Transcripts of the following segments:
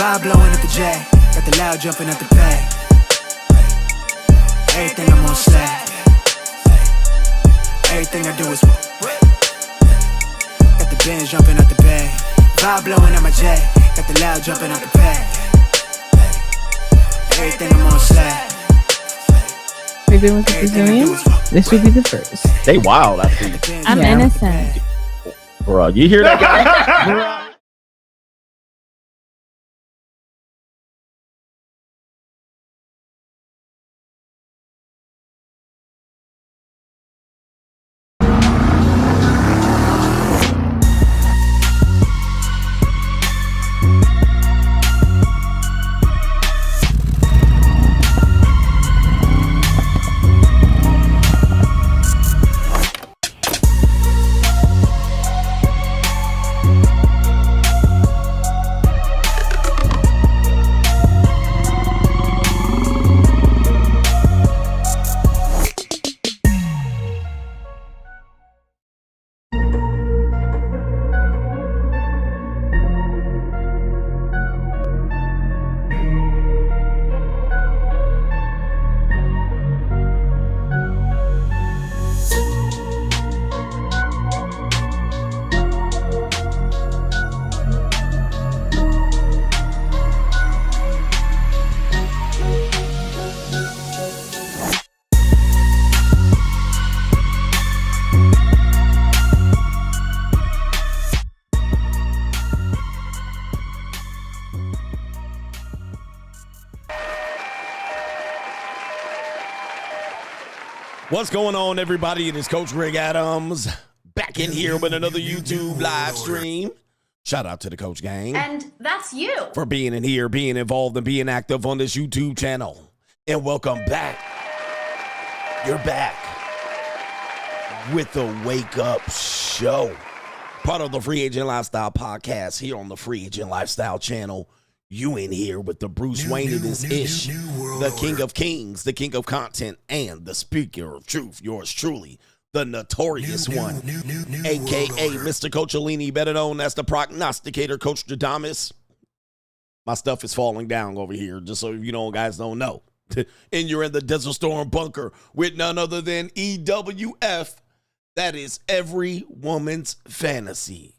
Vibe blowing at the J, got the loud jumping at the pay. Everything I'm on slap. Everything I do is got the Benz jumping at the bay. Vibe blowing at my J, got the loud jumping at the pay. Everything I'm on slap. We've been with the Brazilians. This will be the first. They wild, I think. I'm innocent. Bro, you hear that guy? What's going on, everybody? It is Coach Greg Adams back in here with another YouTube live stream. Shout out to the Coach Gang. And that's you. For being in here, being involved, and being active on this YouTube channel. And welcome back. You're back with the Wake Up Show. Part of the Free Agent Lifestyle podcast here on the Free Agent Lifestyle channel. You in here with the Bruce Wayne of this ish, the King of Kings, the King of Content, and the Speaker of Truth, yours truly, the Notorious one, a.k.a. Mr. Coachellini, better known as the Prognosticator, Coach Jadamis. My stuff is falling down over here, just so you know, guys don't know. And you're in the Desert Storm bunker with none other than EWF. That is every woman's fantasy.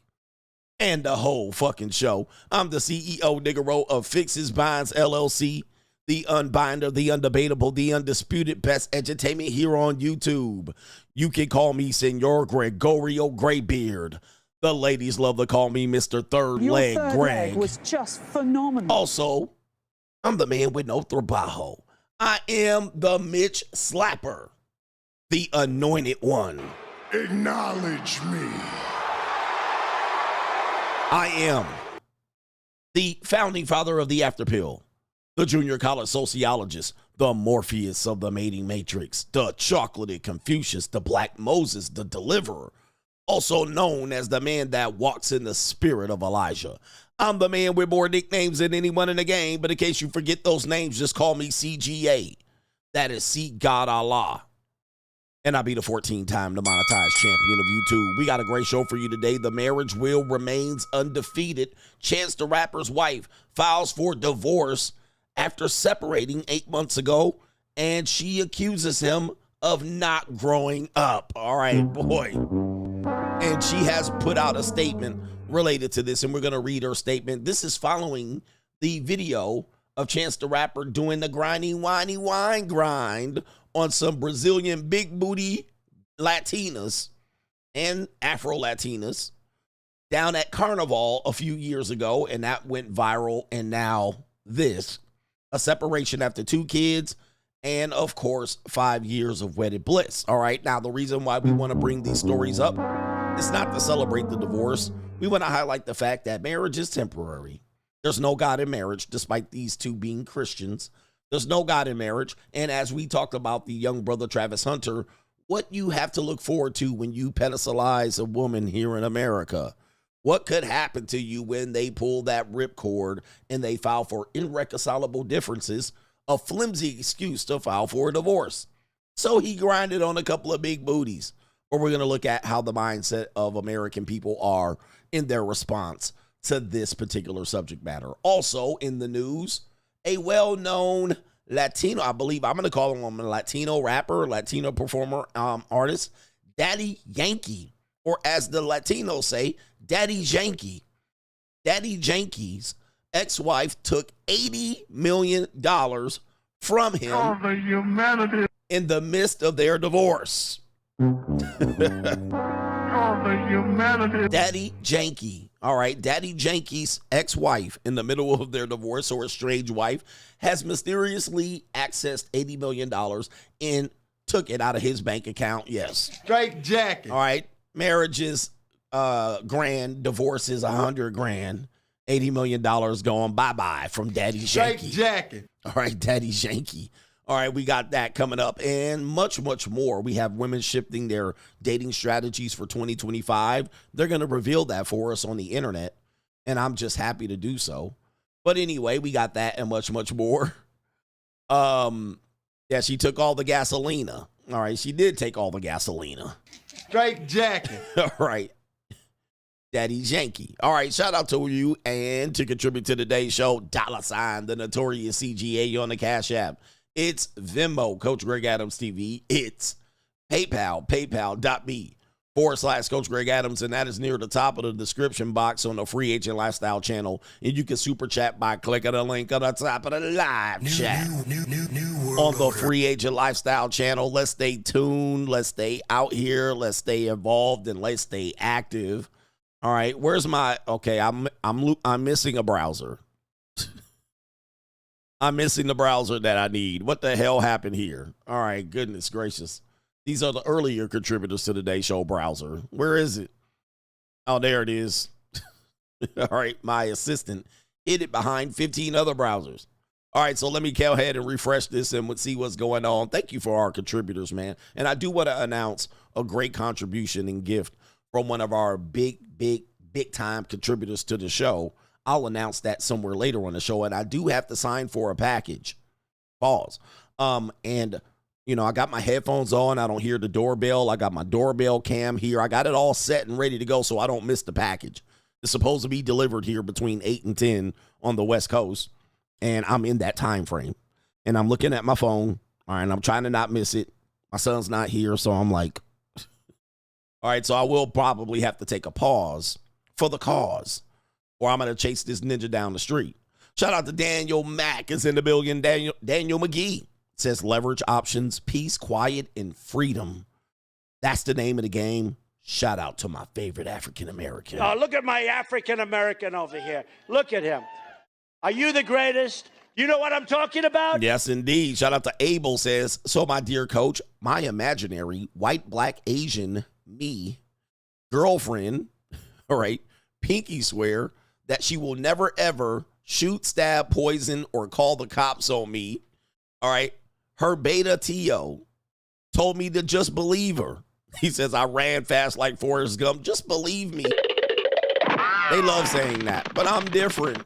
And the whole fucking show. I'm the CEO, Niggero, of Fixes Binds LLC, the unbinder, the undebatable, the undisputed best entertainment here on YouTube. You can call me Senor Gregorio Graybeard. The ladies love to call me Mr. Third Leg Greg. Leg was just phenomenal. Also, I'm the man with no trabajo. I am the Mitch Slapper, the anointed one. Acknowledge me. I am the founding father of the After Pill, the junior college sociologist, the Morpheus of the mating matrix, the chocolatey Confucius, the Black Moses, the deliverer, also known as the man that walks in the spirit of Elijah. I'm the man with more nicknames than anyone in the game, but in case you forget those names, just call me CGA. That is Seek God Allah. And I'll be the 14-time demonetized champion of YouTube. We got a great show for you today. The marriage will remains undefeated. Chance the Rapper's wife files for divorce after separating 8 months ago, and she accuses him of not growing up. All right, boy. And she has put out a statement related to this, and we're going to read her statement. This is following the video of Chance the Rapper doing the grindy, whiny, wine grind on some Brazilian big booty Latinas and Afro-Latinas down at Carnival a few years ago, and that went viral, and now this. A separation after 2 kids and, of course, 5 years of wedded bliss. All right, now the reason why we want to bring these stories up is not to celebrate the divorce. We want to highlight the fact that marriage is temporary. There's no God in marriage, despite these two being Christians. There's no God in marriage. And as we talked about the young brother Travis Hunter, what you have to look forward to when you pedestalize a woman here in America. What could happen to you when they pull that ripcord and they file for irreconcilable differences, a flimsy excuse to file for a divorce? So he grinded on a couple of big booties. Or we're going to look at how the mindset of American people are in their response to this particular subject matter. Also in the news, a well-known Latino, I believe I'm going to call him a Latino rapper, Latino performer, artist, Daddy Yankee, or as the Latinos say, Daddy Yankee. Daddy Yankee's ex-wife took $80 million from him in the midst of their divorce. Daddy Yankee. All right. Daddy Yankee's ex-wife in the middle of their divorce, or estranged wife, has mysteriously accessed $80 million and took it out of his bank account. Yes. Straight jacket. All right. Marriages, grand. Divorces, $100,000. $80 million going bye-bye from Daddy Yankee. Straight jacket. All right. Daddy Yankee. All right, we got that coming up and much, much more. We have women shifting their dating strategies for 2025. They're going to reveal that for us on the internet, and I'm just happy to do so. But anyway, we got that and much, much more. Yeah, she took all the gasolina. All right, she did take all the gasolina. Straight jacket. All right. Daddy's Yankee. All right, shout out to you, and to contribute to today's show, $ the Notorious CGA on the Cash App. It's Venmo, Coach Greg Adams TV. It's PayPal, paypal.me/Coach Greg Adams, and that is near the top of the description box on the Free Agent Lifestyle channel. And you can super chat by clicking the link on the top of the live chat on the Free Agent Lifestyle channel. Let's stay tuned. Let's stay out here. Let's stay involved, and let's stay active. All right, where's my? Okay, I'm missing a browser. I'm missing the browser that I need. What the hell happened here? All right, goodness gracious. These are the earlier contributors to today's show browser. Where is it? Oh, there it is. All right, my assistant hid it behind 15 other browsers. All right, so let me go ahead and refresh this and see what's going on. Thank you for our contributors, man. And I do want to announce a great contribution and gift from one of our big time contributors to the show. I'll announce that somewhere later on the show, and I do have to sign for a package. Pause. And, you know, I got my headphones on. I don't hear the doorbell. I got my doorbell cam here. I got it all set and ready to go so I don't miss the package. It's supposed to be delivered here between 8 and 10 on the West Coast, and I'm in that time frame. And I'm looking at my phone, all right, and I'm trying to not miss it. My son's not here, so I'm like, all right, so I will probably have to take a pause for the cause, or I'm going to chase this ninja down the street. Shout out to Daniel Mack is in the building. Daniel McGee says leverage options, peace, quiet, and freedom. That's the name of the game. Shout out to my favorite African-American. Oh, look at my African-American over here. Look at him. Are you the greatest? You know what I'm talking about? Yes, indeed. Shout out to Abel says, so my dear coach, my imaginary white, black, Asian, me, girlfriend, all right, pinky swear that she will never, ever shoot, stab, poison, or call the cops on me. All right. Her beta T.O. told me to just believe her. He says, I ran fast like Forrest Gump. Just believe me. They love saying that, but I'm different.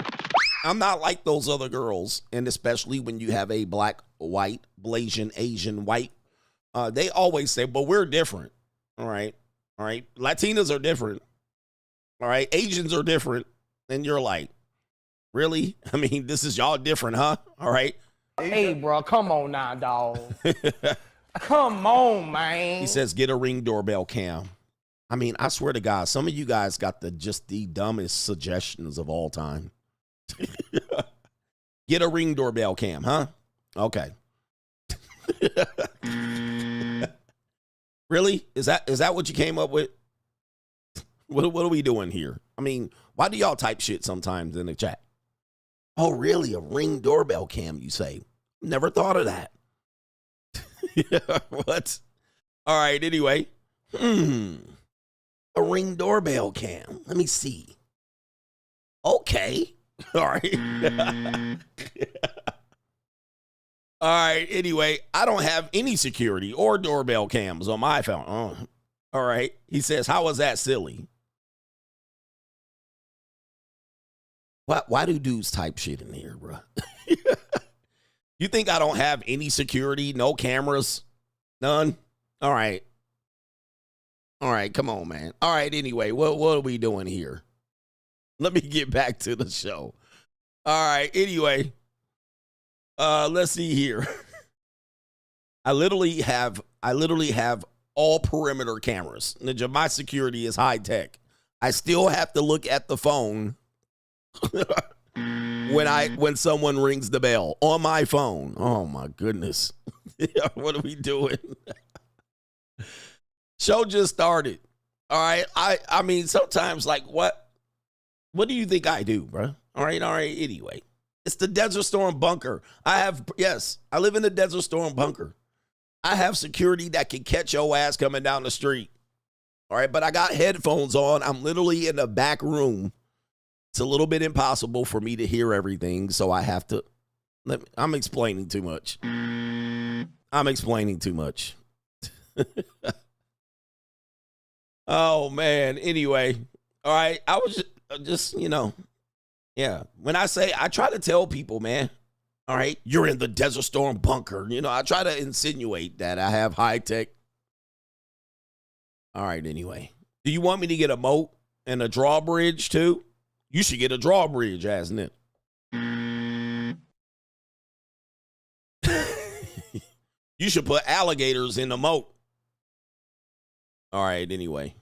I'm not like those other girls. And especially when you have a black, white, Blasian, Asian, white, they always say, but we're different. All right. All right. Latinas are different. All right. Asians are different. And you're like, really? I mean, this is y'all different, huh? All right. Hey, bro, come on now, dog. Come on, man. He says, get a Ring doorbell cam. I mean, I swear to God, some of you guys got the dumbest suggestions of all time. Get a Ring doorbell cam, huh? Okay. Really? Is that what you came up with? What are we doing here? I mean, why do y'all type shit sometimes in the chat? Oh, really? A Ring doorbell cam, you say? Never thought of that. What? All right, anyway. A Ring doorbell cam. Let me see. Okay. All right. All right, anyway, I don't have any security or doorbell cams on my phone. Oh. All right. He says, how is that silly? Why do dudes type shit in here, bro? You think I don't have any security, no cameras, none? All right. All right, come on, man. All right, anyway, what are we doing here? Let me get back to the show. All right. Anyway, let's see here. I literally have all perimeter cameras. Ninja, my security is high tech. I still have to look at the phone when someone rings the bell on my phone. Oh my goodness. What are we doing? Show just started. All right. I mean, sometimes like what do you think I do, bro? All right. Anyway, it's the Desert Storm bunker. I live in the Desert Storm bunker. I have security that can catch your ass coming down the street. All right, but I got headphones on. I'm literally in the back room. It's a little bit impossible for me to hear everything, so I have to. I'm explaining too much. Oh, man. Anyway, all right. I was just, yeah. When I try to tell people, man, all right, you're in the Desert Storm bunker. I try to insinuate that I have high tech. All right, anyway. Do you want me to get a moat and a drawbridge too? You should get a drawbridge, hasn't it? You should put alligators in the moat. All right, anyway.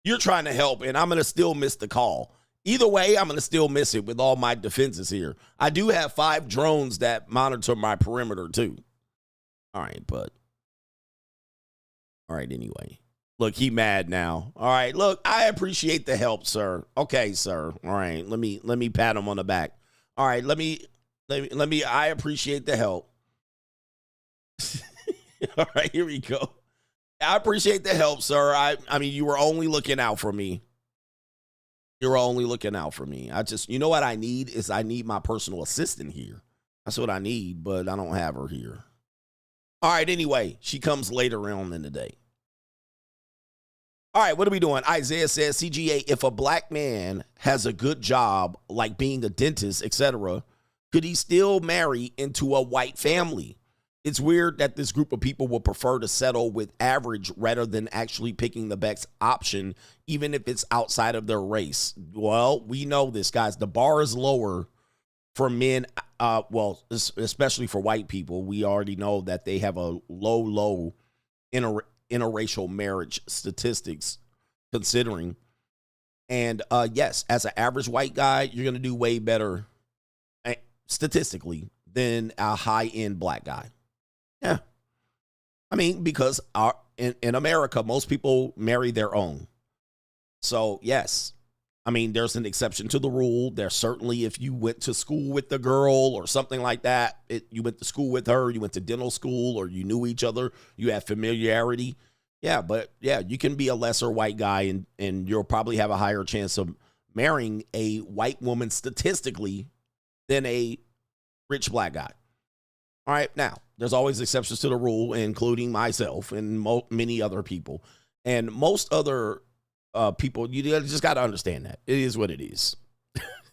You're trying to help, and I'm going to still miss the call. Either way, I'm going to still miss it with all my defenses here. I do have 5 drones that monitor my perimeter, too. All right, anyway. Look, he mad now. All right, look, I appreciate the help, sir. Okay, sir. All right, let me pat him on the back. All right, I appreciate the help. All right, here we go. I appreciate the help, sir. I mean, you were only looking out for me. You're only looking out for me. What I need is I need my personal assistant here. That's what I need, but I don't have her here. All right, anyway, she comes later on in the day. All right, what are we doing? Isaiah says, CGA, if a black man has a good job, like being a dentist, etc., could he still marry into a white family? It's weird that this group of people will prefer to settle with average rather than actually picking the best option, even if it's outside of their race. Well, we know this, guys. The bar is lower for men, especially for white people. We already know that they have a low interracial marriage statistics considering. And yes, as an average white guy, you're going to do way better statistically than a high-end black guy. Yeah. I mean, because in America, most people marry their own. So, yes. I mean, there's an exception to the rule. There's certainly, if you went to school with the girl or something like that, you went to school with her, you went to dental school, or you knew each other, you had familiarity. Yeah, but yeah, you can be a lesser white guy and you'll probably have a higher chance of marrying a white woman statistically than a rich black guy. All right, now, there's always exceptions to the rule, including myself and many other people. And most other people, you just got to understand that. It is what it is.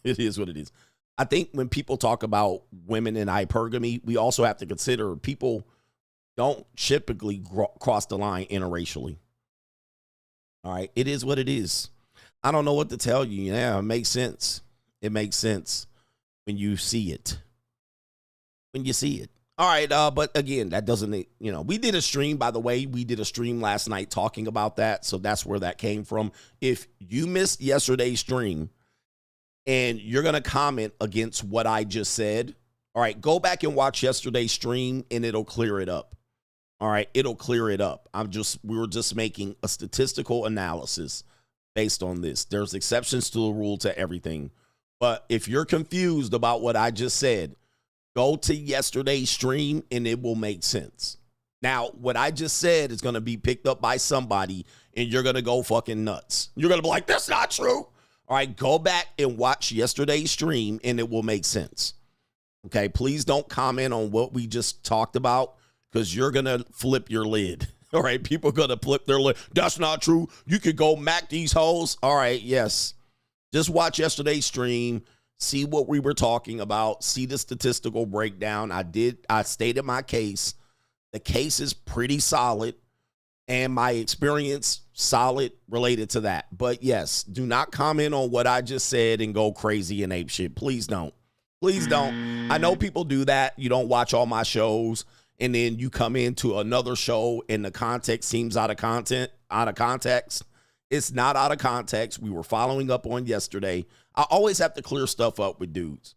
It is what it is. I think when people talk about women in hypergamy, we also have to consider people don't typically cross the line interracially. All right, it is what it is. I don't know what to tell you. Yeah, it makes sense. It makes sense when you see it. When you see it. All right, but again, that doesn't, we did a stream, by the way. We did a stream last night talking about that, so that's where that came from. If you missed yesterday's stream and you're going to comment against what I just said, all right, go back and watch yesterday's stream and it'll clear it up. All right, it'll clear it up. We were just making a statistical analysis based on this. There's exceptions to the rule to everything. But if you're confused about what I just said, go to yesterday's stream and it will make sense. Now, what I just said is going to be picked up by somebody and you're going to go fucking nuts. You're going to be like, that's not true. All right, go back and watch yesterday's stream and it will make sense. Okay, please don't comment on what we just talked about because you're going to flip your lid. All right, people are going to flip their lid. That's not true. You could go mac these hoes. All right, yes. Just watch yesterday's stream. See what we were talking about. See the statistical breakdown. I stated my case. The case is pretty solid. and my experience solid related to that. But yes, do not comment on what I just said and go crazy and ape shit. Please don't. Please don't. I know people do that. You don't watch all my shows, and then you come into another show and the context seems out of context. It's not out of context. We were following up on yesterday. I always have to clear stuff up with dudes.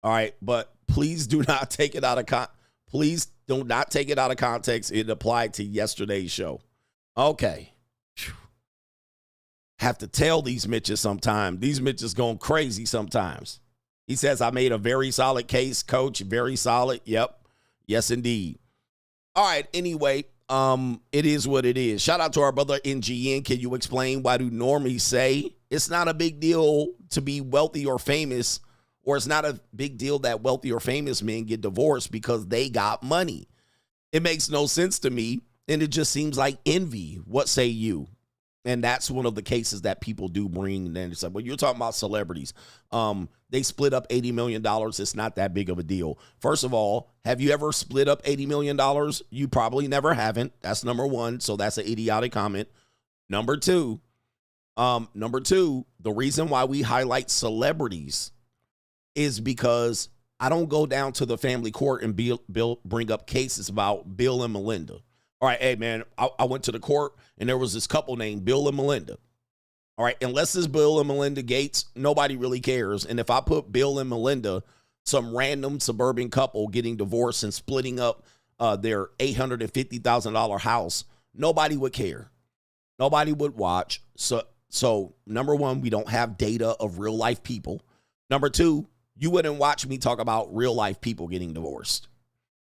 All right, but please do not take it out of Please do not take it out of context. It applied to yesterday's show. Okay. Have to tell these Mitches sometime. These Mitches going crazy sometimes. He says, I made a very solid case, coach. Very solid. Yep. Yes, indeed. All right. Anyway, it is what it is. Shout out to our brother NGN. Can you explain why do normies say it's not a big deal to be wealthy or famous, or it's not a big deal that wealthy or famous men get divorced because they got money? It makes no sense to me, and it just seems like envy. What say you? And that's one of the cases that people do bring. And then it's like, well, you're talking about celebrities. They split up $80 million. It's not that big of a deal. First of all, have you ever split up $80 million? You probably never haven't. That's number one. So that's an idiotic comment. Number two, the reason why we highlight celebrities is because I don't go down to the family court and bring up cases about Bill and Melinda. All right, hey, man, I went to the court, and there was this couple named Bill and Melinda. All right, unless it's Bill and Melinda Gates, nobody really cares. And if I put Bill and Melinda, some random suburban couple getting divorced and splitting up their $850,000 house, nobody would care. Nobody would watch. So number one, we don't have data of real-life people. Number two, you wouldn't watch me talk about real-life people getting divorced.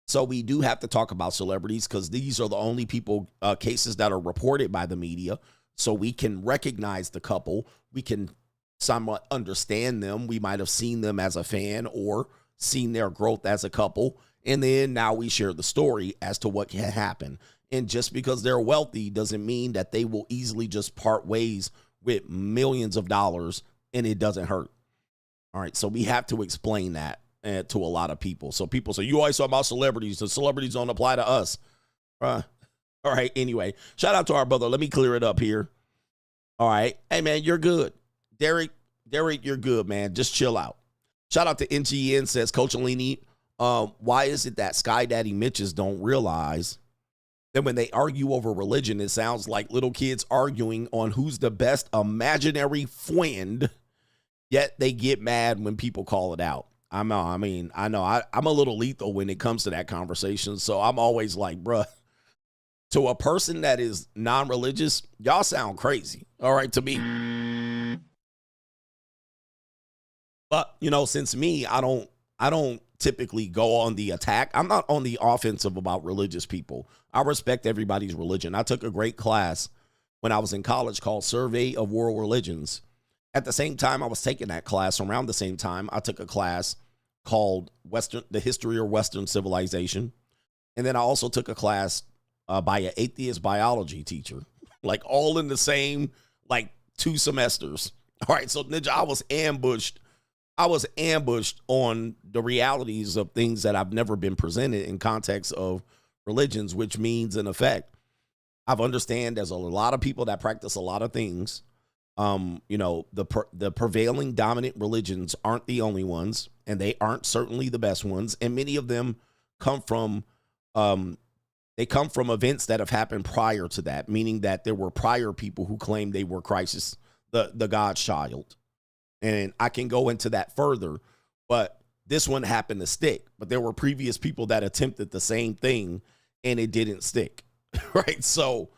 So we do have to talk about celebrities because these are the only people, cases that are reported by the media. So we can recognize the couple. We can somewhat understand them. We might have seen them as a fan or seen their growth as a couple. And then now we share the story as to what can happen. And just because they're wealthy doesn't mean that they will easily just part ways with millions of dollars and it doesn't hurt. All right, so we have to explain that to a lot of people. So people say, you always talk about celebrities. The celebrities don't apply to us. All right, anyway, shout out to our brother. Let me clear it up here. All right. Hey, man, you're good. Derek, you're good, man. Just chill out. Shout out to NGN, says, Coach Alini, why is it that Sky Daddy Mitches don't realize that when they argue over religion, it sounds like little kids arguing on who's the best imaginary friend, yet they get mad when people call it out. I know I'm a little lethal when it comes to that conversation. So I'm always like, bruh, to a person that is non-religious, y'all sound crazy. All right, to me. But, you know, since me, I don't typically go on the attack. I'm not on the offensive about religious people. I respect everybody's religion. I took a great class when I was in college called Survey of World Religions. At the same time I was taking that class, around the same time, I took a class called The History of Western Civilization. And then I also took a class by an atheist biology teacher, like all in the same, like 2 semesters. All right. So Ninja, I was ambushed on the realities of things that I've never been presented in context of religions, which means in effect, I've understand there's a lot of people that practice a lot of things. You know, the prevailing dominant religions aren't the only ones, and they aren't certainly the best ones. And many of them come from events that have happened prior to that, meaning that there were prior people who claimed they were Christ's, the God's child. And I can go into that further, but this one happened to stick. But there were previous people that attempted the same thing and it didn't stick. Right. So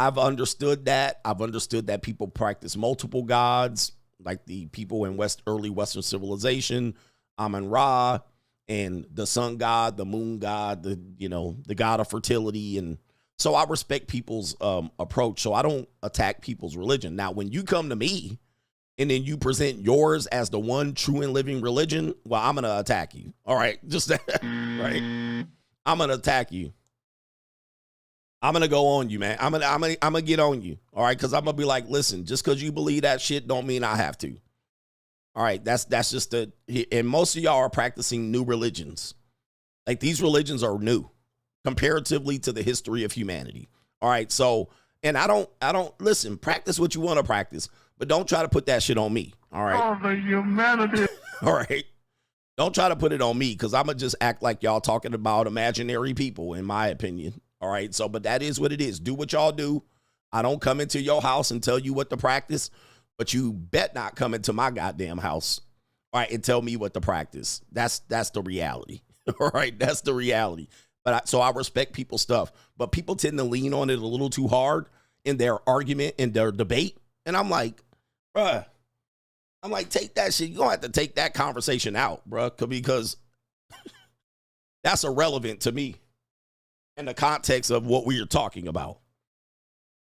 I've understood that. I've understood that people practice multiple gods, like the people in early Western civilization, Amun-Ra, and the sun god, the moon god, the god of fertility. And so I respect people's approach. So I don't attack people's religion. Now, when you come to me and then you present yours as the one true and living religion, well, I'm going to attack you. All right. Just that, right. I'm going to attack you. I'm going to go on you, man. I'm going to get on you. All right. Cause I'm going to be like, listen, just cause you believe that shit don't mean I have to. All right. That's just and most of y'all are practicing new religions. Like these religions are new comparatively to the history of humanity. All right. So, and I don't listen, practice what you want to practice, but don't try to put that shit on me. All right. All the humanity. All right. Don't try to put it on me because I'm going to just act like y'all talking about imaginary people, in my opinion. All right. So, but that is what it is. Do what y'all do. I don't come into your house and tell you what to practice, but you bet not come into my goddamn house, all right, and tell me what to practice. That's the reality. All right. That's the reality. But so I respect people's stuff, but people tend to lean on it a little too hard in their argument, in their debate. And I'm like, bruh. I'm like, take that shit. You're going to have to take that conversation out, bro, because that's irrelevant to me in the context of what we are talking about.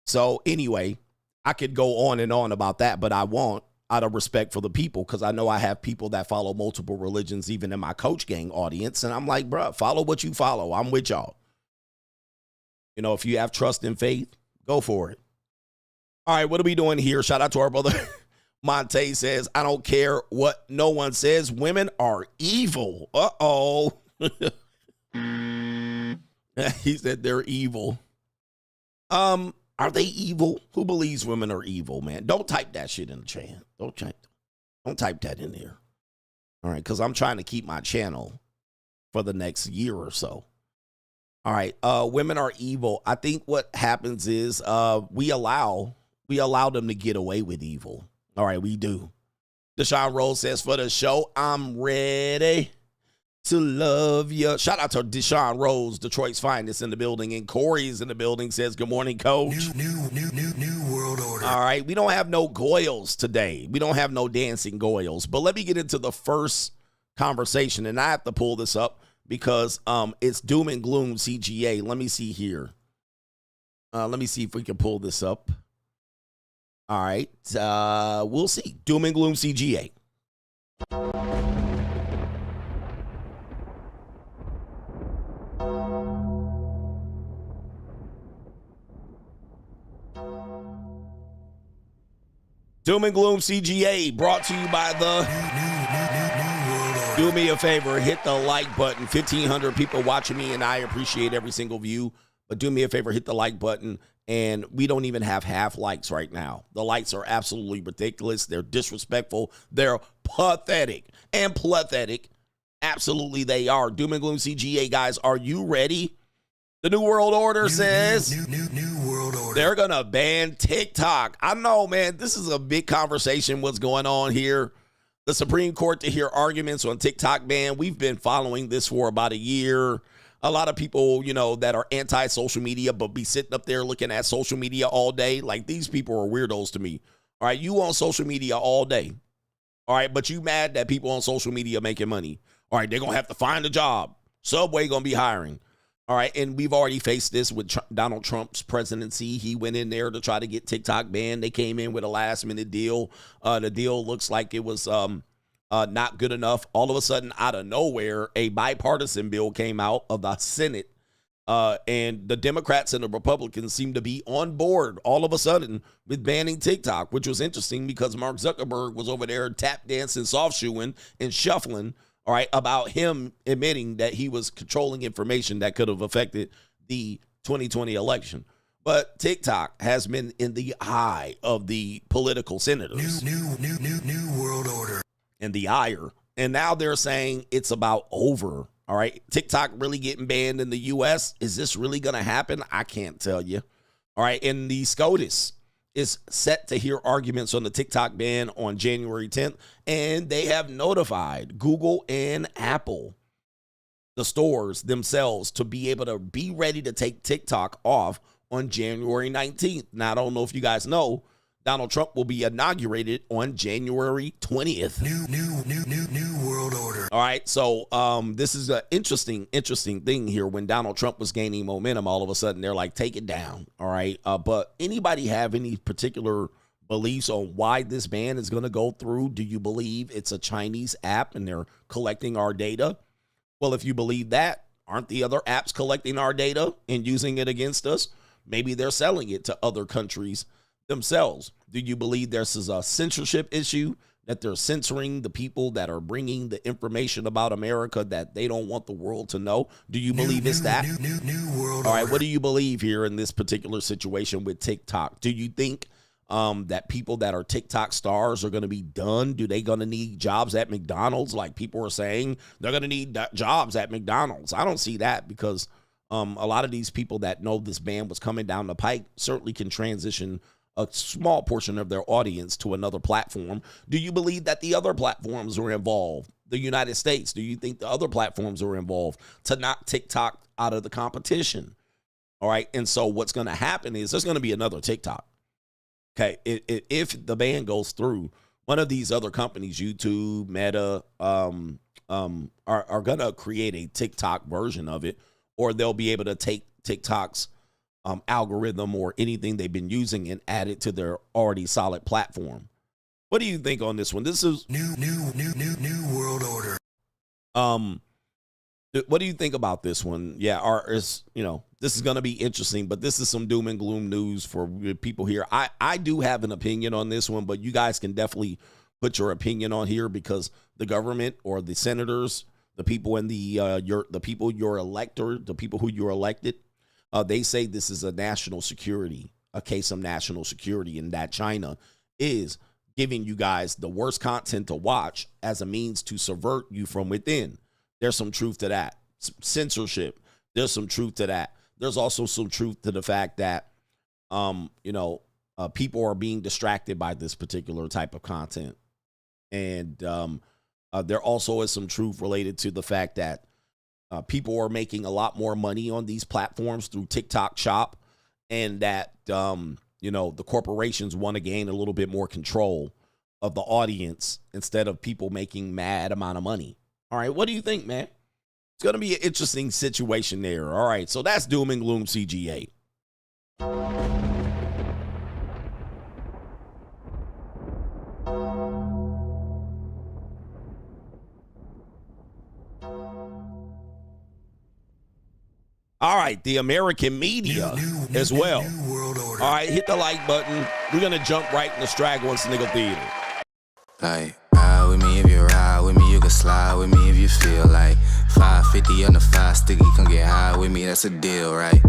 So anyway, I could go on and on about that, but I won't, out of respect for the people, because I know I have people that follow multiple religions, even in my Coach Gang audience. And I'm like, bro, follow what you follow. I'm with y'all. You know, if you have trust and faith, go for it. All right, what are we doing here? Shout out to our brother. Monte says, I don't care what no one says. Women are evil. Uh-oh. He said they're evil. Are they evil? Who believes women are evil, man? Don't type that shit in the chat. Don't type that in there. All right, because I'm trying to keep my channel for the next year or so. All right, women are evil. I think what happens is we allow them to get away with evil. All right, we do. Deshaun Rose says, for the show, I'm ready to love you. Shout out to Deshaun Rose, Detroit's finest, in the building. And Corey's in the building, says, good morning, coach. New world order. All right, we don't have no goyles today. We don't have no dancing goyles. But let me get into the first conversation. And I have to pull this up because it's Doom and Gloom CGA. Let me see here. Let me see if we can pull this up. All right, we'll see. Doom and Gloom CGA. Doom and Gloom CGA brought to you by the... Do me a favor, hit the like button. 1,500 people watching me, and I appreciate every single view. But do me a favor, hit the like button. And we don't even have half likes right now. The likes are absolutely ridiculous. They're disrespectful. They're pathetic and pathetic. Absolutely, they are. Doom and Gloom CGA, guys, are you ready? The New World Order says New world order. they're going to ban TikTok. I know, man, this is a big conversation. What's going on here? The Supreme Court to hear arguments on TikTok ban. We've been following this for about a year. A lot of people, you know, that are anti-social media, but be sitting up there looking at social media all day. Like, these people are weirdos to me. All right, you on social media all day. All right, but you mad that people on social media making money. All right, they're going to have to find a job. Subway going to be hiring. All right, and we've already faced this with Donald Trump's presidency. He went in there to try to get TikTok banned. They came in with a last-minute deal. The deal looks like it was not good enough. All of a sudden, out of nowhere, a bipartisan bill came out of the Senate, and the Democrats and the Republicans seem to be on board all of a sudden with banning TikTok, which was interesting because Mark Zuckerberg was over there tap dancing, soft shoeing, and shuffling, all right, about him admitting that he was controlling information that could have affected the 2020 election. But TikTok has been in the eye of the political senators. New world order. And the ire. And now they're saying it's about over. All right. TikTok really getting banned in the U.S. Is this really going to happen? I can't tell you. All right. And the SCOTUS is set to hear arguments on the TikTok ban on January 10th. And they have notified Google and Apple, the stores themselves, to be able to be ready to take TikTok off on January 19th. Now, I don't know if you guys know, Donald Trump will be inaugurated on January 20th. New world order. All right, so this is an interesting thing here. When Donald Trump was gaining momentum, all of a sudden they're like, take it down. All right, but anybody have any particular beliefs on why this ban is going to go through? Do you believe it's a Chinese app and they're collecting our data? Well, if you believe that, aren't the other apps collecting our data and using it against us? Maybe they're selling it to other countries themselves. Do you believe this is a censorship issue? that they're censoring the people that are bringing the information about America that they don't want the world to know? Do you believe it's that? New world All right, order. what do you believe here in this particular situation with TikTok? Do you think that people that are TikTok stars are going to be done? Do they going to need jobs at McDonald's like people are saying? They're going to need jobs at McDonald's. I don't see that because a lot of these people that know this ban was coming down the pike certainly can transition a small portion of their audience to another platform. Do you believe that the other platforms are involved? The United States, do you think the other platforms are involved to knock TikTok out of the competition? All right, and so what's going to happen is there's going to be another TikTok. Okay, if the ban goes through, one of these other companies, YouTube, Meta, are going to create a TikTok version of it, or they'll be able to take TikTok's algorithm or anything they've been using and add it to their already solid platform. What do you think on this one? This is New world order. What do you think about this one? Yeah, this is going to be interesting, but this is some doom and gloom news for people here. I do have an opinion on this one, but you guys can definitely put your opinion on here because the government or the senators, the people in the people you're elected, the people who you're elected, they say this is a case of national security, and that China is giving you guys the worst content to watch as a means to subvert you from within. There's some truth to that. Censorship. There's some truth to that. There's also some truth to the fact that, people are being distracted by this particular type of content. And there also is some truth related to the fact that people are making a lot more money on these platforms through TikTok Shop, and that, the corporations want to gain a little bit more control of the audience instead of people making mad amount of money. All right, what do you think, man? It's going to be an interesting situation there. All right, so that's Doom and Gloom CGA. All right, the American media as well. New world order. All right, hit the like button. We're going to jump right in the Straggle and Sniggle Theater. Like, ride with me if you ride with me, you can slide with me if you feel like 550 on the 5 sticky, come get high with me, that's a deal, right?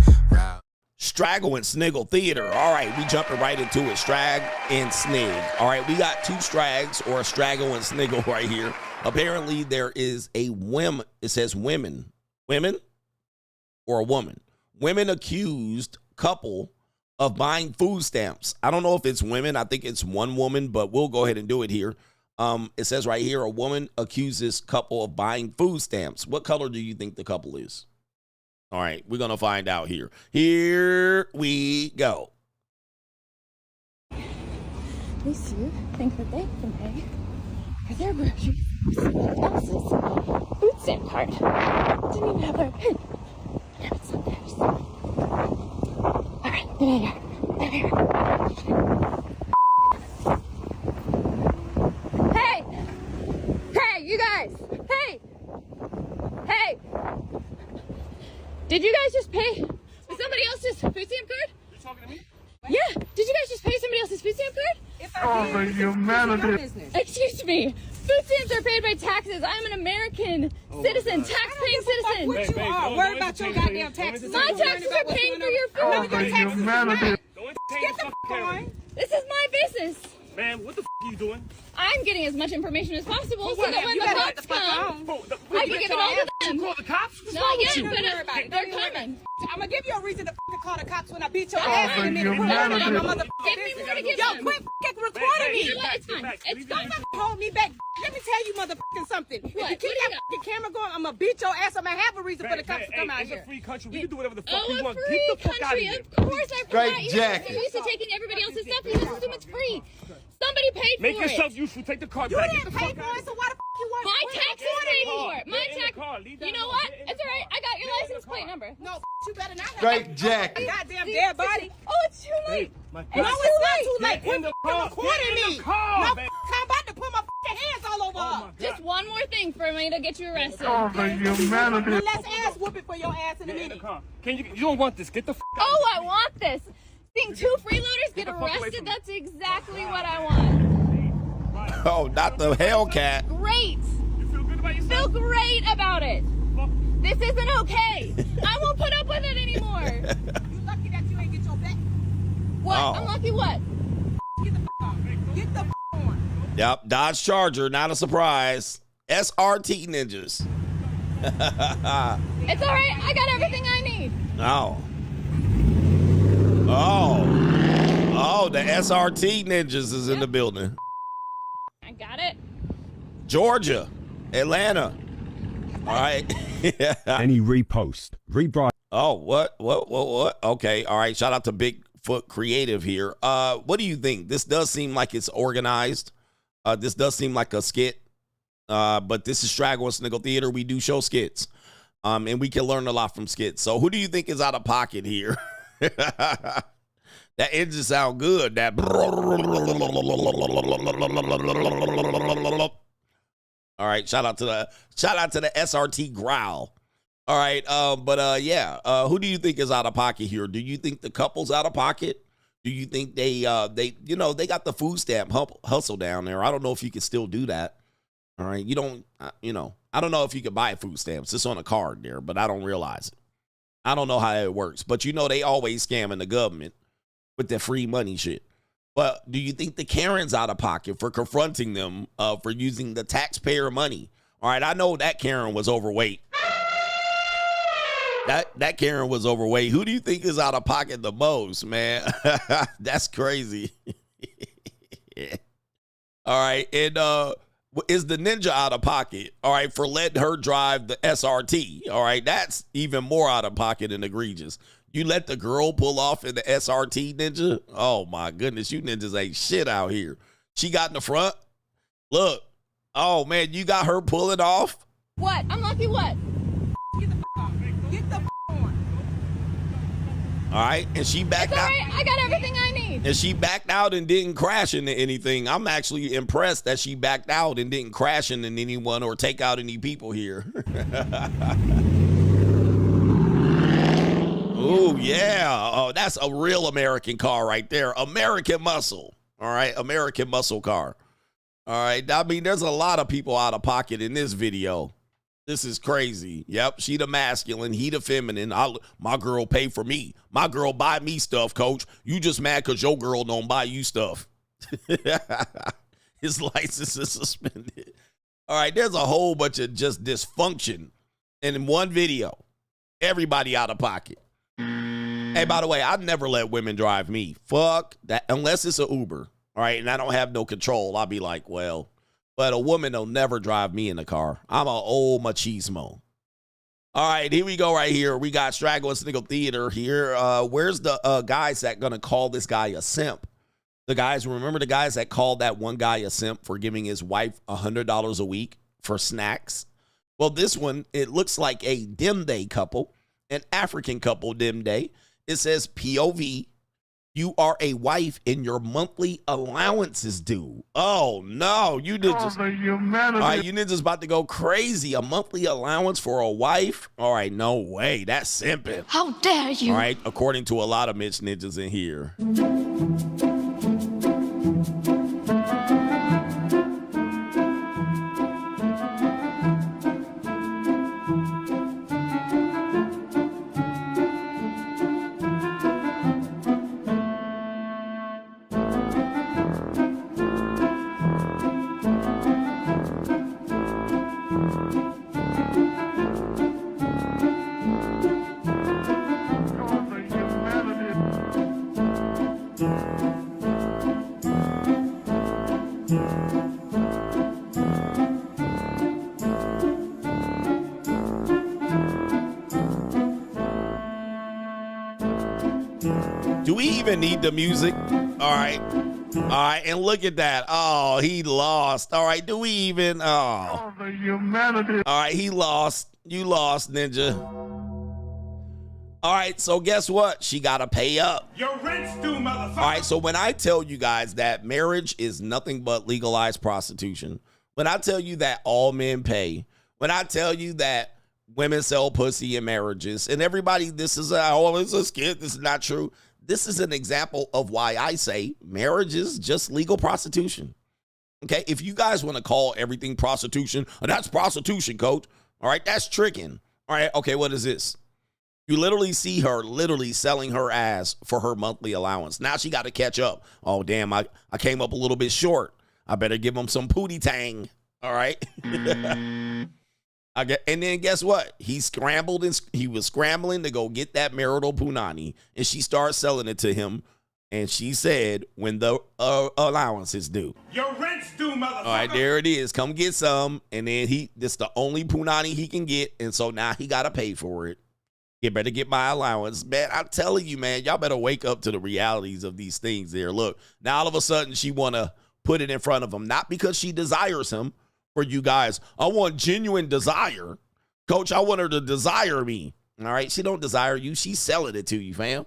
Straggle and Sniggle Theater. All right, we jumping right into it. Strag and Snig. All right, we got two Strags or a Straggle and Sniggle right here. Apparently, there is a women. It says women or a woman. Women accused couple of buying food stamps. I don't know if it's women. I think it's one woman, but we'll go ahead and do it here. It says right here, a woman accuses couple of buying food stamps. What color do you think the couple is? All right, we're going to find out here. Here we go. These two think that they can pay for their groceries with someone else's food stamp card. Didn't even have their PIN. Now it's not theirs. All right, get out of here. Get out of here. Hey, you guys. Hey. Did you guys just pay for somebody else's food stamp card? You talking to me? Yeah. Did you guys just pay somebody else's food stamp card? If I did, humanity. Excuse me. Food stamps are paid by taxes. I'm an American citizen, tax-paying citizen. What you are? Worry about your goddamn taxes. My taxes are paying for your food. Humanity. Get the f*** This is my business. Man, what the f*** are you doing? I'm getting as much information as possible so What? that when You the better cops get the fuck come, on. I can give it all to them. You call the cops? What's Not wrong with yet, you? but they're coming. I'm gonna give you a reason to fucking call the cops when I beat your Don't ass in a minute. humanity. Give me more to give Yo, them. quit fucking recording me. You know what? It's fine. It's Don't fine. fucking hold me back. Let me tell you motherfucking something. If What? you keep What do you that fucking camera going, I'm gonna beat your ass. I'm gonna have a reason for the cops to come out It's here. a free country. We can do whatever the fuck Oh, we a want. free Get the fuck out of country. here. Of course, I forgot. Straight You're jacket. used to taking everybody else's stuff. You just assume it's free. Somebody paid Make for it. yourself useful. Take the card You back. didn't Get the pay fuck for out it, of so why the fuck you want? My taxes paid for it. My Get in the tax. car. Leave that You know alone. what? Get in the It's all right. I got your Get in the license plate car. number. No, you better not have Straight that jacket. goddamn dead body. Oh, it's too late. My No, God. it's not too late. Get Quit in the fucking car. recording Get in me. the car, No, baby. I'm about to put my fucking hands all over her. Just one more thing for me to get you arrested. One less ass whooping for your ass in a Get in the minute. car. You don't want this. Get the f out. Oh, I want this. Seeing two freeloaders get the fuck away arrested, from me. that's exactly what I want. Oh, not the Hellcat. Great. You feel good about yourself? Feel great about it. This isn't okay. I won't put up with it anymore. You lucky that you ain't get your back. What? Oh. I'm lucky what? Get the on. Get the on. Yep, Dodge Charger, not a surprise. SRT ninjas. It's all right. I got everything I need. Oh, the SRT ninjas is in the building. I got it. Georgia, Atlanta. All right. Any repost, rebright. Oh, what? Okay, all right. Shout out to Bigfoot Creative here. What do you think? This does seem like it's organized. This does seem like a skit. But this is Straggle and Sniggle Theater. We do show skits. And we can learn a lot from skits. So who do you think is out of pocket here? That engine sound good. That. All right. Shout out to the SRT growl. All right. Yeah. Who do you think is out of pocket here? Do you think the couple's out of pocket? Do you think they got the food stamp hustle down there? I don't know if you can still do that. All right. You don't, I don't know if you can buy food stamps. It's on a card there, but I don't realize it. I don't know how it works, but they always scamming the government with their free money shit. But do you think the Karen's out of pocket for confronting them for using the taxpayer money? All right. I know that Karen was overweight. That Karen was overweight. Who do you think is out of pocket the most, man? That's crazy. All right. And is the ninja out of pocket? All right. For letting her drive the SRT. All right. That's even more out of pocket and egregious. You let the girl pull off in the SRT ninja? Oh, my goodness. You ninjas ain't shit out here. She got in the front. Look. Oh, man. You got her pulling off? What? I'm lucky what? Get the on. Get the on. All right. And she backed out. It's all right. I got everything I need. And she backed out and didn't crash into anything. I'm actually impressed that she backed out and didn't crash into anyone or take out any people here. Oh, yeah. Oh, that's a real American car right there. American muscle. All right. American muscle car. All right. I mean, there's a lot of people out of pocket in this video. This is crazy. Yep. She the masculine. He the feminine. My girl pay for me. My girl buy me stuff, coach. You just mad because your girl don't buy you stuff. His license is suspended. All right. There's a whole bunch of just dysfunction in one video. Everybody out of pocket. Hey, by the way, I'd never let women drive me. Fuck that. Unless it's an Uber. All right. And I don't have no control. I'll be like, well, but a woman will never drive me in the car. I'm an old machismo. All right. Here we go right here. We got Straggle and Sniggle Theater here. Where's the guys that going to call this guy a simp? Remember the guys that called that one guy a simp for giving his wife $100 a week for snacks? Well, this one, it looks like a dim day couple, an African couple dim day. It says POV, you are a wife and your monthly allowance is due. Oh, no. You ninjas. All right, you ninjas about to go crazy. A monthly allowance for a wife? All right, no way. That's simping. How dare you? All right, according to a lot of Mitch ninjas in here. Do we even need the music? All right. All right. And look at that. Oh, he lost. All right. Do we even? Oh. All right. He lost. You lost, ninja. All right. So guess what? She got to pay up. Your rent's due, motherfucker. All right. So when I tell you guys that marriage is nothing but legalized prostitution, when I tell you that all men pay, when I tell you that women sell pussy in marriages, and everybody, this is it's a skit. This is not true. This is an example of why I say marriage is just legal prostitution. Okay, if you guys want to call everything prostitution, that's prostitution, coach. All right, that's tricking. All right, okay, what is this? You literally see her selling her ass for her monthly allowance. Now she got to catch up. Oh, damn, I came up a little bit short. I better give him some pootie tang. All right. And then guess what? He was scrambling to go get that marital punani, and she started selling it to him. And she said, when the allowance is due. Your rent's due, motherfucker. All right, there it is. Come get some. And then this the only punani he can get. And so now he got to pay for it. You better get my allowance. Man, I'm telling you, man, y'all better wake up to the realities of these things there. Look, now all of a sudden she want to put it in front of him. Not because she desires him. For you guys, I want genuine desire. Coach, I want her to desire me. All right, she don't desire you. She's selling it to you, fam.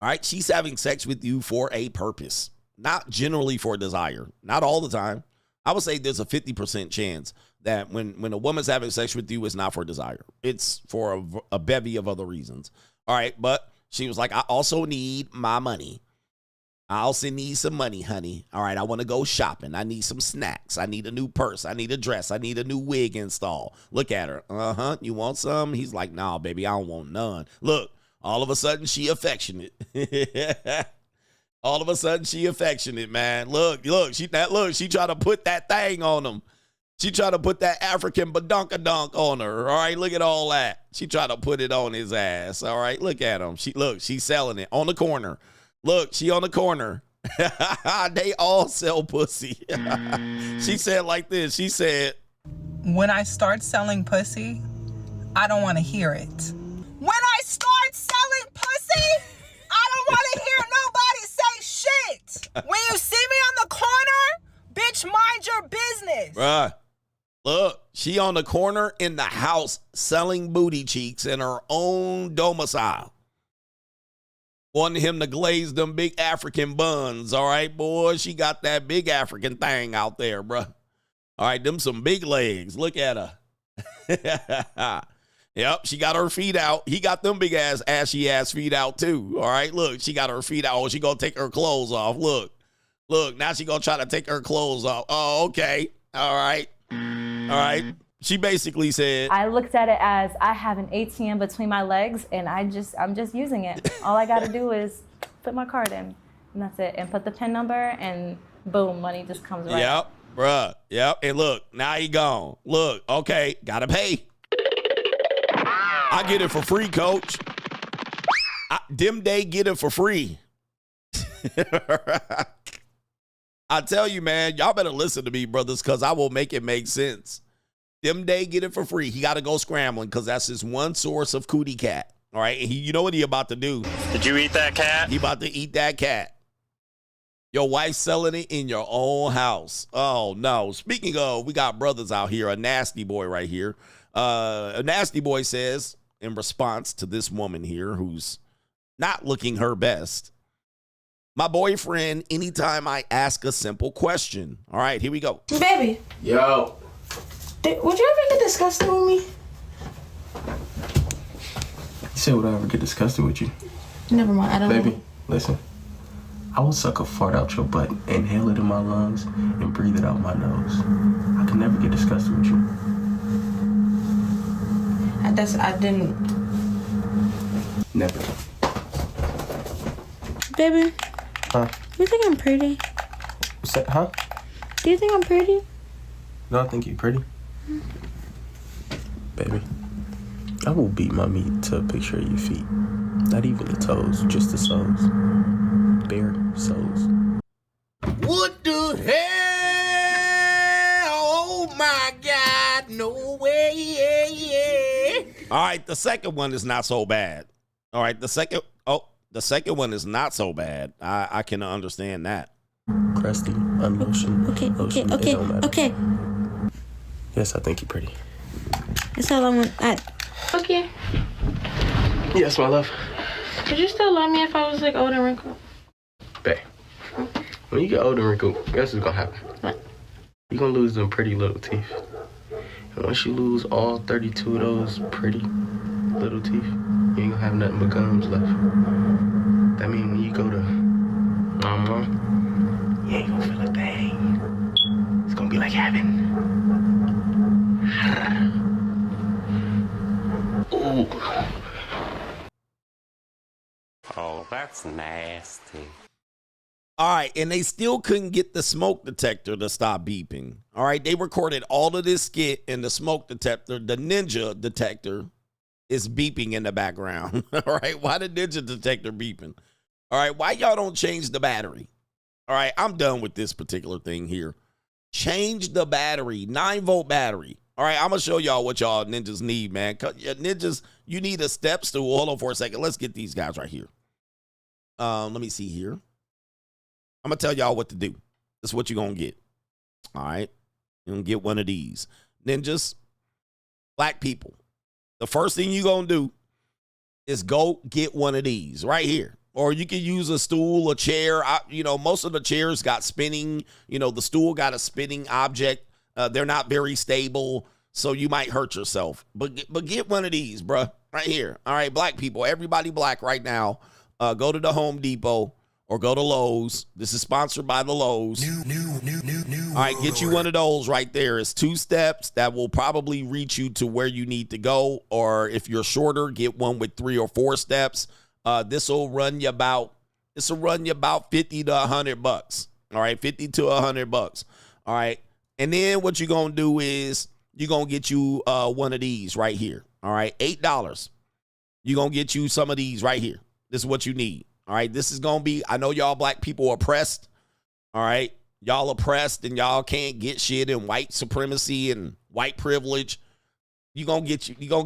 All right, she's having sex with you for a purpose, not generally for desire, not all the time. I would say there's a 50% chance that when a woman's having sex with you, it's not for desire. It's for a bevy of other reasons. All right, but she was like, I also need my money. I also need some money, honey. All right, I want to go shopping. I need some snacks. I need a new purse. I need a dress. I need a new wig install. Look at her. Uh-huh, you want some? He's like, nah, baby, I don't want none. Look. All of a sudden, she affectionate. All of a sudden, she affectionate, man. Look, she tried to put that thing on him. She tried to put that African badunkadunk on her. All right, look at all that. She tried to put it on his ass. All right, look at him. She's selling it on the corner. Look, she on the corner. They all sell pussy. She said like this. She said, when I start selling pussy, I don't want to hear it. When I start selling pussy, I don't want to hear nobody say shit. When you see me on the corner, bitch, mind your business. Bruh, look, she on the corner in the house selling booty cheeks in her own domicile. Wanting him to glaze them big African buns, all right, boy? She got that big African thing out there, bruh. All right, them some big legs. Look at her. Yep, she got her feet out. He got them big ashy ass feet out too. All right, look, she got her feet out. Oh, she gonna take her clothes off. Look, now she gonna try to take her clothes off. Oh, okay. All right. She basically said, I looked at it as I have an ATM between my legs and I'm just using it. All I gotta do is put my card in and that's it. And put the PIN number and boom, money just comes right. Yep, bruh. Yep. And look, now he gone. Look, okay, gotta pay. I get it for free, coach. Them they get it for free. I tell you, man, y'all better listen to me, brothers, because I will make it make sense. Them they get it for free. He got to go scrambling because that's his one source of cootie cat. All right, and you know what he about to do? Did you eat that cat? He about to eat that cat. Your wife selling it in your own house. Oh, no. Speaking of, we got brothers out here. A nasty boy right here. A nasty boy says, in response to this woman here who's not looking her best, my boyfriend, anytime I ask a simple question. All right, here we go. Baby. Yo. Would you ever get disgusted with me? You said would I ever get disgusted with you? Never mind, I don't Baby, know. listen. I will suck a fart out your butt, inhale it in my lungs, and breathe it out my nose. I can never get disgusted with you. I didn't. Never. Baby. Huh? You think I'm pretty? What's that, huh? Do you think I'm pretty? No, I think you're pretty. Baby, I will beat my meat to a picture of your feet. Not even the toes, just the soles. Bare soles. What the hell? Oh my God, no way. All right, the second one is not so bad. All right, the second one is not so bad. I can understand that. Crusty, unlotion. Okay. Yes, I think you're pretty. That's all I want. Okay. Yes, my love. Would you still love me if I was like old and wrinkled? Babe, when you get old and wrinkled, guess what's gonna happen? What? You're gonna lose them pretty little teeth. And once you lose all 32 of those pretty little teeth, you ain't gonna have nothing but gums left. That means when you go to mom, You ain't gonna feel a thing. It's gonna be like heaven. Ooh. Oh, that's nasty. All right, and they still couldn't get the smoke detector to stop beeping. All right, they recorded all of this skit, and the smoke detector, the ninja detector, is beeping in the background. All right, why the ninja detector beeping? All right, why y'all don't change the battery? All right, I'm done with this particular thing here. Change the battery, 9-volt battery. All right, I'm going to show y'all what y'all ninjas need, man. Ninjas, you need a step stool. Hold on for a second. Let's get these guys right here. Let me see here. I'm going to tell y'all what to do. This is what you're going to get. All right, you're going to get one of these. Ninjas, black people, the first thing you're going to do is go get one of these right here. Or you can use a stool, a chair. Most of the chairs got spinning. The stool got a spinning object. They're not very stable, so you might hurt yourself. But get one of these, bruh, right here. All right, black people, everybody black right now, go to the Home Depot or go to Lowe's. This is sponsored by the Lowe's. All right, get you one of those right there. It's 2 steps that will probably reach you to where you need to go. Or if you're shorter, get one with 3 or 4 steps. This will run you about 50 to $100. All right, 50 to $100. All right. And then what you're going to do is you're going to get you one of these right here. All right, $8. You're going to get you some of these right here. This is what you need. All right, this is going to be, I know y'all black people are oppressed. All right, y'all oppressed and y'all can't get shit in white supremacy and white privilege. You're going to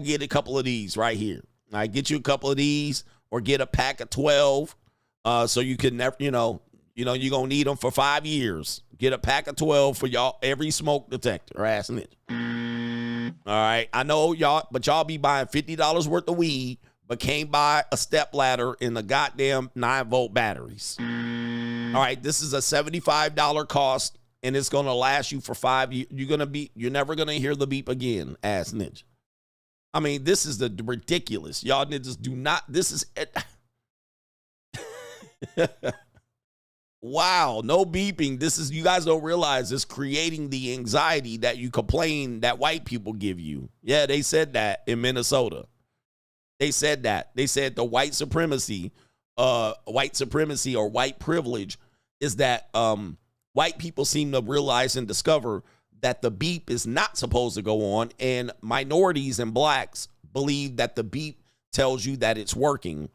get a couple of these right here. All right, get you a couple of these or get a pack of 12 so you can never, you're going to need them for 5 years. Get a pack of 12 for y'all, every smoke detector, ass nigga. All right, I know y'all, but y'all be buying $50 worth of weed, but can't buy a step ladder in the goddamn 9-volt batteries. All right, this is a $75 cost, and it's going to last you for 5 years. You're never going to hear the beep again, ass ninja. I mean, this is the ridiculous. Y'all ninjas do not, this is wow, no beeping. This is, you guys don't realize it's creating the anxiety that you complain that white people give you. Yeah, they said that in Minnesota. They said that. They said the white supremacy or white privilege is that white people seem to realize and discover that the beep is not supposed to go on, and minorities and blacks believe that the beep tells you that it's working.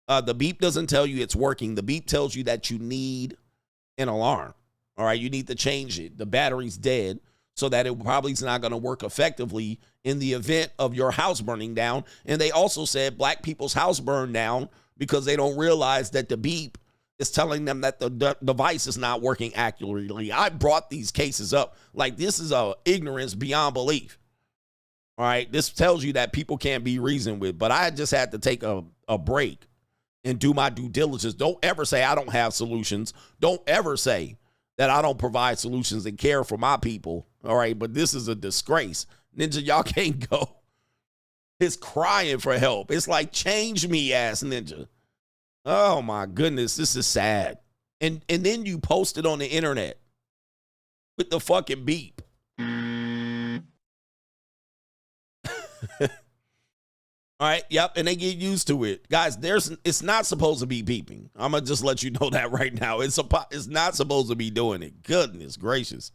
The beep doesn't tell you it's working. The beep tells you that you need an alarm. All right, you need to change it. The battery's dead, so that it probably is not going to work effectively in the event of your house burning down. And they also said black people's house burned down because they don't realize that the beep is telling them that the device is not working accurately. I brought these cases up. Like, this is a ignorance beyond belief. All right, this tells you that people can't be reasoned with. But I just had to take a break and do my due diligence. Don't ever say I don't have solutions. Don't ever say that I don't provide solutions and care for my people. All right, but this is a disgrace. Ninja, y'all can't go. It's crying for help. It's like, change me, ass ninja. Oh my goodness, this is sad. And then you post it on the internet with the fucking beep. All right, yep, and they get used to it. Guys, it's not supposed to be beeping. I'm going to just let you know that right now. It's not supposed to be doing it. Goodness gracious.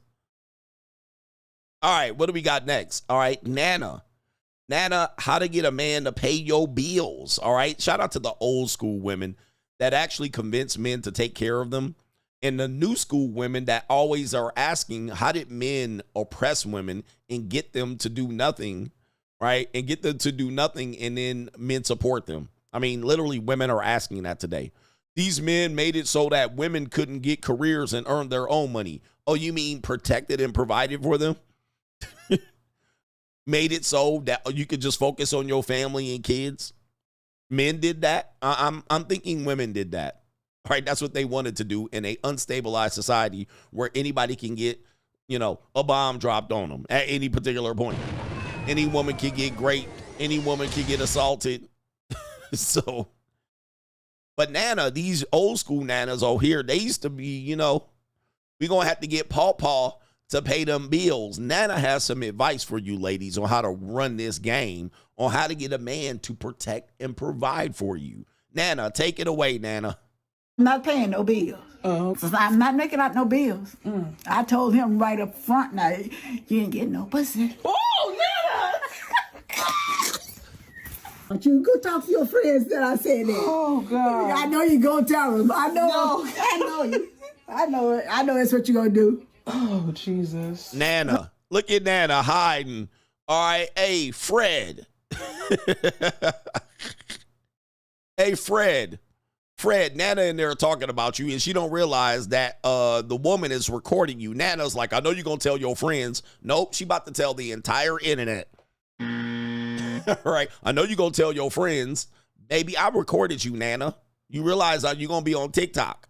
All right, what do we got next? All right, Nana. Nana, how to get a man to pay your bills. All right, shout out to the old school women that actually convince men to take care of them, and the new school women that always are asking, how did men oppress women and get them to do nothing? Right? And get them to do nothing, and then men support them. I mean, literally, women are asking that today. These men made it so that women couldn't get careers and earn their own money. Oh, you mean protected and provided for them? Made it so that you could just focus on your family and kids? Men did that? I'm thinking women did that. All right, that's what they wanted to do in a unstabilized society where anybody can get, a bomb dropped on them at any particular point. Any woman can get raped. Any woman can get assaulted. So But Nana, these old school Nanas over here, they used to be, you know, we're going to have to get Paw to pay them bills. Nana has some advice for you ladies on how to run this game, on how to get a man to protect and provide for you. Nana, take it away, Nana. I'm not paying no bills. I'm not making out no bills. I told him right up front, now, you ain't getting no pussy. Oh, Nana! Don't you go talk to your friends that I said that. Oh, God. I know you gonna tell them. I know. No. I know you. I know it. I know that's what you gonna do. Oh, Jesus. Nana, look at Nana hiding. All right, hey, Fred. Hey, Fred, Nana in there talking about you, and she don't realize that the woman is recording you. Nana's like, I know you're going to tell your friends. Nope, she about to tell the entire internet. Right? I know you're going to tell your friends. Baby, I recorded you, Nana. You realize you're going to be on TikTok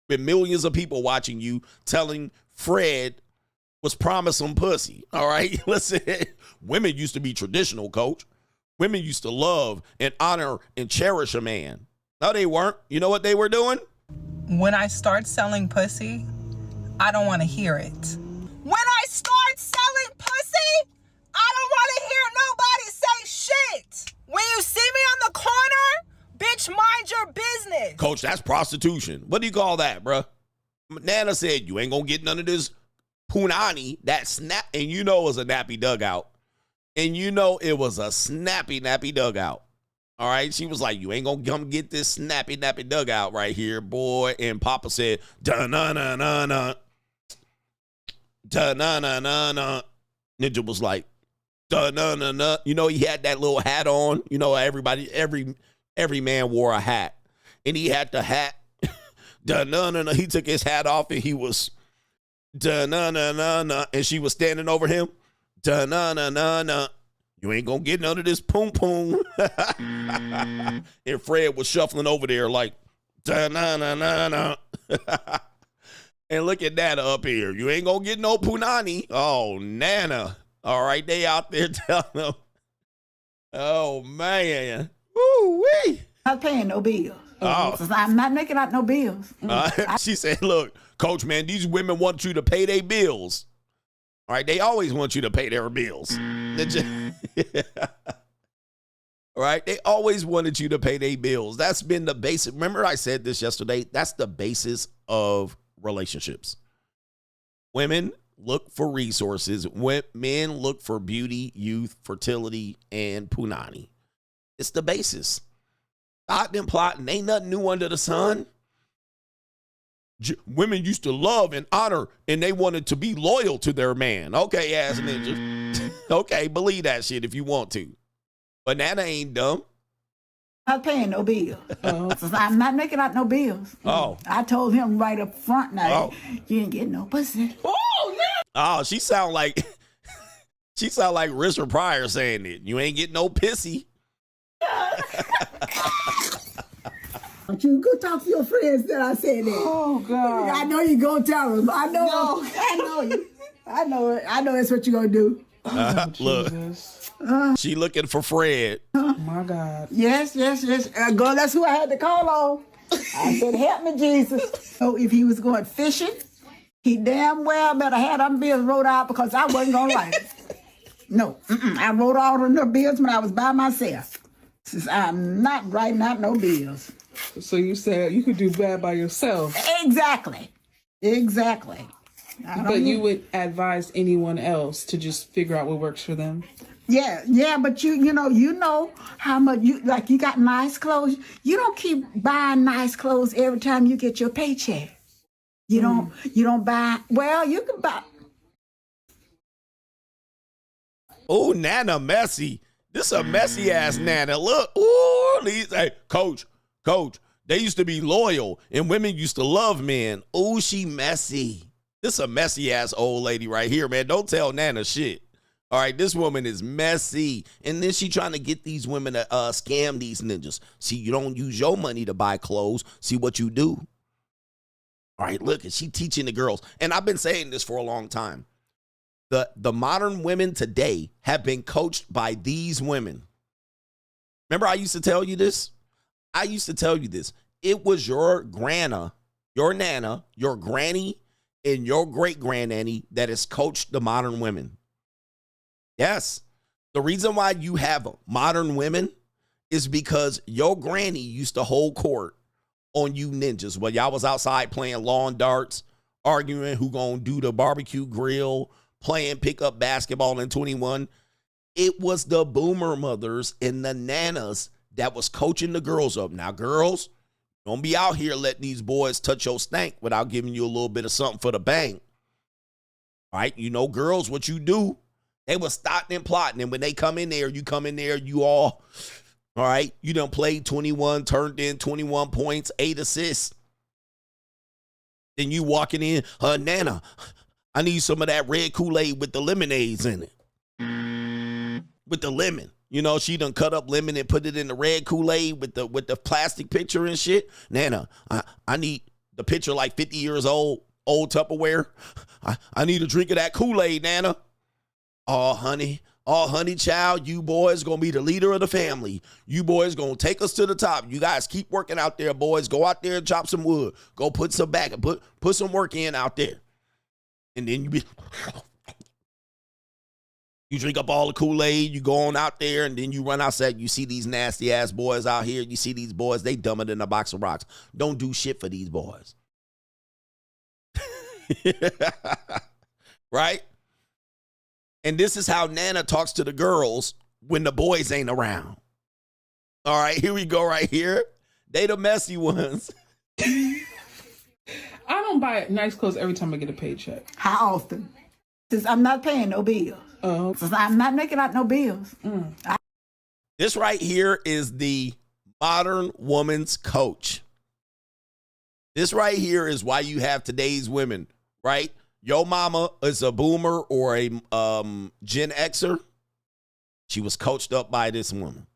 with millions of people watching you telling Fred was promising pussy. All right? Listen, women used to be traditional, coach. Women used to love and honor and cherish a man. No, they weren't. You know what they were doing? When I start selling pussy, I don't want to hear it. When I start selling pussy, I don't want to hear nobody say shit. When you see me on the corner, bitch, mind your business. Coach, that's prostitution. What do you call that, bruh? Nana said, you ain't going to get none of this punani, that snap. And you know it was a nappy dugout. And you know it was a snappy, nappy dugout. All right? She was like, you ain't going to come get this snappy, nappy dugout right here, boy. And Papa said, da-na-na-na-na. Da-na-na-na-na. Ninja was like, da-na-na-na. You know, he had that little hat on. You know, every man wore a hat. And he had the hat. Da-na-na-na. He took his hat off and he was da-na-na-na-na. And she was standing over him. Da-na-na-na-na. You ain't gonna get none of this poom-poom. And Fred was shuffling over there like, da-na-na-na-na. And look at Nana up here. You ain't gonna get no punani. Oh, Nana. All right, they out there telling them. Oh, man. Woo-wee. Not paying no bills. I'm not making out no bills. She said, look, coach, man, these women want you to pay their bills. All right, they always want you to pay their bills. All right, they always wanted you to pay their bills. That's been the basic. Remember I said this yesterday? That's the basis of relationships. Women look for resources. Men look for beauty, youth, fertility, and punani. It's the basis. Thought and plotting, ain't nothing new under the sun. Women used to love and honor, and they wanted to be loyal to their man. Okay, ass ninja. Okay, believe that shit if you want to. But Nana ain't dumb. Not paying no bills. I'm not making out no bills. Oh. I told him right up front, now, you ain't getting no pussy. Oh, yeah. Oh, she sound like Richard Pryor saying it. You ain't getting no pissy. Don't you go talk to your friends that I said that. Oh, God. I know you gonna tell them. I know. No. I know you. I know it. I know that's what you gonna do. Look, she looking for Fred. Oh, my God. Yes. Girl, that's who I had to call on. I said, help me, Jesus. So if he was going fishing, he damn well better have them bills wrote out because I wasn't gonna write it. No, I wrote all of the bills when I was by myself. Since I'm not writing out no bills. So you said you could do bad by yourself. Exactly. But you would advise anyone else to just figure out what works for them? Yeah, but you know how much you got nice clothes. You don't keep buying nice clothes every time you get your paycheck. You don't buy, well, you can buy. Oh, Nana messy. This a messy ass Nana. Look, ooh, these, hey, coach, they used to be loyal and women used to love men. Oh, she messy. This a messy ass old lady right here, man. Don't tell Nana shit. All right, this woman is messy. And then she trying to get these women to scam these ninjas. See, you don't use your money to buy clothes. See what you do. All right, look, and she teaching the girls. And I've been saying this for a long time. The modern women today have been coached by these women. Remember I used to tell you this? I used to tell you this. It was your nana, your granny, and your great-granddaddy that has coached the modern women. Yes. The reason why you have modern women is because your granny used to hold court on you ninjas while y'all was outside playing lawn darts, arguing who gonna do the barbecue grill, playing pickup basketball in 21. It was the boomer mothers and the nanas that was coaching the girls up. Now, girls, don't be out here letting these boys touch your stank without giving you a little bit of something for the bang. All right? You know, girls, what you do, they was starting and plotting. And when they come in there, you all right, you done played 21, turned in 21 points, 8 assists. Then you walking in, Nana, I need some of that red Kool-Aid with the lemonades in it. With the lemon. You know, she done cut up lemon and put it in the red Kool-Aid with the plastic picture and shit. Nana, I need the picture like 50 years old Tupperware. I need a drink of that Kool-Aid, Nana. Oh, honey, child, you boys gonna be the leader of the family. You boys gonna take us to the top. You guys keep working out there, boys. Go out there and chop some wood. Go put some back and put some work in out there. And then you drink up all the Kool-Aid, you go on out there, and then you run outside. You see these nasty-ass boys out here. You see these boys, they dumber than a box of rocks. Don't do shit for these boys. Right? And this is how Nana talks to the girls when the boys ain't around. All right, here we go right here. They the messy ones. I don't buy nice clothes every time I get a paycheck. How often? Since I'm not paying no bills. Since I'm not making out no bills. This right here is the modern woman's coach. This right here is why you have today's women, right? Your mama is a boomer or a Gen Xer. She was coached up by this woman.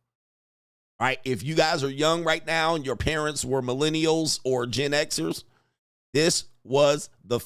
All right, if you guys are young right now and your parents were millennials or Gen Xers, these were the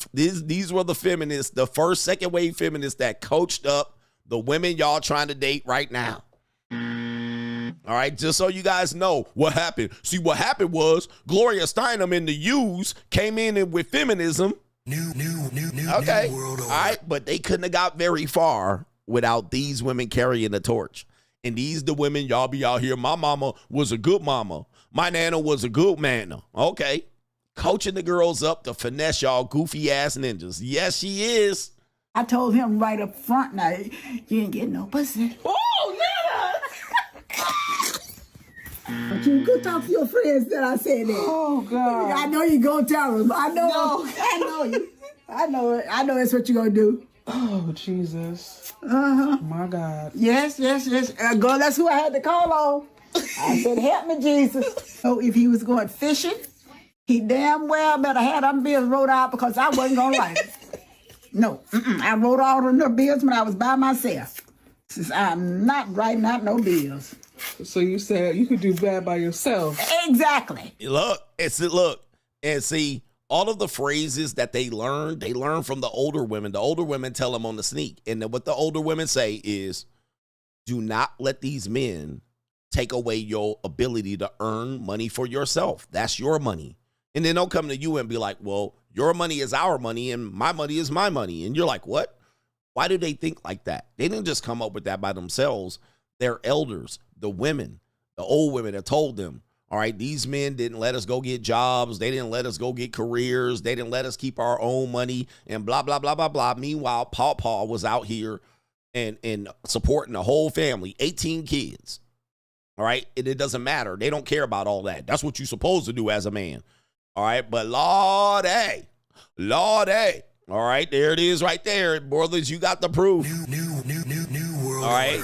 feminists, the first, second wave feminists that coached up the women y'all trying to date right now. All right, just so you guys know what happened. See, what happened was Gloria Steinem and the U's came in with feminism. Okay, new world order. All right, but they couldn't have got very far without these women carrying the torch. And these the women y'all be out here. My mama was a good mama. My nana was a good nana. Okay. Coaching the girls up to finesse y'all goofy ass ninjas. Yes, she is. I told him right up front, now, you ain't getting no pussy. Oh, Nana! But you go talk to your friends that I said that. Oh, God. I know you gonna tell them. I know. No. I know you. I know it. I know it's what you gonna do. Oh, Jesus. Uh-huh. My God. Yes. Girl, that's who I had to call on. I said, help me, Jesus. So if he was going fishing, he damn well better have them bills wrote out because I wasn't going to write it. No. I wrote all of the bills when I was by myself. Since I'm not writing out no bills. So you said you could do bad by yourself. Exactly. Look. And see, all of the phrases that they learn from the older women. The older women tell them on the sneak. And then what the older women say is, do not let these men take away your ability to earn money for yourself. That's your money. And then they'll come to you and be like, well, your money is our money and my money is my money. And you're like, what? Why do they think like that? They didn't just come up with that by themselves. Their elders, the women, the old women that told them, all right, these men didn't let us go get jobs. They didn't let us go get careers. They didn't let us keep our own money and blah, blah, blah, blah, blah. Meanwhile, Paw was out here and supporting the whole family, 18 kids. All right. And it doesn't matter. They don't care about all that. That's what you're supposed to do as a man. All right. But Lord, hey. All right. There it is right there. Brothers, you got the proof. New world all right.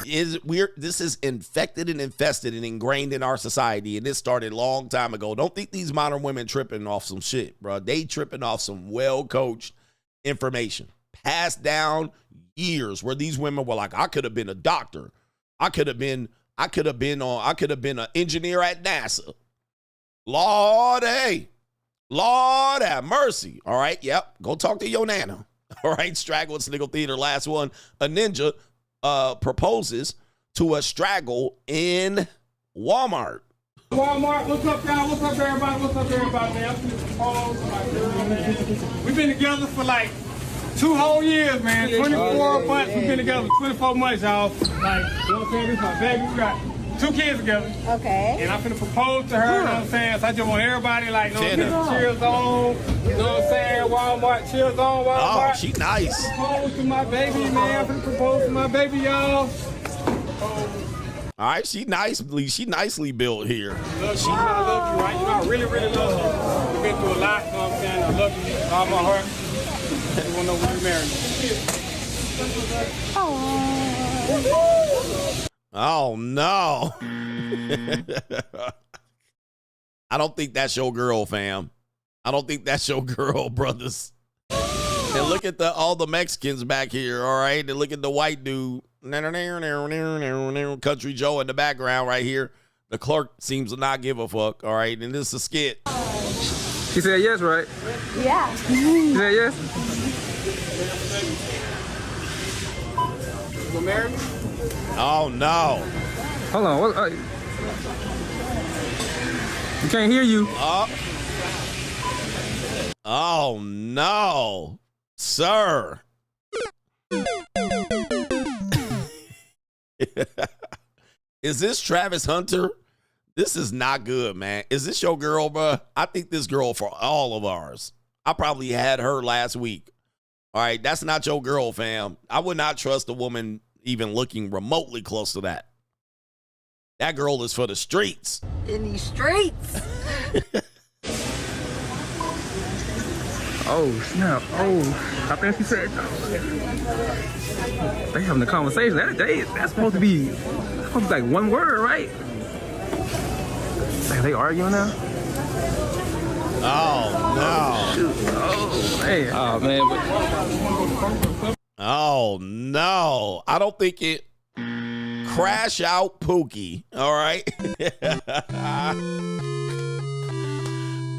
order. This is infected and infested and ingrained in our society. And this started a long time ago. Don't think these modern women tripping off some shit, bro. They tripping off some well-coached information passed down years where these women were like, I could have been a doctor. I could have been an engineer at NASA. Lord, hey. Lord have mercy. All right. Yep. Go talk to your nana. All right. Straggle and Sniggle Theater. Last one. A ninja proposes to a Straggle in Walmart. Walmart, what's up, y'all? What's up, everybody? What's up, everybody, man? I'm finna propose to my girl, man. We've been together for like 2 whole years, man. 24 months. We've been together 24 months, y'all. Like, you know what I'm saying? This is my baby. We got 2 kids together. Okay. And I'm finna propose to her, you know what I'm saying? So I just want everybody, like, you know, cheers on. You know what I'm saying? Walmart, cheers on, Walmart. Oh, she nice. Propose to my baby, man. I'm finna propose to my baby, y'all. All right, she nicely built here. I love you, right? You know, I really, really love you. We've been through a lot, you know what I'm saying? I love you with all my heart. I just want to know when you married me. Oh, no. I don't think that's your girl, fam. I don't think that's your girl, brothers. And look at all the Mexicans back here, all right? And look at the white dude. Country Joe in the background right here. The clerk seems to not give a fuck, all right? And this is a skit. She said yes, right? Yeah. She said yes? You married? Oh, no. Hold on. What, we can't hear you. Oh, no. Sir. Is this Travis Hunter? This is not good, man. Is this your girl, bro? I think this girl for all of ours. I probably had her last week. All right, that's not your girl, fam. I would not trust a woman even looking remotely close to that. That girl is for the streets. In these streets. Oh, snap. Oh, I think she said they having a conversation. That's supposed to be like one word, right? Are they arguing now? Oh, no. Shoot. Oh, man. Oh, man. Oh, no. I don't think it. Crash out Pookie. All right.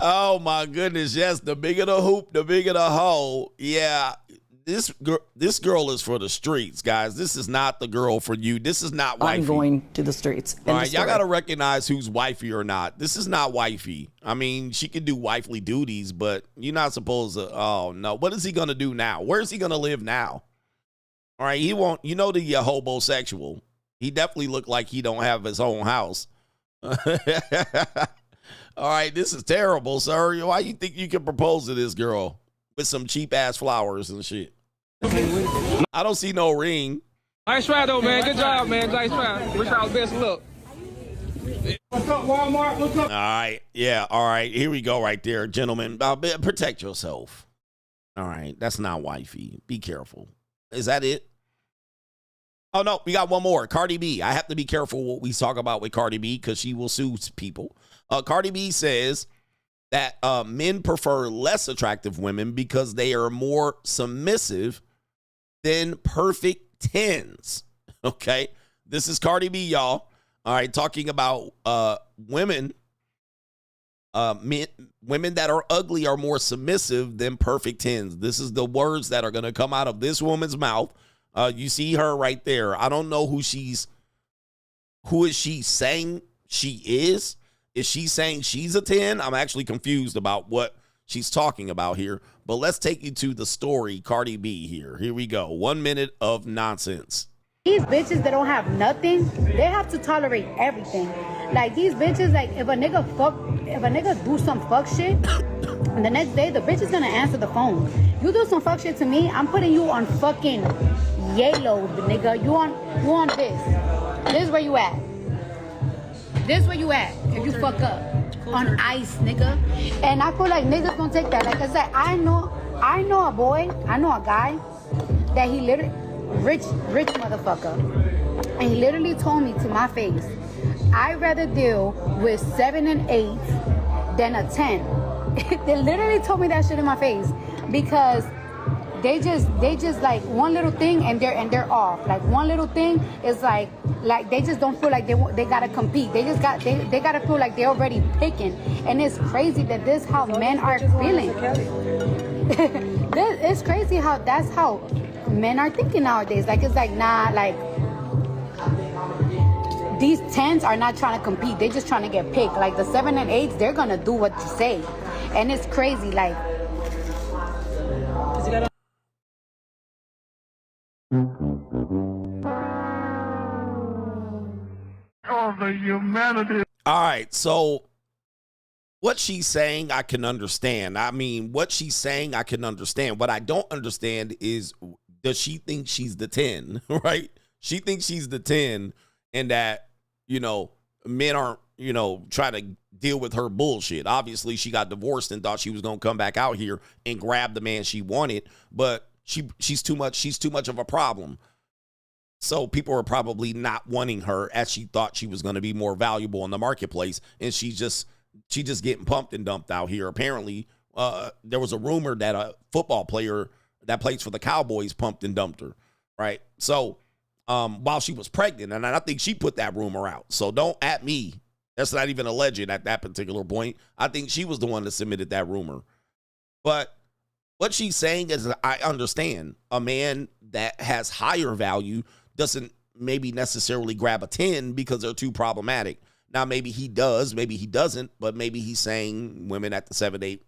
Oh, my goodness. Yes, the bigger the hoop, the bigger the hole. Yeah, this girl is for the streets, guys. This is not the girl for you. This is not wifey. I'm going to the streets. All right, y'all got to recognize who's wifey or not. This is not wifey. I mean, she can do wifely duties, but you're not supposed to. Oh, no. What is he going to do now? Where's he going to live now? All right, he won't. You know the homosexual. He definitely looked like he don't have his own house. All right, this is terrible, sir. Why you think you can propose to this girl with some cheap-ass flowers and shit? I don't see no ring. Nice try, though, man. Good job, man. Nice try. Wish y'all best luck. What's up, Walmart? What's up? All right. Yeah, all right. Here we go right there, gentlemen. Protect yourself. All right. That's not wifey. Be careful. Is that it? Oh, no. We got one more. Cardi B. I have to be careful what we talk about with Cardi B because she will sue people. Cardi B says that men prefer less attractive women because they are more submissive than perfect 10s. Okay? This is Cardi B, y'all. All right, talking about women that are ugly are more submissive than perfect 10s. This is the words that are going to come out of this woman's mouth. You see her right there. I don't know who is she saying she is? Is she saying she's a 10? I'm actually confused about what she's talking about here. But let's take you to the story, Cardi B here. Here we go. 1 minute of nonsense. These bitches that don't have nothing, they have to tolerate everything. Like these bitches, like if a nigga do some fuck shit, and the next day the bitch is gonna answer the phone. You do some fuck shit to me, I'm putting you on fucking yellow, nigga. You on this. This is where you at. This where you at if you fuck up. On ice, nigga. And I feel like niggas gonna take that. Like I said, I know a boy, I know a guy that he literally rich motherfucker. And he literally told me to my face, I'd rather deal with 7 and 8 than a 10. They literally told me that shit in my face because they just like one little thing and they're off. Like one little thing is like they just don't feel like they gotta compete. They gotta feel like they're already picking. And it's crazy that this how men are feeling. It's crazy how that's how men are thinking nowadays. Like it's like nah, like these 10s are not trying to compete. They're just trying to get picked. Like the 7 and 8s, they're gonna do what you say, and it's crazy. Like, Oh, the humanity. All right, so what she's saying, I can understand. I mean, what she's saying, I can understand. What I don't understand is, does she think she's the 10, right? She thinks she's the 10 and that, you know, men aren't, you know, trying to deal with her bullshit. Obviously, she got divorced and thought she was going to come back out here and grab the man she wanted, but she's too much of a problem. So people are probably not wanting her as she thought she was going to be more valuable in the marketplace. And she just getting pumped and dumped out here. Apparently, there was a rumor that a football player that plays for the Cowboys pumped and dumped her, right? So while she was pregnant, and I think she put that rumor out. So don't at me. That's not even alleged at that particular point. I think she was the one that submitted that rumor. But what she's saying is, I understand a man that has higher value doesn't maybe necessarily grab a 10 because they're too problematic. Now, maybe he does, maybe he doesn't, but maybe he's saying women at the 7-8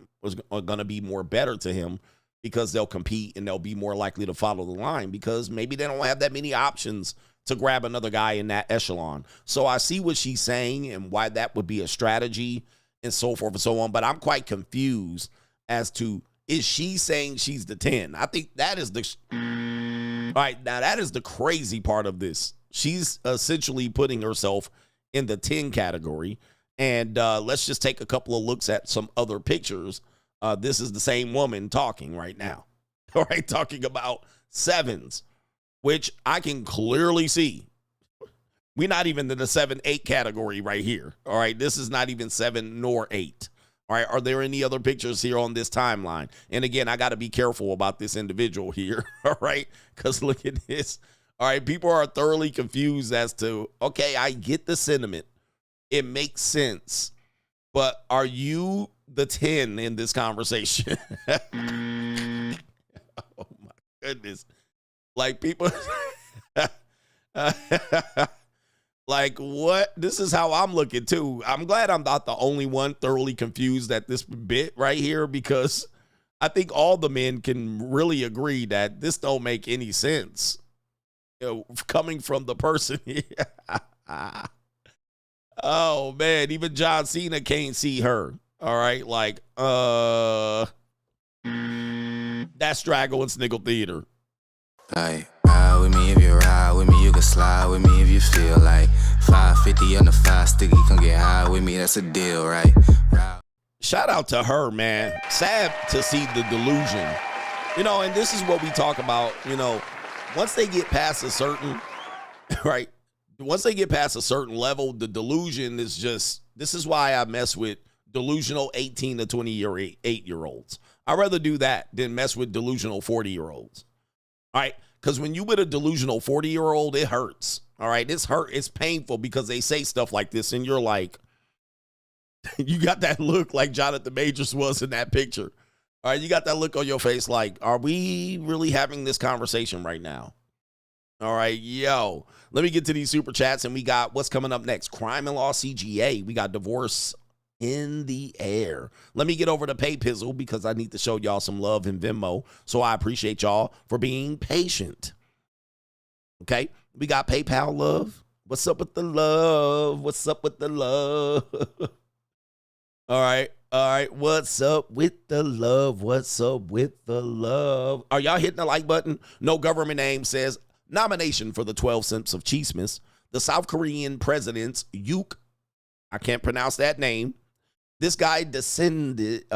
are going to be more better to him because they'll compete and they'll be more likely to follow the line because maybe they don't have that many options to grab another guy in that echelon. So I see what she's saying and why that would be a strategy and so forth and so on, but I'm quite confused as to, is she saying she's the 10? I think that is the... All right, now that is the crazy part of this. She's essentially putting herself in the 10 category. And let's just take a couple of looks at some other pictures. This is the same woman talking right now. All right, talking about 7s, which I can clearly see. We're not even in the 7-8 category right here. All right, this is not even 7 nor 8. All right, are there any other pictures here on this timeline? And again, I got to be careful about this individual here, all right? Because look at this. All right, people are thoroughly confused as to, okay, I get the sentiment. It makes sense. But are you the 10 in this conversation? Oh, my goodness. Like, people... Like, what? This is how I'm looking, too. I'm glad I'm not the only one thoroughly confused at this bit right here because I think all the men can really agree that this don't make any sense. You know, coming from the person here. Oh, man. Even John Cena can't see her. All right? Like, that's Straggle and Sniggle Theater. Like, ride with me if you ride with me, you can slide with me if you feel like 550 on the 5 sticky, come get high with me, that's a deal, right? Shout out to her, man. Sad to see the delusion. You know, and this is what we talk about, you know, once they get past a certain, right? Once they get past a certain level, the delusion is just, this is why I mess with delusional 18 to 28-year-olds. I'd rather do that than mess with delusional 40-year-olds. All right, because when you with a delusional 40-year-old, it hurts. All right, it's painful because they say stuff like this, and you're like, you got that look like Jonathan Majors was in that picture. All right, you got that look on your face like, are we really having this conversation right now? All right, yo, let me get to these super chats, and we got what's coming up next. Crime and Law CGA. We got divorce in the air. Let me get over to PayPizzle because I need to show y'all some love in Venmo. So I appreciate y'all for being patient. Okay, we got PayPal love. What's up with the love? What's up with the love? All right. What's up with the love? What's up with the love? Are y'all hitting the like button? No government name says nomination for the 12 cents of Cheesemas. The South Korean president's Yuk. I can't pronounce that name. This guy descended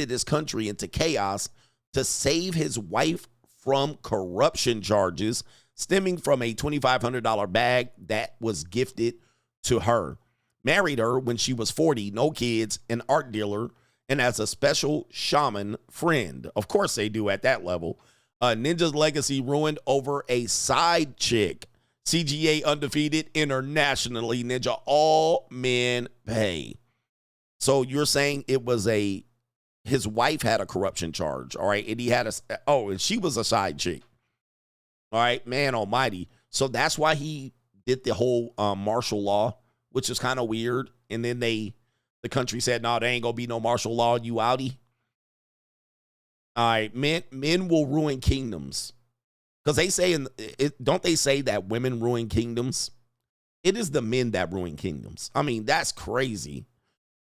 his country into chaos to save his wife from corruption charges stemming from a $2,500 bag that was gifted to her. Married her when she was 40, no kids, an art dealer, and as a special shaman friend. Of course they do at that level. Ninja's legacy ruined over a side chick. CGA undefeated internationally. Ninja, all men pay. So you're saying it was his wife had a corruption charge, all right? And he had and she was a side chick. All right, man almighty. So that's why he did the whole martial law, which is kind of weird. And then the country said, no, there ain't going to be no martial law, you outie. All right, men will ruin kingdoms. Because they say, don't they say that women ruin kingdoms? It is the men that ruin kingdoms. I mean, that's crazy.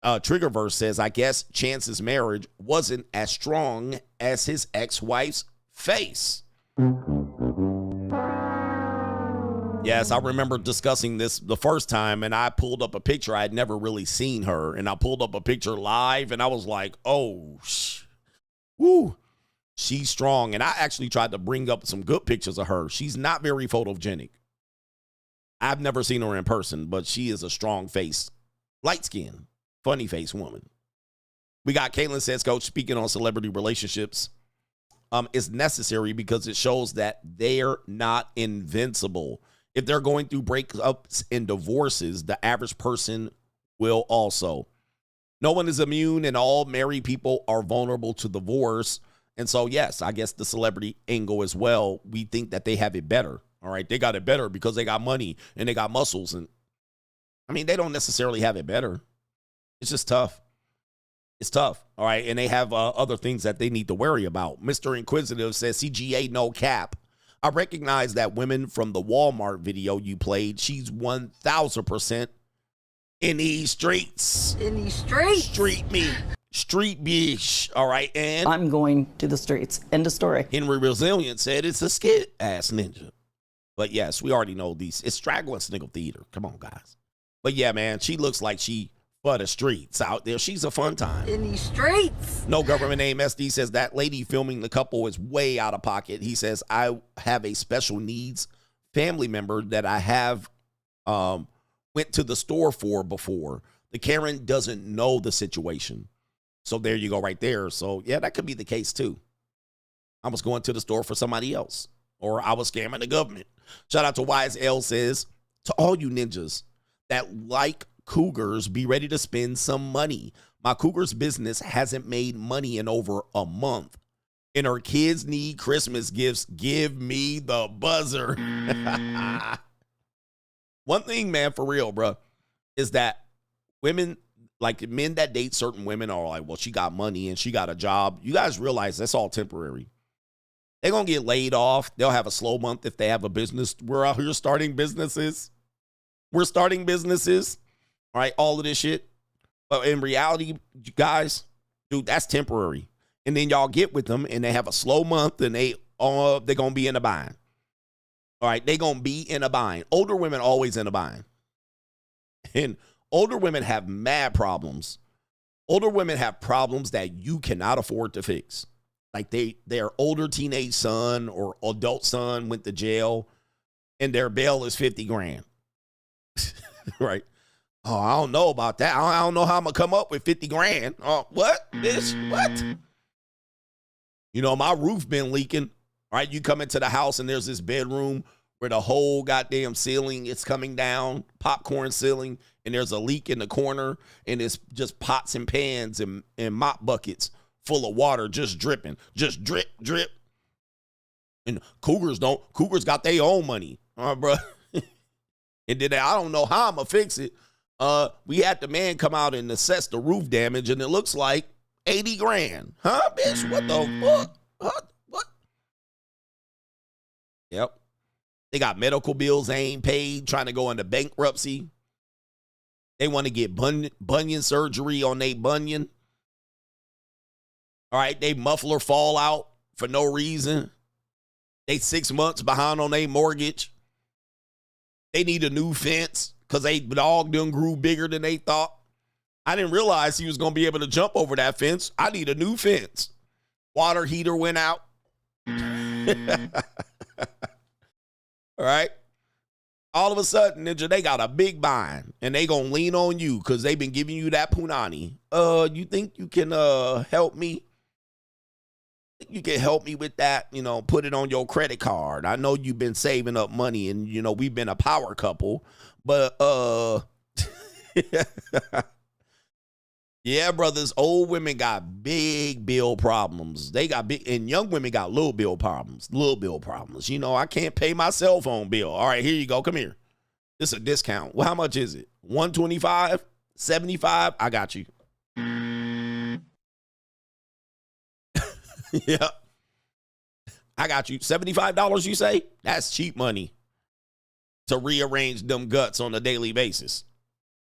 Triggerverse says, I guess Chance's marriage wasn't as strong as his ex-wife's face. Yes, I remember discussing this the first time, and I pulled up a picture. I had never really seen her, and I pulled up a picture live, and I was like, oh, woo, she's strong. And I actually tried to bring up some good pictures of her. She's not very photogenic. I've never seen her in person, but she is a strong face, light skin, funny face woman. We got Caitlin says, Coach, speaking on celebrity relationships, is necessary because it shows that they're not invincible. If they're going through breakups and divorces, the average person will also. No one is immune, and all married people are vulnerable to divorce. And so, yes, I guess the celebrity angle as well. We think that they have it better. All right, they got it better because they got money and they got muscles. And I mean, they don't necessarily have it better. It's just tough. It's tough. All right, and they have other things that they need to worry about. Mr. Inquisitive says, CGA, no cap. I recognize that women from the Walmart video you played. She's 1,000% in these streets. In these streets. Street me. Street bitch. All right, and I'm going to the streets. End of story. Henry Resilient said it's a skit ass ninja. But yes, we already know these. It's Straggle and Sniggle Theater. Come on, guys. But yeah, man, she looks like she for the streets out there. She's a fun time. In these streets. No government name SD says that lady filming the couple is way out of pocket. He says, I have a special needs family member that I have went to the store for before. The Karen doesn't know the situation. So there you go right there. So yeah, that could be the case too. I was going to the store for somebody else, or I was scamming the government. Shout out to Wise L says, to all you ninjas that like cougars, be ready to spend some money. My cougars business hasn't made money in over a month. And her kids need Christmas gifts. Give me the buzzer. One thing, man, for real, bro, is that women, like men that date certain women are like, well, she got money and she got a job. You guys realize that's all temporary. They're going to get laid off. They'll have a slow month if they have a business. We're out here starting businesses. We're starting businesses. All right, all of this shit. But in reality, guys, dude, that's temporary. And then y'all get with them and they have a slow month and they're going to be in a bind. All right, they're going to be in a bind. Older women always in a bind. And older women have mad problems. Older women have problems that you cannot afford to fix. Like their older teenage son or adult son went to jail and their bail is 50 grand. Right? Oh, I don't know about that. I don't know how I'm going to come up with 50 grand. Oh, what, bitch? What? You know, my roof been leaking. All right, you come into the house and there's this bedroom where the whole goddamn ceiling is coming down, popcorn ceiling, and there's a leak in the corner, and it's just pots and pans and mop buckets full of water just dripping. Just drip, drip. And Cougars got their own money. All right, bro. And then I don't know how I'm going to fix it. We had the man come out and assess the roof damage, and it looks like 80 grand. Huh, bitch? What the fuck? Huh? What? Yep. They got medical bills they ain't paid, trying to go into bankruptcy. They want to get bunion surgery on their bunion. All right, they muffler fall out for no reason. They 6 months behind on their mortgage. They need a new fence because they dog done grew bigger than they thought. I didn't realize he was going to be able to jump over that fence. I need a new fence. Water heater went out. All right. All of a sudden, Ninja, they got a big bind and they going to lean on you because they've been giving you that punani. You think you can help me? You can help me with that, you know, put it on your credit card. I know you've been saving up money and, you know, we've been a power couple, but, yeah, brothers, old women got big bill problems. They got big, and young women got little bill problems. You know, I can't pay my cell phone bill. All right, here you go. Come here. It's a discount. Well, how much is it? 125, 75. I got you. Yeah. I got you. $75, you say? That's cheap money to rearrange them guts on a daily basis.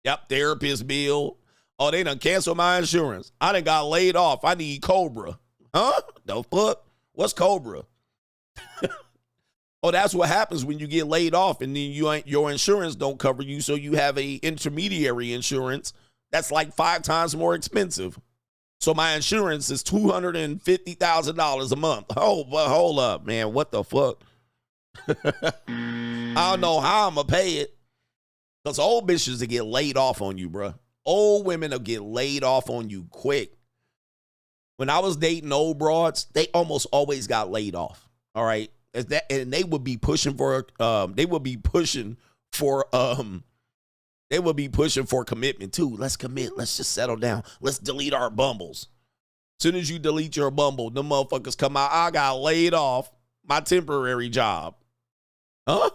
Yep, therapist bill. Oh, they done canceled my insurance. I done got laid off. I need Cobra. Huh? The fuck? What's Cobra? Oh, that's what happens when you get laid off and then your insurance don't cover you, so you have a intermediary insurance that's like 5 times more expensive. So my insurance is $250,000 a month. Oh, but hold up, man. What the fuck? I don't know how I'm going to pay it. Because old bitches will get laid off on you, bro. Old women will get laid off on you quick. When I was dating old broads, they almost always got laid off. All right. And they would be pushing for commitment too. Let's commit. Let's just settle down. Let's delete our bumbles. As soon as you delete your bumble, the motherfuckers come out. I got laid off. My temporary job. Huh?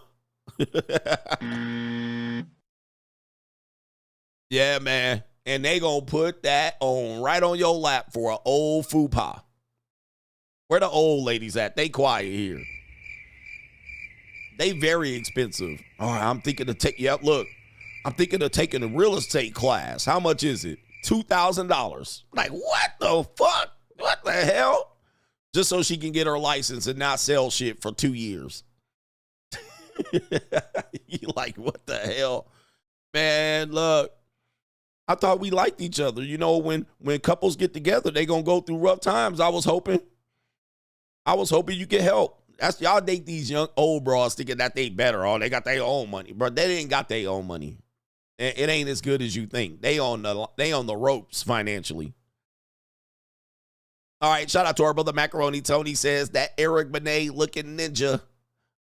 Yeah, man. And they gonna put that on right on your lap for an old fupa. Where the old ladies at? They quiet here. They very expensive. All right, I'm thinking of taking a real estate class. How much is it? $2,000. Like, what the fuck? What the hell? Just so she can get her license and not sell shit for 2 years. You like, what the hell? Man, look. I thought we liked each other. You know, when couples get together, they gonna go through rough times. I was hoping you could help. That's y'all date these young old bras thinking that they better. Oh, they got their own money, bro. They ain't got their own money. It ain't as good as you think. They on the ropes financially. All right, shout out to our brother Macaroni Tony says that Eric Benet looking ninja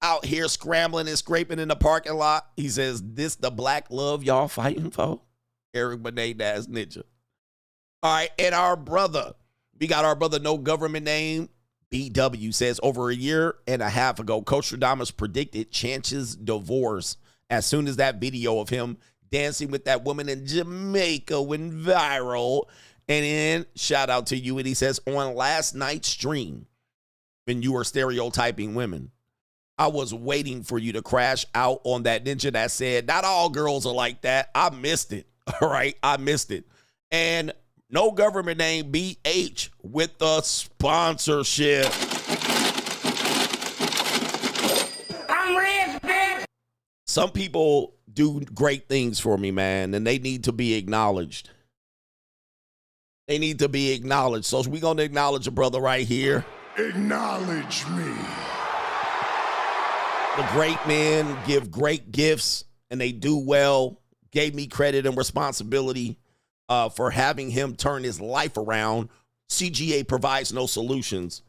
out here scrambling and scraping in the parking lot. He says, this the black love y'all fighting for? Eric Benet, that's ninja. All right, and we got our brother no government name. BW says, over a year and a half ago, Coach Radamas predicted Chance's divorce as soon as that video of him dancing with that woman in Jamaica went viral. And then, shout out to you, and he says, on last night's stream, when you were stereotyping women, I was waiting for you to crash out on that ninja that said, not all girls are like that. I missed it. All right, I missed it. And no government name BH with the sponsorship. I'm rich, bitch. Some people do great things for me, man, and they need to be acknowledged. They need to be acknowledged. So we're going to acknowledge a brother right here. Acknowledge me. The great men give great gifts, and they do well. Gave me credit and responsibility for having him turn his life around. CGA provides no solutions.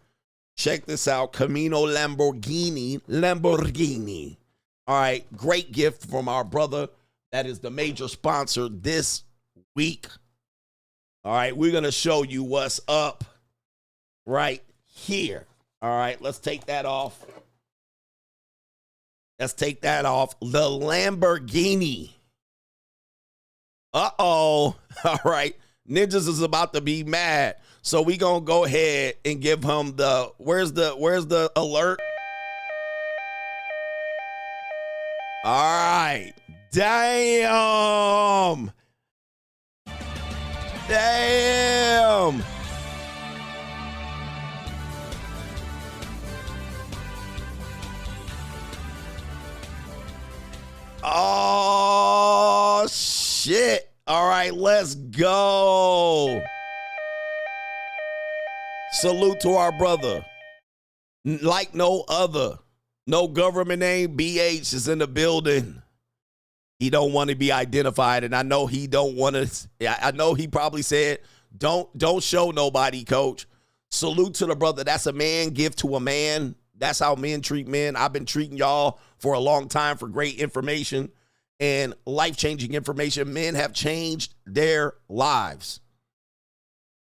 Check this out. Camino Lamborghini. All right. Great gift from our brother. That is the major sponsor this week. All right. We're going to show you what's up right here. All right. Let's take that off. The Lamborghini. Uh-oh. All right. Ninjas is about to be mad. So we going to go ahead and give him where's the alert? All right. Damn. Oh, shit. All right, let's go. Salute to our brother. Like no other. No government name. BH is in the building. He don't want to be identified, and I know he don't want to. I know he probably said, don't show nobody, coach. Salute to the brother. That's a man gift to a man. That's how men treat men. I've been treating y'all for a long time for great information and life-changing information. Men have changed their lives.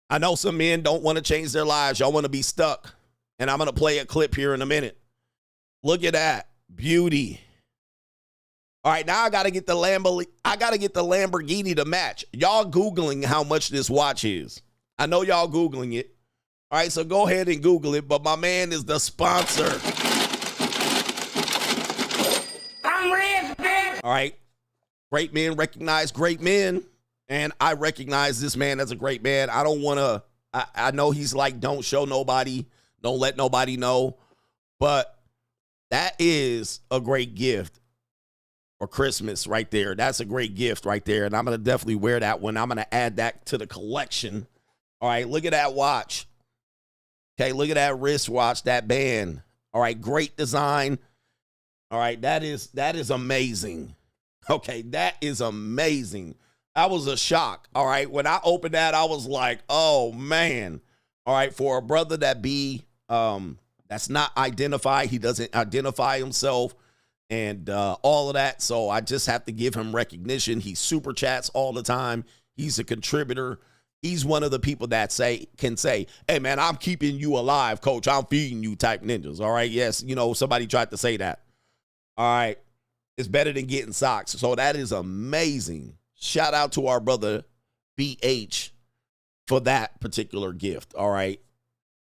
I know some men don't want to change their lives. Y'all want to be stuck. And I'm going to play a clip here in a minute. Look at that. Beauty. All right, now I gotta get the Lamborghini to match. Y'all Googling how much this watch is. I know y'all Googling it. All right, so go ahead and Google it, but my man is the sponsor. I'm rich, bitch. All right. Great men recognize great men, and I recognize this man as a great man. I don't want to, I know he's like, don't show nobody, don't let nobody know, but that is a great gift for Christmas right there. That's a great gift right there, and I'm going to definitely wear that one. I'm going to add that to the collection. All right, look at that watch. Okay, look at that wristwatch, that band. All right, great design. All right, that is amazing. Okay, that is amazing. That was a shock. All right, when I opened that, I was like, oh, man. All right, for a brother that that's not identified, he doesn't identify himself and all of that, so I just have to give him recognition. He super chats all the time. He's a contributor. He's one of the people that can say, hey, man, I'm keeping you alive, coach. I'm feeding you type ninjas. All right. Yes. You know, somebody tried to say that. All right. It's better than getting socks. So that is amazing. Shout out to our brother BH for that particular gift. All right.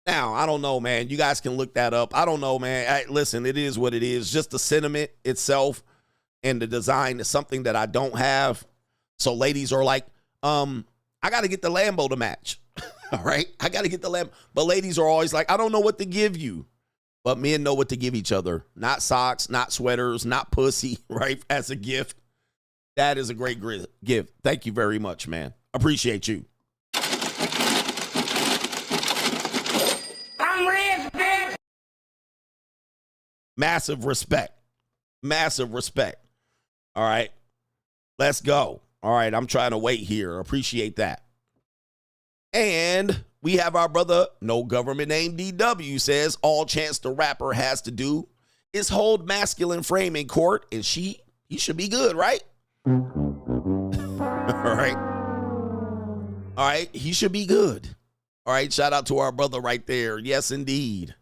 Now, I don't know, man. You guys can look that up. I don't know, man. Listen, it is what it is. Just the sentiment itself and the design is something that I don't have. So ladies are like, I got to get the Lambo to match. All right. I got to get the Lambo. But ladies are always like, I don't know what to give you. But men know what to give each other. Not socks, not sweaters, not pussy, right? As a gift. That is a great gift. Thank you very much, man. Appreciate you. I'm rich, bitch. Massive respect. Massive respect. All right. Let's go. All right, I'm trying to wait here. Appreciate that. And we have our brother, no government name DW, says all Chance the Rapper has to do is hold masculine frame in court, and he should be good, right? All right. All right, he should be good. All right, shout out to our brother right there. Yes, indeed.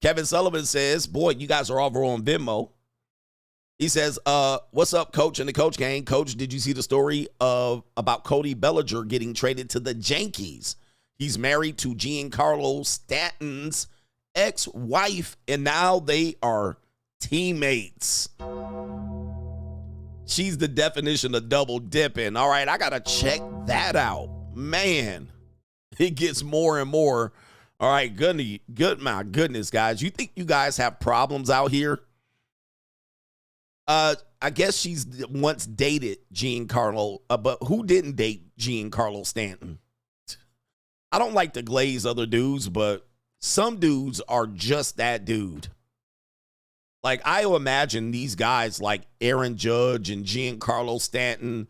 Kevin Sullivan says, boy, you guys are over on Venmo. He says, what's up, Coach and the Coach Gang? Coach, did you see the story about Cody Bellinger getting traded to the Yankees? He's married to Giancarlo Stanton's ex-wife, and now they are teammates. She's the definition of double dipping. All right, I got to check that out. Man, it gets more and more. All right, my goodness, guys. You think you guys have problems out here? I guess she's once dated Giancarlo, but who didn't date Giancarlo Stanton? I don't like to glaze other dudes, but some dudes are just that dude. Like, I imagine these guys like Aaron Judge and Giancarlo Stanton,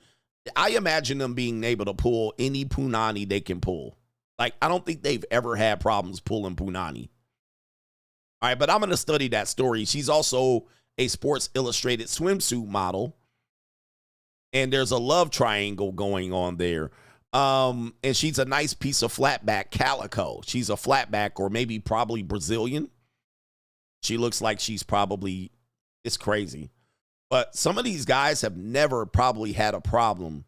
I imagine them being able to pull any punani they can pull. Like, I don't think they've ever had problems pulling punani. All right, but I'm going to study that story. She's also a Sports Illustrated swimsuit model, and there's a love triangle going on there. And she's a nice piece of flatback calico. She's a flatback, or maybe probably Brazilian. She looks like she's probably, it's crazy. But some of these guys have never probably had a problem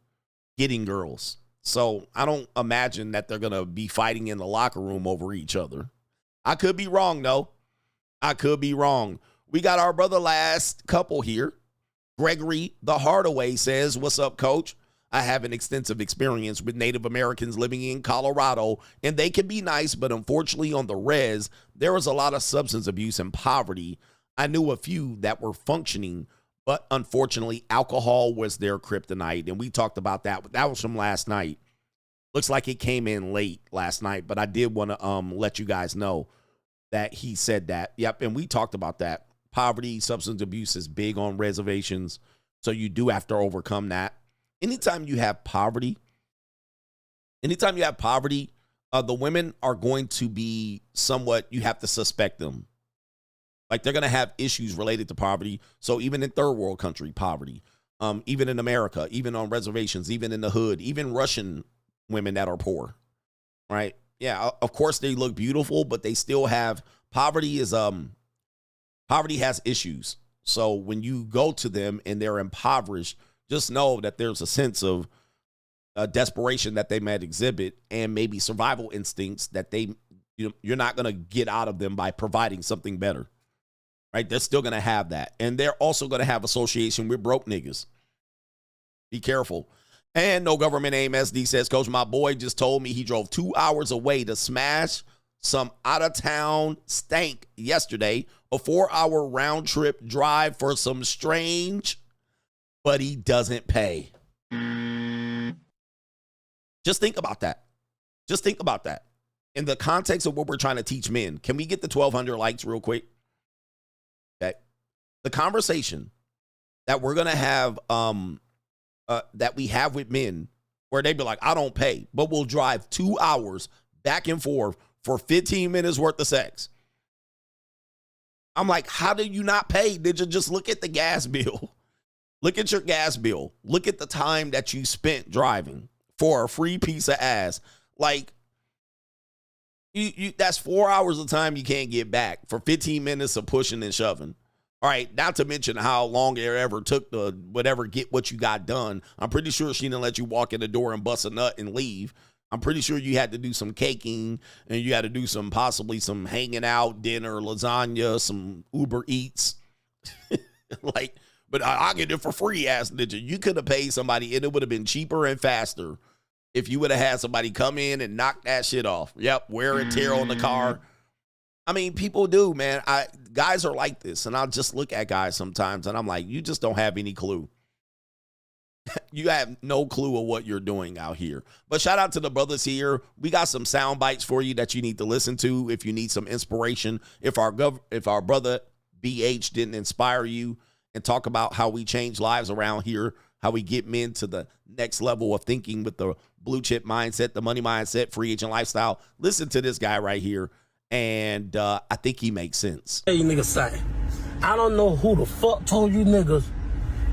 getting girls. So I don't imagine that they're going to be fighting in the locker room over each other. I could be wrong, though. I could be wrong. We got our brother last couple here. Gregory the Hardaway says, what's up, Coach? I have an extensive experience with Native Americans living in Colorado, and they can be nice, but unfortunately on the res, there was a lot of substance abuse and poverty. I knew a few that were functioning, but unfortunately alcohol was their kryptonite, and we talked about that. That was from last night. Looks like it came in late last night, but I did want to let you guys know that he said that. Yep, and we talked about that. Poverty, substance abuse is big on reservations, so you do have to overcome that. Anytime you have poverty, the women are going to be somewhat, you have to suspect them. Like, they're going to have issues related to poverty. So even in third world country, poverty, even in America, even on reservations, even in the hood, even Russian women that are poor, right? Yeah, of course they look beautiful, but they still have, poverty has issues. So when you go to them and they're impoverished, just know that there's a sense of desperation that they might exhibit and maybe survival instincts that you're not going to get out of them by providing something better, right? They're still going to have that. And they're also going to have association with broke niggas. Be careful. And no government aim SD says, Coach, my boy just told me he drove 2 hours away to smash some out-of-town stank yesterday, a 4-hour round trip drive for some strange, but he doesn't pay. Just think about that. Just think about that. In the context of what we're trying to teach men, can we get the 1,200 likes real quick? Okay. The conversation that we're going to have, that we have with men, where they be like, I don't pay, but we'll drive 2 hours back and forth for 15 minutes worth of sex. I'm like, how do you not pay? Did you just look at the gas bill? Look at your gas bill. Look at the time that you spent driving for a free piece of ass. Like, that's 4 hours of time you can't get back for 15 minutes of pushing and shoving. All right, not to mention how long it ever took to whatever get what you got done. I'm pretty sure she didn't let you walk in the door and bust a nut and leave. I'm pretty sure you had to do some caking and you had to do possibly some hanging out, dinner, lasagna, some Uber Eats. Like, but I'll get it for free, ass ninja. You could have paid somebody and it would have been cheaper and faster if you would have had somebody come in and knock that shit off. Yep, wear and tear on the car. I mean, people do, man. Guys are like this, and I'll just look at guys sometimes, and I'm like, you just don't have any clue. You have no clue of what you're doing out here. But shout out to the brothers here. We got some sound bites for you that you need to listen to if you need some inspiration. If our brother BH didn't inspire you and talk about how we change lives around here, how we get men to the next level of thinking with the blue chip mindset, the money mindset, free agent lifestyle, listen to this guy right here. And I think he makes sense. Hey, niggas say, I don't know who the fuck told you niggas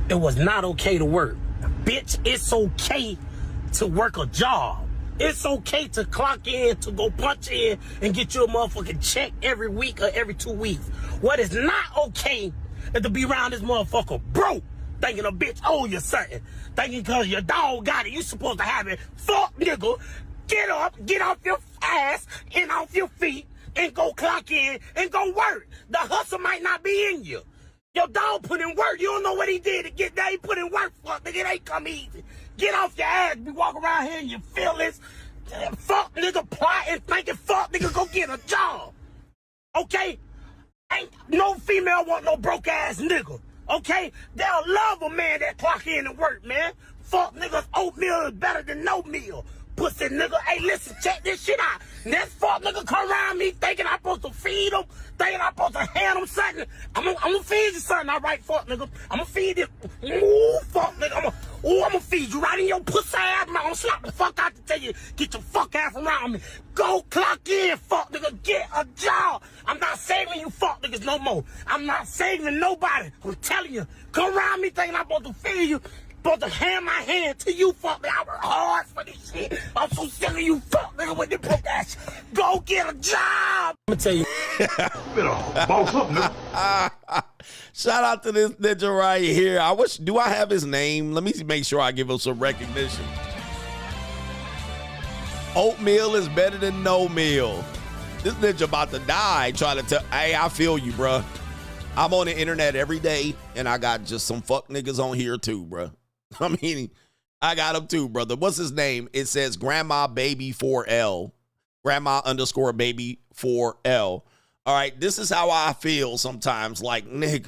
it was not okay to work. Bitch, it's okay to work a job. It's okay to clock in, to go punch in and get you a motherfucking check every week or every 2 weeks. What is not okay is to be around this motherfucker broke, thinking a bitch owe you something. Thinking because your dog got it, you supposed to have it. Fuck, nigga. Get up, get off your ass and off your feet and go clock in and go work. The hustle might not be in you. Your dog put in work. You don't know what he did to get there. He put in work. Fuck, nigga, it ain't come easy. Get off your ass. Be walking around here and you feel this. Fuck, nigga, plotting, thinking, fuck, nigga, go get a job. Okay? Ain't no female want no broke ass nigga. Okay? They'll love a man that clock in and work, man. Fuck, niggas, oatmeal is better than no meal. Pussy nigga, hey, listen, check this shit out. This fuck nigga come around me thinking I'm supposed to feed him, thinking I'm supposed to hand him something. I'm gonna feed you something, all right, fuck nigga. I'm gonna feed you. Ooh, fuck nigga. I'm gonna feed you right in your pussy ass. I'm gonna slap the fuck out to tell you, get your fuck ass around me. Go clock in, fuck nigga. Get a job. I'm not saving you fuck niggas no more. I'm not saving nobody. I'm telling you, come around me thinking I'm supposed to feed you. Supposed to hand my hand to you, fuck nigga. I work hard for this shit. I'm so sick of you, fuck nigga, with the broke ass. Go get a job. I'm gonna tell you. Better boss up, nigga. Shout out to this ninja right here. Do I have his name? Let me make sure I give him some recognition. Oatmeal is better than no meal. This ninja about to die trying to tell. Hey, I feel you, bruh. I'm on the internet every day, and I got just some fuck niggas on here too, bruh. I mean, I got him too, brother. What's his name? It says Grandma Baby 4L. Grandma _ Baby 4L. All right, this is how I feel sometimes, like, nigga.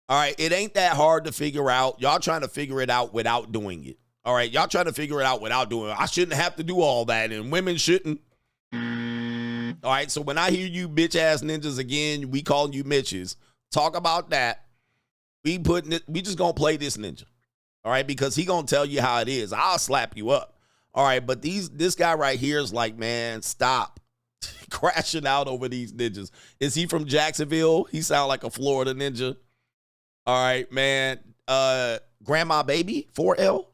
All right, it ain't that hard to figure out. Y'all trying to figure it out without doing it. All right, y'all trying to figure it out without doing it. I shouldn't have to do all that, and women shouldn't. All right, so when I hear you bitch-ass ninjas again, we calling you Mitches, talk about that. We just gonna play this ninja, all right? Because he gonna tell you how it is. I'll slap you up, all right? But this guy right here is like, man, stop crashing out over these ninjas. Is he from Jacksonville? He sound like a Florida ninja. All right, man. Grandma Baby 4L.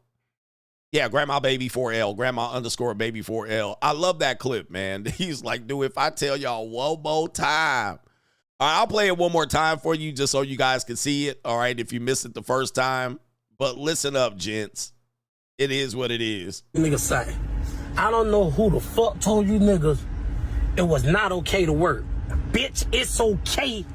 Yeah, Grandma Baby 4L. Grandma _ Baby 4L. I love that clip, man. He's like, dude, if I tell y'all one more time All right, I'll play it one more time for you just so you guys can see it. All right, if you missed it the first time. But listen up, gents. It is what it is. Niggas say, I don't know who the fuck told you niggas it was not okay to work. Bitch, it's okay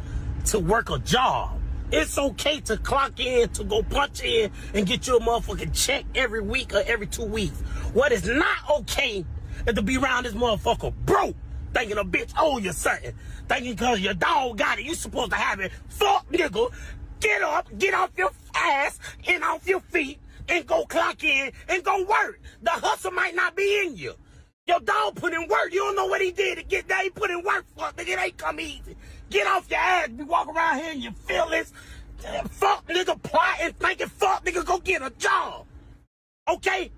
to work a job. It's okay to clock in, to go punch in and get you a motherfucking check every week or every 2 weeks. What is not okay is to be around this motherfucker broke, thinking a bitch owe you something. Thinking because your dog got it, you supposed to have it. Fuck, nigga. Get up, get off your ass and off your feet and go clock in and go work. The hustle might not be in you. Your dog put in work. You don't know what he did to get there. He put in work. Fuck, nigga, it ain't come easy. Get off your ass. Be walking around here and you feel this. Fuck, nigga, plotting, thinking, fuck, nigga, go get a job. Okay?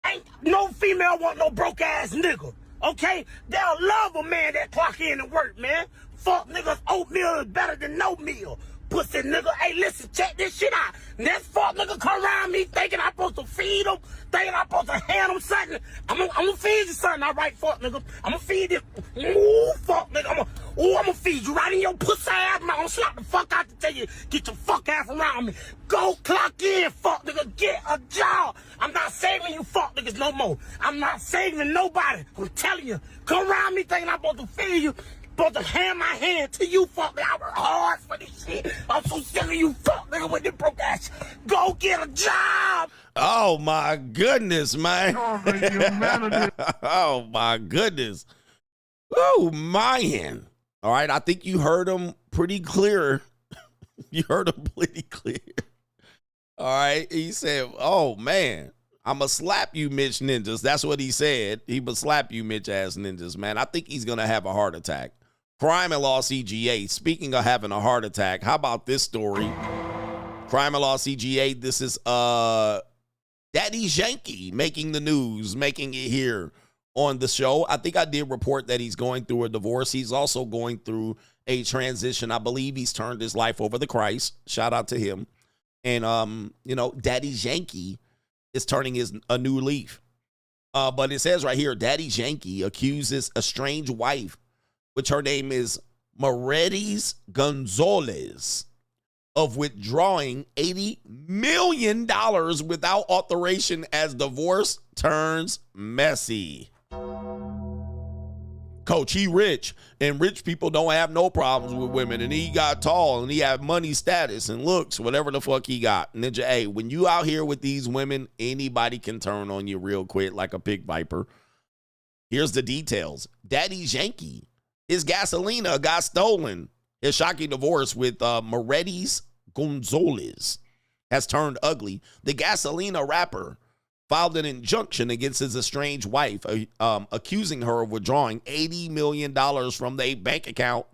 Ain't no female want no broke ass nigga. Okay? They'll love a man that clock in and work, man. Fuck, niggas, oatmeal is better than no meal. Pussy nigga, hey, listen, check this shit out. Next fuck nigga come around me thinking I'm supposed to feed him, thinking I'm supposed to hand him something. I'm gonna feed you something, all right, fuck nigga. I'm gonna feed you. Ooh, fuck nigga. I'm gonna feed you right in your pussy ass. I'm gonna slap the fuck out to tell you, get your fuck ass around me. Go clock in, fuck nigga. Get a job. I'm not saving you fuck niggas no more. I'm not saving nobody. I'm telling you, come around me thinking I'm supposed to feed you. Supposed to hand my hand to you, fuck nigga. I work hard for this shit. I'm so sick of you, fuck nigga, with this broke ass. Go get a job. Oh my goodness, man. Oh my goodness. Oh man. All right, I think you heard him pretty clear. You heard him pretty clear. All right, he said, "Oh man, I'ma slap you, Mitch Ninjas." That's what he said. He would slap you, Mitch ass ninjas, man. I think he's gonna have a heart attack. Crime and Law CGA. Speaking of having a heart attack, how about this story? Crime and Law CGA. This is Daddy's Yankee making the news, making it here on the show. I think I did report that he's going through a divorce. He's also going through a transition. I believe he's turned his life over to Christ. Shout out to him. And you know, Daddy's Yankee is turning a new leaf. But it says right here, Daddy's Yankee accuses a strange wife, which her name is Mercedes Gonzalez, of withdrawing $80 million without authorization as divorce turns messy. Coach, he rich, and rich people don't have no problems with women, and he got tall, and he have money, status, and looks, whatever the fuck he got. Ninja, hey, when you out here with these women, anybody can turn on you real quick like a pig viper. Here's the details. Daddy's Yankee, his Gasolina got stolen. His shocking divorce with Mercedes Gonzalez has turned ugly. The Gasolina rapper filed an injunction against his estranged wife, accusing her of withdrawing $80 million from the bank account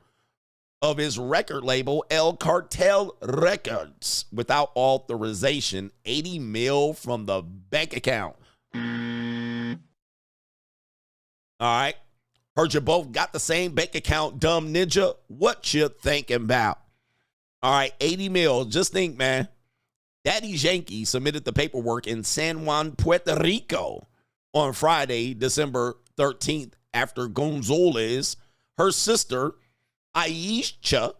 of his record label, El Cartel Records, without authorization. 80 mil from the bank account. All right. Heard you both got the same bank account, dumb ninja. What you thinking about? All right, 80 mil. Just think, man. Daddy's Yankee submitted the paperwork in San Juan, Puerto Rico on Friday, December 13th, after Gonzalez, her sister, Aisha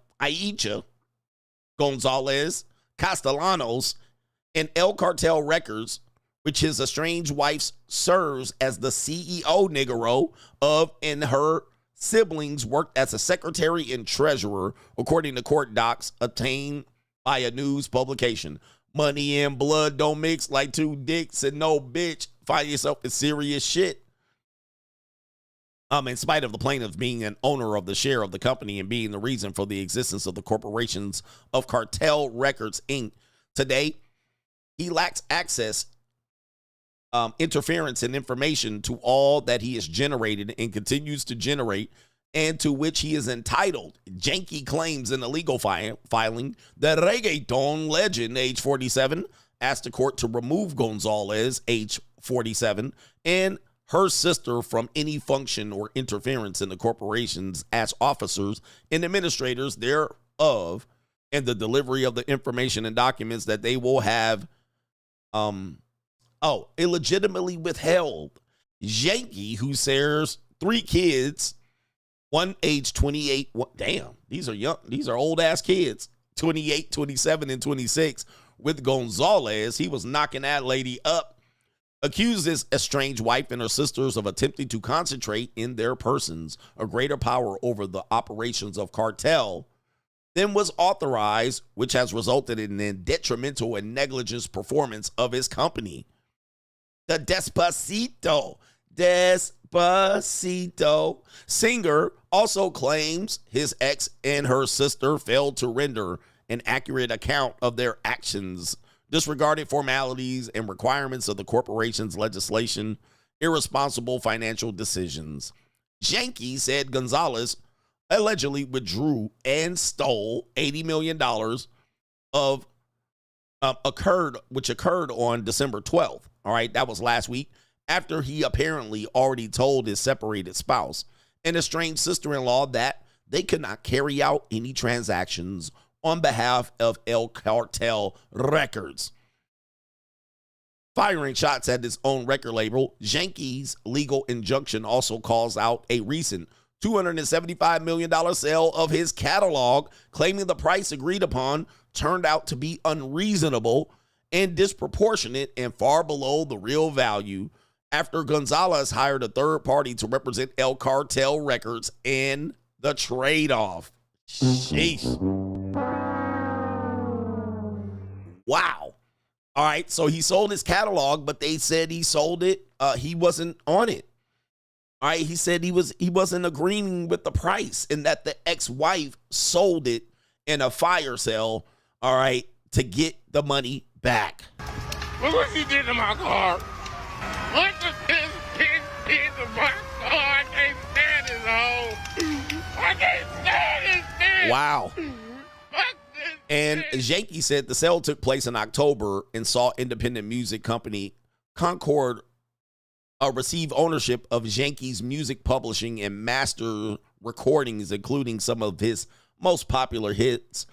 Gonzalez Castellanos, and El Cartel Records, which his estranged wife serves as the CEO, Niggero, of, and her siblings worked as a secretary and treasurer, according to court docs obtained by a news publication. Money and blood don't mix like two dicks and no bitch. Find yourself in serious shit. In spite of the plaintiff being an owner of the share of the company and being the reason for the existence of the corporations of Cartel Records, Inc., today, he lacks access, interference, and information to all that he has generated and continues to generate, and to which he is entitled. Yankee claims in a legal filing that reggaeton legend, age 47, asked the court to remove Gonzalez, age 47, and her sister from any function or interference in the corporations as officers and administrators thereof, and the delivery of the information and documents that they will have illegitimately withheld. Yankee, who shares 3 kids, one age 28, These are young. These are old ass kids. 28, 27, and 26. With Gonzalez, he was knocking that lady up. Accused his estranged wife and her sisters of attempting to concentrate in their persons a greater power over the operations of cartel than was authorized, which has resulted in a detrimental and negligent performance of his company. The Despacito singer also claims his ex and her sister failed to render an accurate account of their actions, disregarded formalities and requirements of the corporation's legislation, irresponsible financial decisions. Yankee said Gonzalez allegedly withdrew and stole $80 million which occurred on December 12th. All right, that was last week, after he apparently already told his separated spouse and estranged sister-in-law that they could not carry out any transactions on behalf of El Cartel Records. Firing shots at his own record label, Yankee's legal injunction also calls out a recent $275 million sale of his catalog, claiming the price agreed upon turned out to be unreasonable and disproportionate and far below the real value after Gonzalez hired a third party to represent El Cartel Records in the trade-off. Sheesh. Wow. All right, so he sold his catalog, but they said he sold it. He wasn't on it. All right, he said he wasn't agreeing with the price and that the ex-wife sold it in a fire sale, all right, to get the money back. Look what she did to my car. What the this bitch did to my car? I can't stand this hoe. I can't stand this bitch. Wow. And Yankee said the sale took place in October and saw independent music company Concord receive ownership of Yankee's music publishing and master recordings, including some of his most popular hits,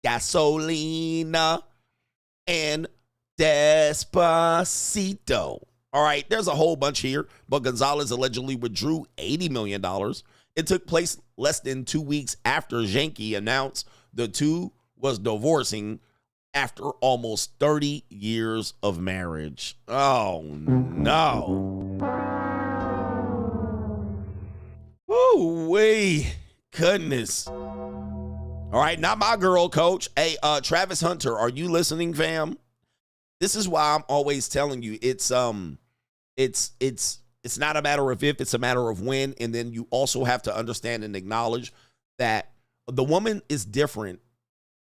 Gasolina and Despacito. All right, there's a whole bunch here, but Gonzalez allegedly withdrew $80 million. It took place less than 2 weeks after Yankee announced the two was divorcing after almost 30 years of marriage. Oh, no. Woo-wee. Goodness. All right, not my girl, coach. Hey, Travis Hunter, are you listening, fam? This is why I'm always telling you it's not a matter of if, it's a matter of when. And then you also have to understand and acknowledge that the woman is different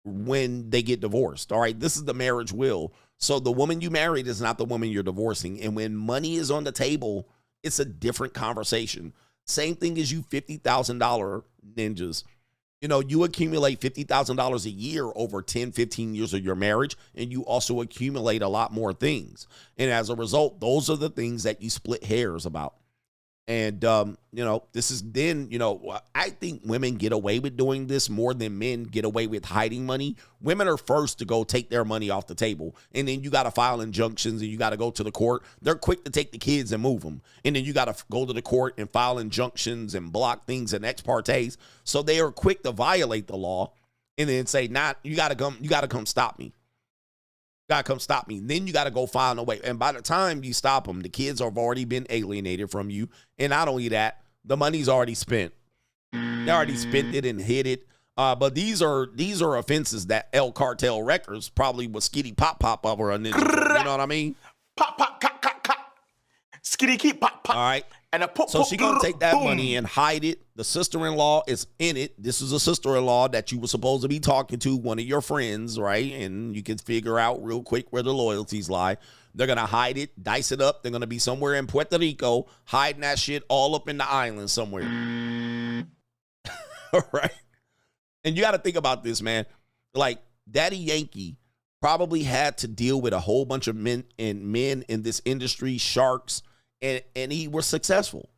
when they get divorced. All right, this is the marriage will. So the woman you married is not the woman you're divorcing. And when money is on the table, it's a different conversation. Same thing as you $50,000 ninjas. You know, you accumulate $50,000 a year over 10, 15 years of your marriage, and you also accumulate a lot more things. And as a result, those are the things that you split hairs about. And, you know, this is then, you know, I think women get away with doing this more than men get away with hiding money. Women are first to go take their money off the table. And then you got to file injunctions and you got to go to the court. They're quick to take the kids and move them. And then you got to go to the court and file injunctions and block things and ex partes. So they are quick to violate the law and then say, you got to come stop me. Gotta come stop me. Then you got to go find a way. And by the time you stop them, the kids have already been alienated from you. And not only that, the money's already spent. They already spent it and hid it. But these are offenses that El Cartel Records probably was skitty pop over a ninja. You know what I mean? Pop, skitty keep pop. All right. And a pop, so she gonna take that money and hide it. The sister-in-law is in it. This is a sister-in-law that you were supposed to be talking to, one of your friends, right? And you can figure out real quick where the loyalties lie. They're gonna hide it, dice it up. They're gonna be somewhere in Puerto Rico, hiding that shit all up in the island somewhere. All right. And you got to think about this, man. Like, Daddy Yankee probably had to deal with a whole bunch of men in this industry, sharks, and he was successful.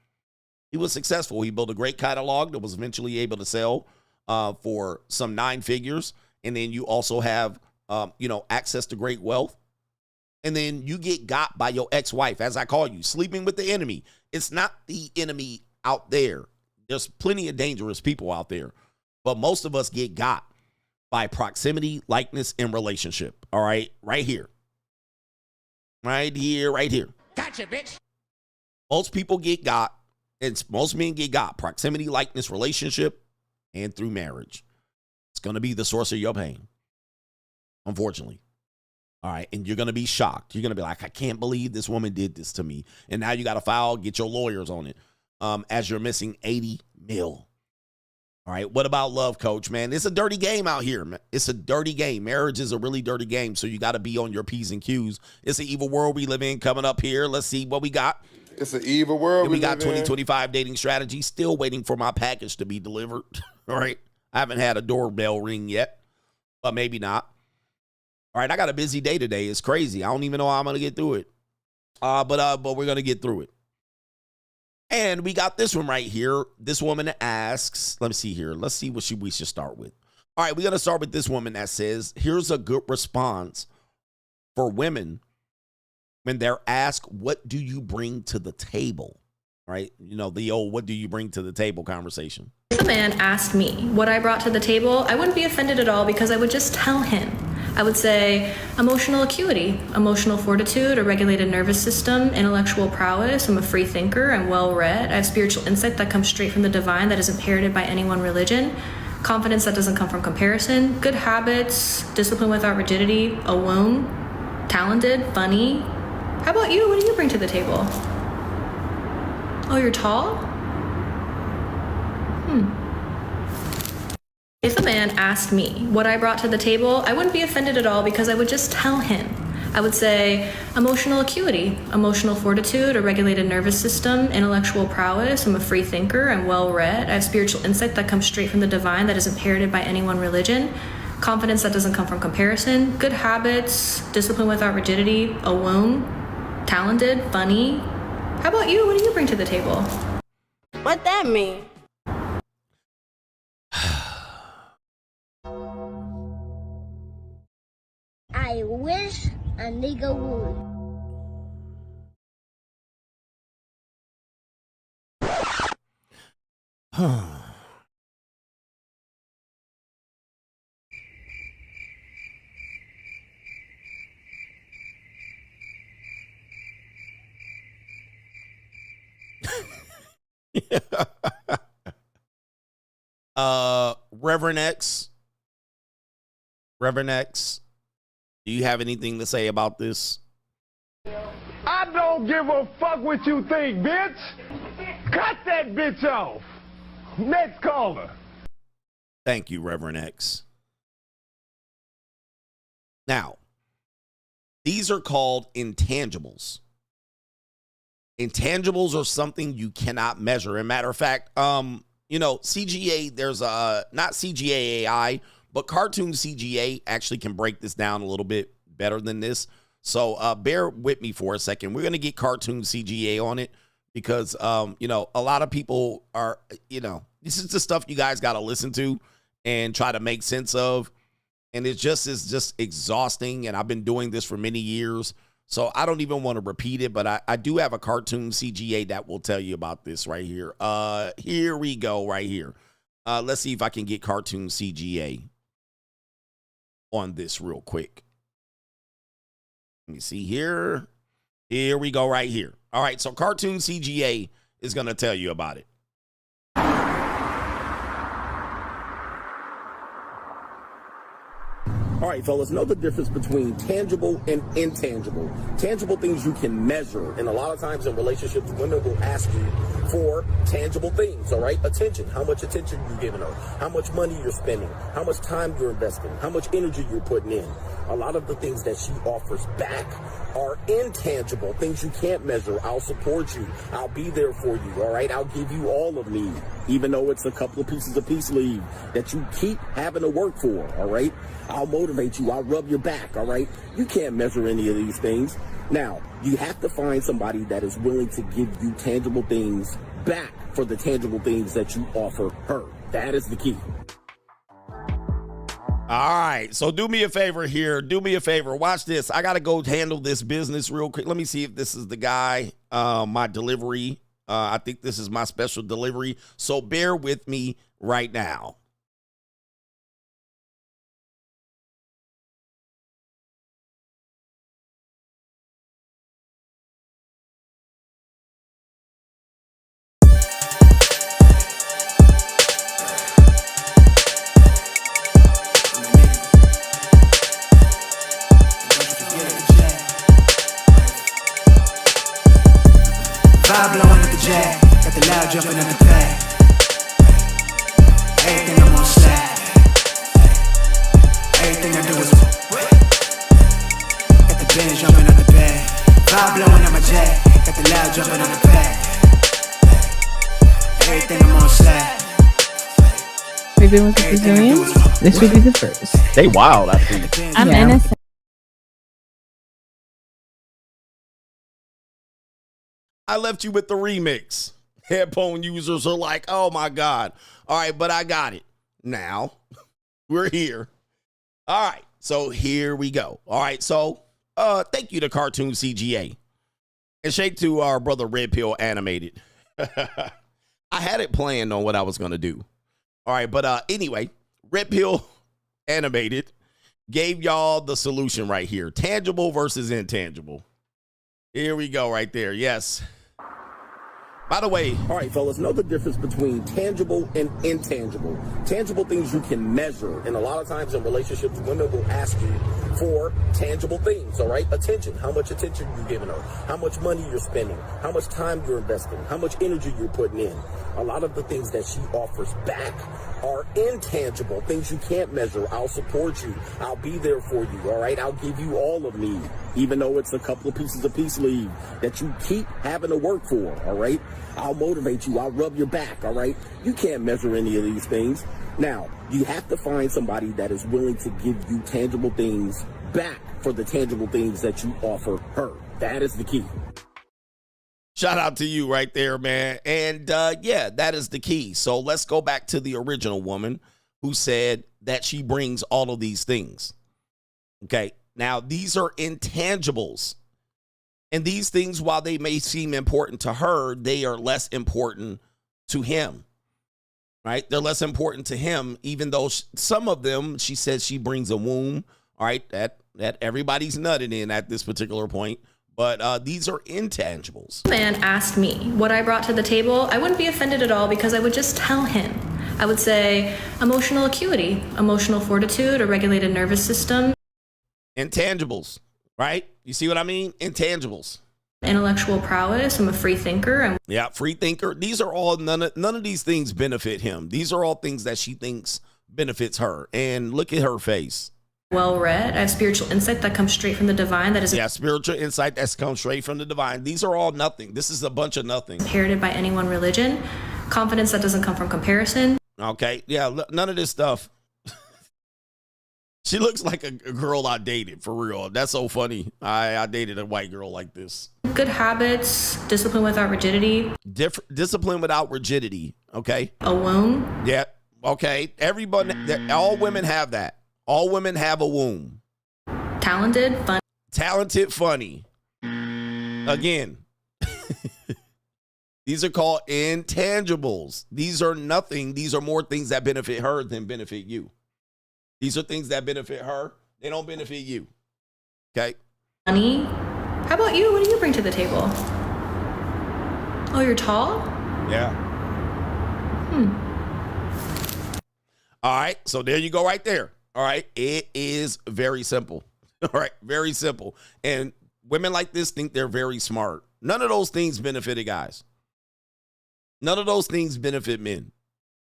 He was successful. He built a great catalog that was eventually able to sell for some 9 figures. And then you also have, access to great wealth. And then you get got by your ex-wife, as I call you, sleeping with the enemy. It's not the enemy out there. There's plenty of dangerous people out there. but most of us get got by proximity, likeness, and relationship. All right, right here. Right here, right here. Gotcha, bitch. Most people get got, and most men get got proximity, likeness, relationship, and through marriage. It's going to be the source of your pain, unfortunately. All right, and you're going to be shocked. You're going to be like, I can't believe this woman did this to me. And now you got to file, get your lawyers on it, as you're missing 80 mil. All right, what about love, coach, man? It's a dirty game out here, man. It's a dirty game. Marriage is a really dirty game, so you got to be on your P's and Q's. It's an evil world we live in. Coming up here, let's see what we got. It's an evil world we got 2025 dating strategy. Still waiting for my package to be delivered. All right, I haven't had a doorbell ring yet, but maybe not. All right, I got a busy day today. It's crazy. I don't even know how I'm going to get through it, but we're going to get through it. And we got this one right here. This woman asks, let me see here. Let's see what we should start with. All right, we're going to start with this woman that says, here's a good response for women when they're asked, what do you bring to the table? Right? You know, the old, what do you bring to the table conversation. If a man asked me what I brought to the table, I wouldn't be offended at all because I would just tell him. I would say emotional acuity, emotional fortitude, a regulated nervous system, intellectual prowess. I'm a free thinker. I'm well-read. I have spiritual insight that comes straight from the divine that isn't parroted by any one religion. Confidence that doesn't come from comparison. Good habits, discipline without rigidity, a womb, talented, funny. How about you? What do you bring to the table? Oh, you're tall? If a man asked me what I brought to the table, I wouldn't be offended at all because I would just tell him. I would say emotional acuity, emotional fortitude, a regulated nervous system, intellectual prowess. I'm a free thinker. I'm well-read. I have spiritual insight that comes straight from the divine that isn't parroted by any one religion. Confidence that doesn't come from comparison. Good habits, discipline without rigidity, a womb, talented, funny. How about you? What do you bring to the table? What that mean? I wish a nigga would. Reverend X, do you have anything to say about this? I don't give a fuck what you think, bitch. Cut that bitch off. Next caller. Thank you, Reverend X. Now, these are called intangibles. Intangibles are something you cannot measure. As a matter of fact, you know, CGA, there's not CGA AI, but cartoon CGA actually can break this down a little bit better than this. So bear with me for a second. We're going to get cartoon CGA on it because, you know, a lot of people are, you know, this is the stuff you guys got to listen to and try to make sense of. And it just is just exhausting. And I've been doing this for many years. So I don't even want to repeat it, but I do have a cartoon CGA that will tell you about this right here. Here we go right here. Let's see if I can get cartoon CGA on this real quick. Let me see here. Here we go right here. All right, so cartoon CGA is going to tell you about it. All right, fellas, know the difference between tangible and intangible. Tangible things you can measure, and a lot of times in relationships, women will ask you for tangible things, all right? Attention, how much attention you're giving her, how much money you're spending, how much time you're investing, how much energy you're putting in. A lot of the things that she offers back are intangible, things you can't measure. I'll support you. I'll be there for you, all right? I'll give you all of me, even though it's a couple of pieces of peace leave that you keep having to work for, all right? I'll motivate you. I'll rub your back, all right? You can't measure any of these things. Now, you have to find somebody that is willing to give you tangible things back for the tangible things that you offer her. That is the key. All right, so do me a favor here. Do me a favor. Watch this. I got to go handle this business real quick. Let me see if this is the guy, my delivery. I think this is my special delivery. So bear with me right now. loud jumping in the bed. Everything I'm on slap. Everything I do is got the Benz jumping on the bed. Vibe blowing on my jet. Got the loud jumping on the bed. Everything I'm on slap. We've been with the Brazilians. This would be the first. They wild, I think. I'm innocent. I left you with the remix. Headphone users are like, oh my God. All right, but I got it. Now, we're here. All right, so here we go. All right, so thank you to Cartoon CGA. And shake to our brother Red Pill Animated. I had it planned on what I was going to do. All right, but anyway, Red Pill Animated gave y'all the solution right here. Tangible versus intangible. Here we go right there. Yes. By the way, all right, fellas, know the difference between tangible and intangible. Tangible things you can measure, and a lot of times in relationships, women will ask you for tangible things, all right? Attention, how much attention you're giving her, how much money you're spending, how much time you're investing, how much energy you're putting in. A lot of the things that she offers back are intangible, things you can't measure. I'll support you. I'll be there for you, all right? I'll give you all of me, even though it's a couple of pieces of peace leave that you keep having to work for, all right? I'll motivate you. I'll rub your back, all right? You can't measure any of these things. Now, you have to find somebody that is willing to give you tangible things back for the tangible things that you offer her. That is the key. Shout out to you right there, man. And yeah, that is the key. So let's go back to the original woman who said that she brings all of these things. Okay, now these are intangibles. And these things, while they may seem important to her, they are less important to him, right? They're less important to him, even though some of them, she says she brings a womb, all right, that everybody's nutted in at this particular point. But these are intangibles. Man asked me what I brought to the table. I wouldn't be offended at all because I would just tell him. I would say emotional acuity, emotional fortitude, a regulated nervous system. Intangibles. Right? You see what I mean? Intangibles. Intellectual prowess. I'm a free thinker. Yeah, free thinker. These are all, none of these things benefit him. These are all things that she thinks benefits her. And look at her face. Well-read. I have spiritual insight that comes straight from the divine. That is spiritual insight that comes straight from the divine. These are all nothing. This is a bunch of nothing. Inherited by any one religion. Confidence that doesn't come from comparison. Okay. Yeah, none of this stuff. She looks like a girl I dated, for real. That's so funny. I dated a white girl like this. Good habits, discipline without rigidity. Discipline without rigidity, okay? A womb. Yeah, okay. Everybody, all women have that. All women have a womb. Talented, fun. Talented, funny. Again, these are called intangibles. These are nothing. These are more things that benefit her than benefit you. These are things that benefit her. They don't benefit you. Okay? Money. How about you? What do you bring to the table? Oh, you're tall? Yeah. All right. So there you go right there. All right. It is very simple. All right. Very simple. And women like this think they're very smart. None of those things benefited guys. None of those things benefit men.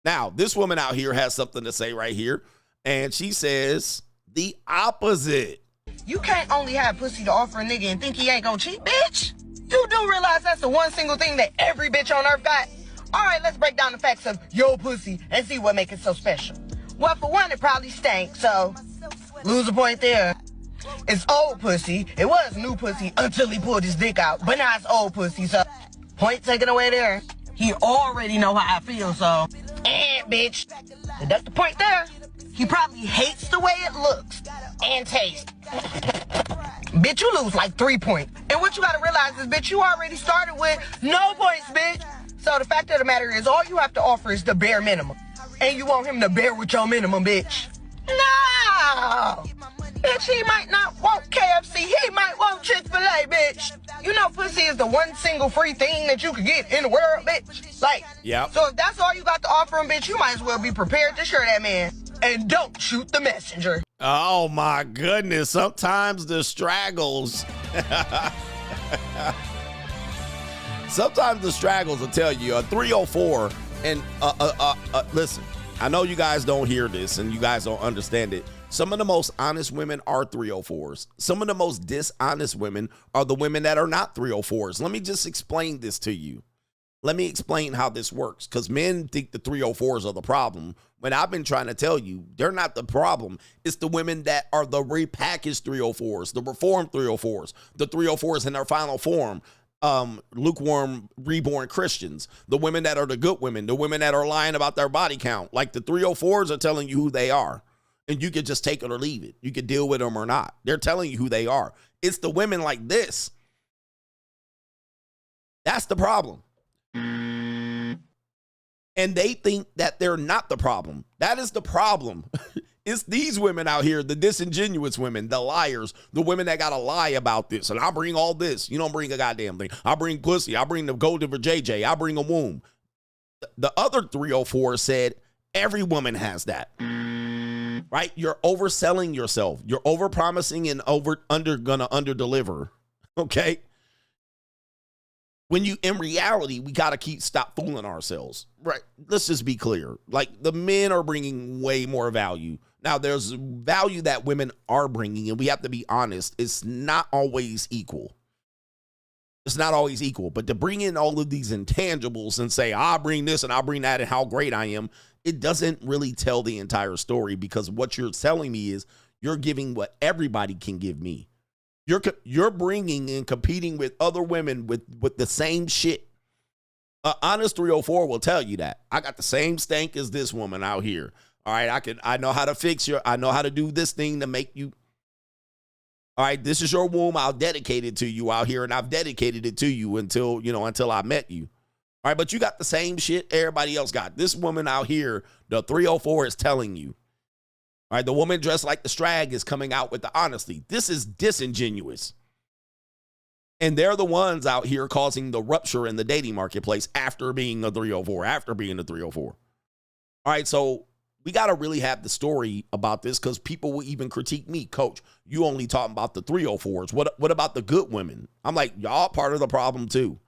Now, this woman out here has something to say right here. And she says the opposite. You can't only have pussy to offer a nigga and think he ain't gonna cheat, bitch. You do realize that's the one single thing that every bitch on earth got? All right, let's break down the facts of your pussy and see what makes it so special. Well, for one, it probably stank, so lose a point there. It's old pussy. It was new pussy until he pulled his dick out, but now it's old pussy, so point taken away there. He already know how I feel, so bitch, deduct the point there. He probably hates the way it looks and tastes. Bitch, you lose like 3 points. And what you gotta realize is, bitch, you already started with no points, bitch. So the fact of the matter is, all you have to offer is the bare minimum. And you want him to bear with your minimum, bitch. No! Bitch, he might not want KFC. He might want Chick-fil-A, bitch. You know pussy is the one single free thing that you could get in the world, bitch. Like, yeah. So if that's all you got to offer him, bitch, you might as well be prepared to share that man. And don't shoot the messenger. Oh, my goodness. Sometimes the straggles. Sometimes the Straggles will tell you a 304, and listen, I know you guys don't hear this and you guys don't understand it. Some of the most honest women are 304s. Some of the most dishonest women are the women that are not 304s. Let me just explain this to you. Let me explain how this works, because men think the 304s are the problem, when I've been trying to tell you they're not the problem. It's the women that are the repackaged 304s, the reformed 304s, the 304s in their final form, lukewarm reborn Christians, the women that are the good women, the women that are lying about their body count. Like the 304s are telling you who they are, and you could just take it or leave it. You could deal with them or not. They're telling you who they are. It's the women like this. That's the problem. And they think that they're not the problem. That is the problem. It's these women out here, the disingenuous women, the liars, the women that got to lie about this. And I bring all this. You don't bring a goddamn thing. I bring pussy. I bring the golden for JJ. I bring a womb. The other 304 said every woman has that. Right? You're overselling yourself. You're overpromising and gonna underdeliver. Okay? When you, in reality, we got to stop fooling ourselves, right? Let's just be clear. Like, the men are bringing way more value. Now, there's value that women are bringing, and we have to be honest. It's not always equal. It's not always equal. But to bring in all of these intangibles and say, I'll bring this and I'll bring that and how great I am, it doesn't really tell the entire story, because what you're telling me is you're giving what everybody can give me. You're bringing and competing with other women with the same shit. Honest 304 will tell you that. I got the same stank as this woman out here. All right, I know how to fix I know how to do this thing to make you. All right, this is your womb. I'll dedicate it to you out here, and I've dedicated it to you until I met you. All right, but you got the same shit everybody else got. This woman out here, the 304 is telling you. All right, the woman dressed like the Strag is coming out with the honesty. This is disingenuous. And they're the ones out here causing the rupture in the dating marketplace after being a 304, All right, so we got to really have the story about this, because people will even critique me. Coach, you only talking about the 304s. What about the good women? I'm like, y'all part of the problem too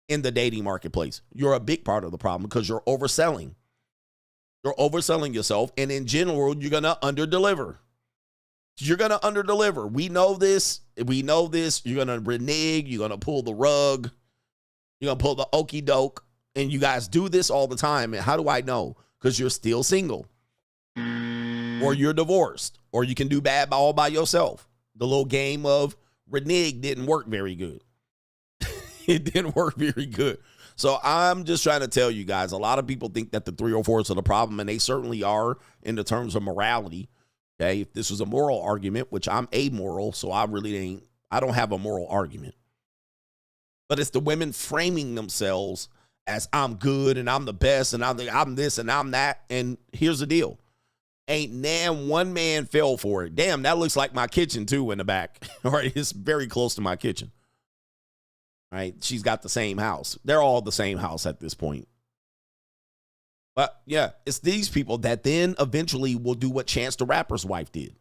in the dating marketplace. You're a big part of the problem because you're overselling. You're overselling yourself, and in general, you're going to underdeliver. You're going to underdeliver. We know this. You're going to renege. You're going to pull the rug. You're going to pull the okie doke, and you guys do this all the time. And how do I know? Because you're still single, or you're divorced, or you can do bad all by yourself. The little game of renege didn't work very good. It didn't work very good. So I'm just trying to tell you guys, a lot of people think that the 304s are the problem, and they certainly are in the terms of morality. Okay, if this was a moral argument, which I'm amoral, so I don't have a moral argument. But it's the women framing themselves as I'm good and I'm the best and I'm this and I'm that. And here's the deal. Ain't one man fell for it. Damn, that looks like my kitchen too in the back. All right, it's very close to my kitchen. Right? She's got the same house. They're all the same house at this point. But yeah, it's these people that then eventually will do what Chance the Rapper's wife did.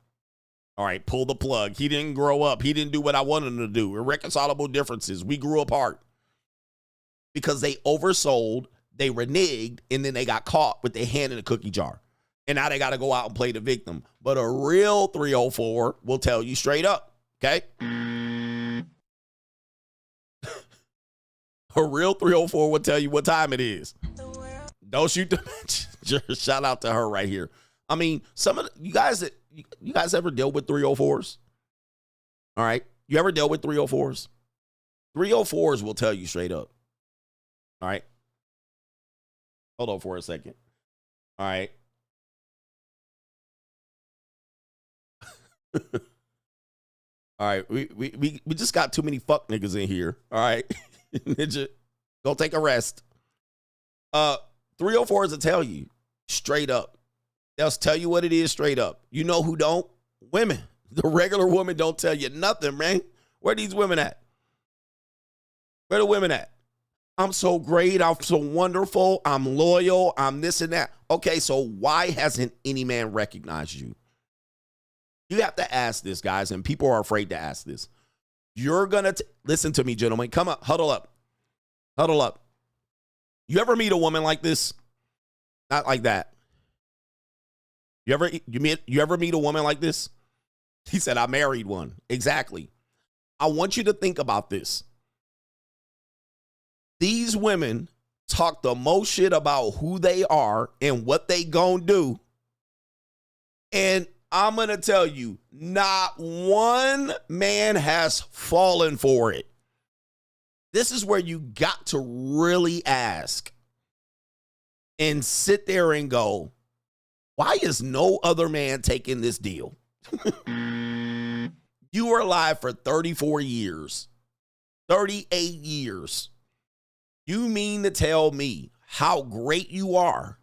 All right, pull the plug. He didn't grow up. He didn't do what I wanted him to do. Irreconcilable differences. We grew apart. Because they oversold, they reneged, and then they got caught with their hand in a cookie jar. And now they got to go out and play the victim. But a real 304 will tell you straight up, okay? A real 304 will tell you what time it is. Don't shoot the match. Shout out to her right here. I mean, some of you guys ever deal with 304s? All right. You ever deal with 304s? 304s will tell you straight up. All right. Hold on for a second. All right. All right. We just got too many fuck niggas in here. All right. Ninja, go take a rest. 304s will tell you straight up. They'll tell you what it is straight up. You know who don't? Women. The regular woman don't tell you nothing, man. Where are these women at? Where are the women at? I'm so great. I'm so wonderful. I'm loyal. I'm this and that. Okay, so why hasn't any man recognized you? You have to ask this, guys, and people are afraid to ask this. You're going to listen to me, gentlemen. Come up, huddle up. Huddle up. You ever meet a woman like this? Not like that. You ever meet a woman like this? He said, I married one. Exactly. I want you to think about this. These women talk the most shit about who they are and what they gonna do. And I'm gonna tell you, not one man has fallen for it. This is where you got to really ask and sit there and go, why is no other man taking this deal? You were alive for 34 years, 38 years. You mean to tell me how great you are,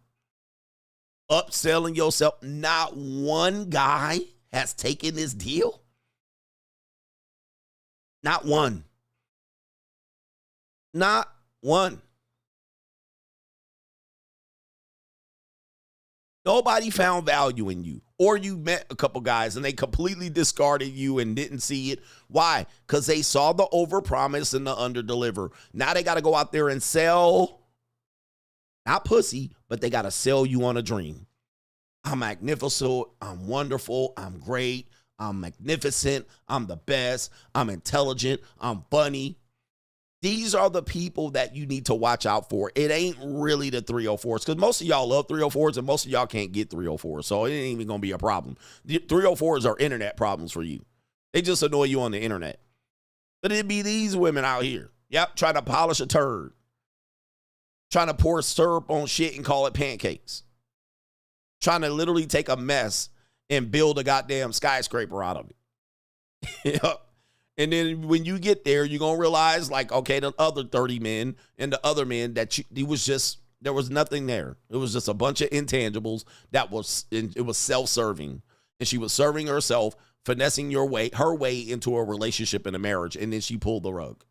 upselling yourself? Not one guy has taken this deal? Not one. Not one. Nobody found value in you. Or you met a couple guys and they completely discarded you and didn't see it. Why? Because they saw the overpromise and the underdeliver. Now they got to go out there and sell, not pussy, but they got to sell you on a dream. I'm magnificent. I'm wonderful. I'm great. I'm magnificent. I'm the best. I'm intelligent. I'm funny. These are the people that you need to watch out for. It ain't really the 304s, because most of y'all love 304s and most of y'all can't get 304s, so it ain't even going to be a problem. The 304s are internet problems for you. They just annoy you on the internet. But it'd be these women out here, yep, trying to polish a turd, trying to pour syrup on shit and call it pancakes, trying to literally take a mess and build a goddamn skyscraper out of it. Yep. And then when you get there, you're going to realize, like, okay, the other 30 men and the other men, that there was nothing there. It was just a bunch of intangibles it was self-serving. And she was serving herself, finessing her way into a relationship and a marriage. And then she pulled the rug.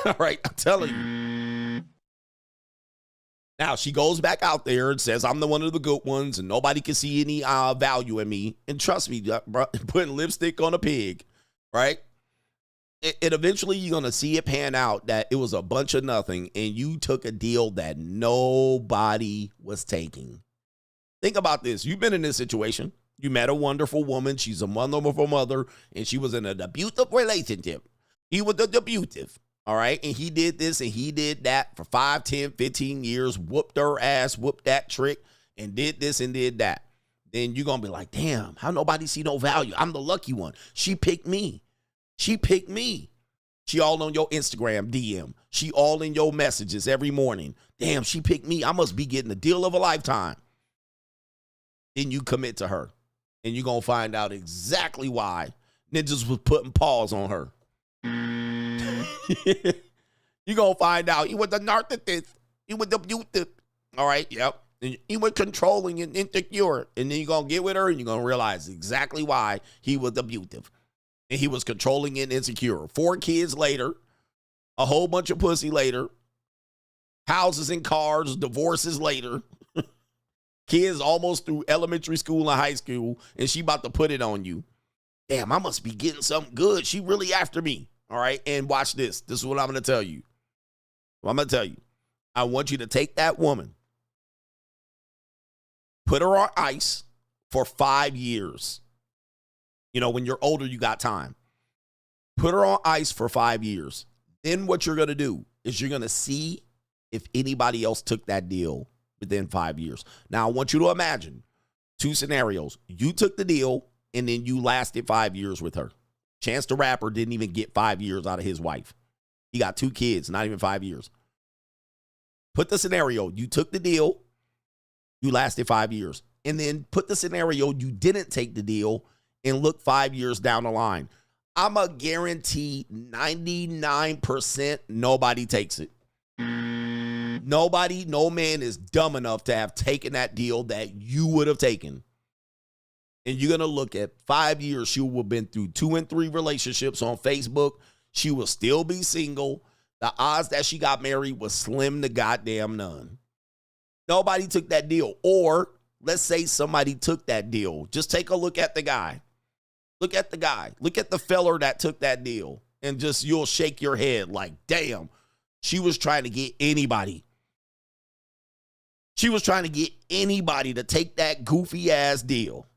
All right, I'm telling you. Now, she goes back out there and says, I'm the one of the good ones and nobody can see any value in me. And trust me, bro, putting lipstick on a pig, right? And eventually you're going to see it pan out that it was a bunch of nothing and you took a deal that nobody was taking. Think about this. You've been in this situation. You met a wonderful woman. She's a wonderful mother, and she was in an abusive relationship. He was abusive, all right? And he did this and he did that for 5, 10, 15 years, whooped her ass, whooped that trick, and did this and did that. Then you're going to be like, damn, how nobody see no value? I'm the lucky one. She picked me. She picked me. She all on your Instagram DM. She all in your messages every morning. Damn, she picked me. I must be getting the deal of a lifetime. Then you commit to her. And you're going to find out exactly why niggas was putting paws on her. You're going to find out. He was the narcissist. He was the abusive. All right, yep. And he was controlling and insecure. And then you're going to get with her and you're going to realize exactly why he was abusive. And he was controlling and insecure. 4 kids later, a whole bunch of pussy later, houses and cars, divorces later, kids almost through elementary school and high school, and she about to put it on you. Damn, I must be getting something good. She really after me. All right, and watch this. This is what I'm going to tell you. I'm going to tell you. I want you to take that woman, put her on ice for 5 years. You know, when you're older, you got time. Put her on ice for 5 years. Then what you're going to do is you're going to see if anybody else took that deal within 5 years. Now, I want you to imagine 2 scenarios. You took the deal, and then you lasted 5 years with her. Chance the Rapper didn't even get 5 years out of his wife. He got 2 kids, not even 5 years. Put the scenario. You took the deal. You lasted 5 years. And then put the scenario you didn't take the deal and look 5 years down the line. I'm a guarantee 99% nobody takes it. Nobody, no man is dumb enough to have taken that deal that you would have taken. And you're going to look at 5 years, she will have been through 2 and 3 relationships on Facebook. She will still be single. The odds that she got married was slim to goddamn none. Nobody took that deal. Or let's say somebody took that deal. Just take a look at the guy. Look at the guy. Look at the feller that took that deal. And just you'll shake your head like, damn, She was trying to get anybody. She was trying to get anybody to take that goofy ass deal.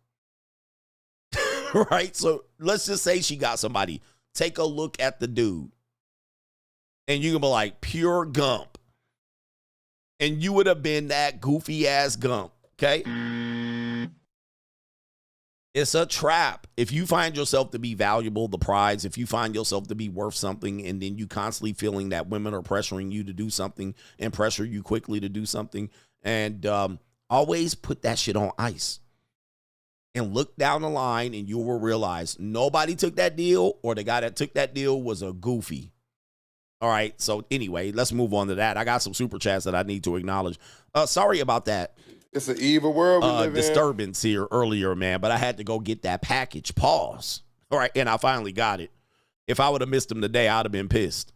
Right? So let's just say she got somebody. Take a look at the dude. And you can be like, pure gump. And you would have been that goofy ass gump. Okay? It's a trap. If you find yourself to be valuable, the prize, if you find yourself to be worth something, and then you constantly feeling that women are pressuring you to do something and pressure you quickly to do something, and always put that shit on ice. And look down the line and you will realize nobody took that deal, or the guy that took that deal was a goofy. All right, so anyway, let's move on to that. I got some super chats that I need to acknowledge. Sorry about that. It's an evil world we live in. Disturbance here earlier, man, but I had to go get that package. Pause. All right, and I finally got it. If I would have missed him today, I'd have been pissed.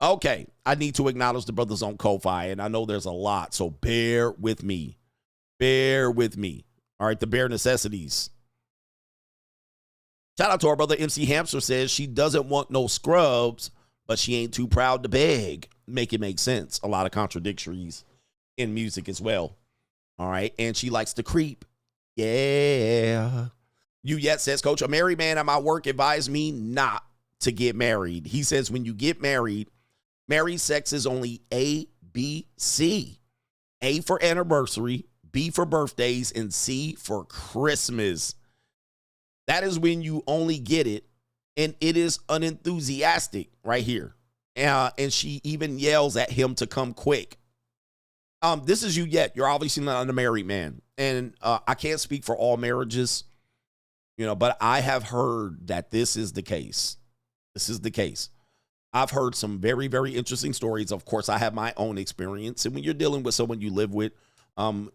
Okay, I need to acknowledge the brothers on Ko-Fi, and I know there's a lot, so bear with me. Bear with me. All right, the bare necessities. Shout out to our brother MC Hamster, says she doesn't want no scrubs, but she ain't too proud to beg. Make it make sense. A lot of contradictories in music as well. All right, and she likes to creep. Yeah. You yet says, Coach, a married man at my work advised me not to get married. He says when you get married, married sex is only A, B, C. A for anniversary, B for birthdays, and C for Christmas. That is when you only get it, and it is unenthusiastic right here. And she even yells at him to come quick. This is you yet. You're obviously not a married man. And I can't speak for all marriages, but I have heard that this is the case. This is the case. I've heard some very, very interesting stories. Of course, I have my own experience. And when you're dealing with someone you live with,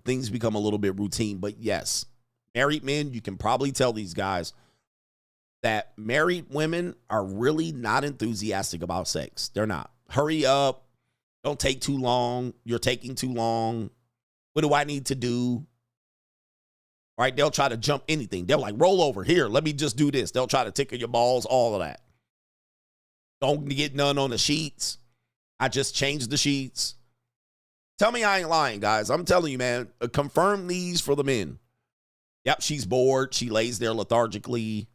things become a little bit routine. But yes, married men, you can probably tell these guys that married women are really not enthusiastic about sex. They're not. Hurry up. Don't take too long. You're taking too long. What do I need to do? All right, they'll try to jump anything. They're like, roll over here. Let me just do this. They'll try to tickle your balls, all of that. Don't get none on the sheets. I just changed the sheets. Tell me I ain't lying, guys. I'm telling you, man. Confirm these for the men. Yep, she's bored. She lays there lethargically.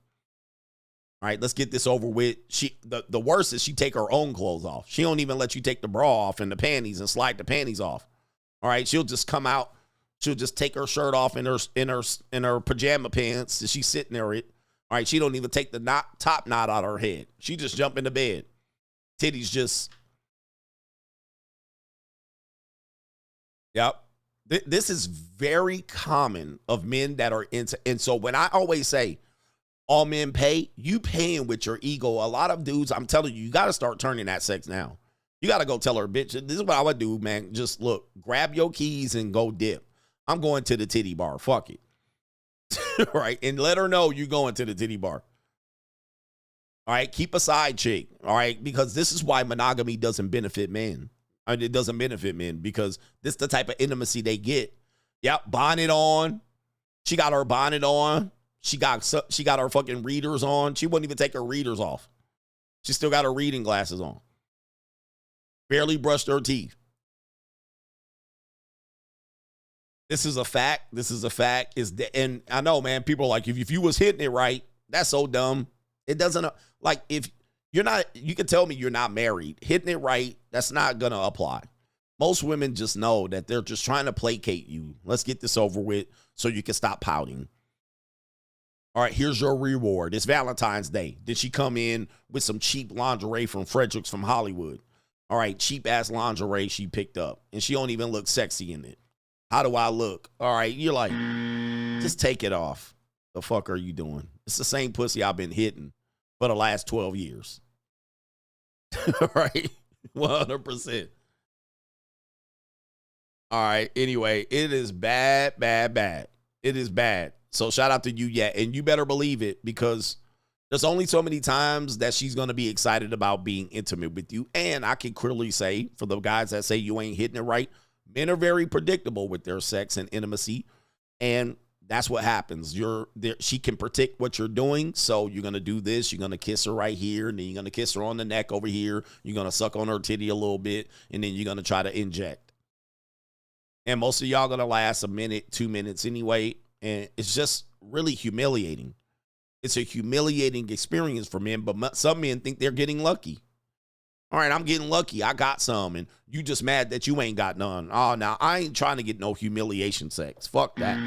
All right, let's get this over with. The worst is she take her own clothes off. She don't even let you take the bra off and the panties and slide the panties off. All right, she'll just come out. She'll just take her shirt off in her pajama pants. And she's sitting there. All right, she don't even take the top knot out of her head. She just jump into bed. Titties just. Yep. This is very common of men that are into. And so when I always say, all men pay, you paying with your ego. A lot of dudes, I'm telling you, you got to start turning that sex now. You got to go tell her, bitch, this is what I would do, man. Just look, grab your keys and go dip. I'm going to the titty bar. Fuck it. Right? And let her know you're going to the titty bar. All right? Keep a side chick. All right? Because this is why monogamy doesn't benefit men. It doesn't benefit men because this is the type of intimacy they get. Yep, bonnet on. She got her bonnet on. She got her fucking readers on. She wouldn't even take her readers off. She still got her reading glasses on. Barely brushed her teeth. This is a fact. This is a fact. And I know, man, people are like, if you was hitting it right, that's so dumb. It doesn't, like, if you're not, you can tell me you're not married. Hitting it right, that's not going to apply. Most women just know that they're just trying to placate you. Let's get this over with so you can stop pouting. All right, here's your reward. It's Valentine's Day. Did she come in with some cheap lingerie from Fredericks from Hollywood? All right, cheap-ass lingerie she picked up, and she don't even look sexy in it. How do I look? All right, you're like, just take it off. The fuck are you doing? It's the same pussy I've been hitting for the last 12 years. All right, 100%. All right, anyway, it is bad, bad, bad. It is bad. So shout out to you yet. And you better believe it because there's only so many times that she's going to be excited about being intimate with you. And I can clearly say for the guys that say you ain't hitting it right, men are very predictable with their sex and intimacy. And that's what happens. You're there. She can predict what you're doing. So you're going to do this. You're going to kiss her right here. And then you're going to kiss her on the neck over here. You're going to suck on her titty a little bit. And then you're going to try to inject. And most of y'all going to last a minute, 2 minutes anyway. And it's just really humiliating. It's a humiliating experience for men. But some men think they're getting lucky. All right, I'm getting lucky. I got some. And you just mad that you ain't got none. Oh, now I ain't trying to get no humiliation sex. Fuck that.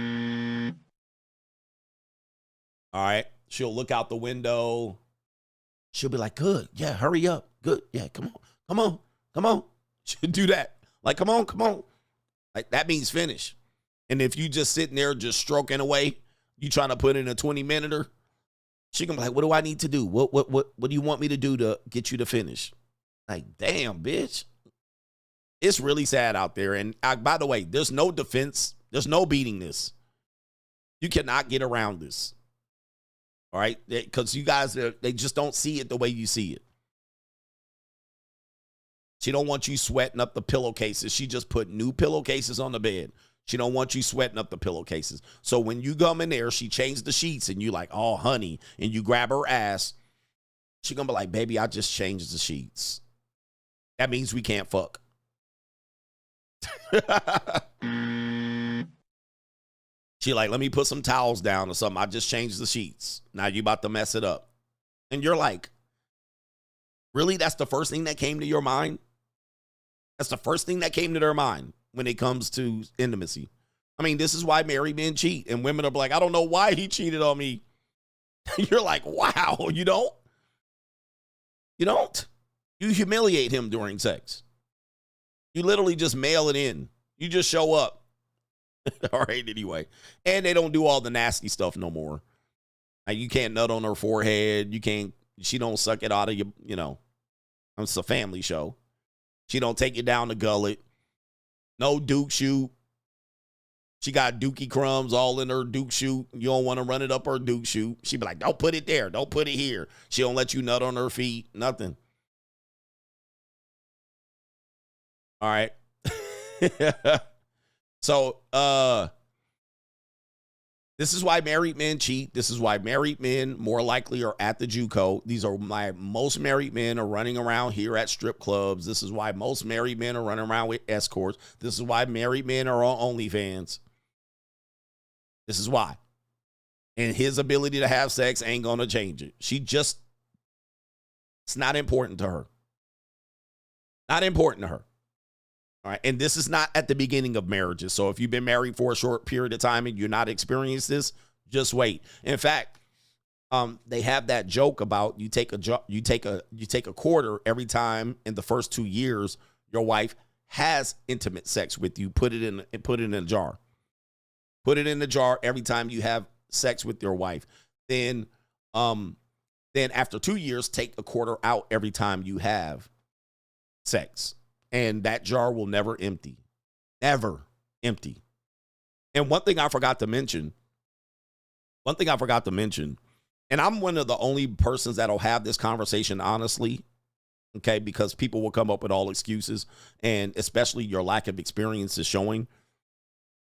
All right. She'll look out the window. She'll be like, good. Yeah, hurry up. Good. Yeah, come on. Come on. Come on. She'll do that. Like, come on, come on. Like, that means finish. And if you just sitting there just stroking away, you trying to put in a 20-minuter, she gonna be like, what do I need to do? What do you want me to do to get you to finish? Like, damn, bitch. It's really sad out there. And by the way, there's no defense. There's no beating this. You cannot get around this. All right? Because you guys, they just don't see it the way you see it. She don't want you sweating up the pillowcases. She just put new pillowcases on the bed. She don't want you sweating up the pillowcases. So when you come in there, she changed the sheets and you like, oh, honey, and you grab her ass. She gonna be like, baby, I just changed the sheets. That means we can't fuck. She like, let me put some towels down or something. I just changed the sheets. Now you about to mess it up. And you're like, really? That's the first thing that came to your mind? That's the first thing that came to their mind when it comes to intimacy. I mean, this is why married men cheat. And women are like, I don't know why he cheated on me. You're like, wow, you don't? You don't? You humiliate him during sex. You literally just mail it in. You just show up. All right, anyway. And they don't do all the nasty stuff no more. Like, you can't nut on her forehead. She don't suck it out of you, you know. It's a family show. She don't take you down the gullet. No Duke shoot. She got dookie crumbs all in her Duke shoot. You don't want to run it up her Duke shoot. She be like, don't put it there. Don't put it here. She don't let you nut on her feet. Nothing. All right. So, this is why married men cheat. This is why married men more likely are at the JUCO. These are why most married men are running around here at strip clubs. This is why most married men are running around with escorts. This is why married men are on OnlyFans. This is why. And his ability to have sex ain't going to change it. It's not important to her. Not important to her. All right. And this is not at the beginning of marriages. So if you've been married for a short period of time and you're not experienced this, just wait. In fact, they have that joke about you take a quarter every time in the first 2 years your wife has intimate sex with you. Put it in a jar. Put it in the jar every time you have sex with your wife. Then after 2 years, take a quarter out every time you have sex. And that jar will never empty. Never empty. And one thing I forgot to mention, and I'm one of the only persons that'll have this conversation honestly, okay, because people will come up with all excuses, and especially your lack of experience is showing.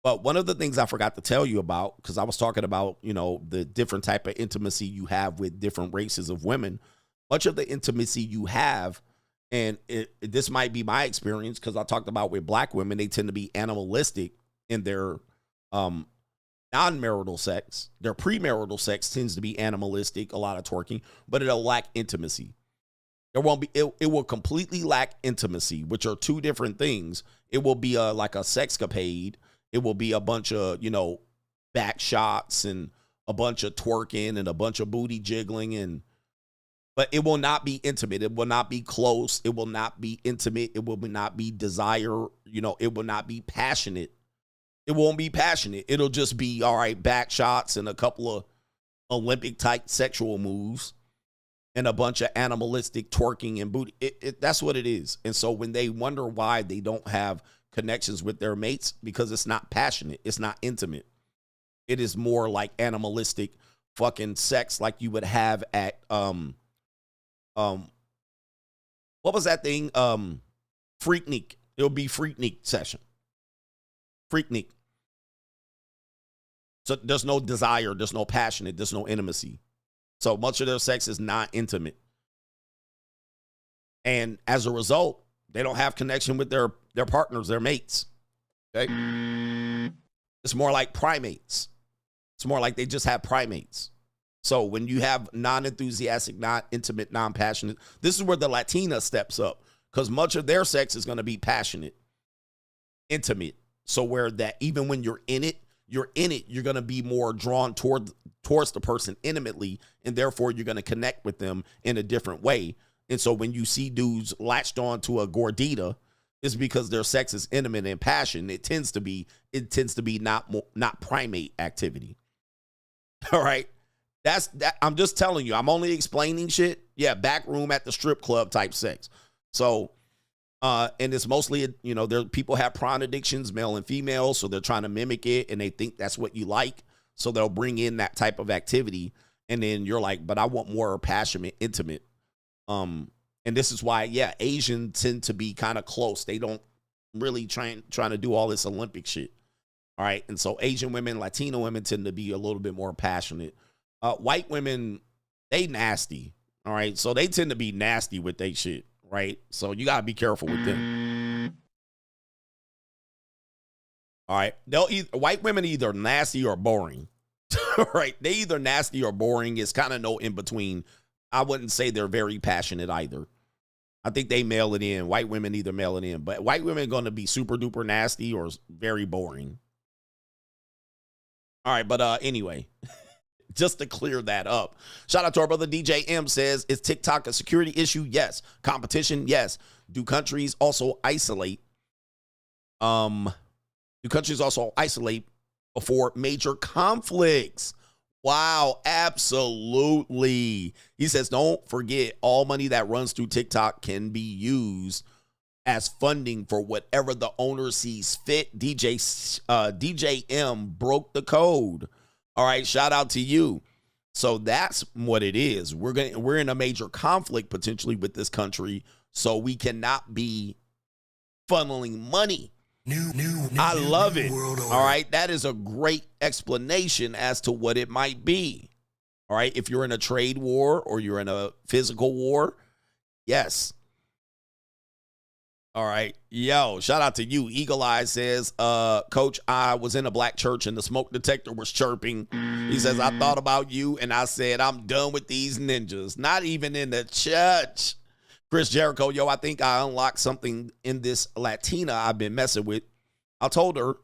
But one of the things I forgot to tell you about, because I was talking about, you know, the different type of intimacy you have with different races of women, much of the intimacy you have, and this might be my experience because I talked about with black women, they tend to be animalistic in their non-marital sex. Their premarital sex tends to be animalistic, a lot of twerking, but it'll lack intimacy. It won't be. It will completely lack intimacy, which are two different things. It will be like a sexcapade. It will be a bunch of, you know, back shots and a bunch of twerking and a bunch of booty jiggling, but it will not be intimate. It will not be close. It will not be intimate. It will not be desire. You know, it will not be passionate. It won't be passionate. It'll just be, all right, back shots and a couple of Olympic type sexual moves and a bunch of animalistic twerking and booty. That's what it is. And so when they wonder why they don't have connections with their mates, because it's not passionate. It's not intimate. It is more like animalistic fucking sex like you would have at, what was that thing? Freaknik. It'll be Freaknik session. Freaknik. So there's no desire, there's no passionate, there's no intimacy. So much of their sex is not intimate. And as a result, they don't have connection with their partners, their mates. Okay? It's more like primates. It's more like they just have primates. So when you have non-enthusiastic, not intimate, non-passionate, this is where the Latina steps up, because much of their sex is going to be passionate, intimate. So where that even when you're in it, you're going to be more drawn towards the person intimately, and therefore you're going to connect with them in a different way. And so when you see dudes latched on to a gordita, it's because their sex is intimate and passion. It tends to be not primate activity. All right. That's that. I'm just telling you, I'm only explaining shit. Yeah. Back room at the strip club type sex. So, and it's mostly, you know, people have prawn addictions, male and female. So they're trying to mimic it and they think that's what you like. So they'll bring in that type of activity. And then you're like, but I want more passionate, intimate. And this is why, yeah, Asians tend to be kind of close. They don't really trying to do all this Olympic shit. All right. And so Asian women, Latino women tend to be a little bit more passionate. White women, they nasty. All right. So they tend to be nasty with their shit. Right. So you got to be careful with them. All right. White women either nasty or boring. Right. They either nasty or boring. It's kind of no in between. I wouldn't say they're very passionate either. I think they mail it in. White women either mail it in. But white women are going to be super duper nasty or very boring. All right. But anyway, just to clear that up. Shout out to our brother DJ M says, is TikTok a security issue? Yes. Competition? Yes. Do countries also isolate? Do countries also isolate before major conflicts? Wow, absolutely. He says, don't forget, all money that runs through TikTok can be used as funding for whatever the owner sees fit. DJ M broke the code. All right, shout out to you. So that's what it is. We're in a major conflict potentially with this country, so we cannot be funneling money. I love it. All right. That is a great explanation as to what it might be. All right. If you're in a trade war or you're in a physical war. Yes. All right. Yo, shout out to you. Eagle Eye says, Coach, I was in a black church and the smoke detector was chirping. He says, I thought about you and I said, I'm done with these ninjas. Not even in the church. Chris Jericho, yo, I think I unlocked something in this Latina I've been messing with. I told her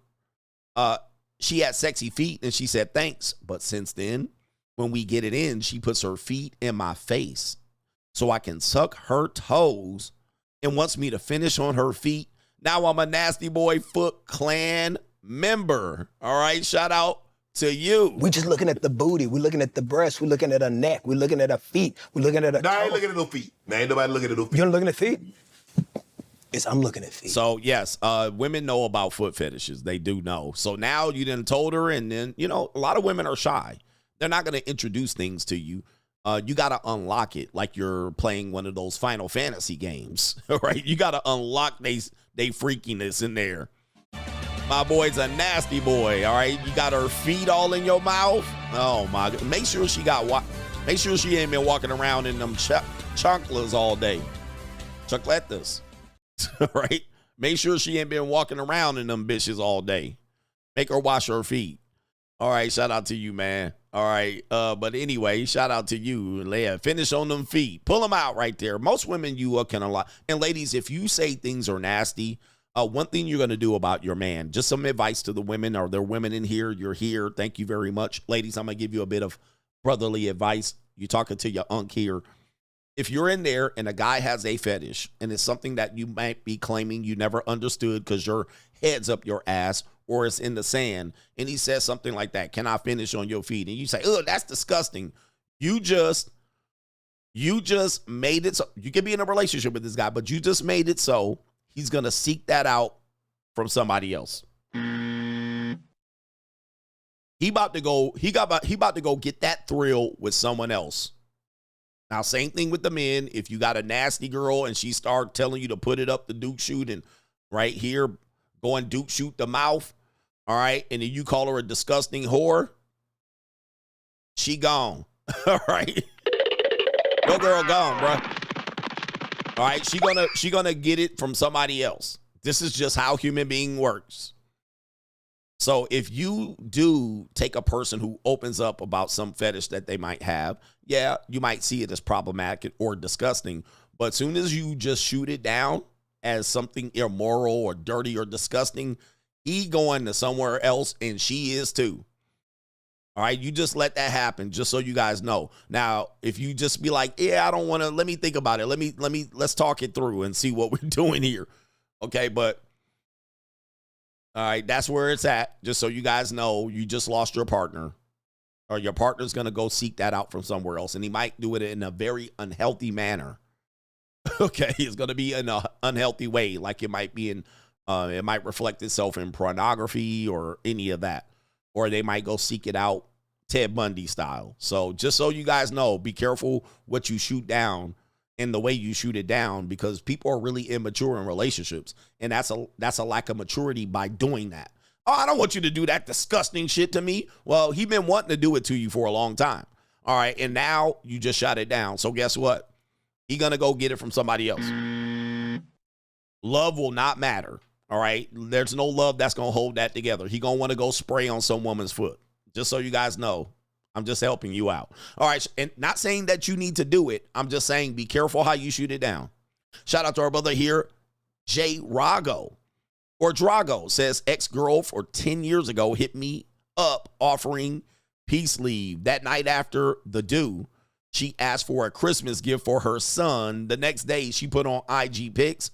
she had sexy feet, and she said, thanks. But since then, when we get it in, she puts her feet in my face so I can suck her toes and wants me to finish on her feet. Now I'm a Nasty Boy Foot Clan member. All right, shout out to you. We just looking at the booty. We're looking at the breast. We're looking at her neck. We're looking at her feet. We're looking at her I ain't looking at no feet. Now ain't nobody looking at no feet. You're looking at feet? Yes, I'm looking at feet. So, yes, women know about foot fetishes. They do know. So now you done told her, and then, you know, a lot of women are shy. They're not going to introduce things to you. You got to unlock it like you're playing one of those Final Fantasy games, right? You got to unlock they freakiness in there. My boy's a nasty boy, all right? You got her feet all in your mouth. Oh, my God. Make sure she ain't been walking around in them chocolates all day. Chocolates, right? Make sure she ain't been walking around in them bitches all day. Make her wash her feet. All right, shout out to you, man. All right, but anyway, shout out to you, Leia. Finish on them feet. Pull them out right there. Most women you can unlock. And ladies, if you say things are nasty, one thing you're going to do about your man, just some advice to the women. Are there women in here? You're here. Thank you very much. Ladies, I'm going to give you a bit of brotherly advice. You're talking to your unk here. If you're in there and a guy has a fetish and it's something that you might be claiming you never understood because your head's up your ass or it's in the sand, and he says something like that, can I finish on your feet? And you say, oh, that's disgusting. You just made it so. You can be in a relationship with this guy, but you just made it so he's going to seek that out from somebody else. He about to go get that thrill with someone else. Now, same thing with the men. If you got a nasty girl and she start telling you to put it up the Duke shoot and right here, go and Duke shoot the mouth, all right, and then you call her a disgusting whore, she gone. All right. Your girl gone, bro. All right, she gonna get it from somebody else. This is just how human being works. So if you do take a person who opens up about some fetish that they might have, yeah, you might see it as problematic or disgusting. But as soon as you just shoot it down as something immoral or dirty or disgusting, he going to somewhere else and she is too. All right, you just let that happen just so you guys know. Now, if you just be like, yeah, I don't want to, let me think about it. Let's talk it through and see what we're doing here. Okay, but all right, that's where it's at. Just so you guys know, you just lost your partner, or your partner's going to go seek that out from somewhere else, and he might do it in a very unhealthy manner. Okay, it's going to be in an unhealthy way, like it might be in, it might reflect itself in pornography or any of that, or they might go seek it out Ted Bundy style. So just so you guys know, be careful what you shoot down and the way you shoot it down, because people are really immature in relationships, and that's a lack of maturity by doing that. Oh, I don't want you to do that disgusting shit to me. Well, he been wanting to do it to you for a long time. All right, and now you just shot it down. So guess what? He gonna go get it from somebody else. Love will not matter. All right, there's no love that's gonna hold that together. He gonna want to go spray on some woman's foot. Just so you guys know. I'm just helping you out. All right, and not saying that you need to do it. I'm just saying be careful how you shoot it down. Shout out to our brother here, J. Rago, or Drago, says ex-girl for 10 years ago hit me up offering peace leave. That night after the due, she asked for a Christmas gift for her son. The next day, she put on IG pics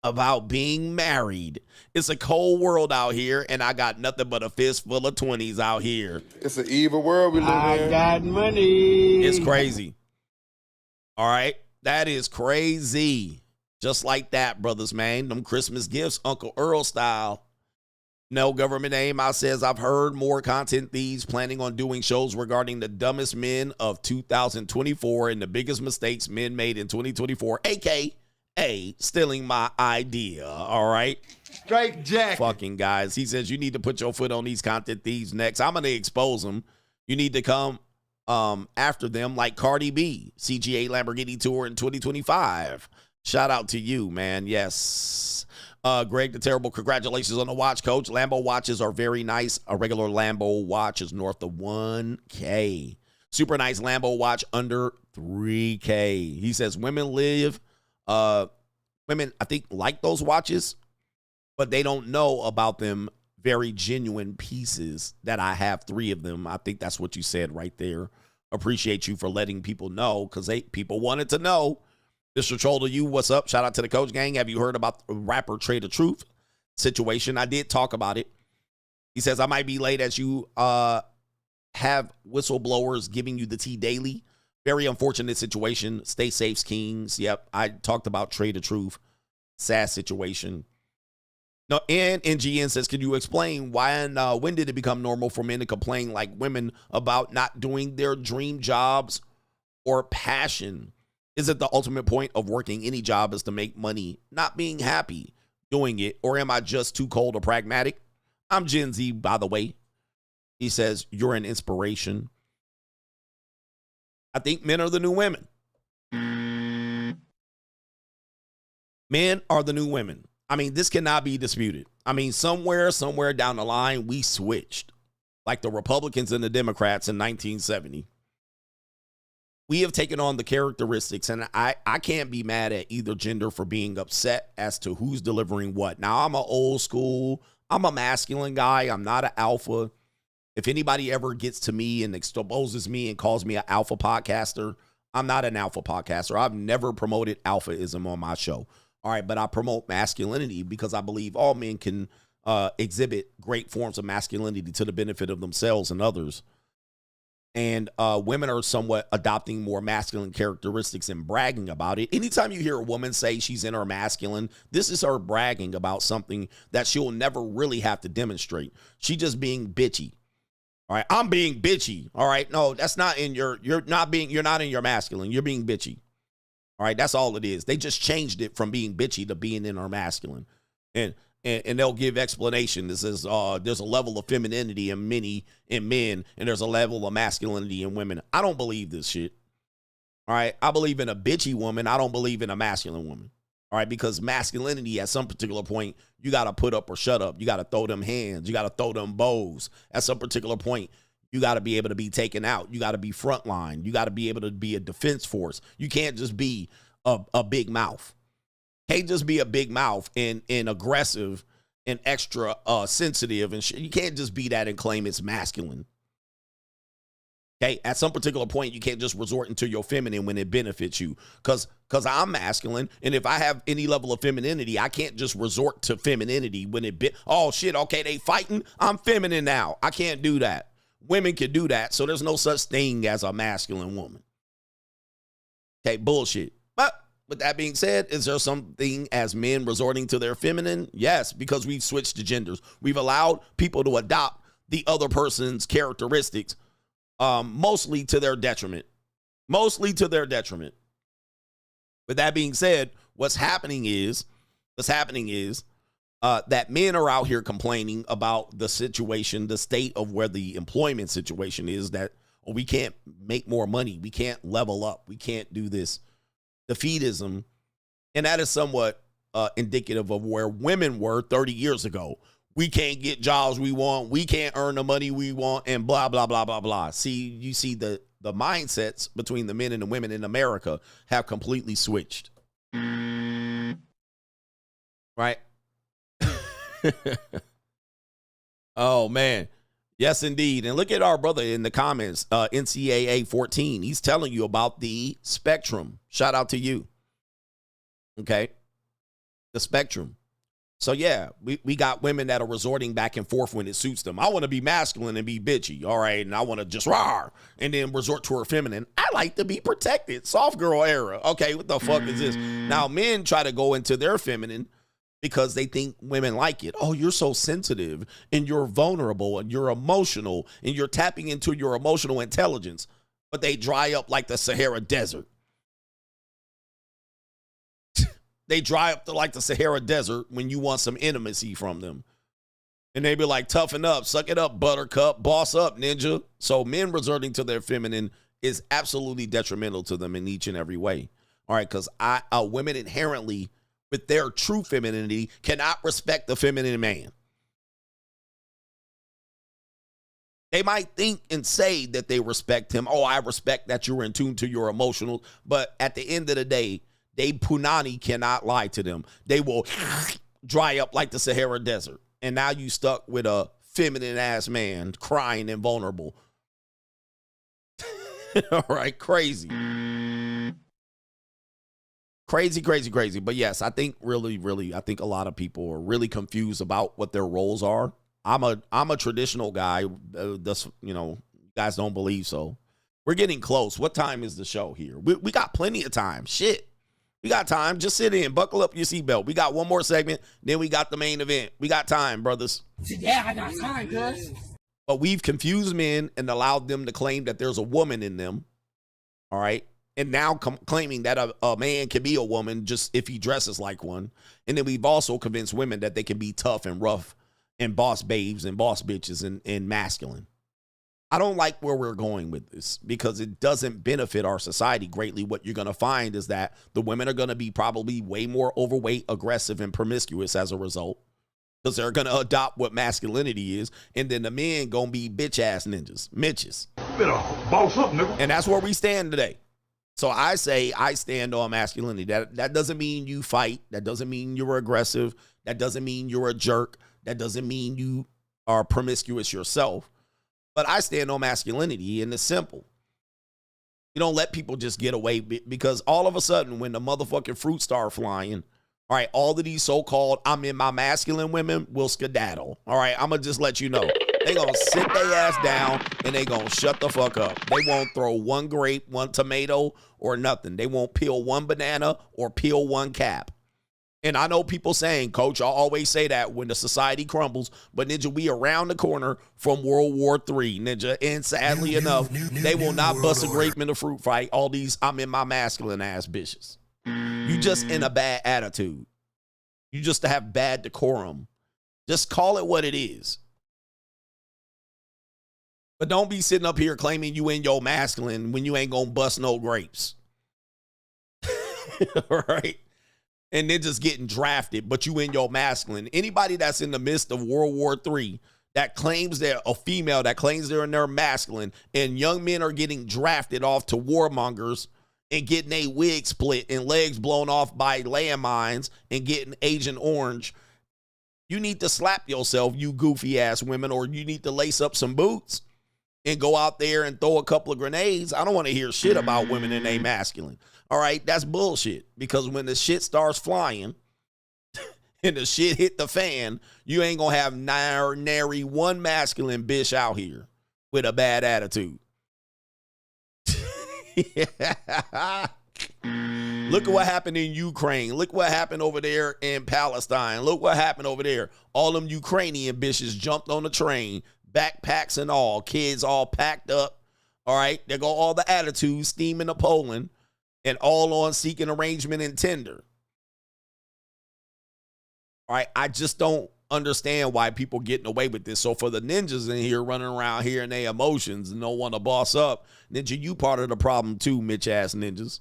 about being married. It's a cold world out here, and I got nothing but a fist full of 20s out here. It's an evil world we live in. I got money. It's crazy. All right, that is crazy. Just like that, brothers, man. Them Christmas gifts, Uncle Earl style. No government name. I says I've heard more content thieves planning on doing shows regarding the dumbest men of 2024 and the biggest mistakes men made in 2024, aka stealing my idea. All right. Straight Jack. Fucking guys. He says you need to put your foot on these content thieves next. I'm gonna expose them. You need to come after them like Cardi B, CGA Lamborghini tour in 2025. Shout out to you, man. Yes. Greg the Terrible, congratulations on the watch, coach. Lambo watches are very nice. A regular Lambo watch is north of 1K. Super nice Lambo watch under 3K. He says women, I think, like those watches, but they don't know about them very genuine pieces that I have 3 of them. I think that's what you said right there. Appreciate you for letting people know, because people wanted to know. Mr. Troll to you, what's up? Shout out to the Coach Gang. Have you heard about the rapper Trader Truth situation? I did talk about it. He says, I might be late as you have whistleblowers giving you the tea daily. Very unfortunate situation. Stay safe, Kings. Yep, I talked about Trader Truth. Sad situation. No, and NGN says, can you explain why and when did it become normal for men to complain like women about not doing their dream jobs or passion? Is it the ultimate point of working any job is to make money, not being happy doing it? Or am I just too cold or pragmatic? I'm Gen Z, by the way. He says, you're an inspiration. I think men are the new women. Men are the new women. I mean, this cannot be disputed. I mean, somewhere down the line, we switched. Like the Republicans and the Democrats in 1970. We have taken on the characteristics, and I can't be mad at either gender for being upset as to who's delivering what. Now, I'm an old school, I'm a masculine guy, I'm not an alpha. If anybody ever gets to me and exposes me and calls me an alpha podcaster, I'm not an alpha podcaster. I've never promoted alphaism on my show. All right, but I promote masculinity because I believe all men can exhibit great forms of masculinity to the benefit of themselves and others. And women are somewhat adopting more masculine characteristics and bragging about it. Anytime you hear a woman say she's in her masculine, this is her bragging about something that she'll never really have to demonstrate. She just being bitchy. All right, I'm being bitchy. All right, no, that's not in you're not in your masculine. You're being bitchy. All right, that's all it is. They just changed it from being bitchy to being in her masculine. And and they'll give explanation. This is there's a level of femininity in men, and there's a level of masculinity in women. I don't believe this shit. All right, I believe in a bitchy woman. I don't believe in a masculine woman. All right, because masculinity at some particular point, you got to put up or shut up. You got to throw them hands. You got to throw them bows. At some particular point, you got to be able to be taken out. You got to be frontline. You got to be able to be a defense force. You can't just be a big mouth. Can't just be a big mouth and aggressive and extra sensitive and shit. You can't just be that and claim it's masculine. Okay, at some particular point, you can't just resort into your feminine when it benefits you. Because I'm masculine, and if I have any level of femininity, I can't just resort to femininity when oh shit, okay, they fighting, I'm feminine now. I can't do that. Women can do that, so there's no such thing as a masculine woman. Okay, bullshit. But with that being said, is there something as men resorting to their feminine? Yes, because we've switched the genders. We've allowed people to adopt the other person's characteristics, mostly to their detriment. Mostly to their detriment. With that being said, what's happening is that men are out here complaining about the situation, the state of where the employment situation is, that we can't make more money. We can't level up. We can't do this. Defeatism. And that is somewhat indicative of where women were 30 years ago. We can't get jobs we want. We can't earn the money we want, and blah, blah, blah, blah, blah. See, you see the mindsets between the men and the women in America have completely switched. Right? Oh, man. Yes, indeed. And look at our brother in the comments, NCAA 14. He's telling you about the spectrum. Shout out to you. Okay? The spectrum. So, yeah, we got women that are resorting back and forth when it suits them. I want to be masculine and be bitchy, all right, and I want to just rawr and then resort to her feminine. I like to be protected. Soft girl era. Okay, what the fuck is this? Now, men try to go into their feminine because they think women like it. Oh, you're so sensitive, and you're vulnerable, and you're emotional, and you're tapping into your emotional intelligence, but they dry up like the Sahara Desert. They dry up like the Sahara Desert when you want some intimacy from them. And they be like, toughen up, suck it up, buttercup, boss up, ninja. So men resorting to their feminine is absolutely detrimental to them in each and every way. All right, because women inherently, with their true femininity, cannot respect the feminine man. They might think and say that they respect him. Oh, I respect that you're in tune to your emotional. But at the end of the day, they punani cannot lie to them. They will dry up like the Sahara Desert. And now you stuck with a feminine ass man crying and vulnerable. All right, crazy. Crazy. But yes, I think really, I think a lot of people are really confused about what their roles are. I'm a traditional guy. That's, you guys don't believe so. We're getting close. What time is the show here? We got plenty of time. Shit. We got time. Just sit in. Buckle up your seatbelt. We got one more segment. Then we got the main event. We got time, brothers. Yeah, I got time, cuz. But we've confused men and allowed them to claim that there's a woman in them. All right. And now claiming that a man can be a woman just if he dresses like one. And then we've also convinced women that they can be tough and rough and boss babes and boss bitches and masculine. I don't like where we're going with this because it doesn't benefit our society greatly. What you're going to find is that the women are going to be probably way more overweight, aggressive, and promiscuous as a result because they're going to adopt what masculinity is. And then the men going to be bitch-ass ninjas, Mitches. Better boss up, nigga. And that's where we stand today. So I say I stand on masculinity. That doesn't mean you fight. That doesn't mean you're aggressive. That doesn't mean you're a jerk. That doesn't mean you are promiscuous yourself. But I stand on masculinity, and it's simple. You don't let people just get away because all of a sudden when the motherfucking fruit start flying, all right, all of these so-called I'm in my masculine women will skedaddle. All right, I'm going to just let you know. They going to sit their ass down, and they going to shut the fuck up. They won't throw one grape, one tomato, or nothing. They won't peel one banana or peel one cap. And I know people saying, Coach, I always say that when the society crumbles, but Ninja, we around the corner from World War III, Ninja, and sadly enough, they will not bust a grape in a fruit fight. All these I'm in my masculine ass bitches. You just in a bad attitude. You just have bad decorum. Just call it what it is. But don't be sitting up here claiming you in your masculine when you ain't gonna bust no grapes. All right? And then just getting drafted, but you in your masculine. Anybody that's in the midst of World War III that claims they're a female, that claims they're in their masculine, and young men are getting drafted off to warmongers and getting a wig split and legs blown off by landmines and getting Agent Orange, you need to slap yourself, you goofy ass women, or you need to lace up some boots and go out there and throw a couple of grenades. I don't want to hear shit about women in a masculine. All right, that's bullshit. Because when the shit starts flying and the shit hit the fan, you ain't going to have nary one masculine bitch out here with a bad attitude. Look at what happened in Ukraine. Look what happened over there in Palestine. Look what happened over there. All them Ukrainian bitches jumped on the train, backpacks and all, kids all packed up. All right, there go all the attitudes steaming to Poland and all on seeking arrangement and Tinder. All right, I just don't understand why people getting away with this. So for the ninjas in here running around here in their emotions and don't want to boss up, ninja, you part of the problem too, Mitch ass ninjas.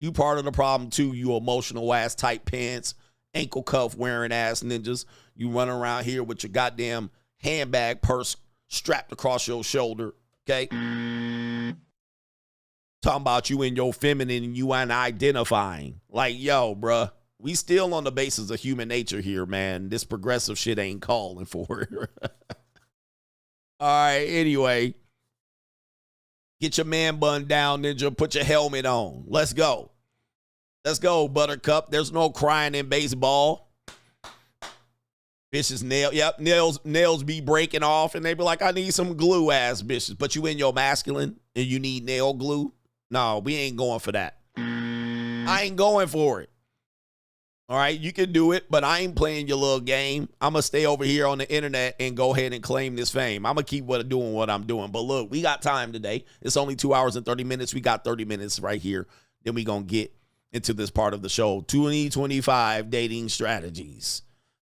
You part of the problem too, you emotional ass tight pants, ankle cuff wearing ass ninjas. You running around here with your goddamn handbag purse strapped across your shoulder, okay? Talking about you in your feminine and you unidentifying. Like, yo, bruh, we still on the basis of human nature here, man. This progressive shit ain't calling for it. All right, anyway. Get your man bun down, ninja. Put your helmet on. Let's go. Let's go, Buttercup. There's no crying in baseball. Bitches nails be breaking off, and they be like, I need some glue ass bitches. But you in your masculine and you need nail glue? No, we ain't going for that. I ain't going for it. All right, you can do it, but I ain't playing your little game. I'm going to stay over here on the internet and go ahead and claim this fame. I'm going to keep doing what I'm doing. But look, we got time today. It's only 2 hours and 30 minutes. We got 30 minutes right here. Then we going to get into this part of the show. 2025 dating strategies.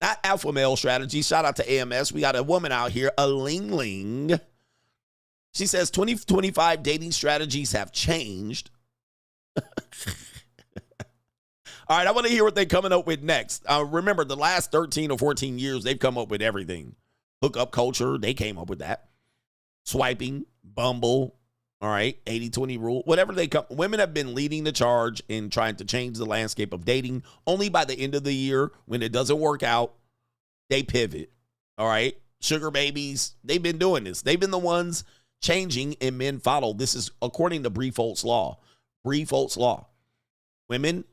Not alpha male strategies. Shout out to AMS. We got a woman out here, a Ling. She says 2025 dating strategies have changed. All right, I want to hear what they're coming up with next. Remember, the last 13 or 14 years, they've come up with everything. Hookup culture, they came up with that. Swiping, Bumble, all right, 80-20 rule, whatever they come. Women have been leading the charge in trying to change the landscape of dating. Only by the end of the year, when it doesn't work out, they pivot, all right? Sugar babies, they've been doing this. They've been the ones changing and men follow. This is according to Briefolt's law. Briefolt's law. Men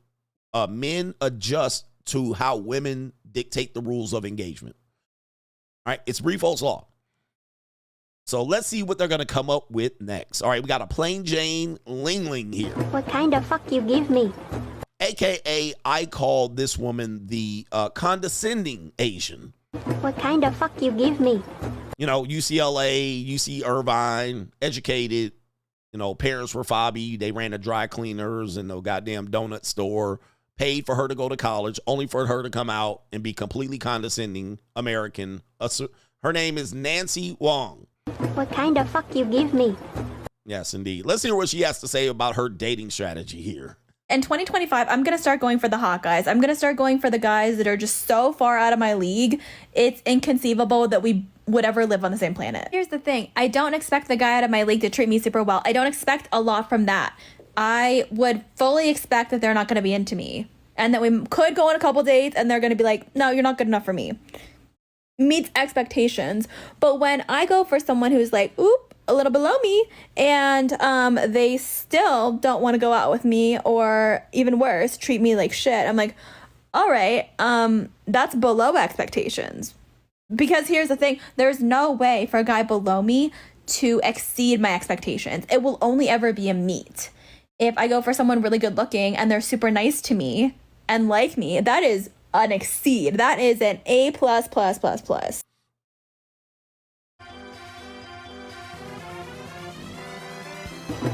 adjust to how women dictate the rules of engagement. All right, it's Briefolt's law. So let's see what they're going to come up with next. All right, we got a plain Jane Ling here. What kind of fuck you give me? AKA, I call this woman the condescending Asian. What kind of fuck you give me? You know, UCLA, UC Irvine, educated, you know, parents were fobby. They ran a dry cleaners and a goddamn donut store. Paid for her to go to college, only for her to come out and be completely condescending American. Her name is Nancy Wong. What kind of fuck you give me? Yes, indeed. Let's hear what she has to say about her dating strategy here. In 2025, I'm going to start going for the hot guys. I'm going to start going for the guys that are just so far out of my league. It's inconceivable that we would ever live on the same planet. Here's the thing. I don't expect the guy out of my league to treat me super well. I don't expect a lot from that. I would fully expect that they're not going to be into me and that we could go on a couple dates and they're going to be like, no, you're not good enough for me. Meets expectations. But when I go for someone who's like, oop, a little below me, and they still don't want to go out with me, or even worse, treat me like shit, I'm like, all right, that's below expectations. Because here's the thing, there's no way for a guy below me to exceed my expectations. It will only ever be a meet. If I go for someone really good looking and they're super nice to me and like me, that is an exceed. That is an A++++.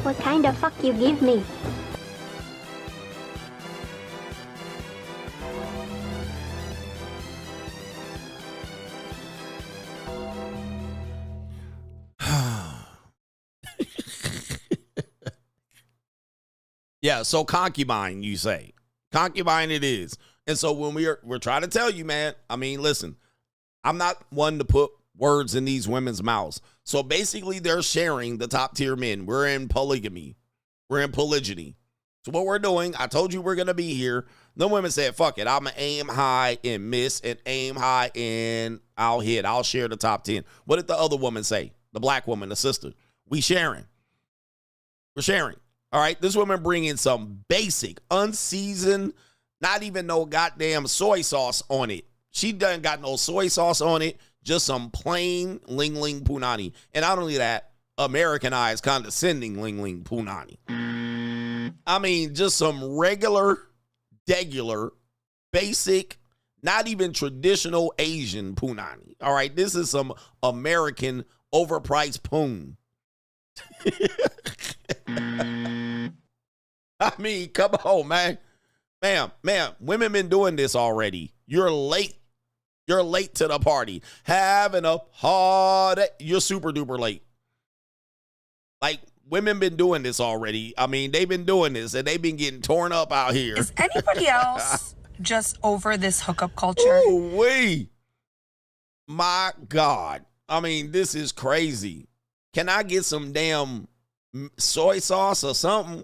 What kind of fuck you give me? Yeah, so concubine, you say. Concubine it is. And so when we're trying to tell you, man, I mean, listen, I'm not one to put words in these women's mouths. So basically they're sharing the top tier men. We're in polygamy. We're in polygyny. So what we're doing, I told you we're going to be here. The women said, fuck it, I'm going to aim high and miss and aim high and I'll hit. I'll share the top 10. What did the other woman say? The black woman, the sister. We sharing. We're sharing. All right, this woman bringing some basic, unseasoned, not even no goddamn soy sauce on it. She done got no soy sauce on it, just some plain Ling Ling Punani. And not only that, Americanized, condescending Ling Ling Punani. I mean, just some regular, basic, not even traditional Asian Punani. All right, this is some American overpriced poon. I mean, come on, man. Ma'am, women been doing this already. You're late. You're late to the party. Having a party. You're super duper late. Like, women been doing this already. I mean, they've been doing this, and they've been getting torn up out here. Is anybody else just over this hookup culture? Ooh-wee. My God. I mean, this is crazy. Can I get some damn soy sauce or something?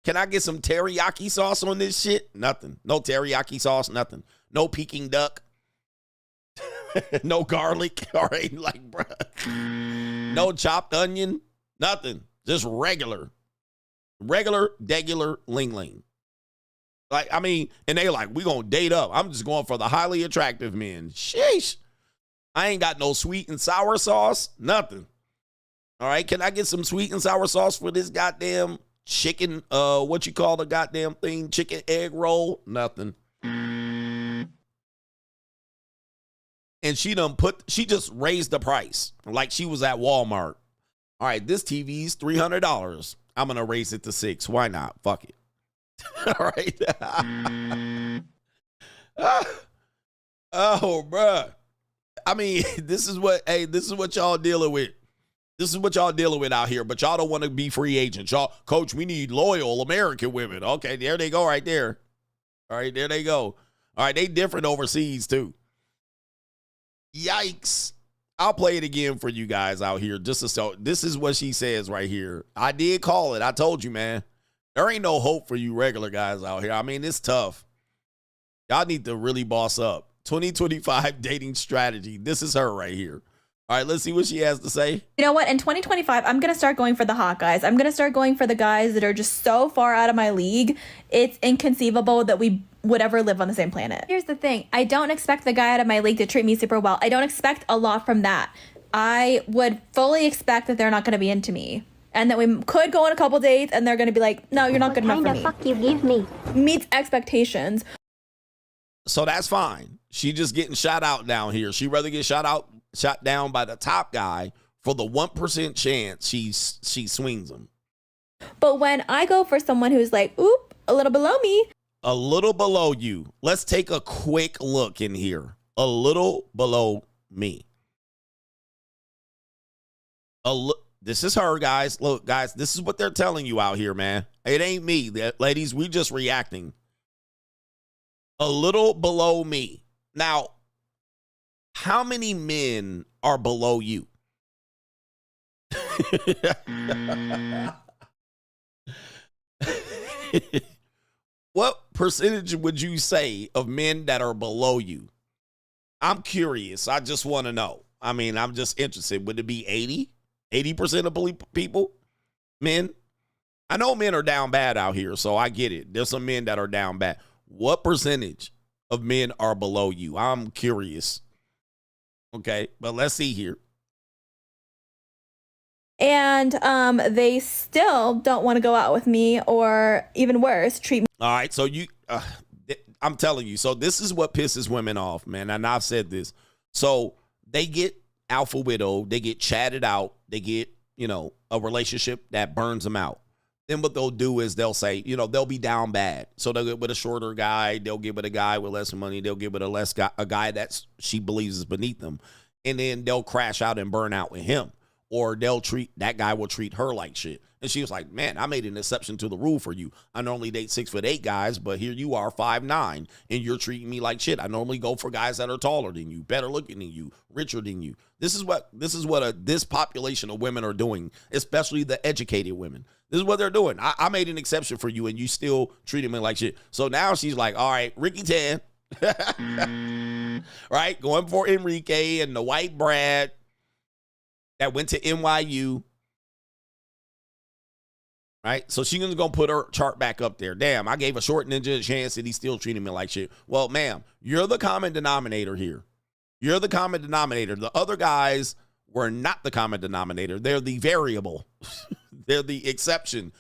Can I get some teriyaki sauce on this shit? Nothing. No teriyaki sauce, nothing. No Peking duck. No garlic. All right, like, bruh. No chopped onion. Nothing. Just regular, degular Ling Ling. Like, I mean, and they like, we gonna date up. I'm just going for the highly attractive men. Sheesh. I ain't got no sweet and sour sauce. Nothing. All right, can I get some sweet and sour sauce for this goddamn chicken, what you call the goddamn thing? Chicken egg roll? Nothing. And she just raised the price like she was at Walmart. All right, this TV's $300. I'm going to raise it to $600. Why not? Fuck it. All right. Oh, bruh. I mean, this is what y'all dealing with. This is what y'all dealing with out here, but y'all don't want to be free agents. Y'all, coach, we need loyal American women. Okay, there they go right there. All right, there they go. All right, they different overseas too. Yikes. I'll play it again for you guys out here. So this is what she says right here. I did call it. I told you, man. There ain't no hope for you regular guys out here. I mean, it's tough. Y'all need to really boss up. 2025 dating strategy. This is her right here. All right, let's see what she has to say. You know what? In 2025, I'm going to start going for the hot guys. I'm going to start going for the guys that are just so far out of my league. It's inconceivable that we would ever live on the same planet. Here's the thing. I don't expect the guy out of my league to treat me super well. I don't expect a lot from that. I would fully expect that they're not going to be into me. And that we could go on a couple dates and they're going to be like, no, you're not good enough for me. What kind of fuck you give me? Meets expectations. So that's fine. She just getting shot out down here. She'd rather get shot down by the top guy for the 1% chance she swings him. But when I go for someone who's like, oop, a little below me. A little below you. Let's take a quick look in here. A little below me. This is her, guys. Look, guys, this is what they're telling you out here, man. It ain't me. Ladies, we just reacting. A little below me. Now, how many men are below you? What percentage would you say of men that are below you? I'm curious. I just want to know. I mean, I'm just interested. Would it be 80? 80% of people? Men? I know men are down bad out here, so I get it. There's some men that are down bad. What percentage of men are below you? I'm curious. Okay, but let's see here. And they still don't want to go out with me, or even worse, treat me. All right, so I'm telling you, so this is what pisses women off, man, and I've said this. So they get alpha widowed, they get chatted out, they get, a relationship that burns them out. Then what they'll do is they'll say, they'll be down bad. So they'll get with a shorter guy, they'll get with a guy with less money, they'll get with a guy that she believes is beneath them. and then they'll crash out and burn out with him. Or that guy will treat her like shit. And she was like, man, I made an exception to the rule for you. I normally date 6'8" guys, but here you are 5'9", and you're treating me like shit. I normally go for guys that are taller than you, better looking than you, richer than you. This is what this population of women are doing, especially the educated women. This is what they're doing. I made an exception for you, and you still treating me like shit. So now she's like, all right, Ricky Tan, right, going for Enrique and the white Brad that went to NYU, right? So she's going to put her chart back up there. Damn, I gave a short ninja a chance and he's still treating me like shit. Well, ma'am, you're the common denominator here. You're the common denominator. The other guys were not the common denominator. They're the variable. They're the exception.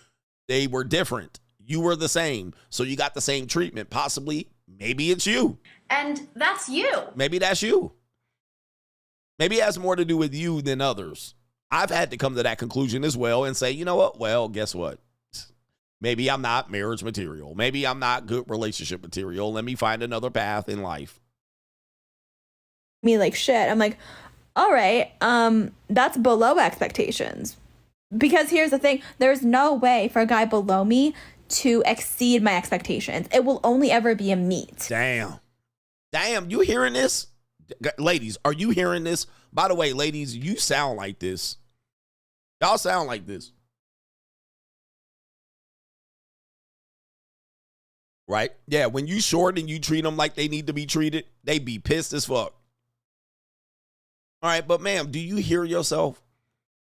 They were different. You were the same. So you got the same treatment. Possibly, maybe it's you. And that's you. Maybe that's you. Maybe it has more to do with you than others. I've had to come to that conclusion as well and say, you know what? Well, guess what? Maybe I'm not marriage material. Maybe I'm not good relationship material. Let me find another path in life. Me like shit. I'm like, all right, that's below expectations. Because here's the thing. There's no way for a guy below me to exceed my expectations. It will only ever be a meet. Damn, you hearing this? Ladies, are you hearing this? By the way, ladies, you sound like this. Y'all sound like this. Right? Yeah, when you short and you treat them like they need to be treated, they be pissed as fuck. All right, but ma'am, do you hear yourself?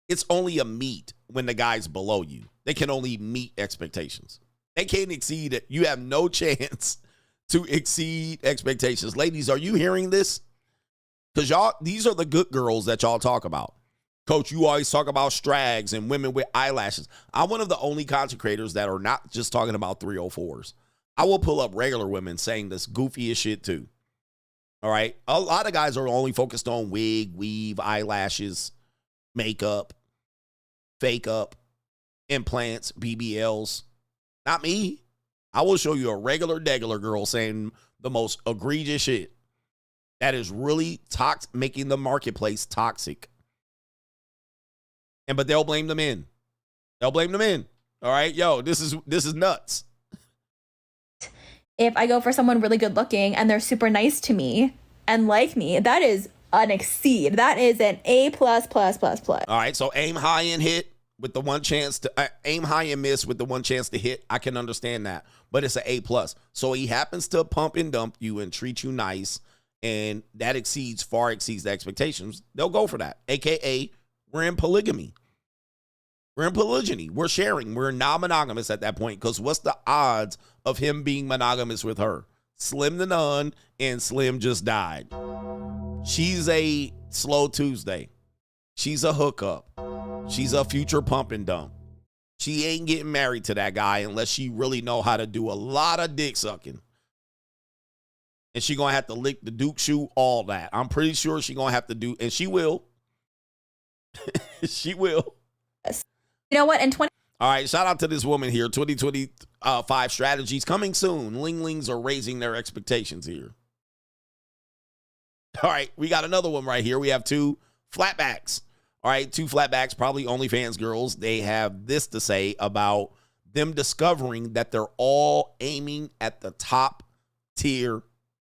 It's only a meet when the guy's below you. They can only meet expectations. They can't exceed it. You have no chance to exceed expectations. Ladies, are you hearing this? Because y'all, these are the good girls that y'all talk about. Coach, you always talk about strags and women with eyelashes. I'm one of the only content creators that are not just talking about 304s. I will pull up regular women saying this goofy as shit too. All right. A lot of guys are only focused on wig, weave, eyelashes, makeup, fake up, implants, BBLs. Not me. I will show you a regular degular girl saying the most egregious shit. That is really making the marketplace toxic. But they'll blame the men. They'll blame the men. All right, yo, this is nuts. If I go for someone really good looking and they're super nice to me and like me, that is an exceed. That is an A++++. All right, so aim high and hit with the one chance to aim high and miss with the one chance to hit. I can understand that, but it's an A+. So he happens to pump and dump you and treat you nice. And that far exceeds the expectations. They'll go for that. AKA, we're in polygamy. We're in polygyny. We're sharing. We're non-monogamous at that point. Because what's the odds of him being monogamous with her? Slim to none, and Slim just died. She's a slow Tuesday. She's a hookup. She's a future pump and dump. She ain't getting married to that guy unless she really know how to do a lot of dick sucking. And she going to have to lick the Duke shoe, all that. I'm pretty sure she going to have to do, and she will. She will. You know what? All right, shout out to this woman here. 2025 strategies coming soon. Lings are raising their expectations here. All right, we got another one right here. We have 2 flatbacks. All right, 2 flatbacks, probably OnlyFans girls. They have this to say about them discovering that they're all aiming at the top tier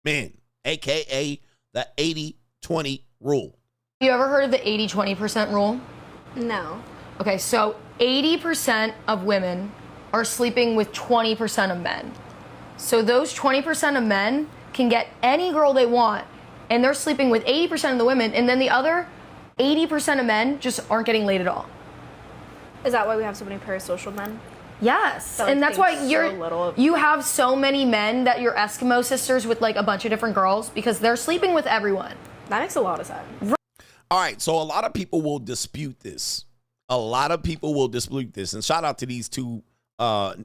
men, aka the 80-20 rule. You ever heard of the 80-20% rule? No. Okay, so 80% of women are sleeping with 20% of men. So those 20% of men can get any girl they want, and they're sleeping with 80% of the women, and then the other 80% of men just aren't getting laid at all. Is that why we have so many parasocial men? Yes, So and that's why so you have so many men that you're Eskimo sisters with like a bunch of different girls because they're sleeping with everyone. That makes a lot of sense. All right, so a lot of people will dispute this. And shout out to these 2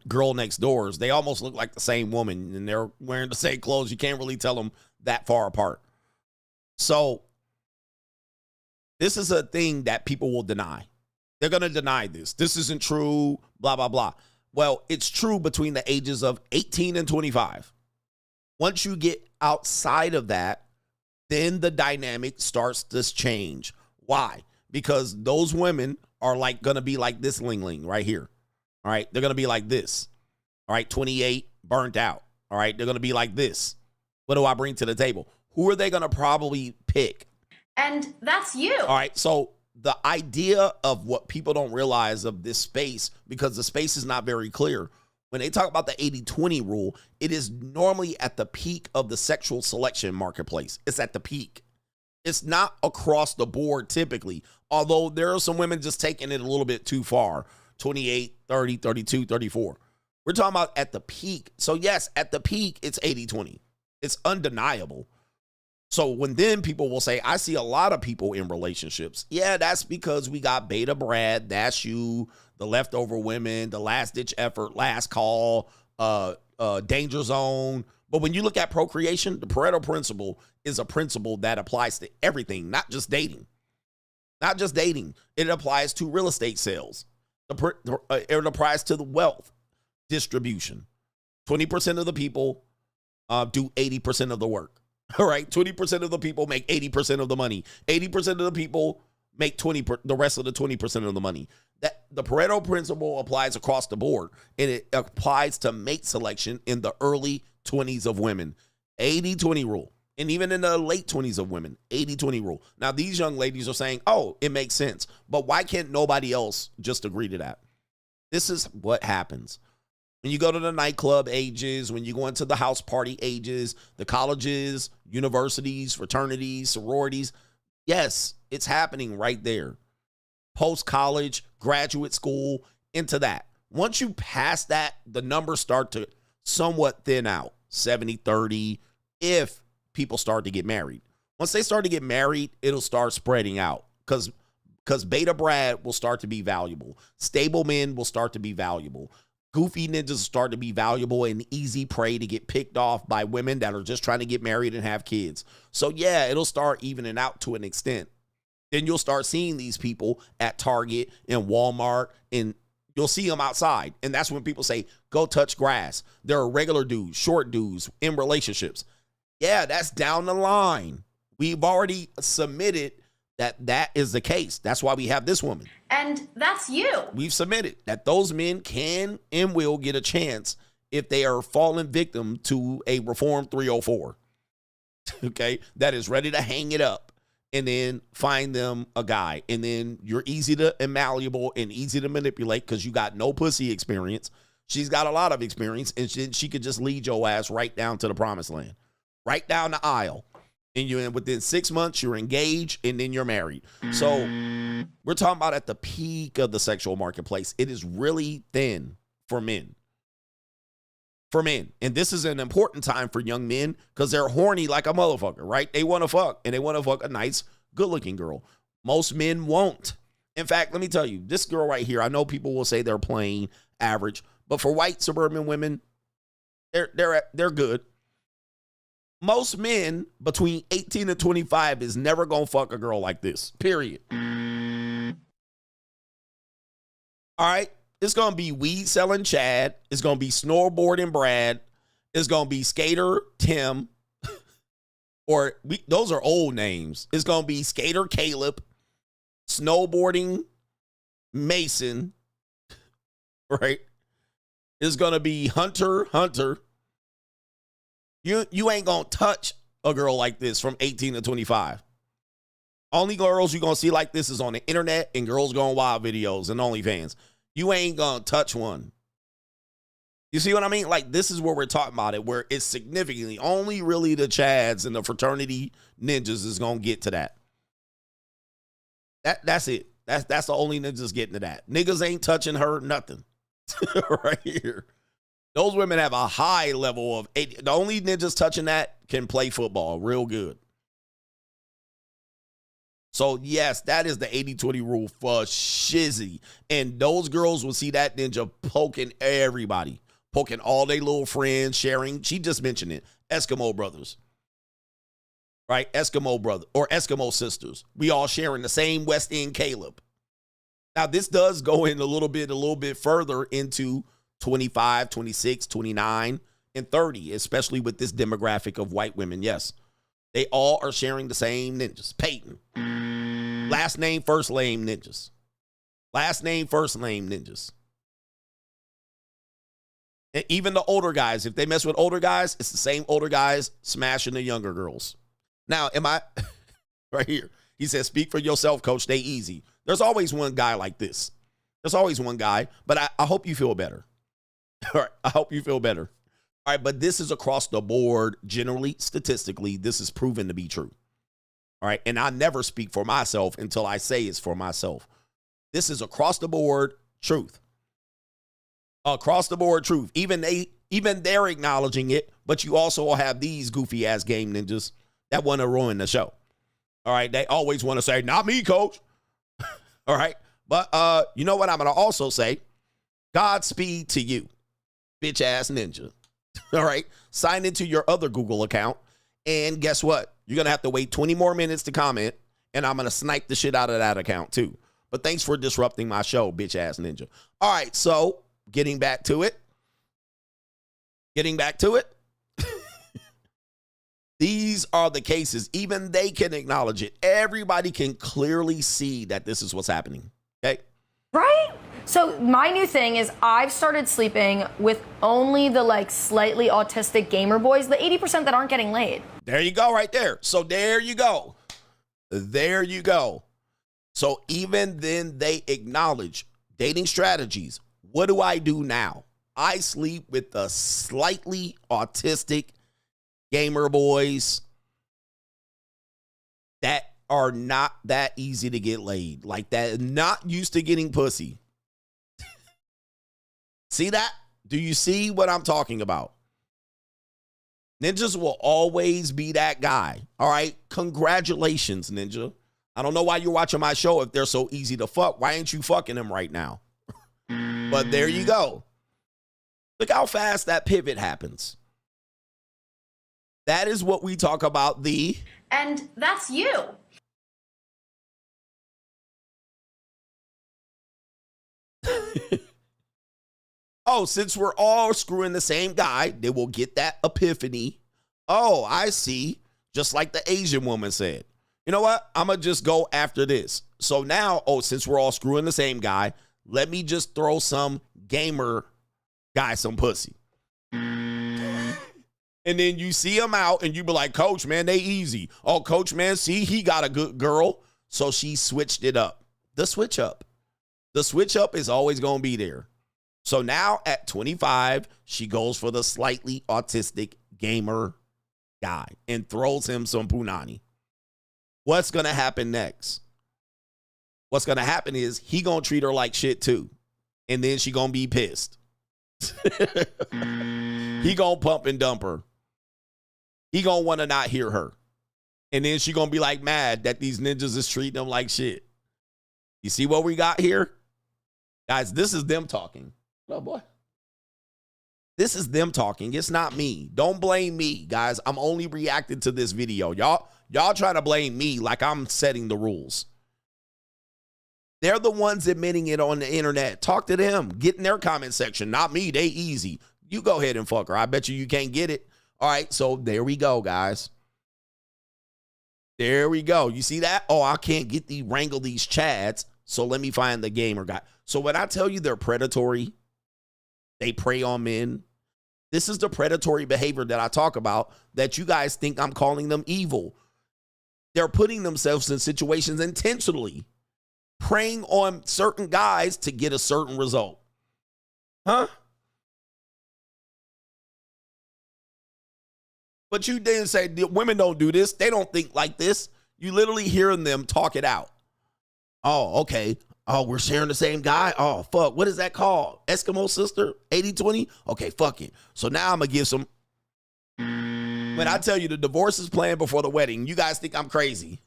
girl next doors. They almost look like the same woman, and they're wearing the same clothes. You can't really tell them that far apart. So this is a thing that people will deny. They're going to deny this. This isn't true, blah, blah, blah. Well, it's true between the ages of 18 and 25. Once you get outside of that, then the dynamic starts to change. Why? Because those women are like going to be like this Ling right here. All right. They're going to be like this. All right. 28, burnt out. All right. They're going to be like this. What do I bring to the table? Who are they going to probably pick? And that's you. All right. So the idea of what people don't realize of this space, because the space is not very clear. When they talk about the 80-20 rule, it is normally at the peak of the sexual selection marketplace. It's at the peak. It's not across the board typically, although there are some women just taking it a little bit too far. 28, 30, 32, 34. We're talking about at the peak. So yes, at the peak, it's 80-20. It's undeniable. So when then people will say, I see a lot of people in relationships. Yeah, that's because we got Beta Brad, that's you, the leftover women, the last ditch effort, last call, danger zone. But when you look at procreation, the Pareto principle is a principle that applies to everything, not just dating. Not just dating. It applies to real estate sales. It applies to the wealth distribution. 20% of the people do 80% of the work. All right, 20% of the people make 80% of the money. 80% of the people make the rest of the 20% of the money. That the Pareto principle applies across the board, and it applies to mate selection in the early 20s of women. 80-20 rule. And even in the late 20s of women, 80-20 rule. Now, these young ladies are saying, oh, it makes sense. But why can't nobody else just agree to that? This is what happens. When you go to the nightclub ages, when you go into the house party ages, the colleges, universities, fraternities, sororities, yes, it's happening right there. Post-college, graduate school, into that. Once you pass that, the numbers start to somewhat thin out, 70-30, if people start to get married. Once they start to get married, it'll start spreading out because Beta Brad will start to be valuable. Stable men will start to be valuable. Goofy ninjas start to be valuable and easy prey to get picked off by women that are just trying to get married and have kids. So yeah, it'll start evening out to an extent. Then you'll start seeing these people at Target and Walmart, and you'll see them outside. And that's when people say, go touch grass. There are regular dudes, short dudes in relationships. Yeah, that's down the line. We've already submitted that is the case. That's why we have this woman. And that's you. We've submitted that those men can and will get a chance if they are falling victim to a Reform 304. Okay, that is ready to hang it up and then find them a guy. And then you're easy to and malleable and easy to manipulate because you got no pussy experience. She's got a lot of experience, and she could just lead your ass right down to the promised land, right down the aisle. And within 6 months, you're engaged, and then you're married. So we're talking about at the peak of the sexual marketplace. It is really thin for men. For men. And this is an important time for young men because they're horny like a motherfucker, right? They want to fuck, and they want to fuck a nice, good-looking girl. Most men won't. In fact, let me tell you, this girl right here, I know people will say they're plain, average, but for white suburban women, they're good. Most men between 18 and 25 is never going to fuck a girl like this, period. All right? It's going to be weed selling Chad. It's going to be snowboarding Brad. It's going to be skater Tim. Those are old names. It's going to be skater Caleb, snowboarding Mason, right? It's going to be Hunter. You ain't going to touch a girl like this from 18 to 25. Only girls you're going to see like this is on the internet and girls going wild videos and OnlyFans. You ain't going to touch one. You see what I mean? Like, this is where we're talking about it, where it's significantly only really the Chads and the fraternity ninjas is going to get to that. That's it. That's the only ninjas getting to that. Niggas ain't touching her, nothing. Right here. Those women have a high level of 80. The only ninjas touching that can play football real good. So, yes, that is the 80-20 rule for shizzy. And those girls will see that ninja poking everybody, poking all their little friends, sharing. She just mentioned it. Eskimo brothers. Right? Eskimo brother or Eskimo sisters. We all sharing the same West End Caleb. Now, this does go in a little bit further into 25, 26, 29, and 30, especially with this demographic of white women. Yes. They all are sharing the same ninjas. Peyton. Last name, first name ninjas. Last name, first name ninjas. And even the older guys, if they mess with older guys, it's the same older guys smashing the younger girls. Now, am I right here? He says, speak for yourself, coach. Stay easy. There's always one guy like this. There's always one guy, but I hope you feel better. All right, I hope you feel better. All right, but this is across the board. Generally, statistically, this is proven to be true. All right, and I never speak for myself until I say it's for myself. This is across the board truth. Across the board truth. Even they're acknowledging it, but you also have these goofy ass game ninjas that want to ruin the show. All right, they always want to say, not me, coach. All right, but you know what I'm going to also say? Godspeed to you, bitch ass ninja. All right, sign into your other Google account, and guess what? You're going to have to wait 20 more minutes to comment, and I'm going to snipe the shit out of that account too. But thanks for disrupting my show, bitch ass ninja. All right, so getting back to it. These are the cases. Even they can acknowledge it. Everybody can clearly see that this is what's happening. Okay? Right? So my new thing is I've started sleeping with only the like slightly autistic gamer boys, the 80% that aren't getting laid. There you go right there. So there you go. There you go. So even then they acknowledge dating strategies. What do I do now? I sleep with the slightly autistic gamer boys that are not that easy to get laid. Like that, not used to getting pussy. See that? Do you see what I'm talking about? Ninjas will always be that guy. All right? Congratulations, ninja. I don't know why you're watching my show if they're so easy to fuck. Why ain't you fucking them right now? But there you go. Look how fast that pivot happens. That is what we talk about the... And that's you. Oh, since we're all screwing the same guy, they will get that epiphany. Oh, I see. Just like the Asian woman said. You know what? I'm going to just go after this. So now, since we're all screwing the same guy, let me just throw some gamer guy some pussy. And then you see him out and you be like, coach, man, they easy. Oh, coach, man, see, he got a good girl. So she switched it up. The switch up is always going to be there. So now at 25, she goes for the slightly autistic gamer guy and throws him some punani. What's going to happen next? What's going to happen is he going to treat her like shit too. And then she going to be pissed. He going to pump and dump her. He going to want to not hear her. And then she going to be like mad that these ninjas is treating them like shit. You see what we got here? Guys, this is them talking. Oh boy. This is them talking. It's not me. Don't blame me, guys. I'm only reacting to this video. Y'all try to blame me like I'm setting the rules. They're the ones admitting it on the internet. Talk to them. Get in their comment section. Not me. They easy. You go ahead and fuck her. I bet you can't get it. All right, so there we go, guys. There we go. You see that? Oh, I can't wrangle these chads, so let me find the gamer guy. So when I tell you they're predatory, they prey on men, this is the predatory behavior that I talk about that you guys think I'm calling them evil. They're putting themselves in situations intentionally, preying on certain guys to get a certain result. Huh? But you didn't say women don't do this. They don't think like this. You literally hearing them talk it out. Oh, okay. Oh, we're sharing the same guy? Oh, fuck. What is that called? Eskimo sister? 80-20? Okay, fuck it. So now I'm going to give some... When I tell you the divorce is planned before the wedding, you guys think I'm crazy.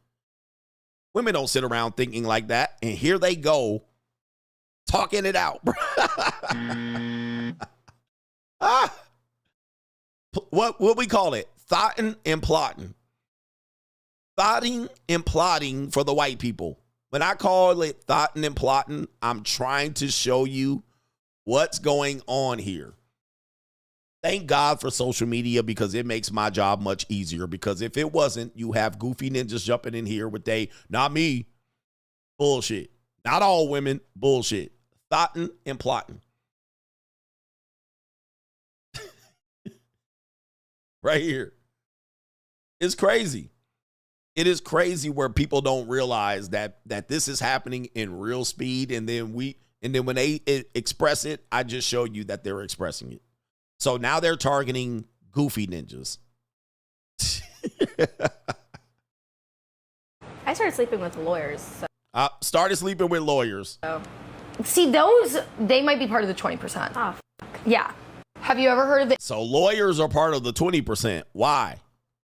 Women don't sit around thinking like that. And here they go, talking it out. What we call it? Thoughting and plotting. Thoughting and plotting for the white people. When I call it thoughting and plotting, I'm trying to show you what's going on here. Thank God for social media because it makes my job much easier. Because if it wasn't, you have goofy ninjas jumping in here with not me, bullshit. Not all women, bullshit. Thoughting and plotting. Right here. It's crazy. It is crazy where people don't realize that this is happening in real speed, and then when they express it, I just show you that they're expressing it. So now they're targeting goofy ninjas. I started sleeping with lawyers. So. Started sleeping with lawyers. Oh. See, those, they might be part of the 20%. Oh, yeah. Have you ever heard of it? So lawyers are part of the 20%. Why?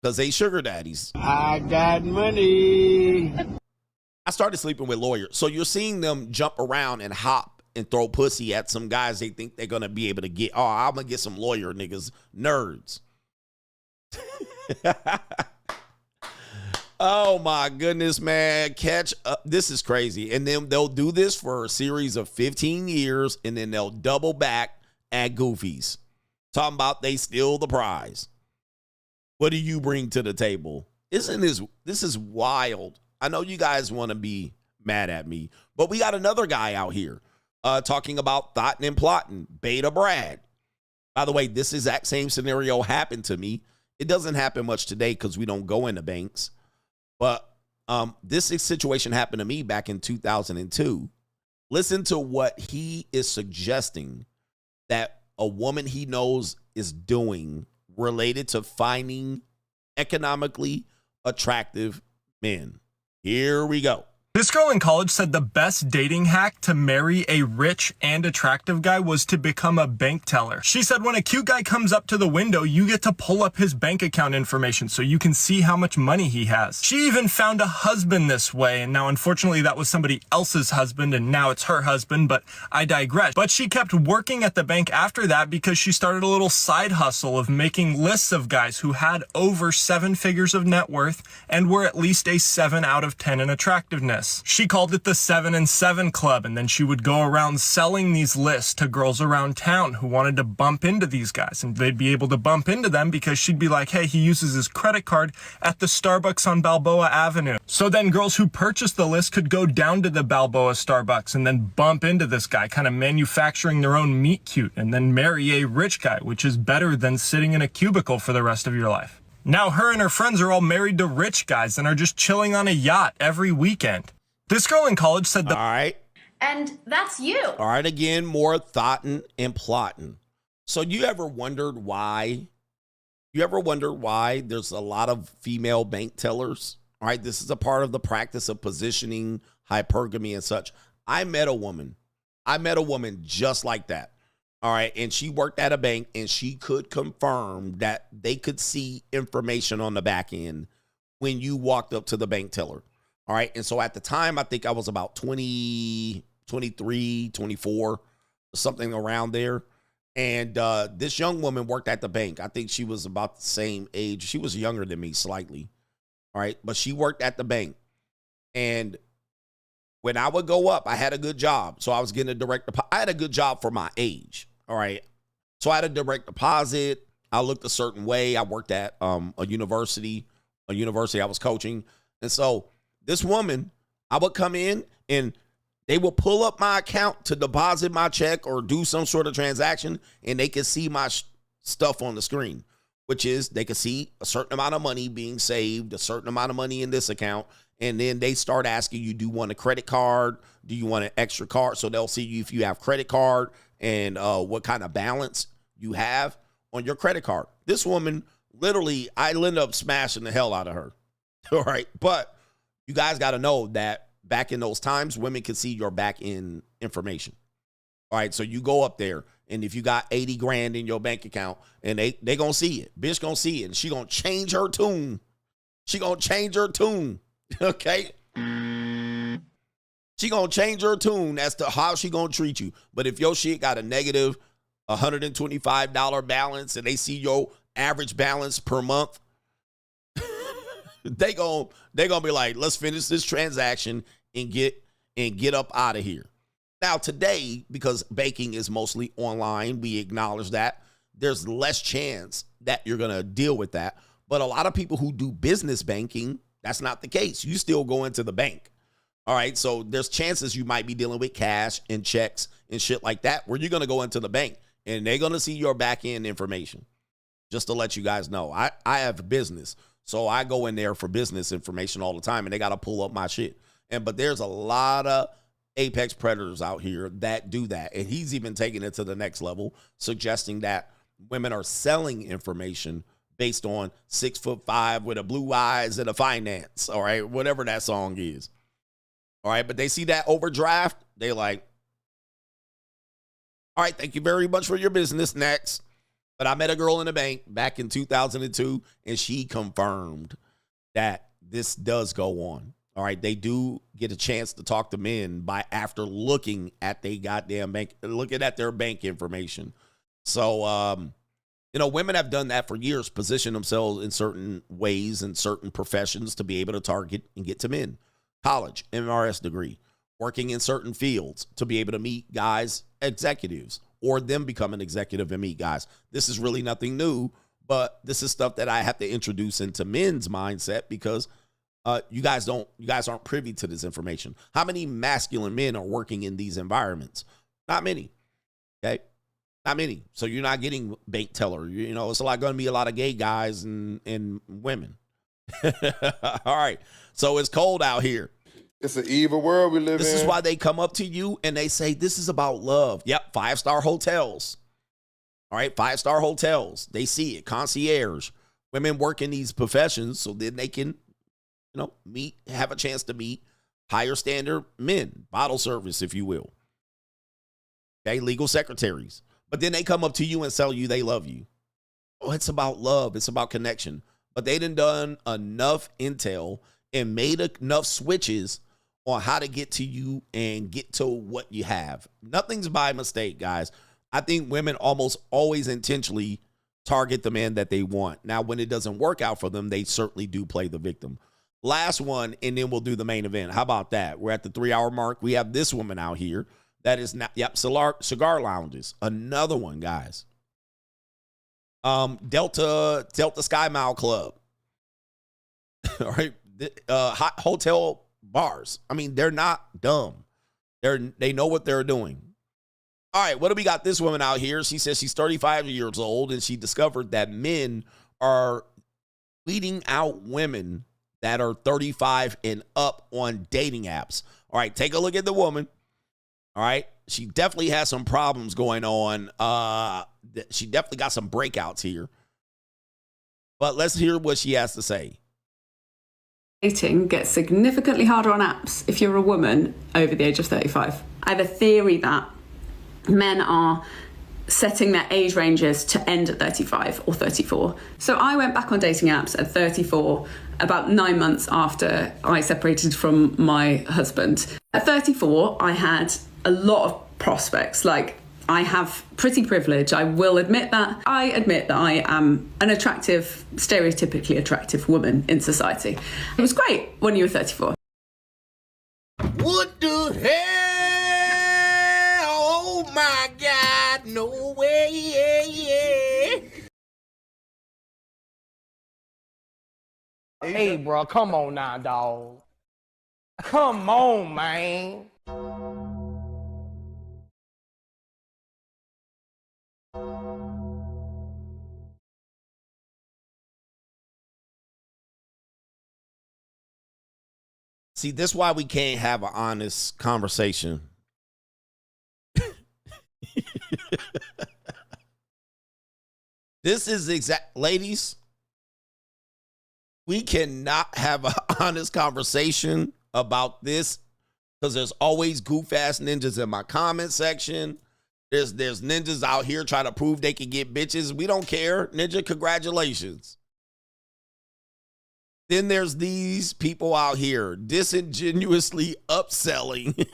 Because they sugar daddies. I got money. I started sleeping with lawyers. So you're seeing them jump around and hop and throw pussy at some guys they think they're going to be able to get. Oh, I'm going to get some lawyer niggas. Nerds. Oh, my goodness, man. Catch up. This is crazy. And then they'll do this for a series of 15 years, and then they'll double back at goofies. Talking about they steal the prize. What do you bring to the table? This is wild. I know you guys want to be mad at me, but we got another guy out here talking about thoughting and plotting. Beta Brad. By the way, this exact same scenario happened to me. It doesn't happen much today because we don't go into banks. But this situation happened to me back in 2002. Listen to what he is suggesting that a woman he knows is doing related to finding economically attractive men. Here we go. This girl in college said the best dating hack to marry a rich and attractive guy was to become a bank teller. She said when a cute guy comes up to the window, you get to pull up his bank account information so you can see how much money he has. She even found a husband this way, and now unfortunately that was somebody else's husband and now it's her husband, but I digress. But she kept working at the bank after that because she started a little side hustle of making lists of guys who had over 7 figures of net worth and were at least a 7 out of 10 in attractiveness. She called it the 7 and 7 Club, and then she would go around selling these lists to girls around town who wanted to bump into these guys, and they'd be able to bump into them because she'd be like, hey, he uses his credit card at the Starbucks on Balboa Avenue. So then girls who purchased the list could go down to the Balboa Starbucks and then bump into this guy, kind of manufacturing their own meet cute, and then marry a rich guy, which is better than sitting in a cubicle for the rest of your life. Now her and her friends are all married to rich guys and are just chilling on a yacht every weekend. This girl in college said that. All right. And that's you. All right. Again, more thoughting and plotting. So you ever wondered why? You ever wondered why there's a lot of female bank tellers? All right. This is a part of the practice of positioning, hypergamy and such. I met a woman just like that. All right. And she worked at a bank and she could confirm that they could see information on the back end when you walked up to the bank teller. All right. And so at the time, I think I was about 20, 23, 24, something around there. And this young woman worked at the bank. I think she was about the same age. She was younger than me slightly. All right. But she worked at the bank. And when I would go up, I had a good job. So I was getting a direct deposit. I had a good job for my age. All right. So I had a direct deposit. I looked a certain way. I worked at a university I was coaching. And so this woman, I would come in and they will pull up my account to deposit my check or do some sort of transaction, and they can see my stuff on the screen, which is they can see a certain amount of money being saved, a certain amount of money in this account, and then they start asking you, do you want a credit card? Do you want an extra card? So they'll see you if you have credit card and what kind of balance you have on your credit card. This woman, literally, I ended up smashing the hell out of her. All right, but you guys got to know that back in those times, women could see your back end information. All right, so you go up there, and if you got 80 grand in your bank account, and they going to see it. Bitch going to see it, and she going to change her tune. She going to change her tune, okay? She going to change her tune as to how she going to treat you. But if your shit got a negative $125 balance, and they see your average balance per month, they gonna be like, let's finish this transaction and get up out of here. Now today, because banking is mostly online, we acknowledge that there's less chance that you're going to deal with that. But a lot of people who do business banking, that's not the case. You still go into the bank. All right, so there's chances you might be dealing with cash and checks and shit like that where you're going to go into the bank and they're going to see your back end information. Just to let you guys know, I have a business, so I go in there for business information all the time, and they got to pull up my shit. But there's a lot of apex predators out here that do that, and he's even taking it to the next level, suggesting that women are selling information based on 6'5" with a blue eyes and a finance. All right, whatever that song is. All right, but they see that overdraft, they like, all right, thank you very much for your business. Next. But I met a girl in the bank back in 2002, and she confirmed that this does go on. All right, they do get a chance to talk to men by after looking at their goddamn bank, looking at their bank information. So, women have done that for years, position themselves in certain ways in certain professions to be able to target and get to men. College, MRS degree, working in certain fields to be able to meet guys, executives, or them become an executive and meet guys. This is really nothing new, but this is stuff that I have to introduce into men's mindset because you guys aren't privy to this information. How many masculine men are working in these environments? Not many. Okay. Not many. So you're not getting bank teller. It's going to be a lot of gay guys and women. All right. So it's cold out here. It's an evil world we live in. This is why they come up to you and they say, this is about love. Yep, 5-star hotels. All right, 5-star hotels. They see it. Concierge. Women work in these professions so then they can, have a chance to meet higher standard men. Bottle service, if you will. Okay, legal secretaries. But then they come up to you and tell you they love you. Oh, it's about love. It's about connection. But they done enough intel and made enough switches on how to get to you and get to what you have. Nothing's by mistake, guys. I think women almost always intentionally target the man that they want. Now, when it doesn't work out for them, they certainly do play the victim. Last one, and then we'll do the main event. How about that? We're at the 3-hour mark. We have this woman out here that is not, cigar lounges. Another one, guys. Delta Sky Mile Club. All right. Hot hotel bars. I mean, they're not dumb. They know what they're doing. All right, what do we got? This woman out here. She says she's 35 years old, and she discovered that men are weeding out women that are 35 and up on dating apps. All right, take a look at the woman. All right, she definitely has some problems going on. She definitely got some breakouts here. But let's hear what she has to say. Dating gets significantly harder on apps if you're a woman over the age of 35. I have a theory that men are setting their age ranges to end at 35 or 34. So I went back on dating apps at 34, about 9 months after I separated from my husband. At 34, I had a lot of prospects. Like, I have pretty privilege. I will admit that. I admit that I am an attractive, stereotypically attractive woman in society. It was great when you were 34. What the hell? Oh my God, no way. Hey, bro, come on now, dog. Come on, man. See, this is why we can't have an honest conversation. This is ladies, we cannot have an honest conversation about this because there's always goof-ass ninjas in my comment section. There's ninjas out here trying to prove they can get bitches. We don't care. Ninja, congratulations. Then there's these people out here disingenuously upselling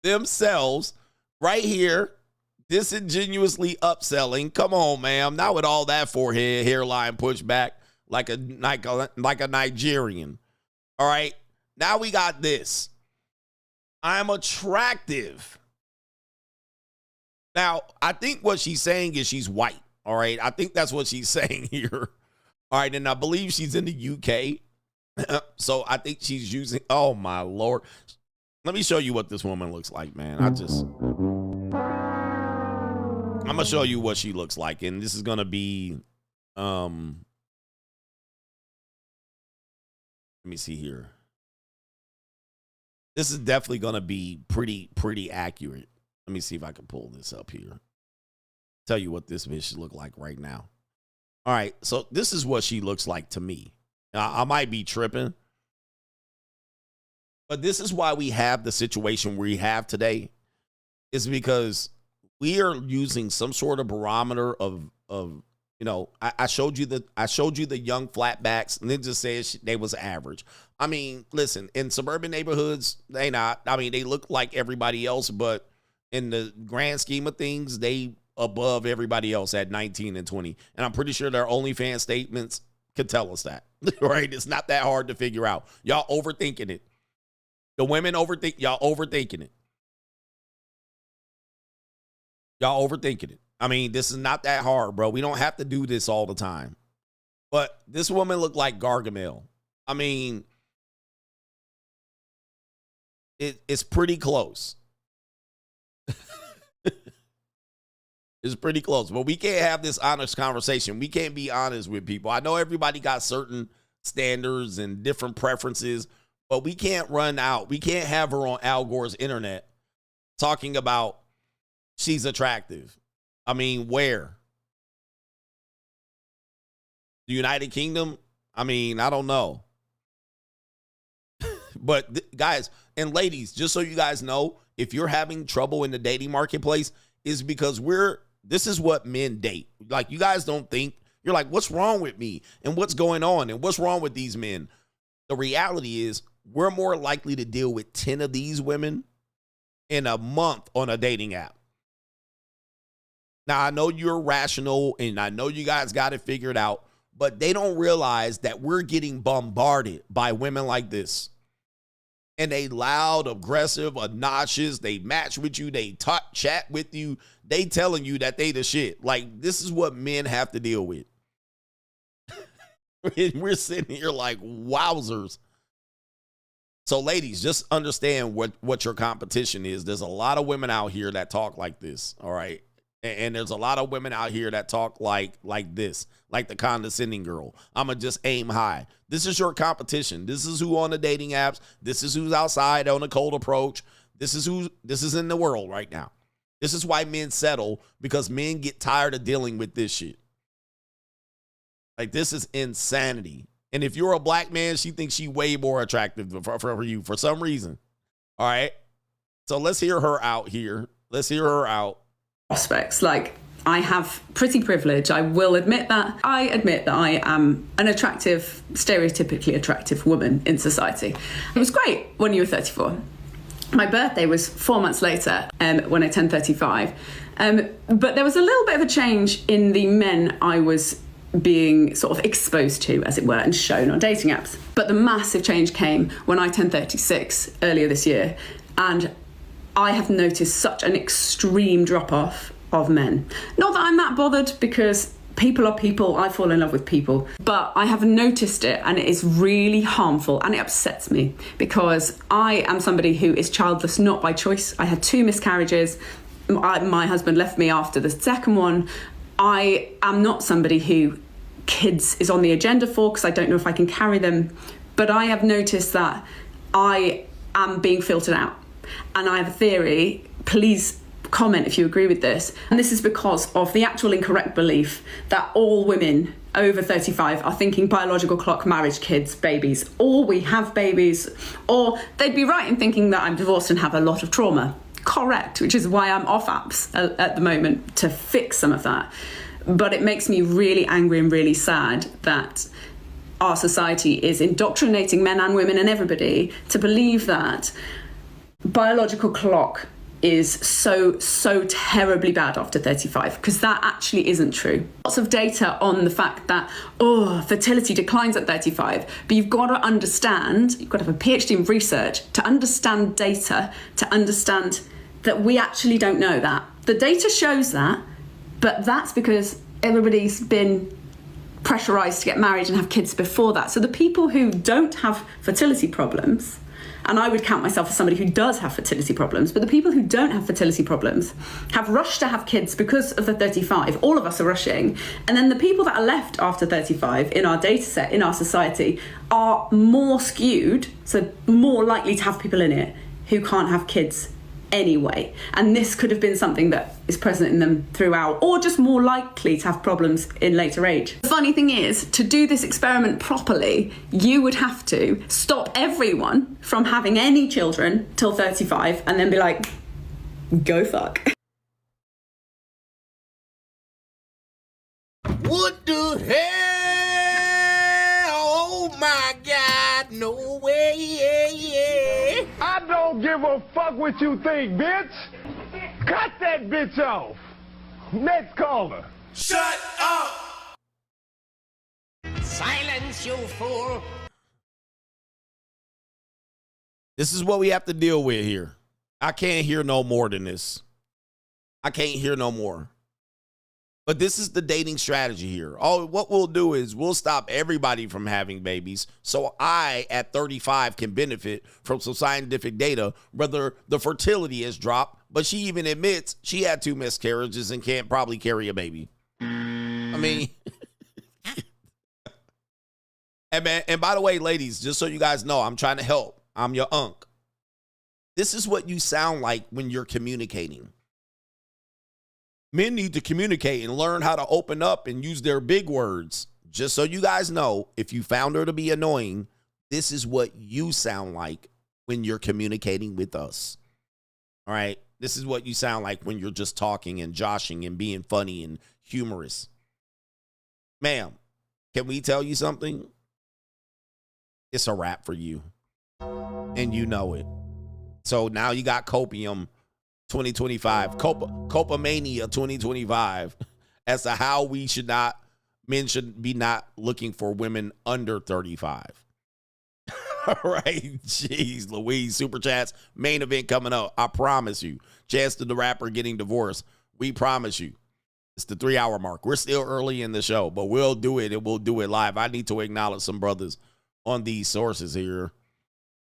themselves right here, disingenuously upselling. Come on, ma'am. Not with all that forehead, hairline pushed back like a Nigerian. All right. Now we got this. I'm attractive. Now, I think what she's saying is she's white. All right. I think that's what she's saying here. All right. And I believe she's in the UK. So I think she's using, oh my Lord. Let me show you what this woman looks like, man. I'm going to show you what she looks like. And this is going to be, let me see here. This is definitely going to be pretty accurate. Let me see if I can pull this up here. Tell you what this bitch look like right now. All right, so this is what she looks like to me. Now, I might be tripping, but this is why we have the situation we have today. Is because we are using some sort of barometer of you know, I showed you the young flatbacks, and then just said they was average. I mean, listen, in suburban neighborhoods, they not. I mean, they look like everybody else, but in the grand scheme of things, they above everybody else at 19 and 20. And I'm pretty sure their OnlyFans statements could tell us that, right? It's not that hard to figure out. Y'all overthinking it. The women overthink, y'all overthinking it. Y'all overthinking it. I mean, this is not that hard, bro. We don't have to do this all the time. But this woman looked like Gargamel. I mean, it's pretty close. It's pretty close. But we can't have this honest conversation. We can't be honest with people. I know everybody got certain standards and different preferences, but we can't run out. We can't have her on Al Gore's internet talking about she's attractive. I mean, where? The United Kingdom? I mean, I don't know. But guys and ladies, just so you guys know, if you're having trouble in the dating marketplace, is because this is what men date. Like, you guys don't think, you're like, what's wrong with me? And what's going on? And what's wrong with these men? The reality is we're more likely to deal with 10 of these women in a month on a dating app. Now, I know you're rational and I know you guys got it figured out, but they don't realize that we're getting bombarded by women like this. And they loud, aggressive, obnoxious. They match with you. They chat with you. They telling you that they the shit. Like, this is what men have to deal with. And we're sitting here like wowzers. So, ladies, just understand what your competition is. There's a lot of women out here that talk like this, all right? And there's a lot of women out here that talk like this, like the condescending girl. I'm going to just aim high. This is your competition. This is who on the dating apps. This is who's outside on a cold approach. This is in the world right now. This is why men settle, because men get tired of dealing with this shit. Like, this is insanity. And if you're a black man, she thinks she way more attractive for you for some reason. All right. So let's hear her out here. Let's hear her out. Prospects. Like, I have pretty privilege. I will admit that. I admit that I am an attractive, stereotypically attractive woman in society. It was great when you were 34. My birthday was 4 months later when I turned 35. But there was a little bit of a change in the men I was being sort of exposed to, as it were, and shown on dating apps. But the massive change came when I turned 36 earlier this year. And I have noticed such an extreme drop-off of men. Not that I'm that bothered, because people are people. I fall in love with people. But I have noticed it, and it is really harmful, and it upsets me, because I am somebody who is childless not by choice. I had 2 miscarriages. My husband left me after the second one. I am not somebody who kids is on the agenda for, because I don't know if I can carry them. But I have noticed that I am being filtered out. And I have a theory, please comment if you agree with this. And this is because of the actual incorrect belief that all women over 35 are thinking biological clock, marriage, kids, babies, or we have babies, or they'd be right in thinking that I'm divorced and have a lot of trauma. Correct, which is why I'm off apps at the moment to fix some of that. But it makes me really angry and really sad that our society is indoctrinating men and women and everybody to believe that biological clock is so terribly bad after 35, because that actually isn't true. Lots of data on the fact that, fertility declines at 35, but you've got to understand, you've got to have a PhD in research to understand data, to understand that we actually don't know that. The data shows that, but that's because everybody's been pressurized to get married and have kids before that. So the people who don't have fertility problems, and I would count myself as somebody who does have fertility problems, but the people who don't have fertility problems have rushed to have kids because of the 35. All of us are rushing. And then the people that are left after 35 in our data set, in our society, are more skewed, so more likely to have people in it who can't have kids anyway. And this could have been something that is present in them throughout, or just more likely to have problems in later age. The funny thing is, to do this experiment properly, you would have to stop everyone from having any children till 35 and then be like, go fuck. What the hell? Oh my God, no way. I don't give a fuck what you think, bitch. Cut that bitch off. Next caller. Shut up! Silence, you fool. This is what we have to deal with here. I can't hear no more than this. I can't hear no more. But this is the dating strategy here. Oh, what we'll do is we'll stop everybody from having babies, so I, at 35, can benefit from some scientific data, whether the fertility has dropped, but she even admits she had 2 miscarriages and can't probably carry a baby. I mean, and by the way, ladies, just so you guys know, I'm trying to help. I'm your unk. This is what you sound like when you're communicating. Men need to communicate and learn how to open up and use their big words. Just so you guys know, if you found her to be annoying, this is what you sound like when you're communicating with us. All right? This is what you sound like when you're just talking and joshing and being funny and humorous. Ma'am, can we tell you something? It's a wrap for you. And you know it. So now you got copium 2025, Copamania 2025, as to how men should be not looking for women under 35. All right, jeez Louise, super chats, main event coming up. I promise you. Chance to the Rapper getting divorced. We promise you. It's the 3-hour mark. We're still early in the show, but we'll do it and we'll do it live. I need to acknowledge some brothers on these sources here.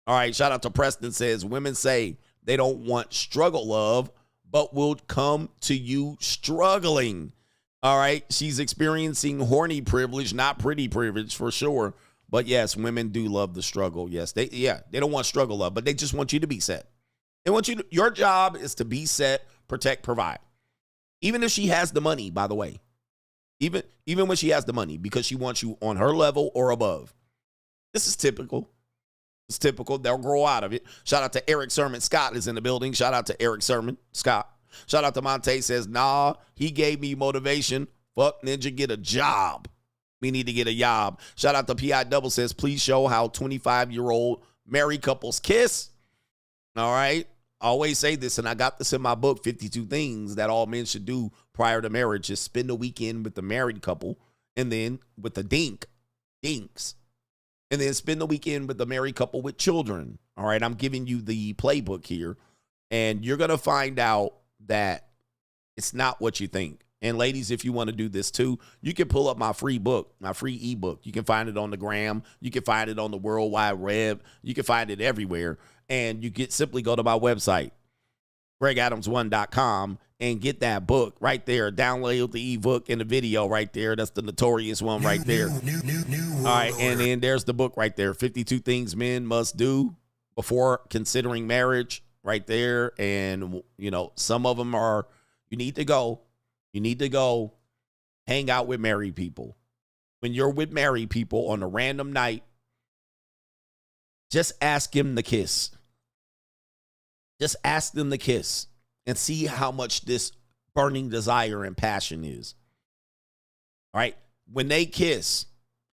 All right, shout out to Preston, says women say they don't want struggle love, but will come to you struggling. All right. She's experiencing horny privilege, not pretty privilege for sure. But yes, women do love the struggle. Yes, they don't want struggle love, but they just want you to be set. They want you to, your job is to be set, protect, provide. Even if she has the money, by the way. Even when she has the money, because she wants you on her level or above. This is typical. It's typical. They'll grow out of it. Shout out to Eric Sermon. Scott is in the building. Shout out to Eric Sermon. Scott. Shout out to Monte, says, nah, he gave me motivation. Fuck Ninja, get a job. We need to get a job. Shout out to P.I. Double, says, please show how 25-year-old married couples kiss. All right. I always say this, and I got this in my book, 52 Things That All Men Should Do Prior to Marriage, is spend the weekend with the married couple, and then with the dinks. And then spend the weekend with the married couple with children. All right, I'm giving you the playbook here. And you're going to find out that it's not what you think. And ladies, if you want to do this too, you can pull up my free book, my free ebook. You can find it on the gram. You can find it on the World Wide Web. You can find it everywhere. And you can simply go to my website, gregadams1.com, and get that book right there. Download the ebook and the video right there. That's the Notorious one right there. All right, and then there's the book right there, 52 Things Men Must Do Before Considering Marriage, right there. And, you know, some of them are, you need to go hang out with married people. When you're with married people on a random night, just ask him to kiss. Just ask them to kiss. And see how much this burning desire and passion is. All right. When they kiss,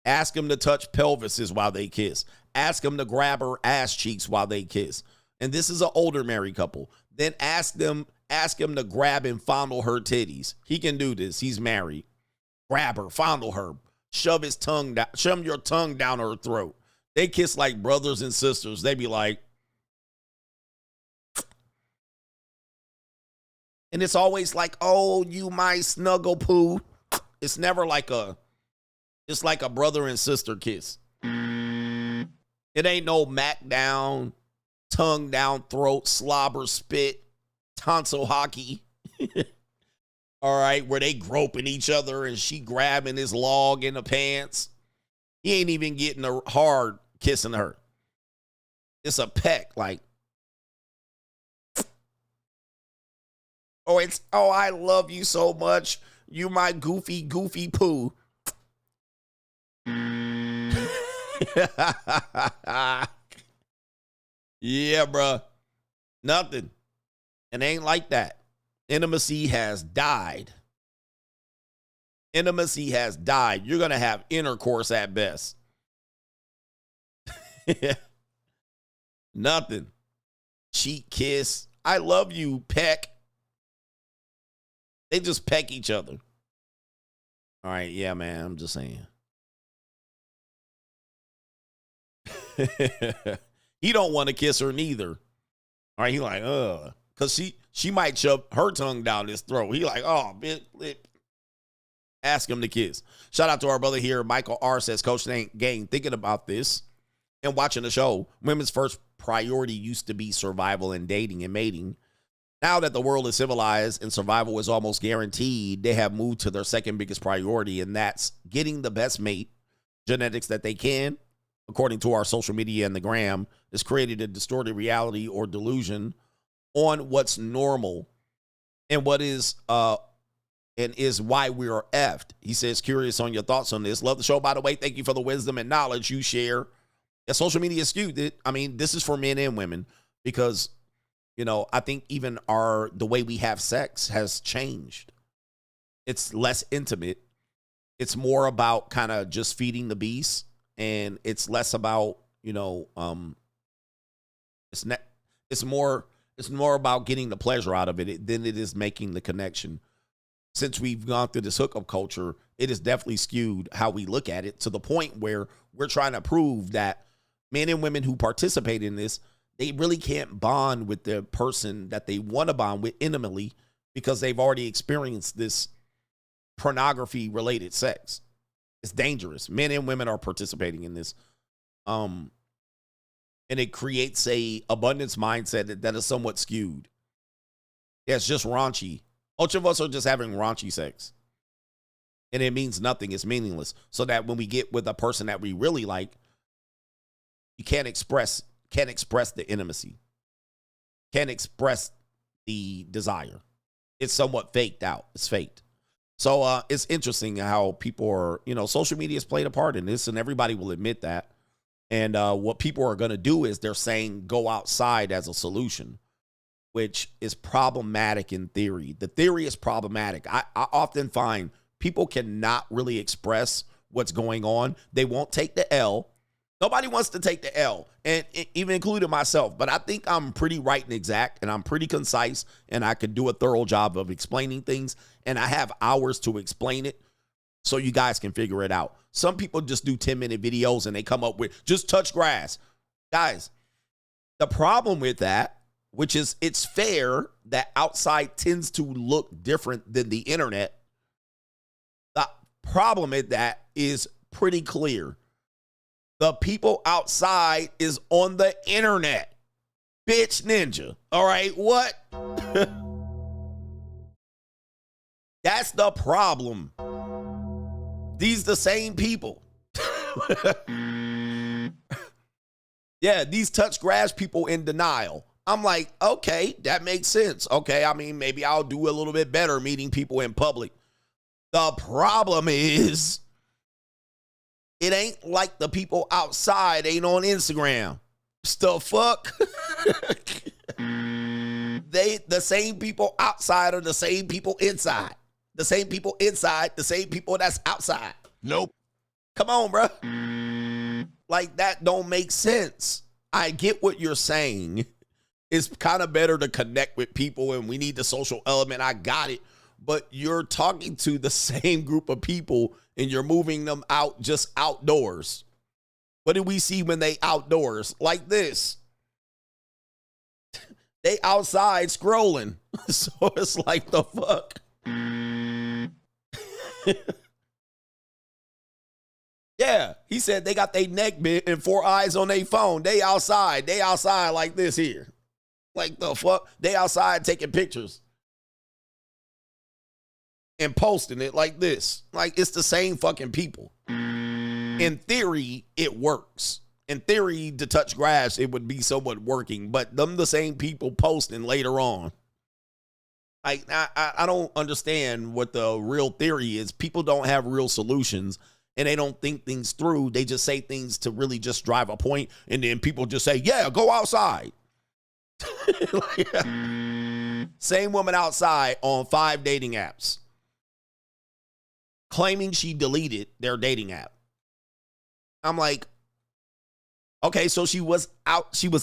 ask them to touch pelvises while they kiss. Ask them to grab her ass cheeks while they kiss. And this is an older married couple. Then ask him to grab and fondle her titties. He can do this. He's married. Grab her, fondle her, shove your tongue down her throat. They kiss like brothers and sisters. They be like, And it's always like, oh, you my snuggle poo. It's never like it's like a brother and sister kiss. It ain't no mac down, tongue down throat, slobber spit, tonsil hockey. All right, where they groping each other and she grabbing his log in the pants. He ain't even getting a hard kissing her. It's a peck, like, oh, I love you so much. You my goofy, goofy poo. Yeah, bruh. Nothing. It ain't like that. Intimacy has died. Intimacy has died. You're going to have intercourse at best. Nothing. Cheek kiss. I love you, peck. They just peck each other. All right, yeah, man, I'm just saying. He don't want to kiss her neither. All right, he like, because she might shove her tongue down his throat. He like, oh, bitch. Ask him to kiss. Shout out to our brother here. Michael R says, Coach Gang, thinking about this and watching the show, women's first priority used to be survival and dating and mating. Now that the world is civilized and survival is almost guaranteed, they have moved to their second biggest priority, and that's getting the best mate, genetics that they can. According to our social media and the gram, has created a distorted reality or delusion on what's normal and what is why we are effed. He says, curious on your thoughts on this. Love the show, by the way. Thank you for the wisdom and knowledge you share. Yeah, social media is skewed. I mean, this is for men and women because, you know, I think even the way we have sex has changed. It's less intimate. It's more about kind of just feeding the beast. And it's less about, you know, it's more about getting the pleasure out of it than it is making the connection. Since we've gone through this hookup culture, it has definitely skewed how we look at it to the point where we're trying to prove that men and women who participate in this, they really can't bond with the person that they want to bond with intimately because they've already experienced this pornography-related sex. It's dangerous. Men and women are participating in this. And it creates a abundance mindset that is somewhat skewed. Yeah, it's just raunchy. Most of us are just having raunchy sex. And it means nothing. It's meaningless. So that when we get with a person that we really like, you can't express the intimacy. Can't express the desire. It's somewhat faked out. It's faked. So it's interesting how people are, you know, social media has played a part in this, and everybody will admit that. And what people are going to do is they're saying go outside as a solution, which is problematic in theory. The theory is problematic. I often find people cannot really express what's going on. They won't take the L. Nobody wants to take the L, and even including myself. But I think I'm pretty right and exact, and I'm pretty concise, and I can do a thorough job of explaining things, and I have hours to explain it so you guys can figure it out. Some people just do 10-minute videos, and they come up with, just touch grass. Guys, the problem with that, which is it's fair that outside tends to look different than the internet, the problem with that is pretty clear. The people outside is on the internet. Bitch ninja. All right, what? That's the problem. These the same people. Yeah, these touch grass people in denial. I'm like, okay, that makes sense. Okay, I mean, maybe I'll do a little bit better meeting people in public. The problem is, it ain't like the people outside ain't on Instagram. The fuck? The same people outside are the same people inside. The same people inside, the same people that's outside. Nope. Come on, bro. Like, that don't make sense. I get what you're saying. It's kind of better to connect with people and we need the social element. I got it. But you're talking to the same group of people and you're moving them out just outdoors. What do we see when they outdoors? Like this. They outside scrolling. So it's like, the fuck? Yeah, he said they got their neck bent and 4 eyes on their phone. They outside like this here. Like, the fuck? They outside taking pictures and posting it like this. Like, it's the same fucking people. In theory, it works. In theory, to touch grass, it would be somewhat working, but them the same people posting later on. I don't understand what the real theory is. People don't have real solutions, and they don't think things through. They just say things to really just drive a point, and then people just say, yeah, go outside. Same woman outside on 5 dating apps, claiming she deleted their dating app. I'm like, okay, so she was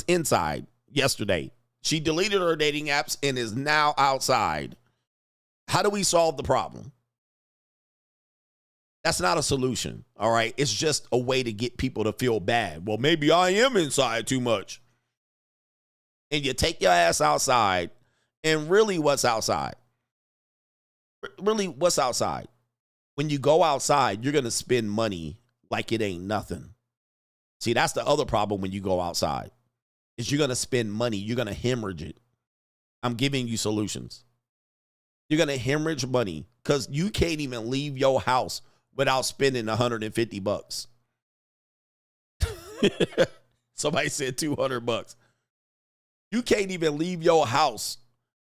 inside yesterday. She deleted her dating apps and is now outside. How do we solve the problem? That's not a solution, all right? It's just a way to get people to feel bad. Well, maybe I am inside too much. And you take your ass outside, and really, what's outside? Really, what's outside? When you go outside, you're going to spend money like it ain't nothing. See, that's the other problem when you go outside, is you're going to spend money. You're going to hemorrhage it. I'm giving you solutions. You're going to hemorrhage money because you can't even leave your house without spending $150. Somebody said $200. You can't even leave your house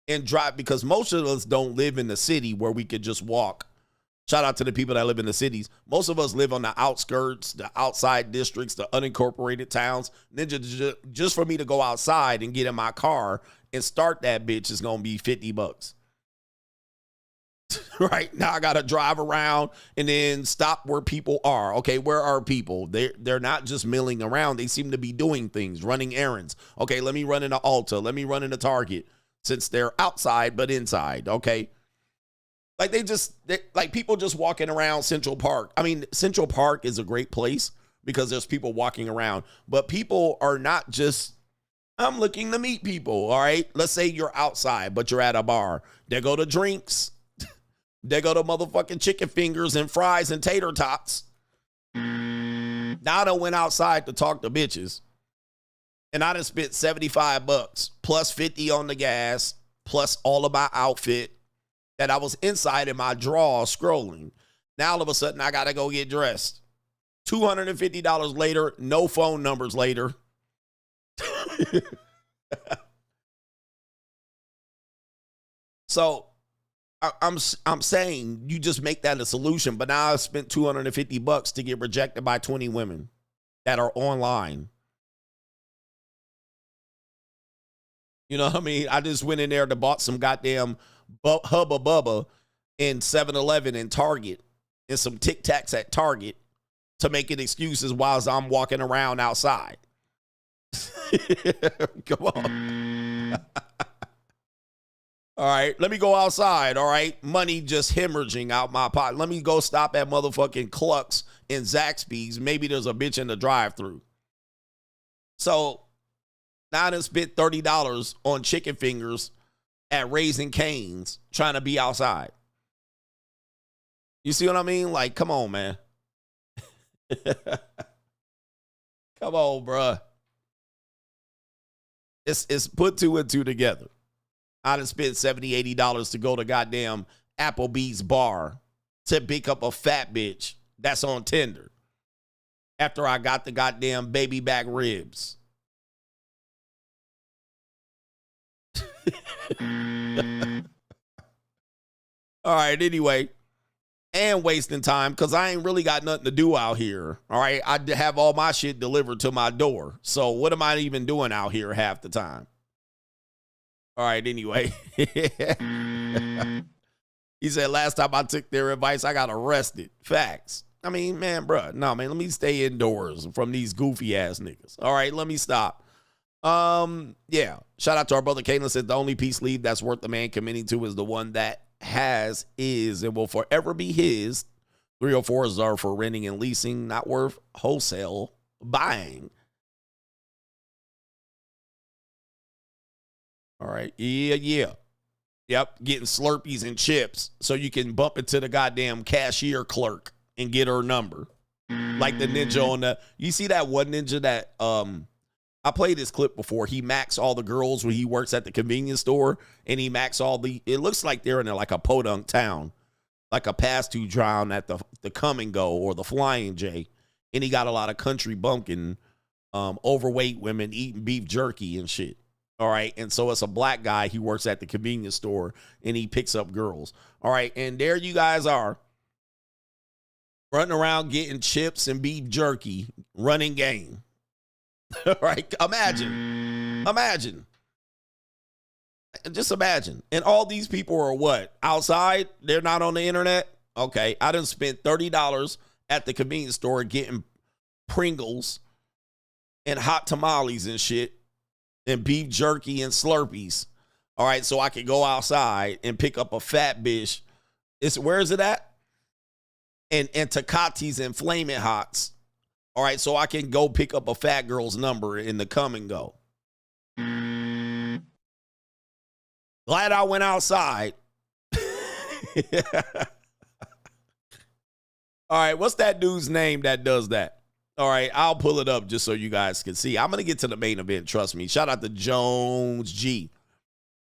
and drive, because most of us don't live in the city where we could just walk. Shout out to the people that live in the cities. Most of us live on the outskirts, the outside districts, the unincorporated towns. Then just for me to go outside and get in my car and start that bitch is going to be $50. Right now I got to drive around and then stop where people are. Okay, where are people? They're not just milling around. They seem to be doing things, running errands. Okay, let me run into Ulta. Let me run into Target, since they're outside but inside. Okay. Like like people just walking around Central Park. I mean, Central Park is a great place because there's people walking around, but people are not just, I'm looking to meet people. All right. Let's say you're outside, but you're at a bar. There go the drinks. There go the motherfucking chicken fingers and fries and tater tots. Now I done went outside to talk to bitches, and I done spent $75 plus 50 on the gas plus all of my outfit that I was inside in my drawers scrolling. Now all of a sudden I gotta go get dressed. $250 later, no phone numbers later. So I'm saying you just make that a solution, but now I spent $250 to get rejected by 20 women that are online. You know what I mean? I just went in there to bought some goddamn Hubba Bubba in 7-Eleven and Target and some Tic Tacs at Target to make it excuses while I'm walking around outside. Come on. All right, let me go outside, all right? Money just hemorrhaging out my pocket. Let me go stop at motherfucking Clucks and Zaxby's. Maybe there's a bitch in the drive-thru. So now I done spent $30 on chicken fingers at Raising Cane's trying to be outside. You see what I mean? Like, come on, man. Come on, bruh. It's put 2 and 2 together. I done spent $70, $80 to go to goddamn Applebee's bar to pick up a fat bitch that's on Tinder after I got the goddamn baby back ribs. All right, anyway, and wasting time because I ain't really got nothing to do out here. All right, I have all my shit delivered to my door. So what am I even doing out here half the time? All right, anyway. He said, last time I took their advice, I got arrested. Facts. I mean, man, bro. No, man, let me stay indoors from these goofy ass niggas. All right, let me stop. Yeah. Shout out to our brother Caitlin said the only peace leave that's worth the man committing to is the one that has, is, and will forever be his. 304s are for renting and leasing, not worth wholesale buying. All right. Yeah. Yep. Getting Slurpees and chips so you can bump into the goddamn cashier clerk and get her number. Like the ninja on the, you see that one ninja that, I played this clip before. He macks all the girls when he works at the convenience store, and he macks all the, it looks like they're in like a podunk town, like a pass to drown at the Come and Go or the Flying J. And he got a lot of country bumpkin, overweight women eating beef jerky and shit. All right. And so it's a black guy. He works at the convenience store and he picks up girls. All right. And there you guys are, running around getting chips and beef jerky, running game. All right. Imagine. Just imagine. And all these people are what? Outside? They're not on the internet? Okay. I done spent $30 at the convenience store getting Pringles and hot tamales and shit and beef jerky and Slurpees. All right. So I can go outside and pick up a fat bitch. Where is it at? And Tecatis and Flamin' Hots. All right, so I can go pick up a fat girl's number in the Come and Go. Glad I went outside. All right, what's that dude's name that does that? All right, I'll pull it up just so you guys can see. I'm going to get to the main event, trust me. Shout out to Jones G.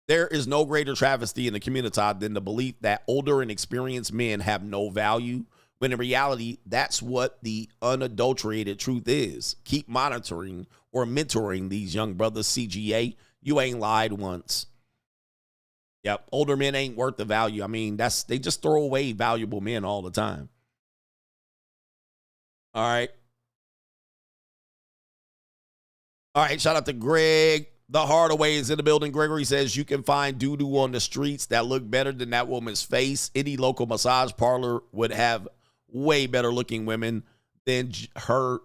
There is no greater travesty in the community than the belief that older and experienced men have no value, when in reality, that's what the unadulterated truth is. Keep monitoring or mentoring these young brothers, CGA. You ain't lied once. Yep, older men ain't worth the value. I mean, they just throw away valuable men all the time. All right. All right, shout out to Greg. The Hardaway is in the building. Gregory says you can find doo-doo on the streets that look better than that woman's face. Any local massage parlor would have way better looking women than her.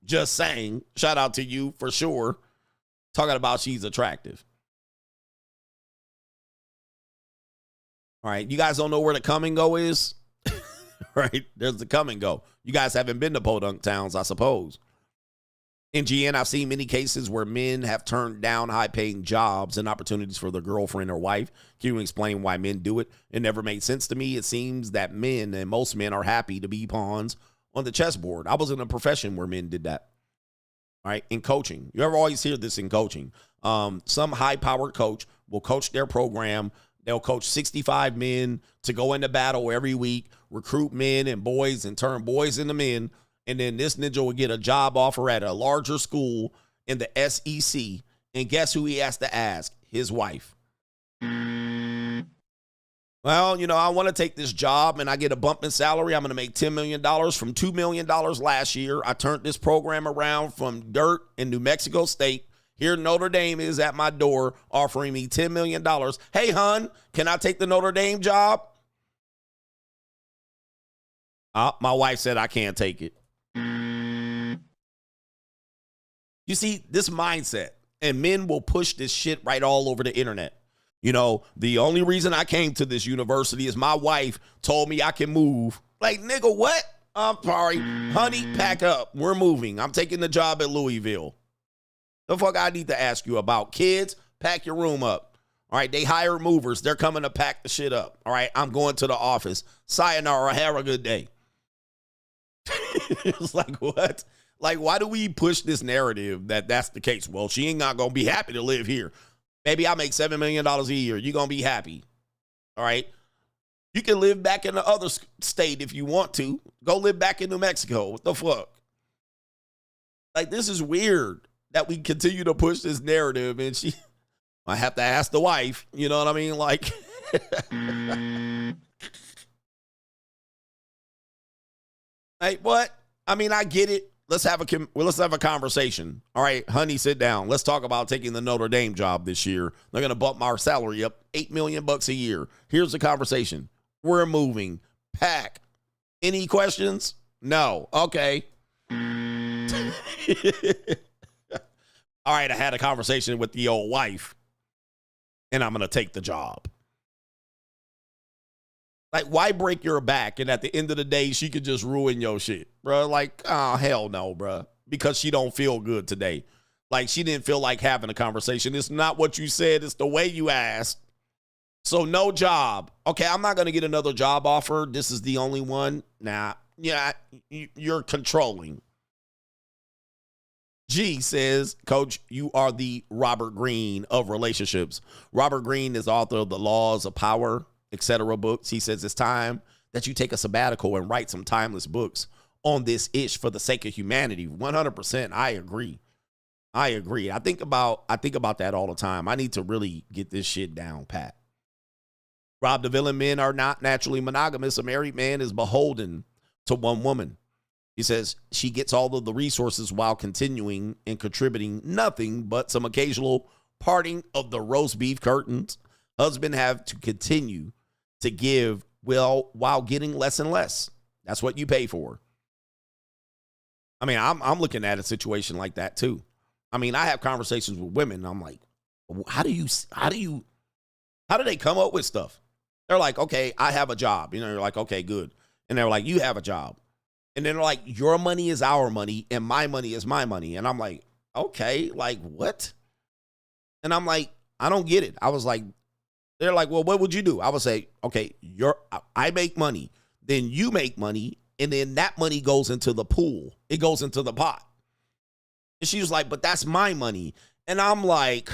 Just saying. Shout out to you for sure. Talking about she's attractive. All right. You guys don't know where the Come and Go is? Right? There's the Come and Go. You guys haven't been to podunk towns, I suppose. In GN, I've seen many cases where men have turned down high-paying jobs and opportunities for their girlfriend or wife. Can you explain why men do it? It never made sense to me. It seems that men, and most men, are happy to be pawns on the chessboard. I was in a profession where men did that. All right, in coaching. You ever always hear this in coaching? Some high-powered coach will coach their program. They'll coach 65 men to go into battle every week, recruit men and boys, and turn boys into men. And then this ninja will get a job offer at a larger school in the SEC. And guess who he has to ask? His wife. Well, you know, I want to take this job and I get a bump in salary. I'm going to make $10 million from $2 million last year. I turned this program around from dirt in New Mexico State. Here Notre Dame is at my door offering me $10 million. Hey, hon, can I take the Notre Dame job? My wife said I can't take it. You see, this mindset, and men will push this shit right all over the internet. You know, the only reason I came to this university is my wife told me I can move. Like, nigga, what? I'm sorry. Honey, pack up. We're moving. I'm taking the job at Louisville. The fuck I need to ask you about? Kids, pack your room up. All right, they hire movers. They're coming to pack the shit up. All right, I'm going to the office. Sayonara, have a good day. It's like, what? Like, why do we push this narrative that that's the case? Well, she ain't not going to be happy to live here. Baby, I make $7 million a year. You're going to be happy. All right? You can live back in the other state if you want to. Go live back in New Mexico. What the fuck? Like, this is weird that we continue to push this narrative, and I have to ask the wife. You know what I mean? Like, hey, what? I mean, I get it. Let's have a conversation. All right, honey, sit down. Let's talk about taking the Notre Dame job this year. They're going to bump our salary up $8 million a year. Here's the conversation. We're moving. Pack. Any questions? No. Okay. All right, I had a conversation with the old wife, and I'm going to take the job. Like, why break your back? And at the end of the day, she could just ruin your shit, bro. Like, oh, hell no, bro. Because she don't feel good today. Like she didn't feel like having a conversation. It's not what you said. It's the way you asked. So no job. Okay, I'm not going to get another job offer. This is the only one. Nah, yeah, you're controlling. G says, Coach, you are the Robert Greene of relationships. Robert Greene is author of The Laws of Power, etc. books. He says it's time that you take a sabbatical and write some timeless books on this ish for the sake of humanity. 100%. I agree. I think about that all the time. I need to really get this shit down, Pat. Rob the Villain, men are not naturally monogamous. A married man is beholden to one woman. He says she gets all of the resources while continuing and contributing nothing but some occasional parting of the roast beef curtains. Husband have to continue to give while getting less and less. That's what you pay for. I mean, I'm looking at a situation like that too. I mean, I have conversations with women. And I'm like, how do they come up with stuff? They're like, okay, I have a job. You know, you're like, okay, good. And they're like, you have a job. And then they're like, your money is our money and my money is my money. And I'm like, okay, like what? And I'm like, I don't get it. I was like, they're like, well, what would you do? I would say, okay, I make money, then you make money, and then that money goes into the pool. It goes into the pot. And she was like, but that's my money. And I'm like,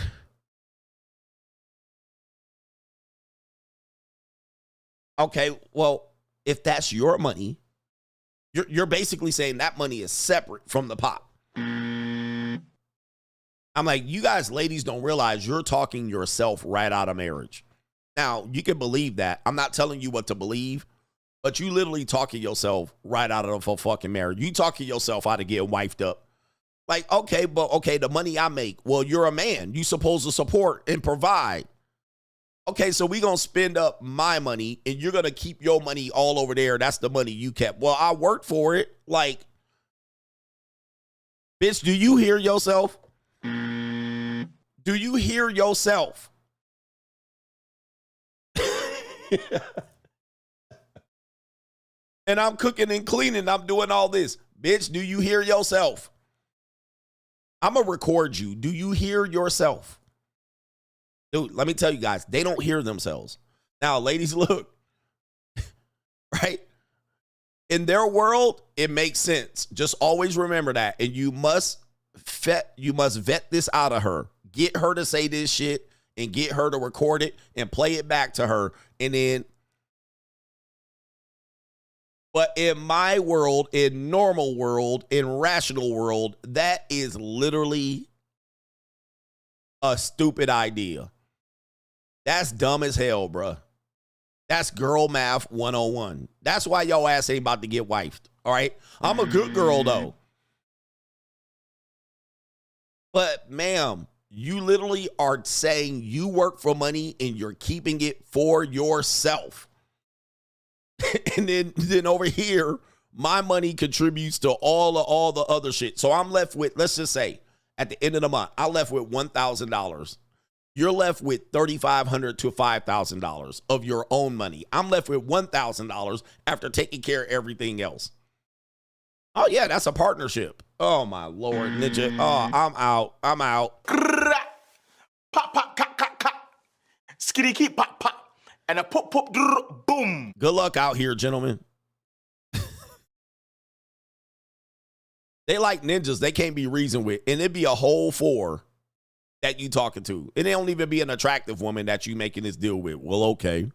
okay, well, if that's your money, you're basically saying that money is separate from the pot. I'm like, you guys, ladies, don't realize you're talking yourself right out of marriage. Now, you can believe that. I'm not telling you what to believe, but you literally talking yourself right out of a fucking marriage. You talking yourself out of getting wifed up. Like, okay, but okay, the money I make, well, you're a man. You're supposed to support and provide. Okay, so we're going to spend up my money and you're going to keep your money all over there. That's the money you kept. Well, I worked for it. Like, bitch, do you hear yourself? Do you hear yourself? And I'm cooking and cleaning. I'm doing all this. Bitch, do you hear yourself? I'm going to record you. Do you hear yourself? Dude, let me tell you guys, they don't hear themselves. Now, ladies, look, right? In their world, it makes sense. Just always remember that. And you must vet this out of her. Get her to say this shit and get her to record it and play it back to her. And then, but in my world, in normal world, in rational world, that is literally a stupid idea. That's dumb as hell, bruh. That's girl math 101. That's why your ass ain't about to get wifed, all right? I'm a good girl, though. But, ma'am, you literally are saying you work for money and you're keeping it for yourself. And then over here, my money contributes to all the other shit. So I'm left with, let's just say, at the end of the month, I left with $1,000. You're left with $3,500 to $5,000 of your own money. I'm left with $1,000 after taking care of everything else. Oh, yeah, that's a partnership. Oh, my Lord, Ninja. Oh, I'm out. I'm out. Pop, pop, cock, cock, cock. Skitty, keep, pop, pop. And a pop, pop, boom. Good luck out here, gentlemen. They like ninjas. They can't be reasoned with. And it'd be a whole four that you talking to. It don't even be an attractive woman that you making this deal with. Well, okay.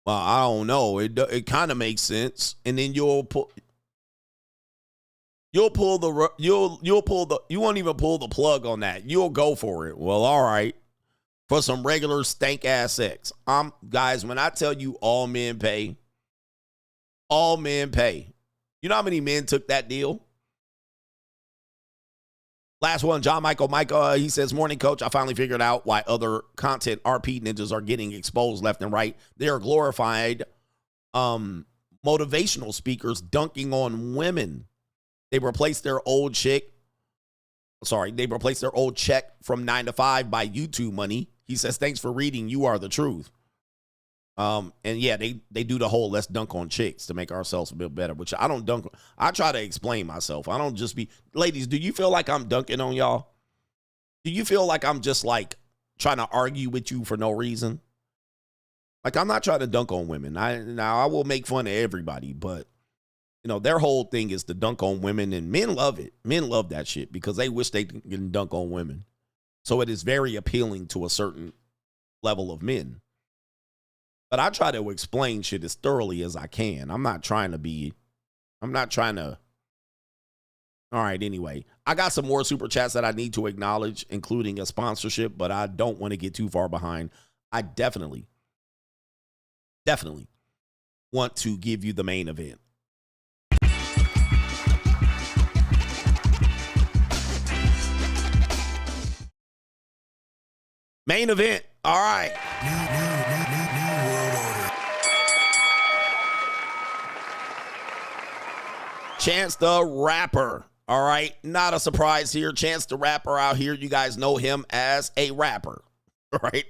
Well, I don't know. It kind of makes sense. And then you won't even pull the plug on that. You'll go for it. Well, all right. For some regular stank ass sex. Guys, when I tell you all men pay, all men pay. You know how many men took that deal? Last one, John Michael. He says, morning, coach. I finally figured out why other content RP ninjas are getting exposed left and right. They are glorified motivational speakers dunking on women. They replaced their old check from 9 to 5 by YouTube money. He says, thanks for reading. You are the truth. And yeah, they do the whole let's dunk on chicks to make ourselves a bit better, which I don't dunk. I try to explain myself. I don't just be, ladies, do you feel like I'm dunking on y'all? Do you feel like I'm just like trying to argue with you for no reason? Like, I'm not trying to dunk on women. Now I will make fun of everybody, but you know, their whole thing is to dunk on women, and men love it. Men love that shit because they wish they can dunk on women. So it is very appealing to a certain level of men. But I try to explain shit as thoroughly as I can. I'm not trying to. All right, anyway. I got some more super chats that I need to acknowledge, including a sponsorship, but I don't want to get too far behind. I definitely want to give you the main event. Main event. All right. Chance the Rapper. All right. Not a surprise here. Chance the Rapper out here. You guys know him as a rapper. All right.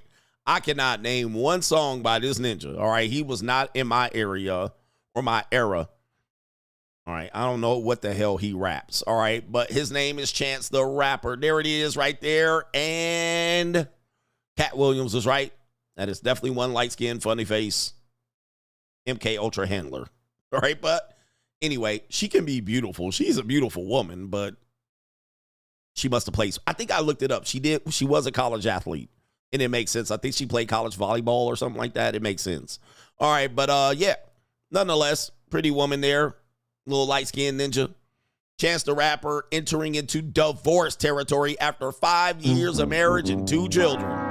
I cannot name one song by this ninja. All right. He was not in my area or my era. All right. I don't know what the hell he raps. All right. But his name is Chance the Rapper. There it is right there. And Cat Williams was right. That is definitely one light-skinned, funny face MK Ultra handler. All right. But anyway, she can be beautiful. She's a beautiful woman, but she must have played. I think I looked it up. She was a college athlete, and it makes sense. I think she played college volleyball or something like that. It makes sense. All right, but yeah, nonetheless, pretty woman there, little light-skinned ninja. Chance the Rapper entering into divorce territory after 5 years of marriage and 2 children.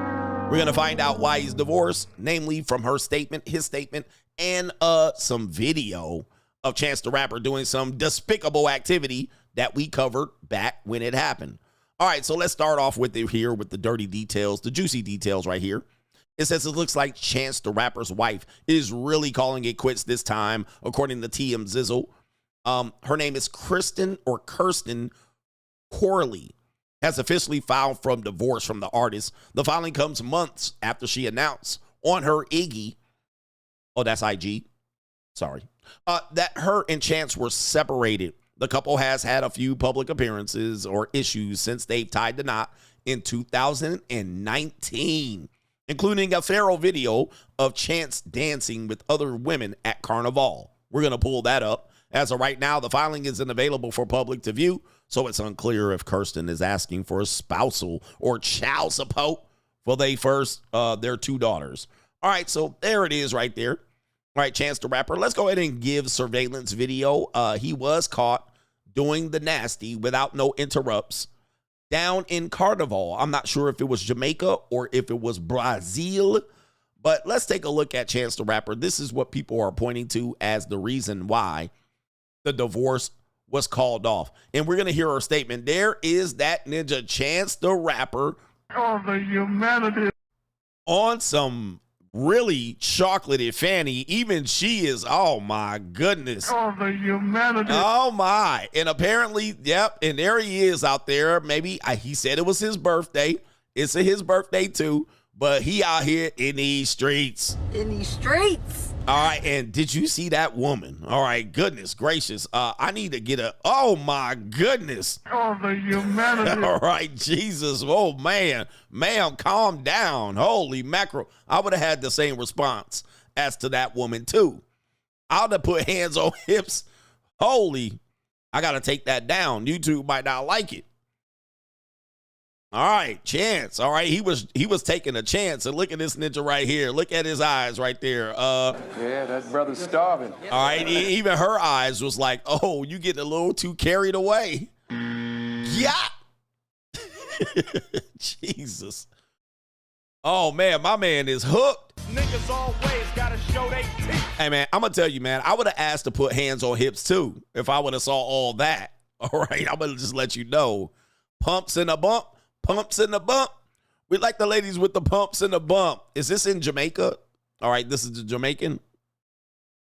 We're going to find out why he's divorced, namely from her statement, his statement, and some video of Chance the Rapper doing some despicable activity that we covered back when it happened. All right, so let's start off with it here with the dirty details, the juicy details right here. It says it looks like Chance the Rapper's wife is really calling it quits this time, according to TM Zizzle. Her name is Kirsten Corley, has officially filed for divorce from the artist. The filing comes months after she announced on her Iggy, oh, that's IG, sorry, that her and Chance were separated. The couple has had a few public appearances or issues since they've tied the knot in 2019, including a feral video of Chance dancing with other women at Carnival. We're going to pull that up. As of right now, the filing isn't available for public to view, so it's unclear if Kirsten is asking for a spousal or child support for their 2 daughters. All right, so there it is right there. All right, Chance the Rapper. Let's go ahead and give surveillance video. He was caught doing the nasty without no interrupts down in Carnival. I'm not sure if it was Jamaica or if it was Brazil, but let's take a look at Chance the Rapper. This is what people are pointing to as the reason why the divorce was called off. And we're going to hear her statement. There is that ninja Chance the Rapper. Oh, the humanity. On some really chocolatey fanny. Even she is, oh my goodness. Oh, the humanity. Oh my. And apparently, yep, and there he is out there. Maybe he said it was his birthday. It's his birthday too, but he out here in these streets. In these streets. All right, and did you see that woman? All right, goodness gracious. I need to get oh my goodness. Oh, the humanity. All right, Jesus. Oh, man. Ma'am, calm down. Holy mackerel. I would have had the same response as to that woman, too. I would have put hands on hips. Holy, I got to take that down. YouTube might not like it. All right, Chance. All right, he was taking a chance. And look at this ninja right here. Look at his eyes right there. Yeah, that brother's starving. All right, even her eyes was like, oh, you getting a little too carried away. Yeah. Jesus. Oh, man, my man is hooked. Niggas always gotta show they teeth. Hey, man, I'm going to tell you, man, I would have asked to put hands on hips, too, if I would have saw all that. All right, I'm going to just let you know. Pumps and a bump. Pumps in the bump. We like the ladies with the pumps in the bump. Is this in Jamaica? All right, this is the Jamaican.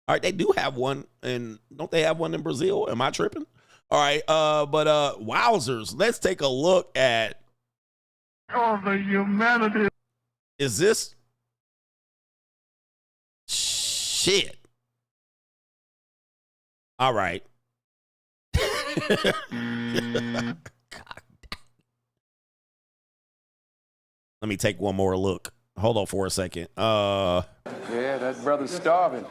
All right, they do have one. And don't they have one in Brazil? Am I tripping? All right, but wowzers. Let's take a look at. Oh, the humanity. Is this? Shit. All right. Let me take one more look. Hold on for a second. Yeah, that brother's starving.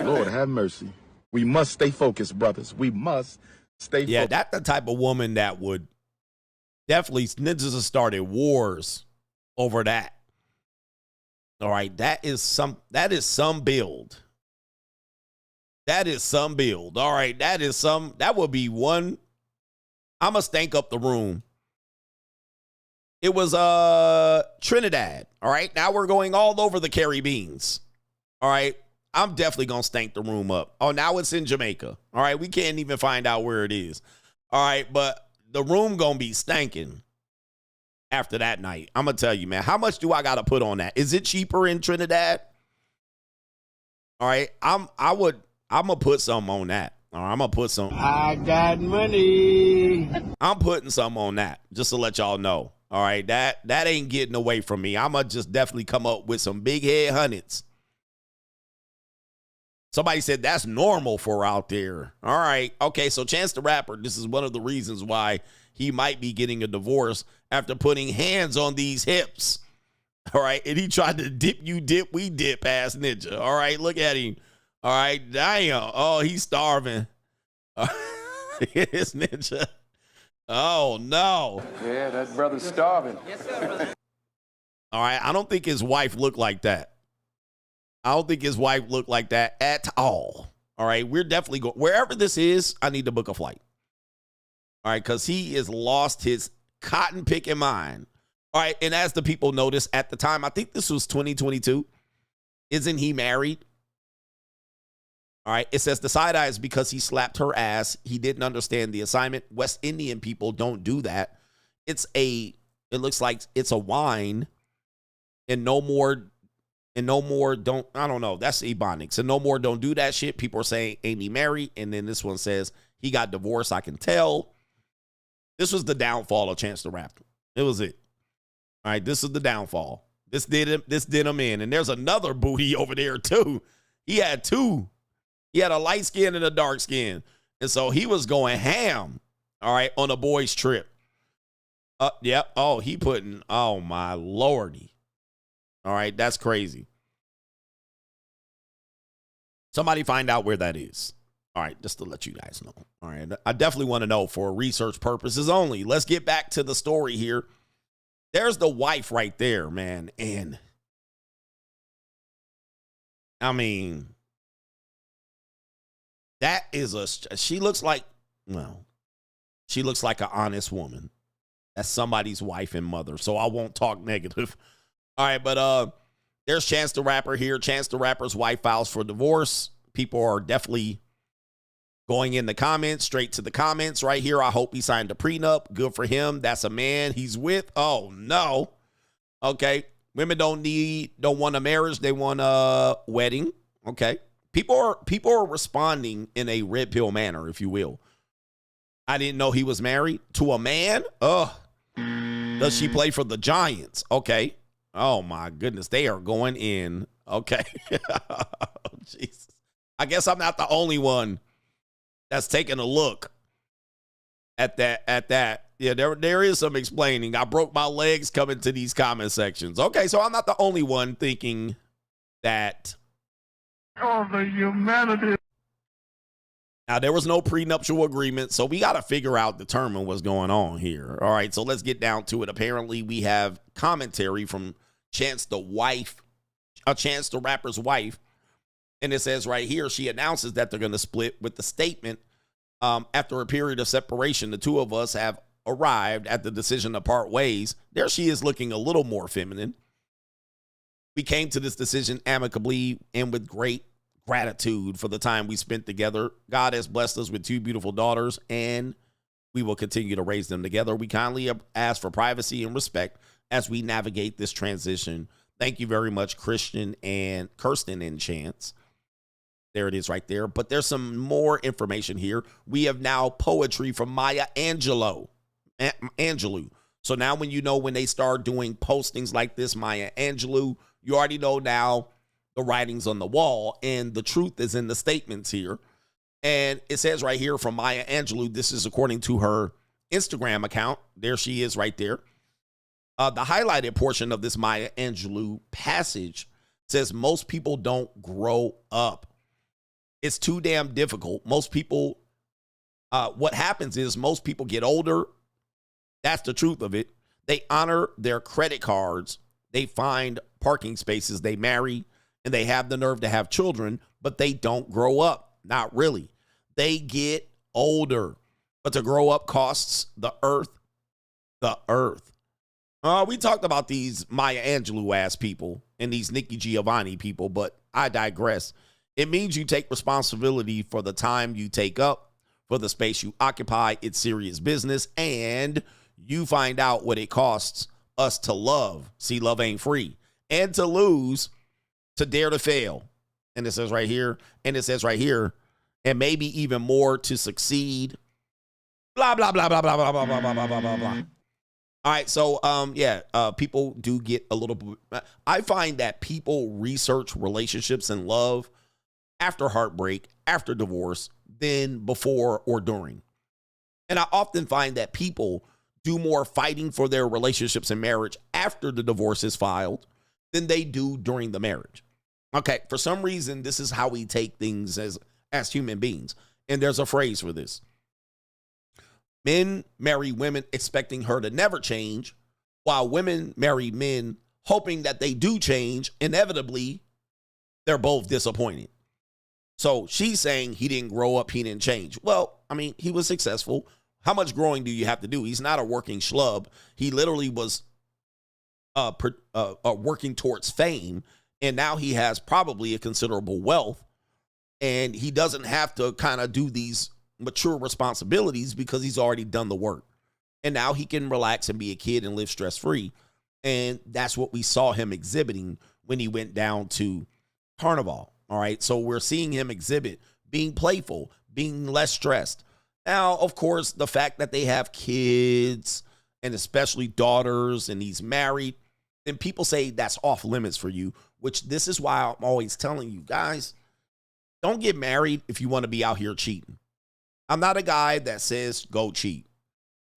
Lord have mercy. We must stay focused, brothers. We must stay focused. Yeah, that's the type of woman that would definitely, ninjas have started wars over that. All right, that is some build. That is some build. All right, that would be one. I'm going to stank up the room. It was Trinidad. All right, now we're going all over the Caribbeans. All right, I'm definitely going to stank the room up. Oh, now it's in Jamaica. All right, we can't even find out where it is. All right, but the room going to be stanking after that night. I'm going to tell you, man, how much do I got to put on that? Is it cheaper in Trinidad? All right, I'm going to put something on that. All right, I'm going to put some. I got money. I'm putting something on that just to let y'all know. All right, that ain't getting away from me. I'm going to just definitely come up with some big head hundreds. Somebody said that's normal for out there. All right. Okay, so Chance the Rapper, this is one of the reasons why he might be getting a divorce after putting hands on these hips. All right, and he tried to dip, you dip, we dip, ass ninja. All right, look at him. All right, damn. Oh, he's starving. It's ninja. Oh, no. Yeah, that brother's starving. Yes, sir. All right, I don't think his wife looked like that. I don't think his wife looked like that at all. All right, we're definitely going. Wherever this is, I need to book a flight. All right, because he has lost his cotton picking mind. All right, and as the people notice at the time, I think this was 2022. Isn't he married? All right, it says the side eye is because he slapped her ass. He didn't understand the assignment. West Indian people don't do that. It looks like it's a wine and no more don't, I don't know. That's Ebonics. And no more don't do that shit. People are saying, ain't he married? And then this one says he got divorced. I can tell. This was the downfall of Chance the Rapper. It was it. All right, this is the downfall. This did him in. And there's another booty over there too. He had two. He had a light skin and a dark skin. And so he was going ham, all right, on a boys' trip. Yep. Oh, he putting, oh, my lordy. All right, that's crazy. Somebody find out where that is. All right, just to let you guys know. All right, I definitely want to know for research purposes only. Let's get back to the story here. There's the wife right there, man. And, I mean, that is she looks like an honest woman. That's somebody's wife and mother, so I won't talk negative. All right, but there's Chance the Rapper here. Chance the Rapper's wife files for divorce. People are definitely going in the comments, straight to the comments right here. I hope he signed a prenup. Good for him. That's a man he's with. Oh, no. Okay. Women don't want a marriage. They want a wedding. Okay. People are responding in a red pill manner, if you will. I didn't know he was married to a man. Ugh. Does she play for the Giants? Okay. Oh, my goodness. They are going in. Okay. Oh, Jesus. I guess I'm not the only one that's taking a look at that. Yeah, there is some explaining. I broke my legs coming to these comment sections. Okay, so I'm not the only one thinking that. Oh, the humanity. Now, there was no prenuptial agreement, so we got to determine what's going on here. All right, so let's get down to it. Apparently, we have commentary from Chance the Rapper's wife, and it says right here, she announces that they're going to split with the statement, after a period of separation, the two of us have arrived at the decision to part ways. There she is looking a little more feminine. We came to this decision amicably and with great gratitude for the time we spent together. God has blessed us with two beautiful daughters, and we will continue to raise them together. We kindly ask for privacy and respect as we navigate this transition. Thank you very much, Kirsten and Chance. There it is right there. But there's some more information here. We have now poetry from Maya Angelou. So now when they start doing postings like this, Maya Angelou, you already know now the writings on the wall, and the truth is in the statements here. And it says right here from Maya Angelou, this is according to her Instagram account. There she is right there. The highlighted portion of this Maya Angelou passage says most people don't grow up. It's too damn difficult. Most people, what happens is most people get older. That's the truth of it. They honor their credit cards. They find parking spaces. They marry, and they have the nerve to have children, but they don't grow up. Not really. They get older. But to grow up costs the earth. The earth. We talked about these Maya Angelou ass people and these Nikki Giovanni people, but I digress. It means you take responsibility for the time you take up, for the space you occupy. It's serious business, and you find out what it costs us to love. See, love ain't free. And to lose, to dare to fail. And it says right here, and it says right here, and maybe even more to succeed. Blah, blah, blah, blah, blah, blah, blah, blah, blah, blah, blah, blah. All right, so, people do get a little bit. I find that people research relationships and love after heartbreak, after divorce, than before or during. And I often find that people do more fighting for their relationships and marriage after the divorce is filed than they do during the marriage. Okay, for some reason, this is how we take things as human beings. And there's a phrase for this. Men marry women expecting her to never change, while women marry men hoping that they do change. Inevitably, they're both disappointed. So she's saying he didn't grow up, he didn't change. Well, I mean, he was successful. How much growing do you have to do? He's not a working schlub. He literally was working towards fame, and now he has probably a considerable wealth, and he doesn't have to kind of do these mature responsibilities because he's already done the work. And now he can relax and be a kid and live stress-free. And that's what we saw him exhibiting when he went down to Carnival. All right. So we're seeing him exhibit being playful, being less stressed. Now, of course, the fact that they have kids and especially daughters and he's married, and people say that's off limits for you, which this is why I'm always telling you guys, don't get married if you want to be out here cheating. I'm not a guy that says go cheat.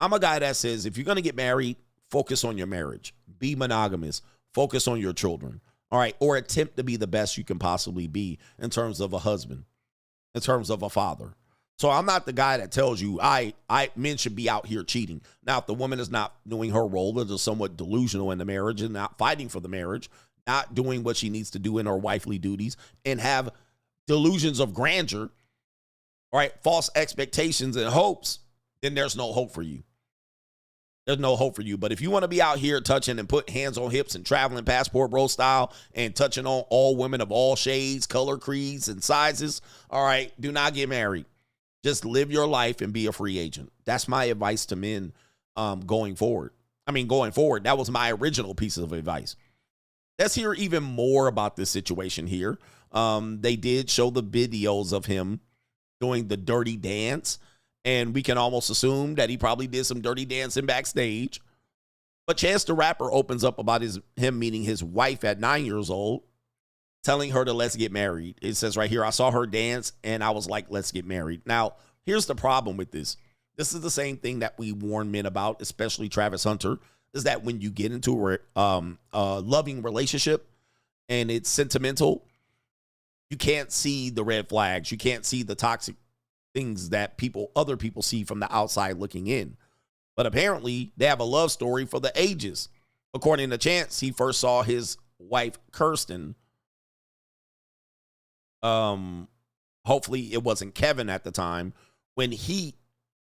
I'm a guy that says if you're going to get married, focus on your marriage. Be monogamous. Focus on your children. All right. Or attempt to be the best you can possibly be in terms of a husband, in terms of a father. So I'm not the guy that tells you men should be out here cheating. Now, if the woman is not doing her role, is somewhat delusional in the marriage and not fighting for the marriage, not doing what she needs to do in her wifely duties, and have delusions of grandeur, all right, false expectations and hopes, then there's no hope for you. There's no hope for you. But if you want to be out here touching and put hands on hips and traveling passport bro style and touching on all women of all shades, color, creeds, and sizes, all right, do not get married. Just live your life and be a free agent. That's my advice to men going forward. That was my original piece of advice. Let's hear even more about this situation here. They did show the videos of him doing the dirty dance, and we can almost assume that he probably did some dirty dancing backstage. But Chance the Rapper opens up about him meeting his wife at 9 years old, telling her to let's get married. It says right here, I saw her dance, and I was like, let's get married. Now, here's the problem with this. This is the same thing that we warn men about, especially Travis Hunter, is that when you get into a loving relationship and it's sentimental, you can't see the red flags. You can't see the toxic things that other people see from the outside looking in. But apparently, they have a love story for the ages. According to Chance, he first saw his wife, Kirsten. Hopefully, it wasn't Kevin at the time. When he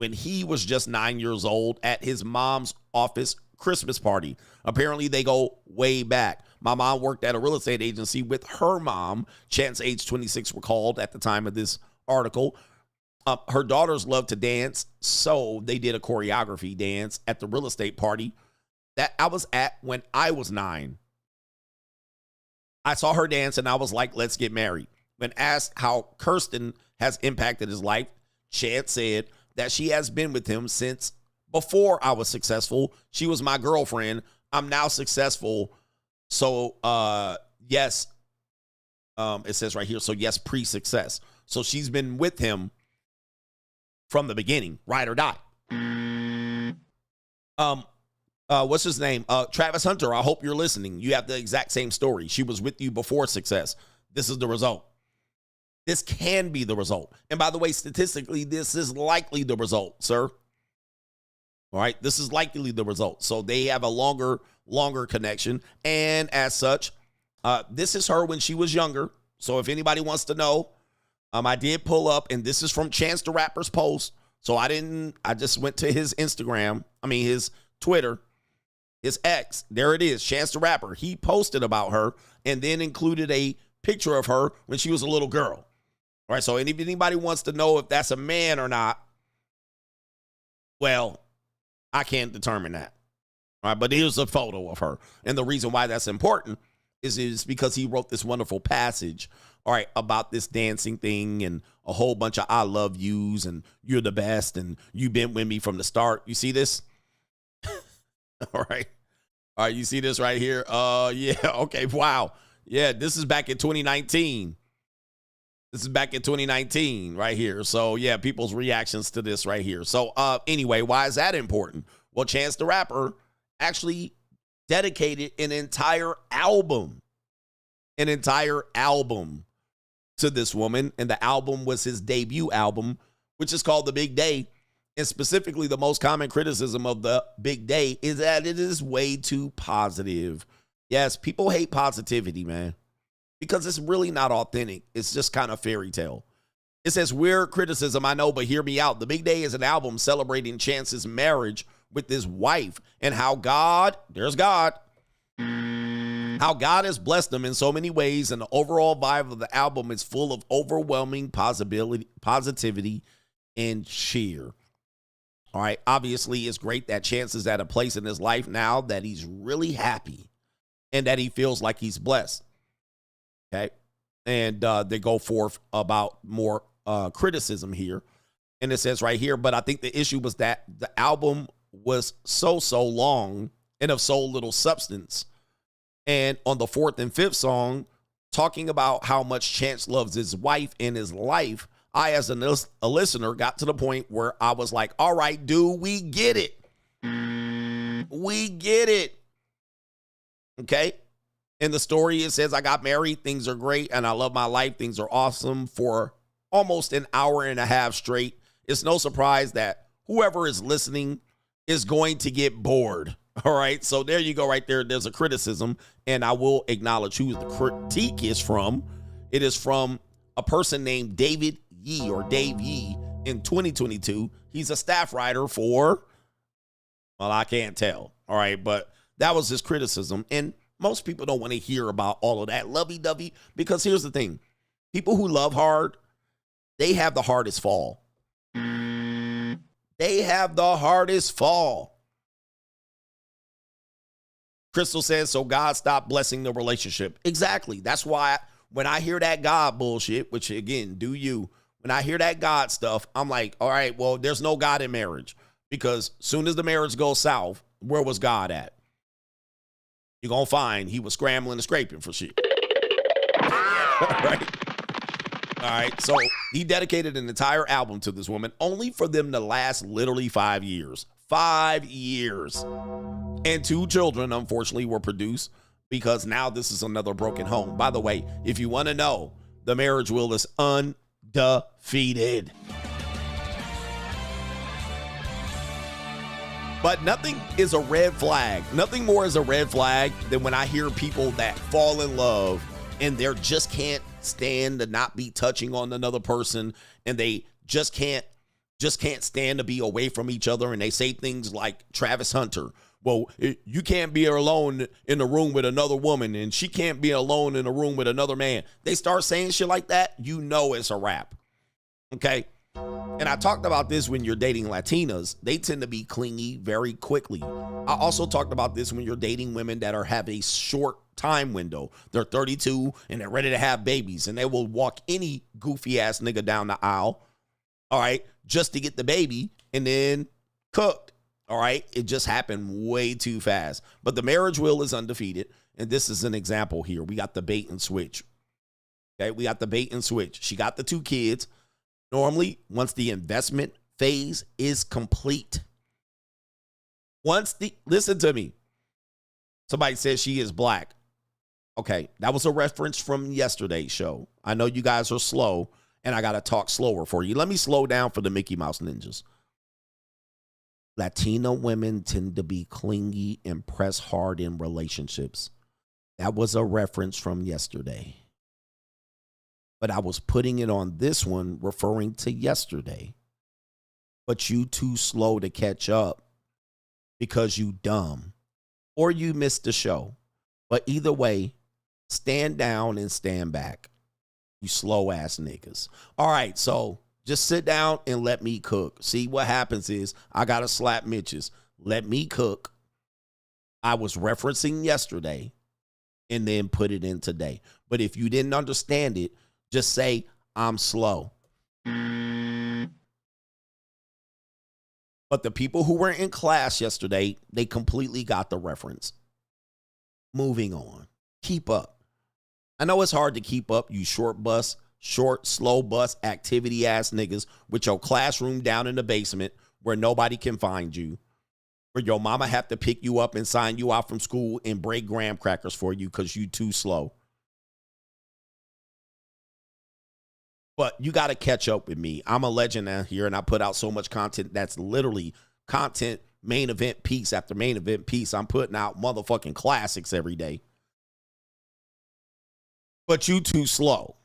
was just 9 years old at his mom's office Christmas party. Apparently, they go way back. My mom worked at a real estate agency with her mom. Chance, age 26, recalled at the time of this article. Her daughters love to dance, so they did a choreography dance at the real estate party that I was at when I was 9. I saw her dance, and I was like, let's get married. When asked how Kirsten has impacted his life, Chance said that she has been with him since before I was successful. She was my girlfriend. I'm now successful. So, yes, It says right here, so yes, pre-success. So she's been with him from the beginning, ride or die. What's his name? Travis Hunter, I hope you're listening. You have the exact same story. She was with you before success. This is the result. This can be the result. And by the way, statistically, this is likely the result, sir. All right, this is likely the result. So they have a longer connection. And as such, this is her when she was younger. So if anybody wants to know, I did pull up, and this is from Chance the Rapper's post. So I just went to his Instagram. His Twitter, his X. There it is, Chance the Rapper. He posted about her and then included a picture of her when she was a little girl. All right, so if anybody wants to know if that's a man or not, well, I can't determine that. All right, but here's a photo of her. And the reason why that's important is because he wrote this wonderful passage, all right, about this dancing thing and a whole bunch of I love yous and you're the best and you've been with me from the start. You see this? All right, you see this right here? Yeah, okay, wow. Yeah, this is back in 2019. This is back in 2019 right here. So, yeah, people's reactions to this right here. So, anyway, why is that important? Well, Chance the Rapper actually dedicated an entire album to this woman. And the album was his debut album, which is called The Big Day. And specifically, the most common criticism of The Big Day is that it is way too positive. Yes, people hate positivity, man, because it's really not authentic. It's just kind of fairy tale. It says, weird criticism, I know, but hear me out. The Big Day is an album celebrating Chance's marriage with his wife and how God, there's God, how God has blessed them in so many ways. And the overall vibe of the album is full of overwhelming positivity and cheer. All right, obviously, it's great that Chance is at a place in his life now that he's really happy and that he feels like he's blessed. Okay, and they go forth about more criticism here. And it says right here, but I think the issue was that the album was so long and of so little substance. And on the 4th and 5th song, talking about how much Chance loves his wife and his life, I, as a listener, got to the point where I was like, all right, dude, we get it. We get it. Okay. In the story, it says, I got married. Things are great. And I love my life. Things are awesome for almost an hour and a half straight. It's no surprise that whoever is listening is going to get bored. All right. So there you go right there. There's a criticism. And I will acknowledge who the critique is from. It is from a person named David Yee or Dave Yee in 2022. He's a staff writer for, well, I can't tell. All right. But that was his criticism. And most people don't want to hear about all of that lovey-dovey because here's the thing. People who love hard, they have the hardest fall. They have the hardest fall. Crystal says, so God stopped blessing the relationship. Exactly. That's why when I hear that God bullshit, which again, do you, when I hear that God stuff, I'm like, all right, well, there's no God in marriage because soon as the marriage goes south, where was God at? You're going to find he was scrambling and scraping for shit. All right. So he dedicated an entire album to this woman only for them to last literally 5 years. 5 years. And 2 children, unfortunately, were produced because now this is another broken home. By the way, if you want to know, the marriage wheel is undefeated. But nothing is a red flag. Nothing more is a red flag than when I hear people that fall in love and they just can't stand to not be touching on another person and they just can't stand to be away from each other. And they say things like Travis Hunter. Well, you can't be alone in a room with another woman and she can't be alone in a room with another man. They start saying shit like that, you know it's a wrap. Okay? And I talked about this when you're dating Latinas. They tend to be clingy very quickly. I also talked about this when you're dating women that have a short time window. They're 32 and they're ready to have babies and they will walk any goofy ass nigga down the aisle, all right, just to get the baby and then cooked. All right, it just happened way too fast. But the marriage wheel is undefeated. And this is an example here. We got the bait and switch. Okay, we got the bait and switch. She got the 2 kids. Normally, once the investment phase is complete, listen to me. Somebody says she is black. Okay, that was a reference from yesterday's show. I know you guys are slow, and I got to talk slower for you. Let me slow down for the Mickey Mouse Ninjas. Latina women tend to be clingy and press hard in relationships. That was a reference from yesterday. But I was putting it on this one referring to yesterday. But you too slow to catch up because you dumb or you missed the show. But either way, stand down and stand back. You slow ass niggas. All right, so just sit down and let me cook. See, what happens is I got to slap Mitch's. Let me cook. I was referencing yesterday and then put it in today. But if you didn't understand it, just say, I'm slow. But the people who were in class yesterday, they completely got the reference. Moving on. Keep up. I know it's hard to keep up, you short, slow bus, activity ass niggas with your classroom down in the basement where nobody can find you. Where your mama have to pick you up and sign you out from school and break graham crackers for you because you too slow. But you got to catch up with me. I'm a legend out here, and I put out so much content that's literally content, main event piece after main event piece. I'm putting out motherfucking classics every day. But you too slow.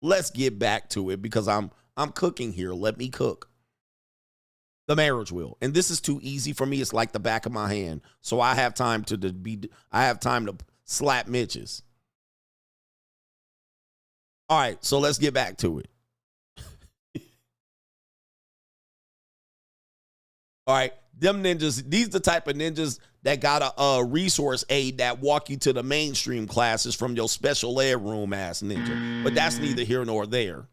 Let's get back to it because I'm cooking here. Let me cook. The marriage wheel. And this is too easy for me. It's like the back of my hand. So I have time to slap Mitch's. All right, so let's get back to it. All right, them ninjas, these the type of ninjas that got a resource aid that walk you to the mainstream classes from your special ed room ass ninja. But that's neither here nor there.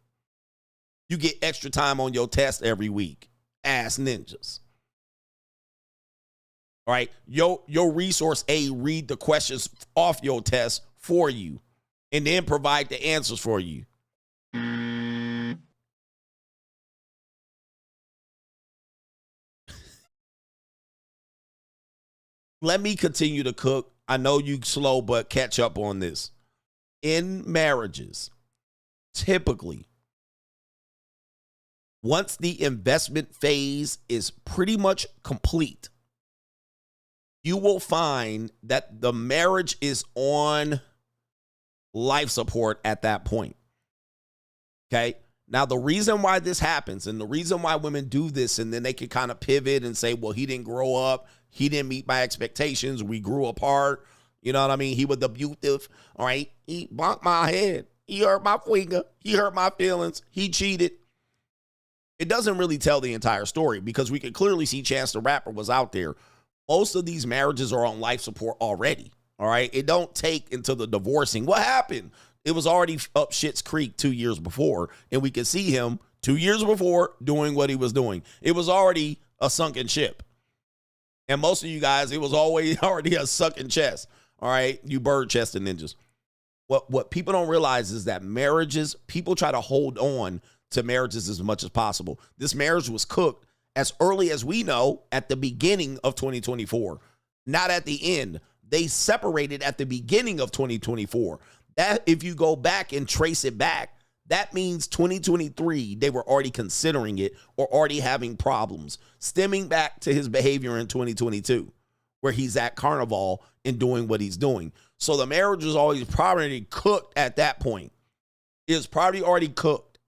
You get extra time on your test every week. Ass ninjas. All right, your resource aid read the questions off your test for you and then provide the answers for you. Let me continue to cook. I know you slow, but catch up on this. In marriages, typically, once the investment phase is pretty much complete, you will find that the marriage is on life support at that point. Okay? Now, the reason why this happens and the reason why women do this and then they can kind of pivot and say, well, he didn't grow up. He didn't meet my expectations. We grew apart. You know what I mean? He was abusive. All right? He bonked my head. He hurt my finger. He hurt my feelings. He cheated. It doesn't really tell the entire story because we can clearly see Chance the Rapper was out there. Most of these marriages are on life support already. All right. It don't take until the divorcing. What happened? It was already up Schitt's Creek 2 years before. And we could see him 2 years before doing what he was doing. It was already a sunken ship. And most of you guys, it was already a sunken chest. All right. You bird chested ninjas. What people don't realize is that marriages, people try to hold on to marriages as much as possible. This marriage was cooked as early as we know at the beginning of 2024, not at the end. They separated at the beginning of 2024. That if you go back and trace it back, that means 2023, they were already considering it or already having problems, stemming back to his behavior in 2022, where he's at Carnival and doing what he's doing. So the marriage was always probably cooked at that point. It was probably already cooked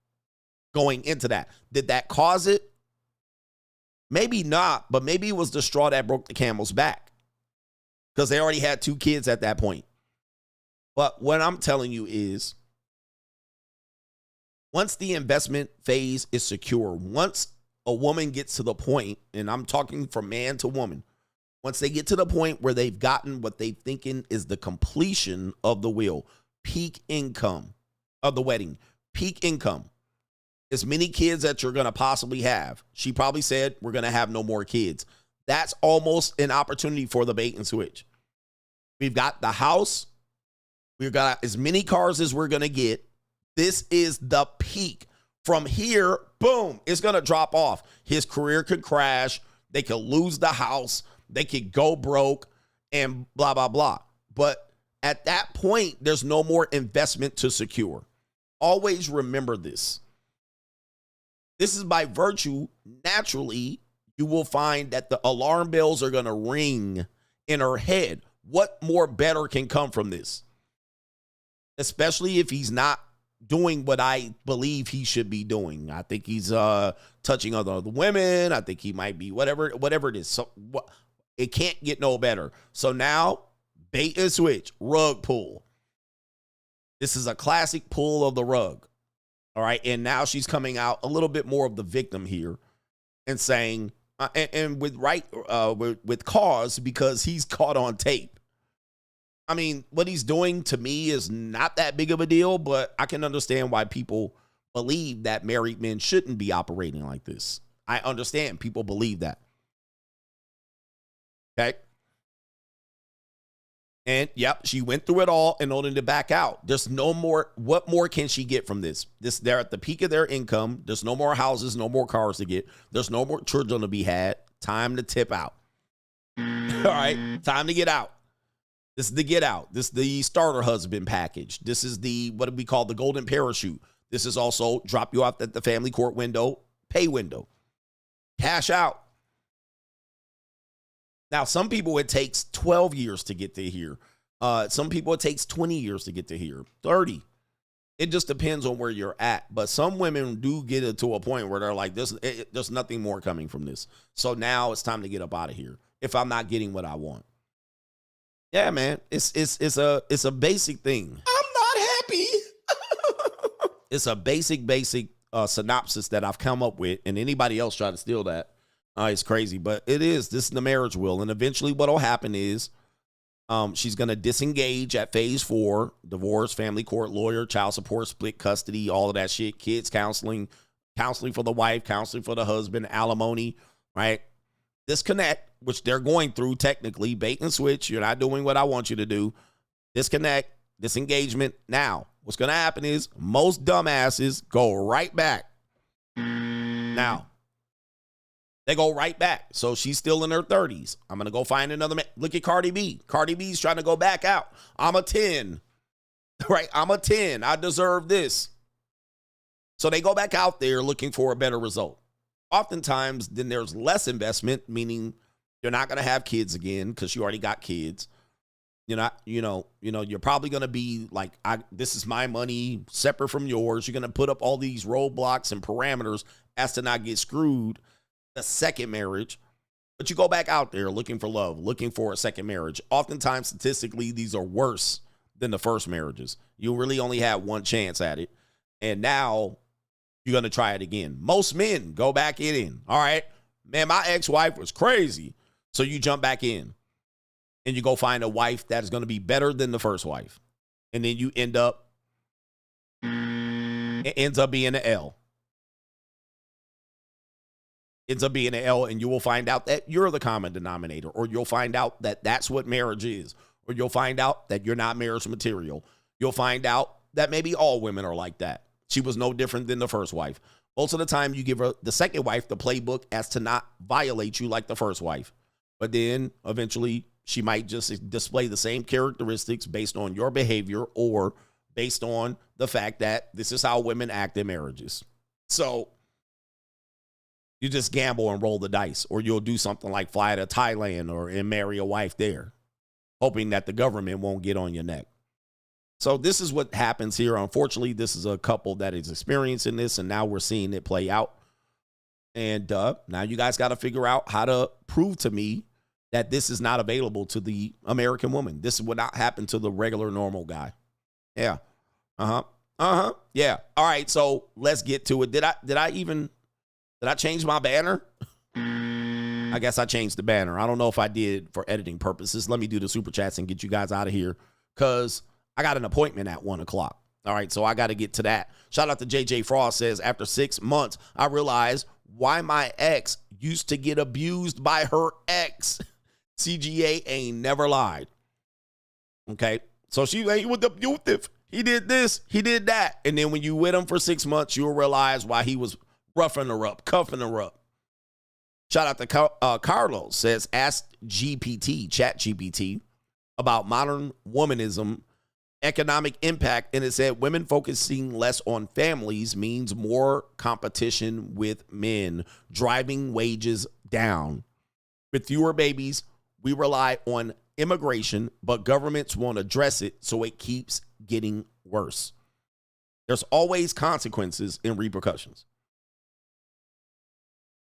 going into that. Did that cause it? Maybe not, but maybe it was the straw that broke the camel's back because they already had 2 kids at that point. But what I'm telling you is once the investment phase is secure, once a woman gets to the point, and I'm talking from man to woman, once they get to the point where they've gotten what they thinking is the completion of the will, peak income of the wedding, peak income, as many kids that you're going to possibly have. She probably said, we're going to have no more kids. That's almost an opportunity for the bait and switch. We've got the house. We've got as many cars as we're going to get. This is the peak. From here, boom, it's going to drop off. His career could crash. They could lose the house. They could go broke and blah, blah, blah. But at that point, there's no more investment to secure. Always remember this. This is by virtue, naturally, you will find that the alarm bells are going to ring in her head. What more better can come from this? Especially if he's not doing what I believe he should be doing. I think he's touching other women. I think he might be whatever it is. So it can't get no better. So now, bait and switch, rug pull. This is a classic pull of the rug. All right, and now she's coming out a little bit more of the victim here and saying, and with cause, because he's caught on tape. I mean, what he's doing to me is not that big of a deal, but I can understand why people believe that married men shouldn't be operating like this. I understand people believe that. Okay. And yep, she went through it all in order to back out. There's no more. What more can she get from this? They're at the peak of their income. There's no more houses, no more cars to get. There's no more children to be had. Time to tip out. All right, time to get out. This is the get out. This is the starter husband package. This is the, what we call the golden parachute. This is also drop you off at the family court window, pay window. Cash out. Now, some people, it takes 12 years to get to here. Some people, it takes 20 years to get to here, 30. It just depends on where you're at. But some women do get it to a point where they're like, there's nothing more coming from this. So now it's time to get up out of here if I'm not getting what I want. Yeah, man, it's a basic thing. I'm not happy. It's a basic synopsis that I've come up with, and anybody else try to steal that, it's crazy. But it is. This is the marriage will, and eventually what will happen is she's going to disengage at phase 4, divorce, family court, lawyer, child support, split custody, all of that shit, kids counseling for the wife, counseling for the husband, alimony, right? Disconnect, which they're going through technically, bait and switch. You're not doing what I want you to do. Disconnect, disengagement. Now, what's going to happen is most dumbasses go right back. Now, they go right back. So she's still in her 30s. I'm going to go find another man. Look at Cardi B. Cardi B's trying to go back out. I'm a 10. Right? I'm a 10. I deserve this. So they go back out there looking for a better result. Oftentimes, then there's less investment, meaning you're not going to have kids again because you already got kids. You're not, you're probably going to be like, this is my money separate from yours. You're going to put up all these roadblocks and parameters as to not get screwed a second marriage. But you go back out there looking for love, looking for a second marriage. Oftentimes, statistically, these are worse than the first marriages. You really only had one chance at it. And now you're going to try it again. Most men go back in. All right, man, my ex-wife was crazy. So you jump back in and you go find a wife that is going to be better than the first wife. And then you it ends up being an L. Ends up being an L, and you will find out that you're the common denominator, or you'll find out that that's what marriage is, or you'll find out that you're not marriage material. You'll find out that maybe all women are like that. She was no different than the first wife. Most of the time, you give her the second wife the playbook as to not violate you like the first wife. But then eventually she might just display the same characteristics based on your behavior or based on the fact that this is how women act in marriages. So you just gamble and roll the dice, or you'll do something like fly to Thailand and marry a wife there, hoping that the government won't get on your neck. So this is what happens here. Unfortunately, this is a couple that is experiencing this, and now we're seeing it play out. And now you guys got to figure out how to prove to me that this is not available to the American woman. This would not happen to the regular, normal guy. Yeah. Yeah. All right. So let's get to it. Did I change my banner? I guess I changed the banner. I don't know if I did for editing purposes. Let me do the super chats and get you guys out of here, because I got an appointment at 1 o'clock. All right, so I got to get to that. Shout out to JJ Frost says, after 6 months, I realized why my ex used to get abused by her ex. CGA ain't never lied. Okay. So she ain't with the youth. He did this, he did that. And then when you with him for 6 months, you'll realize why he was roughing her up, cuffing her up. Shout out to Carlos, says, ask GPT, Chat GPT, about modern womanism, economic impact. And it said, women focusing less on families means more competition with men, driving wages down. With fewer babies, we rely on immigration, but governments won't address it, so it keeps getting worse. There's always consequences and repercussions.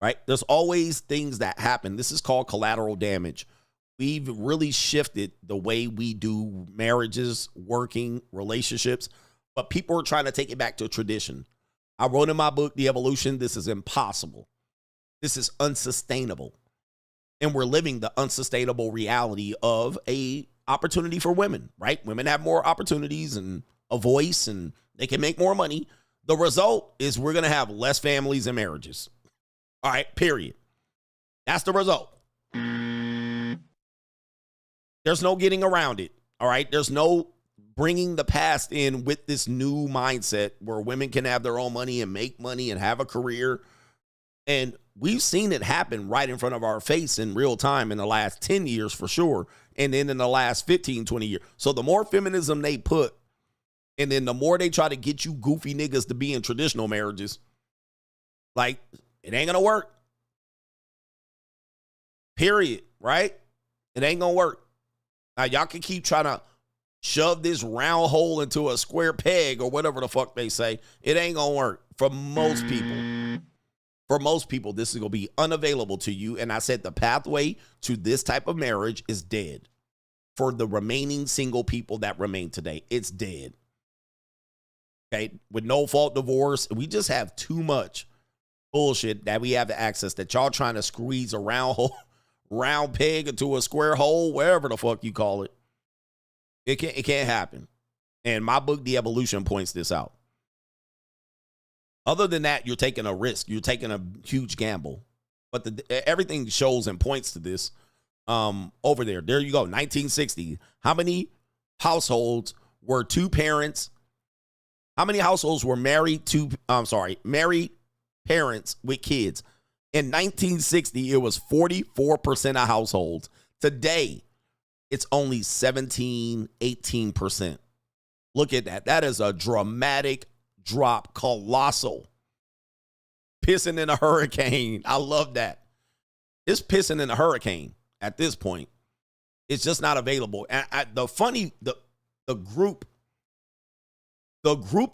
Right? There's always things that happen. This is called collateral damage. We've really shifted the way we do marriages, working, relationships, but people are trying to take it back to a tradition. I wrote in my book, The Evolution, this is impossible. This is unsustainable. And we're living the unsustainable reality of a opportunity for women, right? Women have more opportunities and a voice, and they can make more money. The result is we're going to have less families and marriages. All right, period. That's the result. There's no getting around it. All right, there's no bringing the past in with this new mindset where women can have their own money and make money and have a career. And we've seen it happen right in front of our face in real time in the last 10 years for sure. And then in the last 15, 20 years. So the more feminism they put, and then the more they try to get you goofy niggas to be in traditional marriages, like, it ain't gonna work. Period, right? It ain't gonna work. Now, y'all can keep trying to shove this round hole into a square peg or whatever the fuck they say. It ain't gonna work for most people. For most people, this is going to be unavailable to you. And I said the pathway to this type of marriage is dead. For the remaining single people that remain today, it's dead. Okay? With no fault divorce, we just have too much bullshit that we have to access that y'all trying to squeeze a round peg into a square hole, wherever the fuck you call it. It can't happen. And my book, The Evolution, points this out. Other than that, you're taking a risk. You're taking a huge gamble. But everything shows and points to this over there. There you go, 1960. How many households were two parents? How many households were married parents with kids? In 1960, it was 44% of households. Today, it's only 17, 18%. Look at that. That is a dramatic drop, colossal. Pissing in a hurricane. I love that. It's pissing in a hurricane at this point. It's just not available. And the group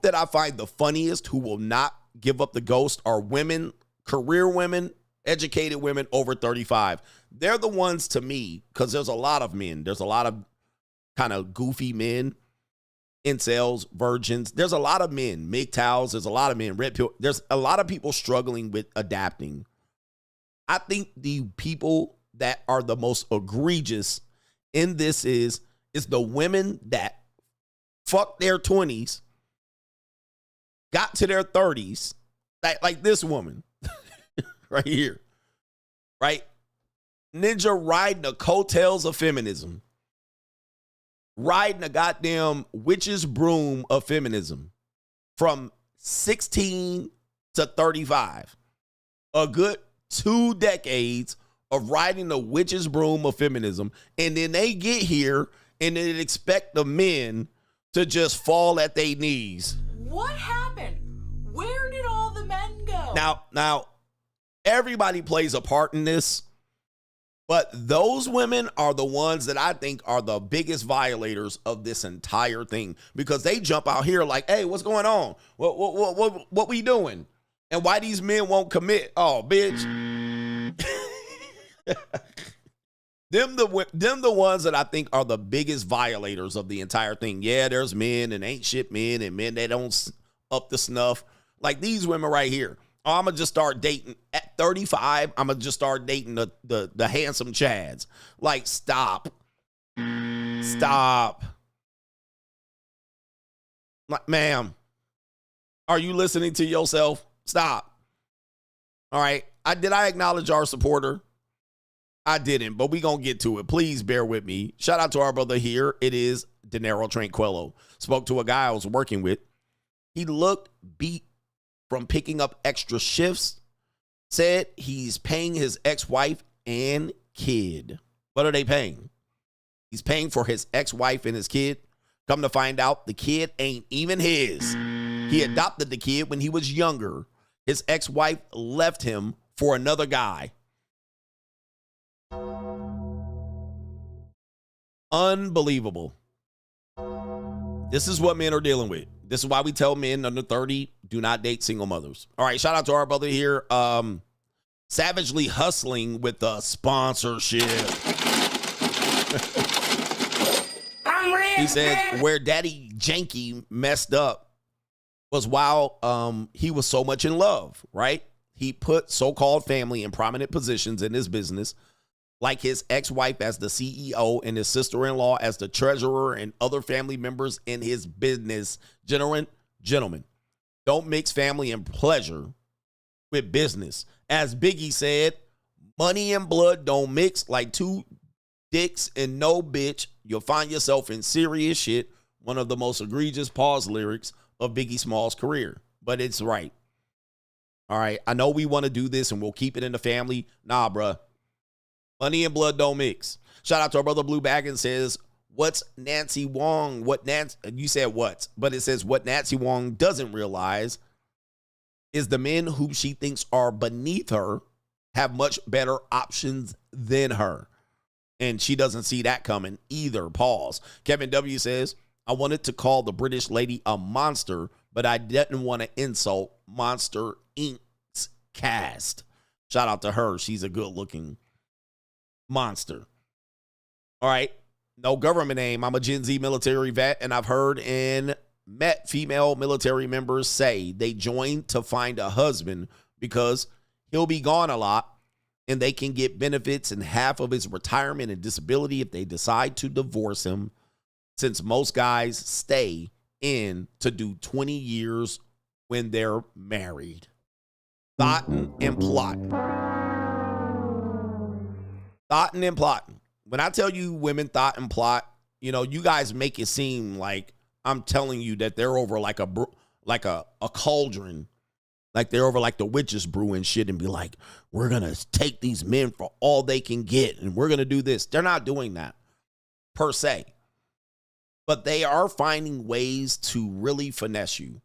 that I find the funniest who will not give up the ghost are women, career women, educated women over 35. They're the ones to me, because there's a lot of men. There's a lot of kind of goofy men. Incels, virgins. There's a lot of men, MGTOWs. There's a lot of men, red pill. There's a lot of people struggling with adapting. I think the people that are the most egregious in this is the women that fucked their 20s, got to their 30s, like this woman right here, right? Ninja riding the coattails of feminism. Riding a goddamn witch's broom of feminism from 16 to 35. A good 2 decades of riding the witch's broom of feminism. And then they get here and they expect the men to just fall at their knees. What happened? Where did all the men go? Now, everybody plays a part in this. But those women are the ones that I think are the biggest violators of this entire thing, because they jump out here like, hey, what's going on? What we doing? And why these men won't commit? Oh, bitch. Them the ones that I think are the biggest violators of the entire thing. Yeah, there's men and ain't shit men and men that don't up the snuff. Like these women right here. Oh, I'm going to just start dating at 35. I'm going to just start dating the handsome Chads. Like, stop. Stop. Like, ma'am, are you listening to yourself? Stop. All right. Did I acknowledge our supporter? I didn't, but we going to get to it. Please bear with me. Shout out to our brother here. It is Dinero Tranquillo. Spoke to a guy I was working with. He looked beat from picking up extra shifts. Said he's paying his ex-wife and kid. What are they paying? He's paying for his ex-wife and his kid. Come to find out, the kid ain't even his. He adopted the kid when he was younger. His ex-wife left him for another guy. Unbelievable. This is what men are dealing with. This is why we tell men under 30, do not date single mothers. All right, shout out to our brother here. Savagely hustling with the sponsorship. He says where Daddy Yankee messed up was while he was so much in love, right? He put so-called family in prominent positions in his business, like his ex-wife as the CEO and his sister-in-law as the treasurer and other family members in his business. Gentlemen, don't mix family and pleasure with business. As Biggie said, money and blood don't mix like two dicks and no bitch. You'll find yourself in serious shit. One of the most egregious pause lyrics of Biggie Small's career. But it's right. All right, I know we want to do this and we'll keep it in the family. Nah, bruh. Money and blood don't mix. Shout out to our brother Blue Baggins says, what's Nancy Wong? You said what? But it says what Nancy Wong doesn't realize is the men who she thinks are beneath her have much better options than her. And she doesn't see that coming either. Pause. Kevin W says, I wanted to call the British lady a monster, but I didn't want to insult Monster Inc.'s cast. Shout out to her. She's a good looking monster. All right. No government name. I'm a Gen Z military vet, and I've heard and met female military members say they joined to find a husband because he'll be gone a lot and they can get benefits and half of his retirement and disability if they decide to divorce him, since most guys stay in to do 20 years when they're married. Thoughtin' and plotting. Thoughtin' and plotting. When I tell you women thought and plot, you know, you guys make it seem like I'm telling you that they're over like a cauldron, like they're over like the witch's brew and shit and be like, we're going to take these men for all they can get and we're going to do this. They're not doing that per se, but they are finding ways to really finesse you,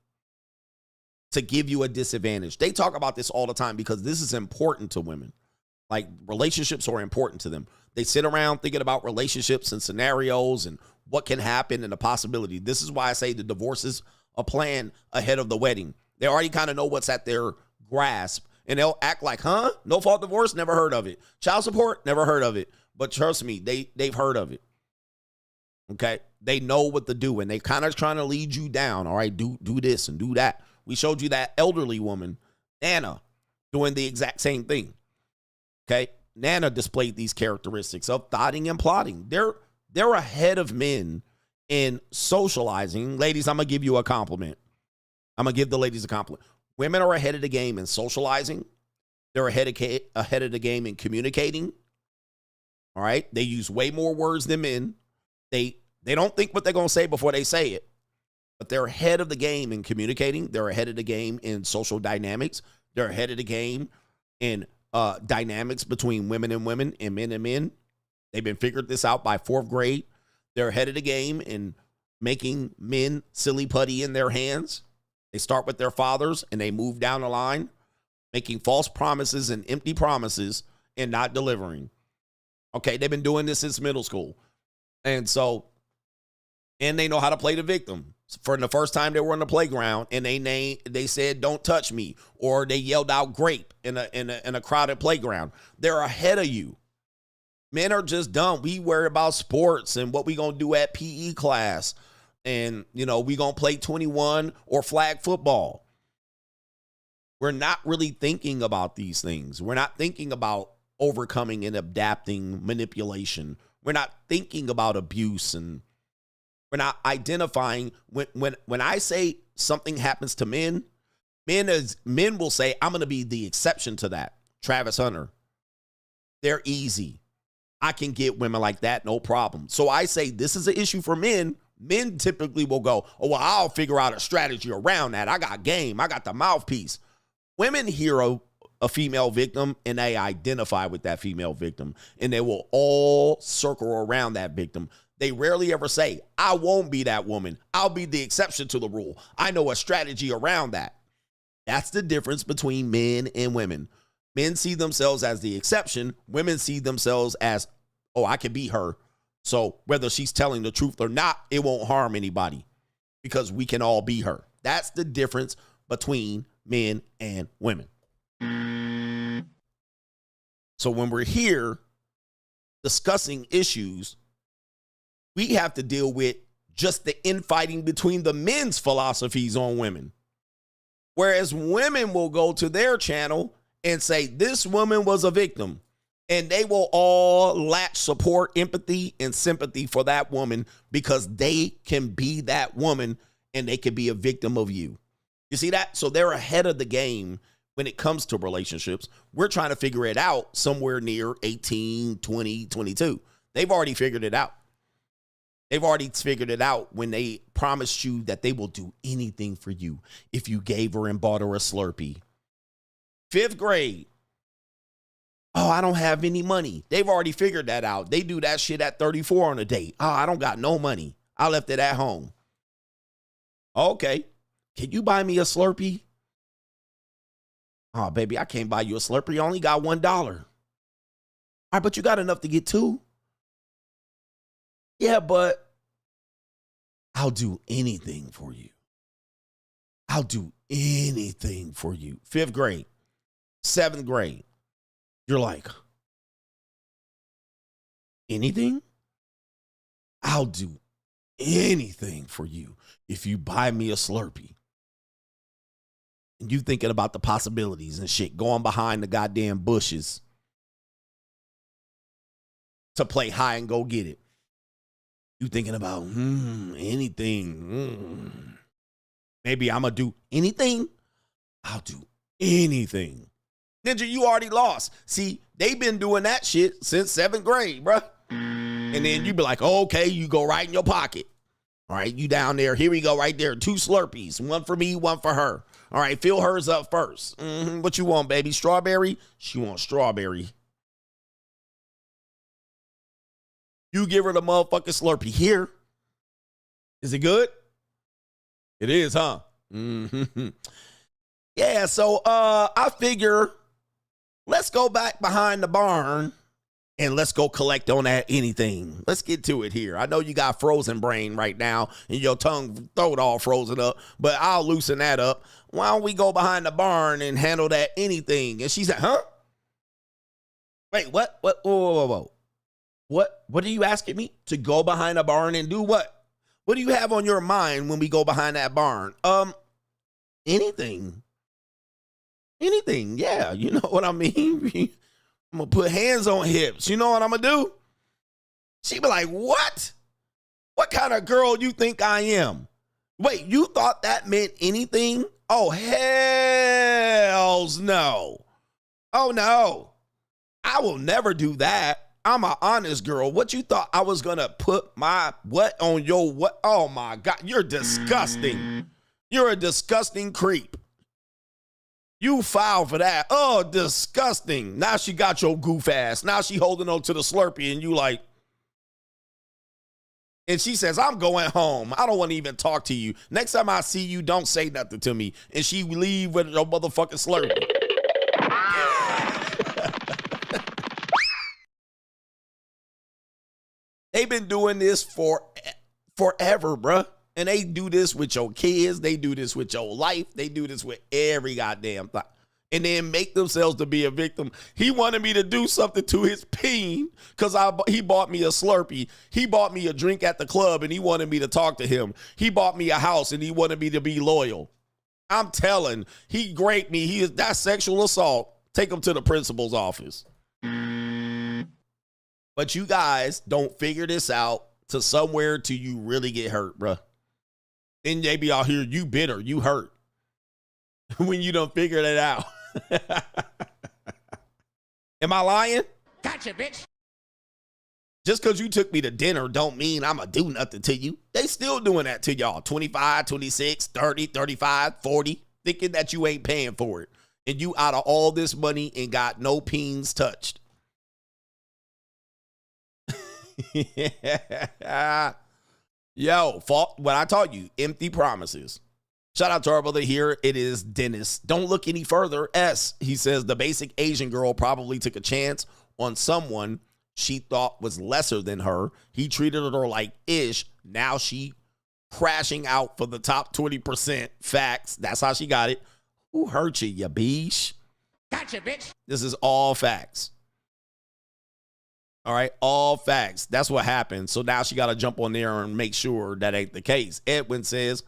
to give you a disadvantage. They talk about this all the time because this is important to women. Like, relationships are important to them. They sit around thinking about relationships and scenarios and what can happen and the possibility. This is why I say the divorce is a plan ahead of the wedding. They already kind of know what's at their grasp, and they'll act like, huh? No fault divorce? Never heard of it. Child support? Never heard of it. But trust me, they've heard of it. Okay? They know what to do, and they kind of trying to lead you down. All right, do this and do that. We showed you that elderly woman, Anna, doing the exact same thing. Okay, Nana displayed these characteristics of thoughting and plotting. They're ahead of men in socializing. Ladies, I'm going to give you a compliment. I'm going to give the ladies a compliment. Women are ahead of the game in socializing. They're ahead of the game in communicating. All right, they use way more words than men. They don't think what they're going to say before they say it. But they're ahead of the game in communicating. They're ahead of the game in social dynamics. They're ahead of the game in dynamics between women and women and men and men. They've been figured this out by 4th grade. They're ahead of the game in making men silly putty in their hands. They start with their fathers and they move down the line, making false promises and empty promises and not delivering. Okay, they've been doing this since middle school. And they know how to play the victim. For the first time they were on the playground and they said, don't touch me, or they yelled out grape in a crowded playground. They're ahead of you. Men are just dumb. We worry about sports and what we going to do at PE class. And, you know, we going to play 21 or flag football. We're not really thinking about these things. We're not thinking about overcoming and adapting manipulation. We're not thinking about abuse, and we're not identifying when I say something happens to men will say, I'm going to be the exception to that. Travis Hunter. They're easy. I can get women like that, no problem. So I say this is an issue for men. Men typically will go, oh, well, I'll figure out a strategy around that. I got game. I got the mouthpiece. Women hear a female victim and they identify with that female victim, and they will all circle around that victim. They rarely ever say, I won't be that woman. I'll be the exception to the rule. I know a strategy around that. That's the difference between men and women. Men see themselves as the exception. Women see themselves as, oh, I can be her. So whether she's telling the truth or not, it won't harm anybody because we can all be her. That's the difference between men and women. So when we're here discussing issues, we have to deal with just the infighting between the men's philosophies on women. Whereas women will go to their channel and say, this woman was a victim. And they will all latch support, empathy, and sympathy for that woman because they can be that woman and they can be a victim of you. You see that? So they're ahead of the game when it comes to relationships. We're trying to figure it out somewhere near 18, 20, 22. They've already figured it out. They've already figured it out when they promised you that they will do anything for you if you gave her and bought her a Slurpee. 5th grade. Oh, I don't have any money. They've already figured that out. They do that shit at 34 on a date. Oh, I don't got no money. I left it at home. Okay. Can you buy me a Slurpee? Oh, baby, I can't buy you a Slurpee. I only got $1. All right, but you got enough to get 2. Yeah, but I'll do anything for you. I'll do anything for you. 5th grade, 7th grade. You're like, anything? I'll do anything for you if you buy me a Slurpee. And you thinking about the possibilities and shit, going behind the goddamn bushes to play high and go get it. You thinking about anything. Maybe I'm going to do anything. I'll do anything. Ninja, you already lost. See, they've been doing that shit since 7th grade, bruh. And then you be like, oh, okay, you go right in your pocket. All right, you down there. Here we go right there. 2 Slurpees. 1 for me, 1 for her. All right, fill hers up first. What you want, baby? Strawberry? She wants strawberry. You give her the motherfucking Slurpee. Here. Is it good? It is, huh? Yeah, so I figure let's go back behind the barn and let's go collect on that anything. Let's get to it here. I know you got frozen brain right now and your tongue throat all frozen up, but I'll loosen that up. Why don't we go behind the barn and handle that anything? And she said, huh? Wait, what? Whoa. What are you asking me? To go behind a barn and do what? What do you have on your mind when we go behind that barn? Anything. Anything, yeah, you know what I mean? I'm going to put hands on hips. You know what I'm going to do? She be like, what? What kind of girl you think I am? Wait, you thought that meant anything? Oh, hells no. Oh, no. I will never do that. I'm an honest girl. What you thought I was going to put my what on your what? Oh, my God. You're disgusting. You're a disgusting creep. You foul for that. Oh, disgusting. Now she got your goof ass. Now she holding on to the Slurpee and you like. And she says, I'm going home. I don't want to even talk to you. Next time I see you, don't say nothing to me. And she leave with your motherfucking Slurpee. They've been doing this forever, bruh. And they do this with your kids. They do this with your life. They do this with every goddamn thing. And then make themselves to be a victim. He wanted me to do something to his peen because he bought me a Slurpee. He bought me a drink at the club and he wanted me to talk to him. He bought me a house and he wanted me to be loyal. I'm telling, he raped me. That's sexual assault. Take him to the principal's office. But you guys don't figure this out to somewhere till you really get hurt, bruh. Then they be out here, you bitter, you hurt. When you don't figure that out. Am I lying? Gotcha, bitch. Just because you took me to dinner don't mean I'm going to do nothing to you. They still doing that to y'all. 25, 26, 30, 35, 40, thinking that you ain't paying for it. And you out of all this money and got no peens touched. Yo, what I taught you, empty promises. Shout out to our brother here. It is Dennis. Don't look any further. S, he says, the basic Asian girl probably took a chance on someone she thought was lesser than her. He treated her like ish. Now she crashing out for the top 20%. Facts. That's how she got it. Who hurt you, you beesh? Gotcha, bitch. This is all facts. All right, all facts. That's what happened. So now she got to jump on there and make sure that ain't the case. Edwin says,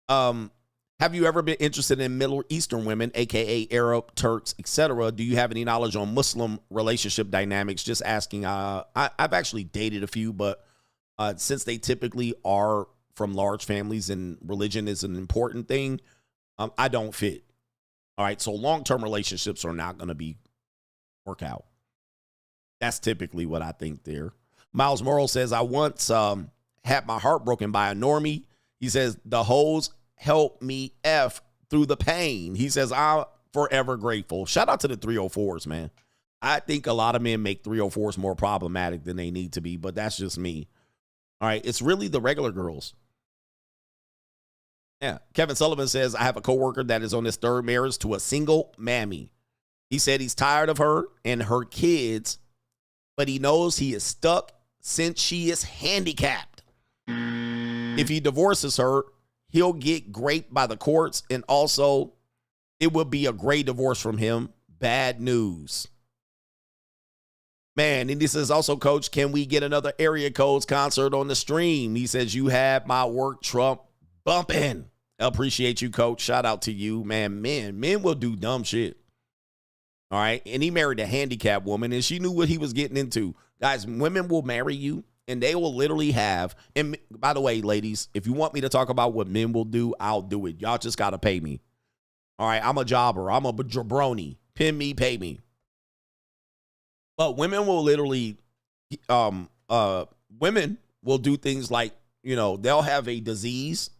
have you ever been interested in Middle Eastern women, aka Arab, Turks, etc.? Do you have any knowledge on Muslim relationship dynamics? Just asking. I've actually dated a few, but since they typically are from large families and religion is an important thing, I don't fit. All right, so long-term relationships are not going to work out. That's typically what I think there. Miles Morrow says, I once had my heart broken by a normie. He says, the hoes help me F through the pain. He says, I'm forever grateful. Shout out to the 304s, man. I think a lot of men make 304s more problematic than they need to be, but that's just me. All right, it's really the regular girls. Yeah, Kevin Sullivan says, I have a coworker that is on his third marriage to a single mammy. He said he's tired of her and her kids, but he knows he is stuck since she is handicapped. If he divorces her, he'll get raped by the courts, and also it would be a great divorce from him. Bad news. Man, and he says also, Coach, can we get another Area Codes concert on the stream? He says, you have my work Trump bumping. Appreciate you, Coach. Shout out to you, man. Men will do dumb shit. All right. And he married a handicapped woman, and she knew what he was getting into. Guys, women will marry you, and they will literally have. And by the way, ladies, if you want me to talk about what men will do, I'll do it. Y'all just got to pay me. All right. I'm a jobber. I'm a jabroni. Pin me, pay me. But women will literally, women will do things like, they'll have a disease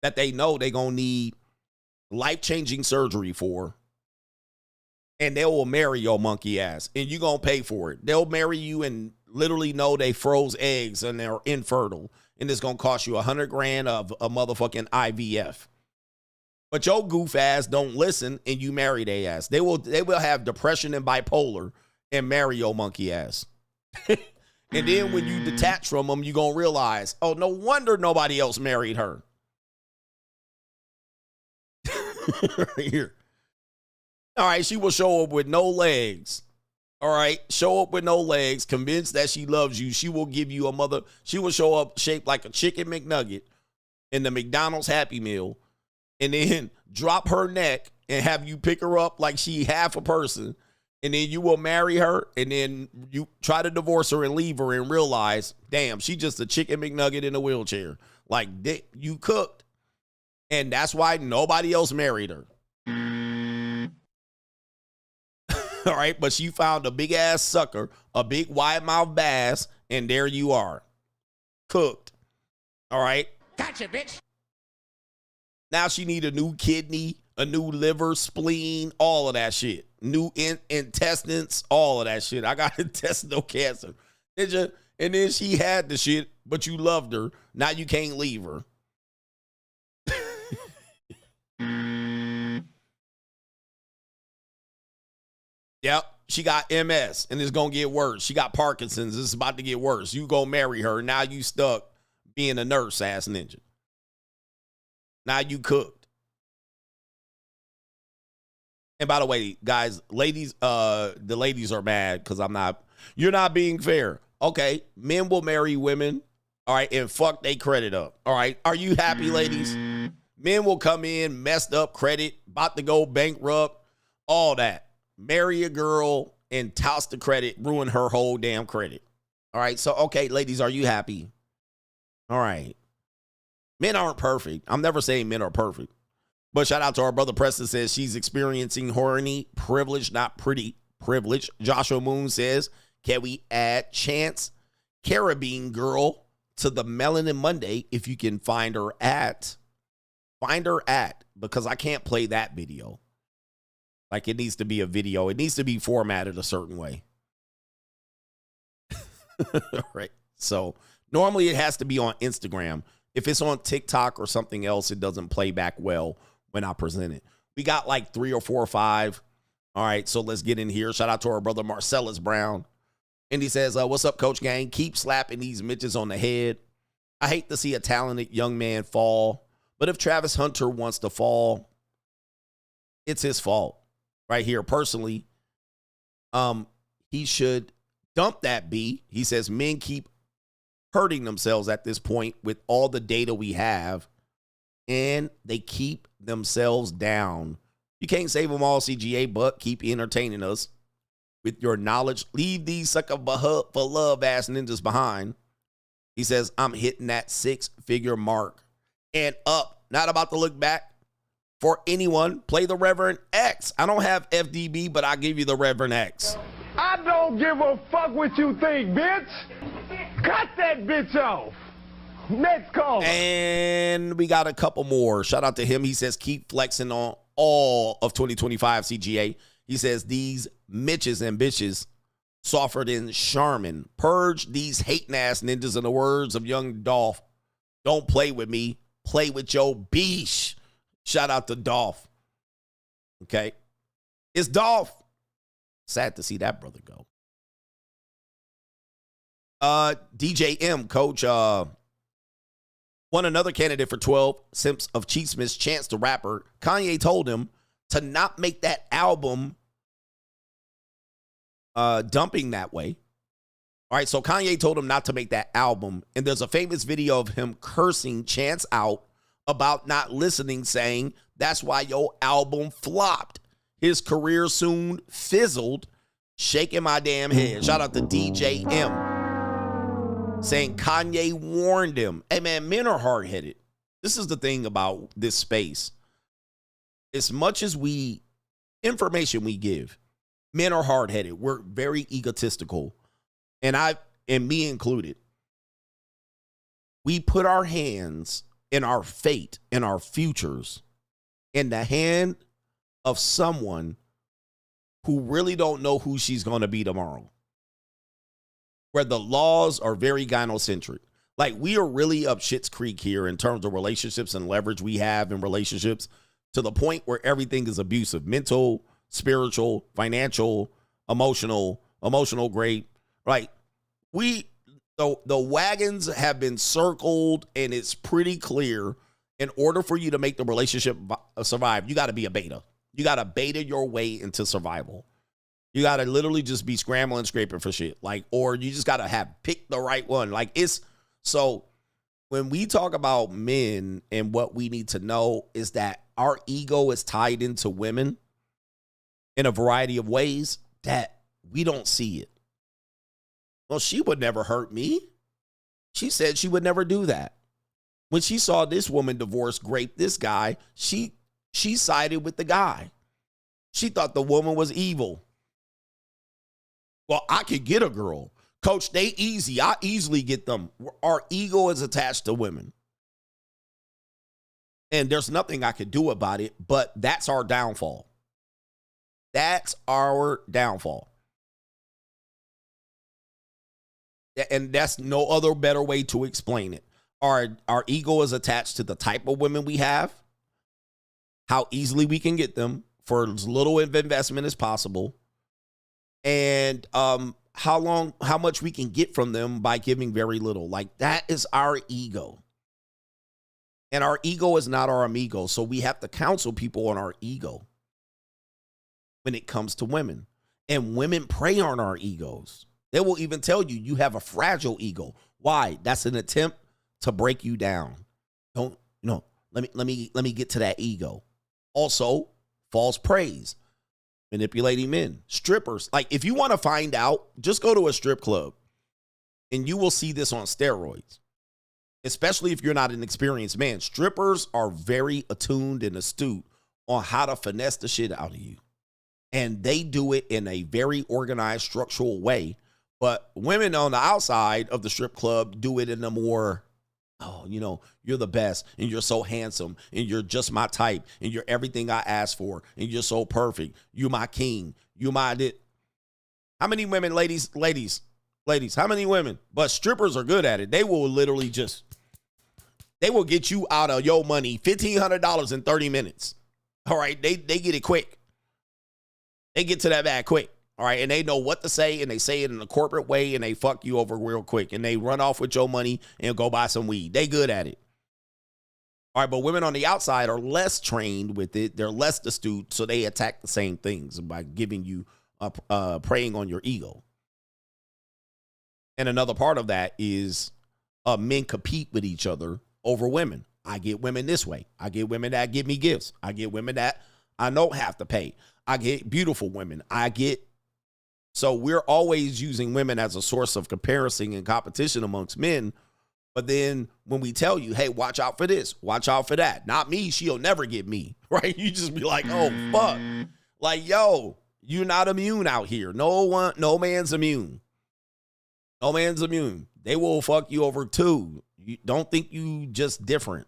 that they know they're going to need life-changing surgery for. And they will marry your monkey ass, and you're going to pay for it. They'll marry you and literally know they froze eggs and they're infertile, and it's going to cost you $100,000 of a motherfucking IVF. But your goof ass don't listen, and you marry their ass. They will have depression and bipolar and marry your monkey ass. And then when you detach from them, you're going to realize, oh, no wonder nobody else married her. Right here. All right, she will show up with no legs. All right, show up with no legs, convinced that she loves you. She will give you she will show up shaped like a chicken McNugget in the McDonald's Happy Meal, and then drop her neck and have you pick her up like she half a person, and then you will marry her, and then you try to divorce her and leave her and realize, damn, she just a chicken McNugget in a wheelchair. Like, you cooked. And that's why nobody else married her. All right, but she found a big ass sucker, a big wide mouth bass, and there you are. Cooked. All right. Gotcha, bitch. Now she need a new kidney, a new liver, spleen, all of that shit. New intestines, all of that shit. I got intestinal cancer. And then she had the shit, but you loved her. Now you can't leave her. Yep, she got MS, and it's going to get worse. She got Parkinson's. It's about to get worse. You go marry her. Now you stuck being a nurse, ass ninja. Now you cooked. And by the way, guys, ladies, the ladies are mad because you're not being fair. Okay, men will marry women, all right, and fuck they credit up, all right? Are you happy, ladies? Men will come in, messed up credit, about to go bankrupt, all that. Marry a girl and toss the credit, ruin her whole damn credit. All right, so, okay, ladies, are you happy? All right. Men aren't perfect. I'm never saying men are perfect. But shout out to our brother Preston says she's experiencing horny privilege, not pretty privilege. Joshua Moon says, can we add Chance Caribbean girl to the Melanin Monday, if you can find her at, because I can't play that video. Like, it needs to be a video. It needs to be formatted a certain way. Right. So normally it has to be on Instagram. If it's on TikTok or something else, it doesn't play back well when I present it. We got like 3 or 4 or 5. All right, so let's get in here. Shout out to our brother Marcellus Brown. And he says, what's up, Coach Gang? Keep slapping these Mitches on the head. I hate to see a talented young man fall, but if Travis Hunter wants to fall, it's his fault. Right here, personally, he should dump that B. He says men keep hurting themselves at this point with all the data we have, and they keep themselves down. You can't save them all, CGA, but keep entertaining us with your knowledge. Leave these sucker for love ass ninjas behind. He says, I'm hitting that 6-figure mark and up. Not about to look back. For anyone, play the Reverend X. I don't have FDB, but I'll give you the Reverend X. I don't give a fuck what you think, bitch. Cut that bitch off. Next call. And we got a couple more. Shout out to him. He says, keep flexing on all of 2025 CGA. He says, these Mitches and bitches softer than Charmin. Purge these hating ass ninjas, in the words of young Dolph. Don't play with me. Play with your beesh. Shout out to Dolph. Okay. It's Dolph. Sad to see that brother go. DJ M, coach, won another candidate for 12 Simps of Cheesmith's Chance the Rapper. Kanye told him to not make that album dumping that way. All right, so Kanye told him not to make that album. And there's a famous video of him cursing Chance out about not listening, saying, that's why your album flopped. His career soon fizzled. Shaking my damn head. Shout out to DJ M. Saying Kanye warned him. Hey, man, men are hard-headed. This is the thing about this space. As much as information we give, men are hard-headed. We're very egotistical. And me included. We put our hands in our fate and our futures in the hand of someone who really don't know who she's going to be tomorrow. Where the laws are very gynocentric. Like, we are really up shit's creek here in terms of relationships and leverage we have in relationships, to the point where everything is abusive. Mental, spiritual, financial, emotional grade. Right? The wagons have been circled, and it's pretty clear, in order for you to make the relationship survive, you got to be a beta. You got to beta your way into survival. You got to literally just be scrambling, scraping for shit. Like, or you just got to pick the right one. Like, so when we talk about men, and what we need to know is that our ego is tied into women in a variety of ways that we don't see it. Well, she would never hurt me. She said she would never do that. When she saw this woman grape this guy, she sided with the guy. She thought the woman was evil. Well, I could get a girl. Coach, they easy. I easily get them. Our ego is attached to women. And there's nothing I could do about it, but that's our downfall. That's our downfall. And that's no other better way to explain it. Our ego is attached to the type of women we have, how easily we can get them for as little of investment as possible, and how much we can get from them by giving very little. Like, that is our ego. And our ego is not our amigo. So we have to counsel people on our ego when it comes to women. And women prey on our egos. They will even tell you, you have a fragile ego. Why? That's an attempt to break you down. Don't, let me get to that ego. Also, false praise, manipulating men, strippers. Like, if you want to find out, just go to a strip club and you will see this on steroids, especially if you're not an experienced man. Strippers are very attuned and astute on how to finesse the shit out of you. And they do it in a very organized, structural way But women on the outside of the strip club do it in a more, oh, you know, you're the best and you're so handsome and you're just my type and you're everything I asked for and you're so perfect. You're my king. You my it. How many women, ladies, how many women? But strippers are good at it. They will literally just, they will get you out of your money $1,500 in 30 minutes. All right. They get it quick. They get to that bag quick. All right, and they know what to say, and they say it in a corporate way, and they fuck you over real quick, and they run off with your money and go buy some weed. They good at it. All right, but women on the outside are less trained with it. They're less astute, so they attack the same things by giving you, preying on your ego. And another part of that is men compete with each other over women. I get women this way. I get women that give me gifts. I get women that I don't have to pay. I get beautiful women. So we're always using women as a source of comparison and competition amongst men. But then when we tell you, hey, watch out for this, watch out for that. Not me. She'll never get me, right? You just be like, oh, fuck. Like, yo, you're not immune out here. No man's immune. No man's immune. They will fuck you over too. You don't think you just different.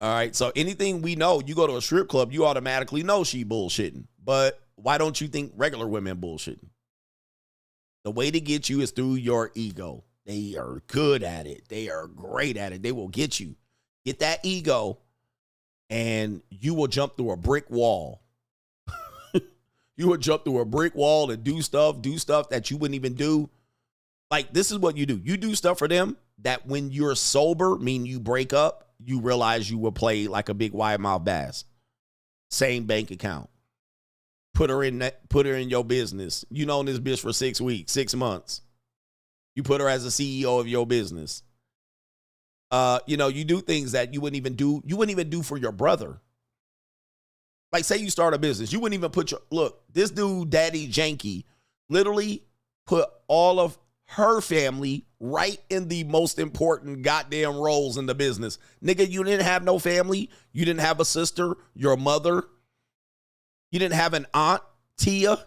All right, so anything we know, you go to a strip club, you automatically know she bullshitting. But why don't you think regular women bullshitting? The way to get you is through your ego. They are good at it. They are great at it. They will get you. Get that ego, and you will jump through a brick wall. You will jump through a brick wall and do stuff that you wouldn't even do. Like, this is what you do. You do stuff for them that when you're sober, meaning you break up, you realize you will play like a big wide mouth bass. Same bank account. Put her in your business. You known this bitch for 6 weeks, 6 months. You put her as a CEO of your business. You know, you do things that you wouldn't even do for your brother. Like, say you start a business. You wouldn't even put look, this dude, Daddy Yankee, literally put all of her family right in the most important goddamn roles in the business. Nigga, you didn't have no family. You didn't have a sister, your mother. You didn't have an aunt, Tia.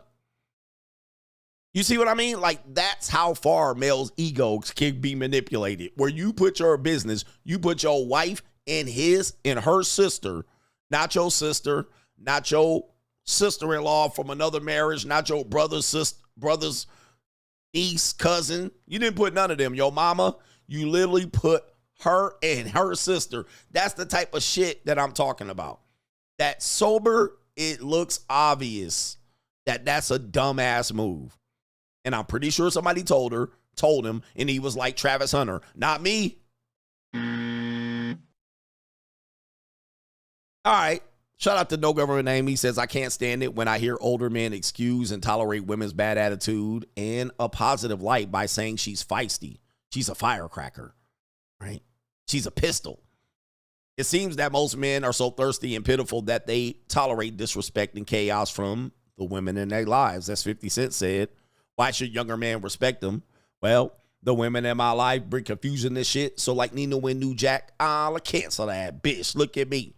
You see what I mean? Like, that's how far males' egos can be manipulated. Where you put your business, you put your wife and her sister, not your sister, not your sister-in-law from another marriage, not your brother's niece, cousin. You didn't put none of them. Your mama, you literally put her and her sister. That's the type of shit that I'm talking about. That sober, it looks obvious that that's a dumbass move. And I'm pretty sure somebody told him, and he was like, Travis Hunter, not me. All right. Shout out to No Government Name. He says, I can't stand it when I hear older men excuse and tolerate women's bad attitude in a positive light by saying she's feisty. She's a firecracker, right? She's a pistol. It seems that most men are so thirsty and pitiful that they tolerate disrespect and chaos from the women in their lives. As 50 Cent said, why should younger men respect them? Well, the women in my life bring confusion and shit. So like Nina Win New Jack, I'll cancel that bitch. Look at me.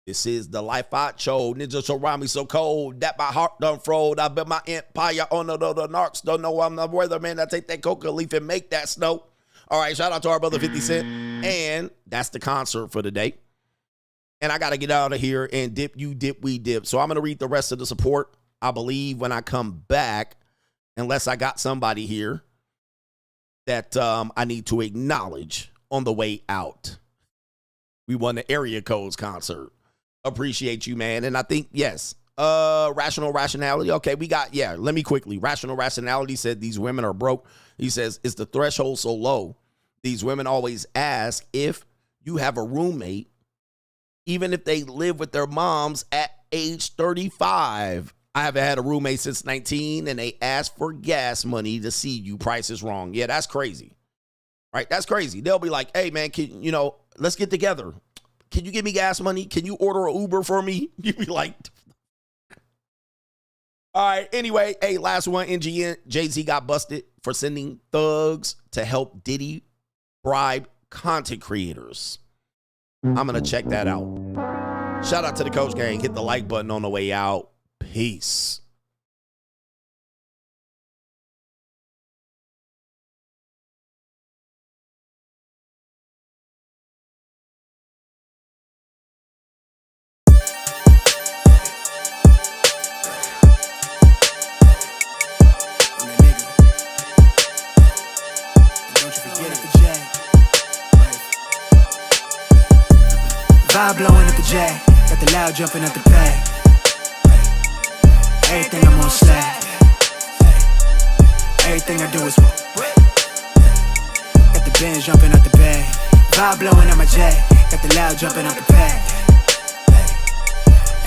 This is the life I chose. Ninja so rhyme me so cold that my heart done froze. I bet my empire on the narcs don't know I'm the weatherman. I take that coca leaf and make that snow. All right, shout out to our brother 50 Cent. And that's the concert for the day. And I got to get out of here and dip, you dip, we dip. So I'm going to read the rest of the support. I believe when I come back, unless I got somebody here that I need to acknowledge on the way out. We won the Area Codes concert. Appreciate you, man. And I think, yes, Rational Rationality. Okay, let me quickly. Rational Rationality said these women are broke. He says, is the threshold so low? These women always ask if you have a roommate, even if they live with their moms at age 35. I haven't had a roommate since 19, and they ask for gas money to see you. Price is wrong. Yeah, that's crazy. Right? That's crazy. They'll be like, hey, man, let's get together. Can you give me gas money? Can you order an Uber for me? You be like, all right. Anyway, hey, last one. NGN. Jay-Z got busted for sending thugs to help Diddy bribe content creators. I'm going to check that out. Shout out to the Coach Gang. Hit the like button on the way out. Peace. Vibe blowing up the J. Got the loud jumping up the pay. Everything I'm on slap. Everything I do is got the Benz jumping up the bay. Vibe blowing up my J. Got the loud jumping up the pay.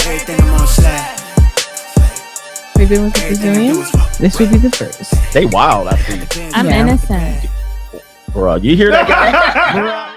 Everything I'm on slap. We've been with the Brazilians. This would be the first. They wild, I think. I'm innocent. Bro, you hear that guy?